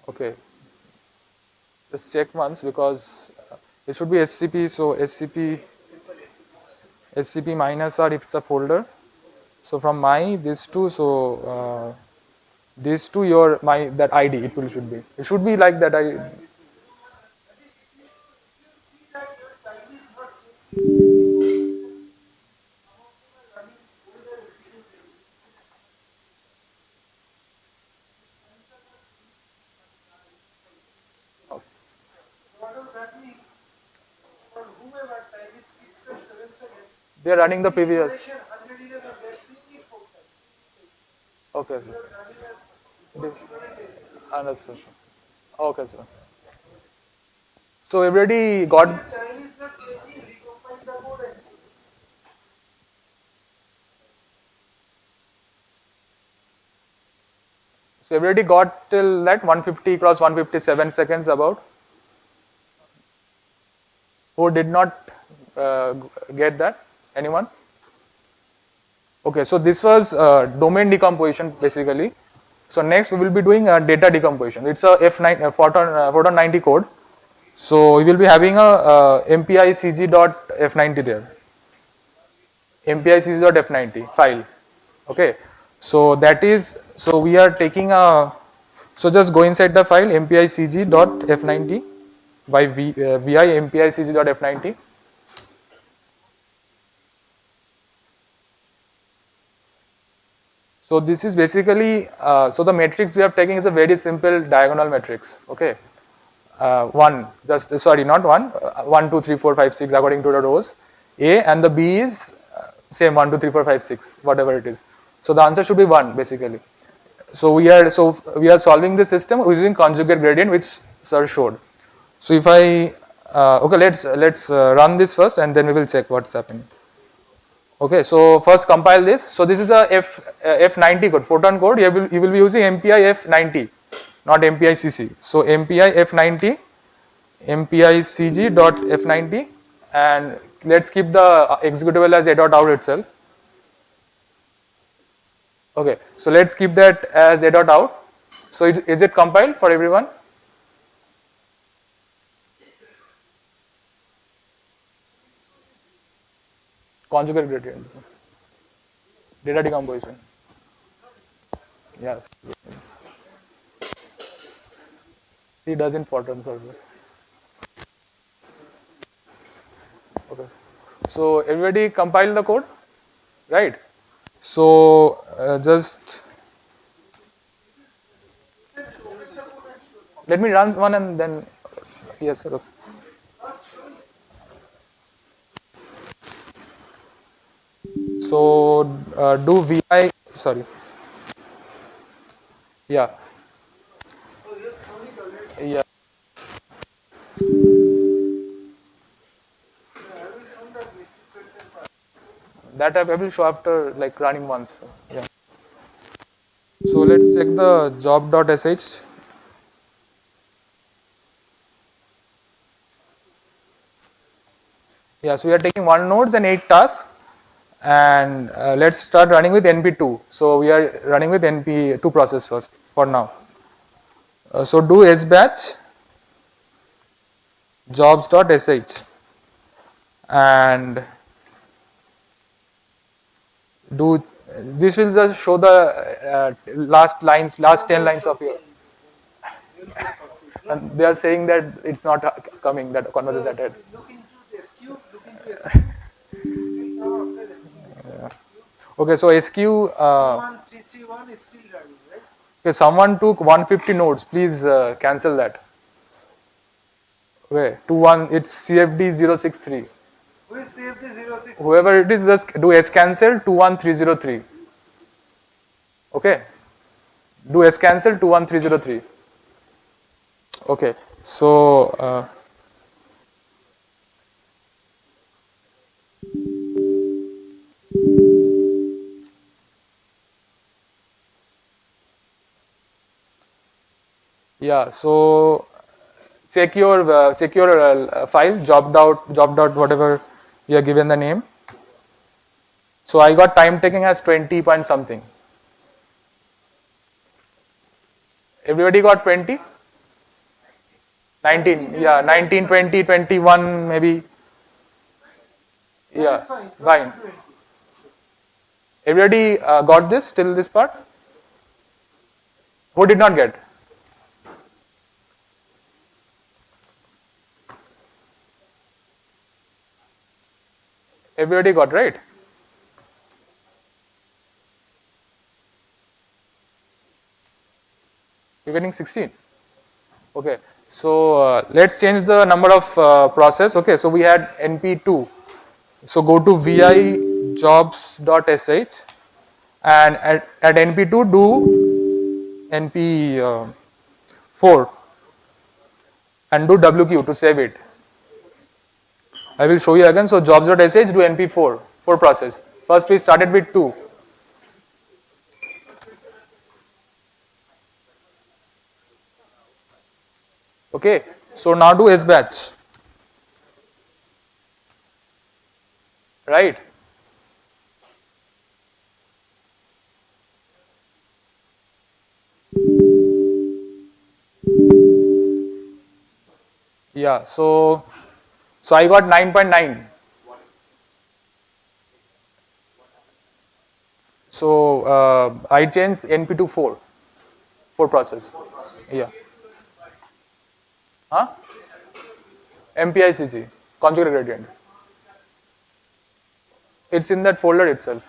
Okay. Just check once, because it should be SCP. So SCP minus R if it's a folder. So from these two, so these two, that ID should be. It should be like that. They are running the previous. Okay, sir. Understood. Okay, sir. So everybody got. So everybody got till that 150 cross 157 seconds about. Who did not get that? Anyone? Okay, so this was domain decomposition basically. So next we will be doing data decomposition. It's a F9 Photon 90 code. So we will be having a mpicg.f90 there. mpicg.f90 file. Okay. So that is, so we are taking a, so just go inside the file mpicg.f90 by vi mpicg.f90. So this is basically, so the matrix we are taking is a very simple diagonal matrix. Okay. 1, just sorry, not 1, 1, 2, 3, 4, 5, 6 according to the rows. A, and the B is same 1, 2, 3, 4, 5, 6, whatever it is. So the answer should be 1 basically. So we are solving the system using conjugate gradient, which sir showed. So if I okay, let's run this first, and then we will check what's happening. Okay, so first compile this. So this is a F90 code, photon code. You will be using MPI F90, not MPICC. So MPI F90, MPICG.F90, and let's keep the executable as a.out itself. Okay, so let's keep that as a.out. So is it compiled for everyone? Conjugate gradient, data decomposition. Yes, he does in Photon solver. Okay, so everybody compile the code, right? So just let me run one, and then yes, sir. So do vi, sorry, yeah, yeah, that I will show after like running once. Yeah. So let's check the job.sh. Yeah, so we are taking 1 nodes and 8 tasks, and let's start running with NP2. So we are running with NP2 process first for now. So do sbatch jobs.sh and do this will just show the last 10 lines of your. And they are saying that it's not coming, that converses that head. Okay, so SQ, 11331 is still running, right? okay, someone took 150 nodes, please cancel that. Okay, it's CFD 063. Who is CFD 063? Whoever it is, just do S cancel 21303. Okay, do S cancel 21303. Okay, so yeah, so check your file, job dot whatever you are given the name. So I got time taking as 20 point something. Everybody got 20? 19, yeah, 19, 20, 21 maybe. Yeah, fine. Everybody got this till this part? Who did not get? Everybody got, right? You're getting 16. Okay, so let's change the number of process. Okay, so we had np2. So go to vi jobs.sh and at np2 do np4 and do wq to save it. I will show you again. So jobs.sh do np4 for process. First we started with 2. Okay, so now do S batch, right? Yeah, so I got 9.9. So I changed NP to 4 for process. Yeah. Huh? MPICG, conjugate gradient. It's in that folder itself.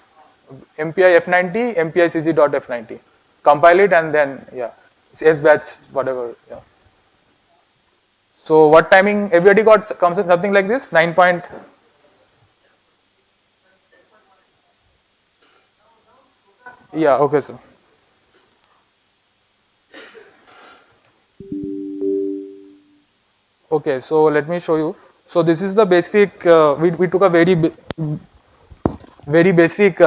MPI F90, MPICG.F90. Compile it and then, yeah, it's S batch, whatever. Yeah. So what timing? Everybody got something like this? 9 point. Yeah, okay, sir. Okay, so let me show you. So this is the basic, we took a very basic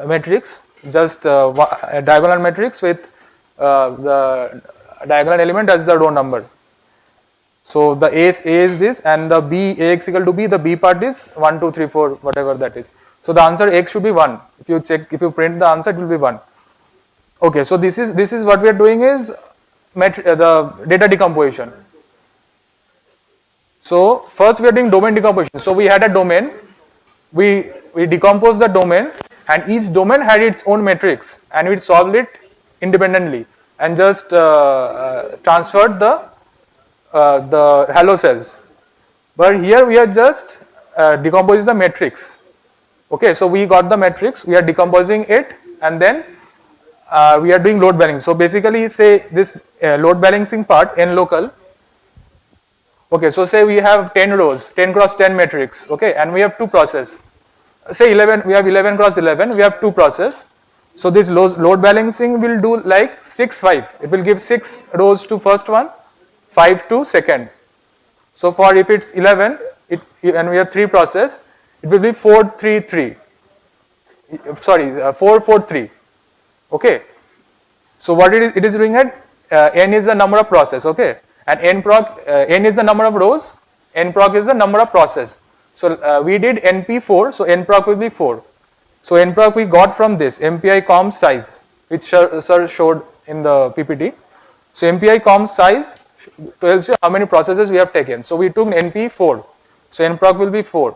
matrix, just a diagonal matrix with the diagonal element as the row number. So the A is this and the B, Ax equal to B, the B part is 1, 2, 3, 4, whatever that is. So the answer X should be 1. If you print the answer, it will be 1. Okay, so this is what we are doing is the data decomposition. So first we are doing domain decomposition. So we had a domain, we decomposed the domain and each domain had its own matrix and we solved it independently and just transferred the hello cells. But here we are just decomposing the matrix. Okay, so we got the matrix, we are decomposing it and then we are doing load balancing. So basically say this load balancing part n local. Okay, so say we have 10 rows, 10 cross 10 matrix, okay, and we have 2 process. Say 11, we have 11 cross 11, we have 2 process. So this load balancing will do like 6, 5. It will give 6 rows to first one, 5 to second. So for if it's 11, and we have 3 process, it will be 4, 3, 3. Sorry, 4, 4, 3. Okay. So what it is doing at n is the number of process, okay, and n is the number of rows, n proc is the number of process. So we did np4, so n proc will be 4. So n proc we got from this MPI com size, which sir showed in the PPT. So MPI com size tells you how many processes we have taken. So we took np4, so n proc will be 4,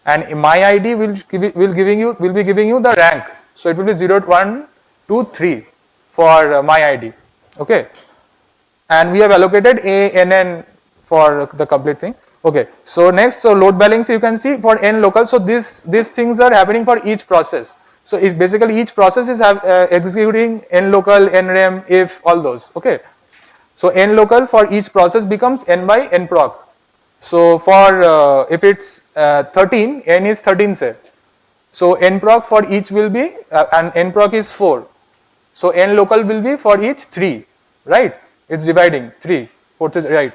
and my ID will be giving you the rank. So it will be 0, 1, 2, 3 for my ID, okay, and we have allocated a nn for the complete thing. Okay, so next, so load balancing you can see for n local. So these things are happening for each process. So it's basically each process is executing n local, n rem, if, all those. Okay, so n local for each process becomes n by n proc. So for if it's 13, n is 13 say. So n proc for each will be and n proc is 4. So n local will be for each 3, right? It's dividing 3, 4th is right,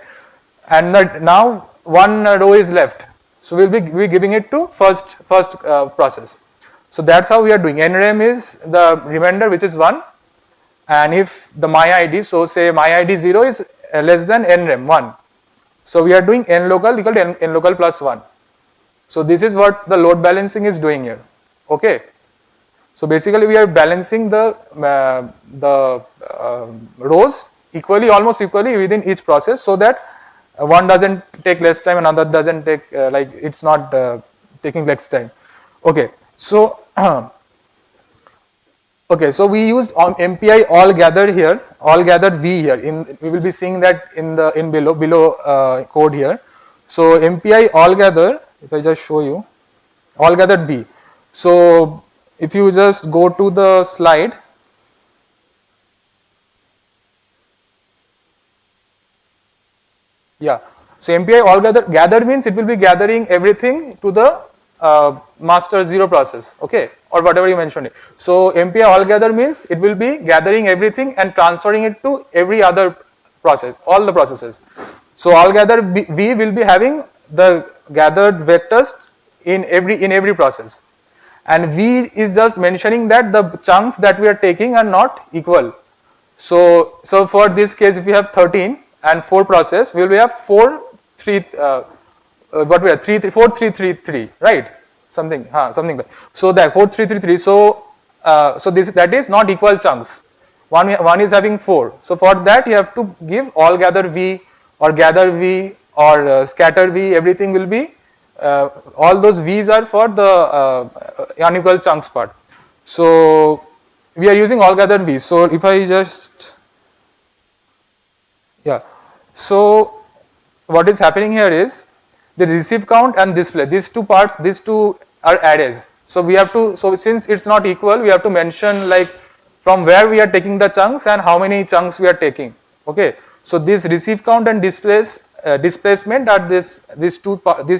and now one row is left. So we'll be giving it to first process. So that's how we are doing. N rem is the remainder which is 1, and if the my id, so say my id 0 is less than n rem 1. So we are doing n local equal to n local plus 1. So this is what the load balancing is doing here. Okay. So basically we are balancing the rows equally, almost equally within each process, so that one doesn't take less time, another doesn't take like it's not taking less time. Okay. So okay, so we used MPI all gathered here, all gathered V here. We will be seeing that in below code here. So MPI all gather, if I just show you, all gathered V. So if you just go to the slide, yeah. So MPI all gather means it will be gathering everything to the master 0 process, okay, or whatever you mentioned it. So MPI all gather means it will be gathering everything and transferring it to every other process, all the processes. So all gather V will be having the gathered vectors in every process, and V is just mentioning that the chunks that we are taking are not equal. So for this case, if we have 13 and 4 process, we will have 4 3 what we have 3 3 4 3 3 3, right, something like so that 4 3 3 3. So this that is not equal chunks. One is having 4. So for that you have to give all gather V or gather V or scatter V. Everything will be all those V's are for the unequal chunks part. So we are using all gather V. So if I just so what is happening here is the receive count and display, these two parts, these two are arrays. So we have to, so since it's not equal, we have to mention like from where we are taking the chunks and how many chunks we are taking. Okay, so this receive count and displacement are these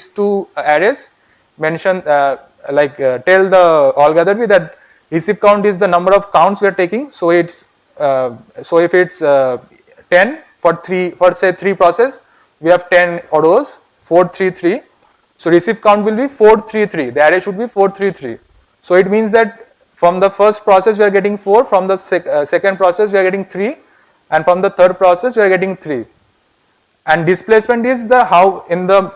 two arrays mention tell the algorithm that receive count is the number of counts we are taking. So it's so if it's 10 for say 3 process, we have 10 rows, 4 3 3. So receive count will be 4 3 3. The array should be 4 3 3. So it means that from the first process we are getting 4, from the second process we are getting 3, and from the third process we are getting 3. And displacement is the how in the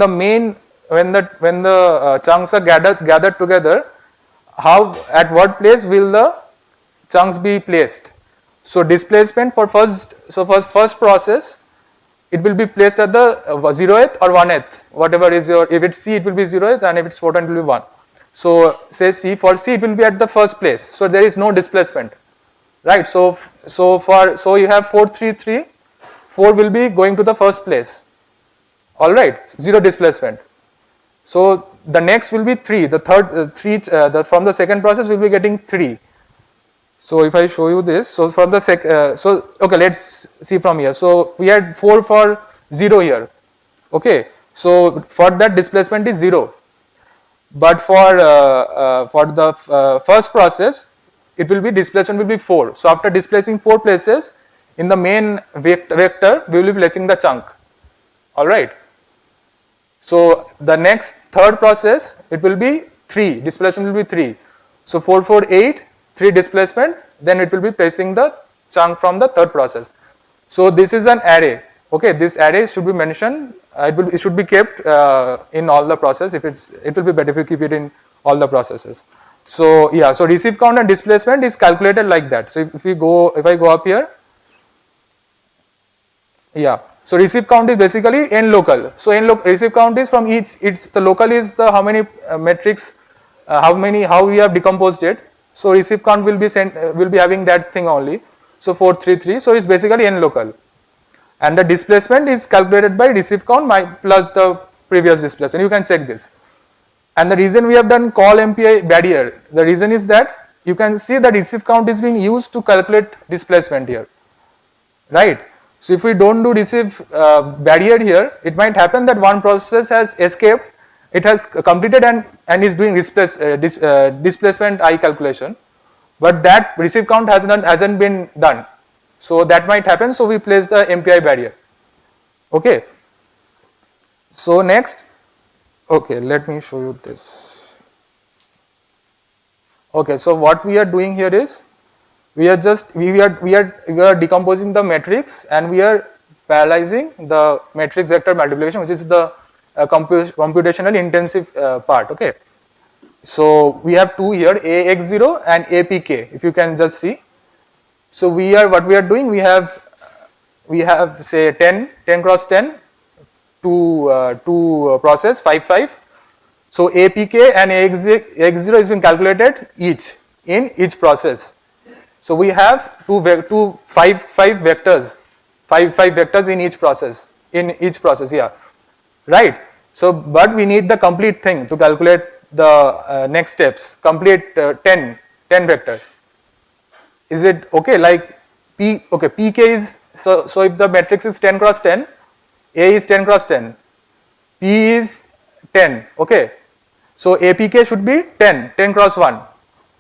main when the chunks are gathered together, how at what place will the chunks be placed. So displacement for first process, it will be placed at the 0th or 1th, whatever is your, if it's C it will be 0th, and if it's 4th it will be 1. So say C, for C it will be at the first place, so there is no displacement, right. So you have 4 3 3, 4 will be going to the first place, alright, 0 displacement. So the next will be 3, the third 3 from the second process will be getting 3. So if I show you this, so from the okay, let's see from here. So we had 4 for 0 here, okay. So for that displacement is 0, but for the first process, it will be displacement will be 4. So after displacing 4 places in the main vector, we will be placing the chunk, all right. So the next third process, it will be 3, displacement will be 3. So 4 4 8. 3 displacement, then it will be placing the chunk from the third process. So this is an array, okay. This array should be mentioned, it should be kept in all the process. If it will be better if you keep it in all the processes. So yeah, so receive count and displacement is calculated like that. So if I go up here, yeah. So receive count is basically n local. So receive count is from each. The local is the how many metrics, how we have decomposed it. So receive count will be having that thing only. So 4 3 3. So it's basically n local. and the displacement is calculated by receive count plus the previous displacement. You can check this. And the reason we have done call MPI barrier, the reason is that you can see the receive count is being used to calculate displacement here, right? So if we don't do receive barrier here, it might happen that one process has escaped, it has completed and is doing displacement I calculation, but that receive count hasn't been done. So that might happen, so we place the MPI barrier. Okay. So next, okay, let me show you this. Okay, so what we are doing here is we are decomposing the matrix and we are parallelizing the matrix vector multiplication, which is the computational intensive part. Okay. So we have two here, AX0 and APK, if you can just see. So what we are doing, we have say 10 cross 10, two process 5 5. So APK and AX0 has been calculated in each process. So we have five vectors in each process, yeah, right. So but we need the complete thing to calculate the next steps, complete 10 vector. Is it okay? Like PK is, so if the matrix is 10 cross 10, A is 10 cross 10, P is 10, okay. So APK should be 10 cross 1.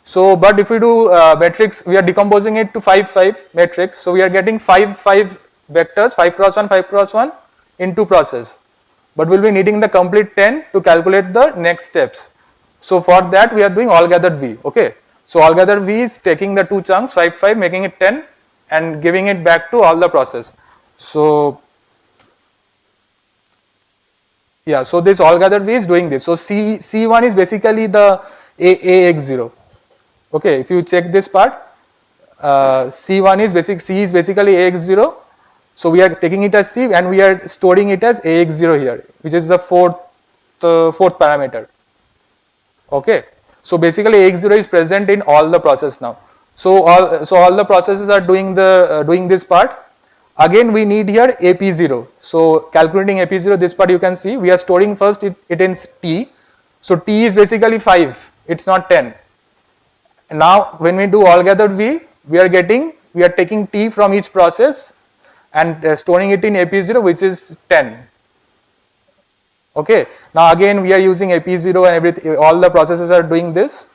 So but if we do matrix, we are decomposing it to 5 5 matrix, so we are getting 5 vectors, 5 cross 1 in two process, but we'll be needing the complete 10 to calculate the next steps. So for that we are doing all gathered V, okay. So all gathered V is taking the two chunks 5 5, making it 10 and giving it back to all the process. So yeah, so this all gathered V is doing this. So C1 is basically the AX0. Okay, if you check this part, C1 is C is basically AX0. So we are taking it as C and we are storing it as AX0 here, which is the fourth parameter. Okay, so basically AX0 is present in all the process now. So all the processes are doing this part. Again we need here AP0. So calculating AP0, this part you can see we are storing first it in T. So T is basically 5, it's not 10. And now when we do all gathered V, we are taking T from each process and storing it in AP0, which is 10. Okay, now again we are using AP0 and everything, all the processes are doing this.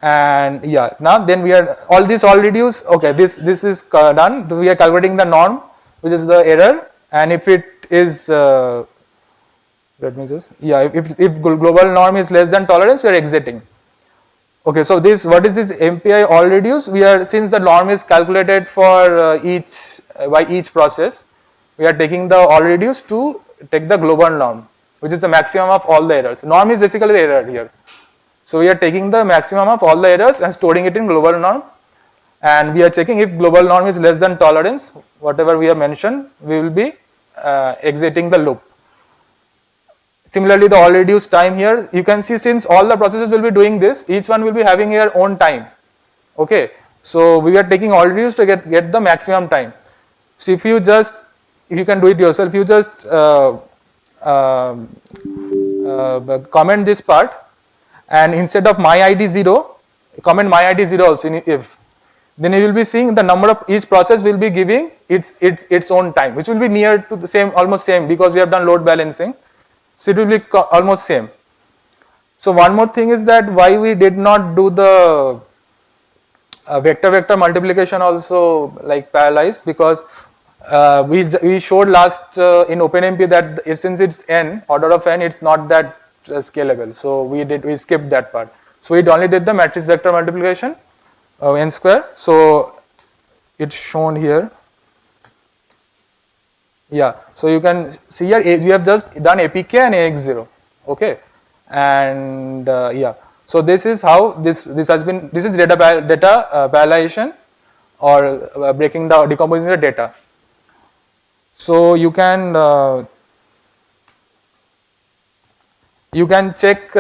And yeah, now then we are all reduce. Okay, this is done. We are calculating the norm, which is the error, and if it is let me just, yeah, if global norm is less than tolerance, we are exiting. Okay, so what is this MPI all reduce? We are, since the norm is calculated for by each process, we are taking the all reduce to take the global norm, which is the maximum of all the errors. Norm is basically the error here. So we are taking the maximum of all the errors and storing it in global norm, and we are checking if global norm is less than tolerance, whatever we have mentioned, we will be exiting the loop. Similarly, the all reduced time here, you can see since all the processes will be doing this, each one will be having their own time. Okay, so we are taking all reduced to get the maximum time. So if you can do it yourself, you just comment this part, and instead of my ID 0, comment my ID 0 also in if. Then you will be seeing the number of each process will be giving its own time, which will be near to the same, almost same, because we have done load balancing. So it will be almost same. So one more thing is that why we did not do the vector multiplication also like parallelized, because we showed last in OpenMP that since it's n, order of n, it's not that scalable. So we skipped that part. So we only did the matrix vector multiplication n square. So it's shown here. Yeah, so you can see here we have just done APK and AX0. Okay, and yeah, so this is how this is data parallelization, or breaking down, decomposing the data. So you can check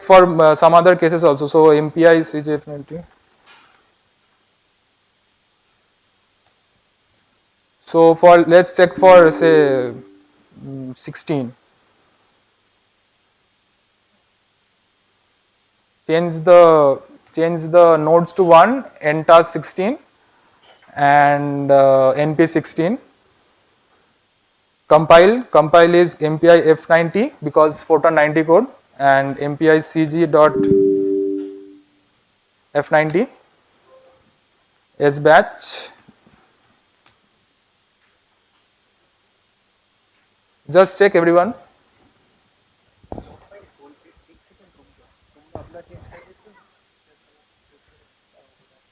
for some other cases also. So MPI is definitely. So for let's check for say 16. Change the nodes to 1, n task 16 and np 16. Compile is MPI F90 because photon 90 code, and MPI CG dot F90 S batch. Just check everyone.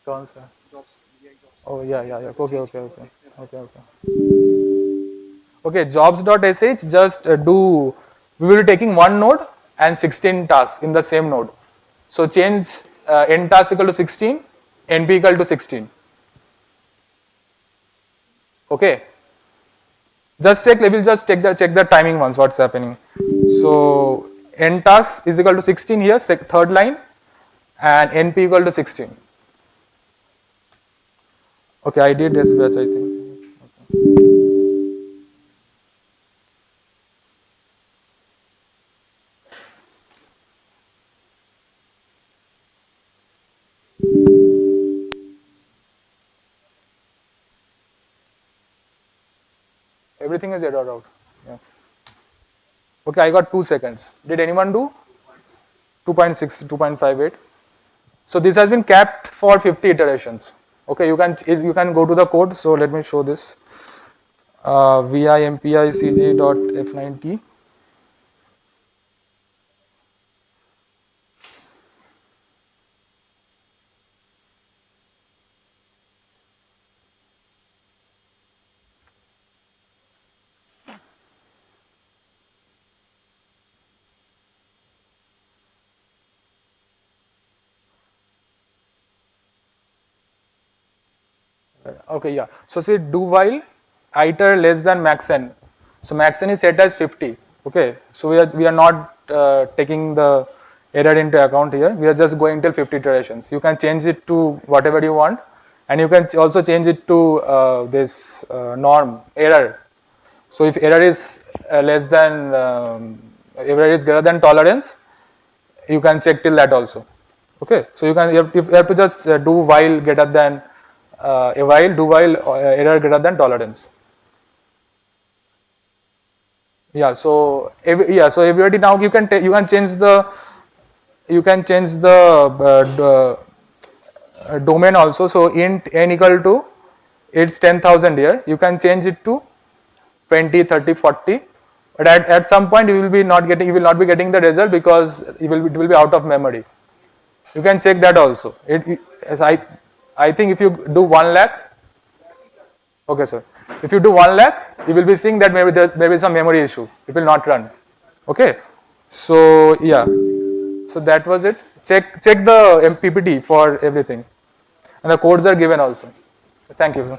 कौन सा? Oh yeah. Okay. Okay, jobs.sh, just do, we will be taking one node and 16 tasks in the same node. So change n task equal to 16, np equal to 16. Okay. Just check, we will just check the timing once, what's happening. So n task is equal to 16 here, third line, and np equal to 16. Okay, I did this batch, I think. Okay. Everything is error out. Yeah. Okay, I got 2 seconds. Did anyone do? 2.6, 2.58. So this has been capped for 50 iterations. Okay, you can go to the code. So let me show this. Vi mpi cg dot f90. Okay, yeah. So see, do while iter less than max n. So max n is set as 50. Okay, so we are not taking the error into account here. We are just going till 50 iterations. You can change it to whatever you want, and you can also change it to this norm error. So if error is less than error is greater than tolerance, you can check till that also. Okay, so you have to just do while greater than do while error greater than tolerance. Yeah, so everybody now you can change the domain also. So int n equal to, it's 10,000 here. You can change it to 20, 30, 40. But at some point you will not be getting the result because it will be out of memory. You can check that also. I think if you do 1 lakh, okay sir, if you do 1 lakh, you will be seeing that maybe there is some memory issue. It will not run. Okay, so yeah, so that was it. Check the PPT for everything, and the codes are given also. Thank you, sir.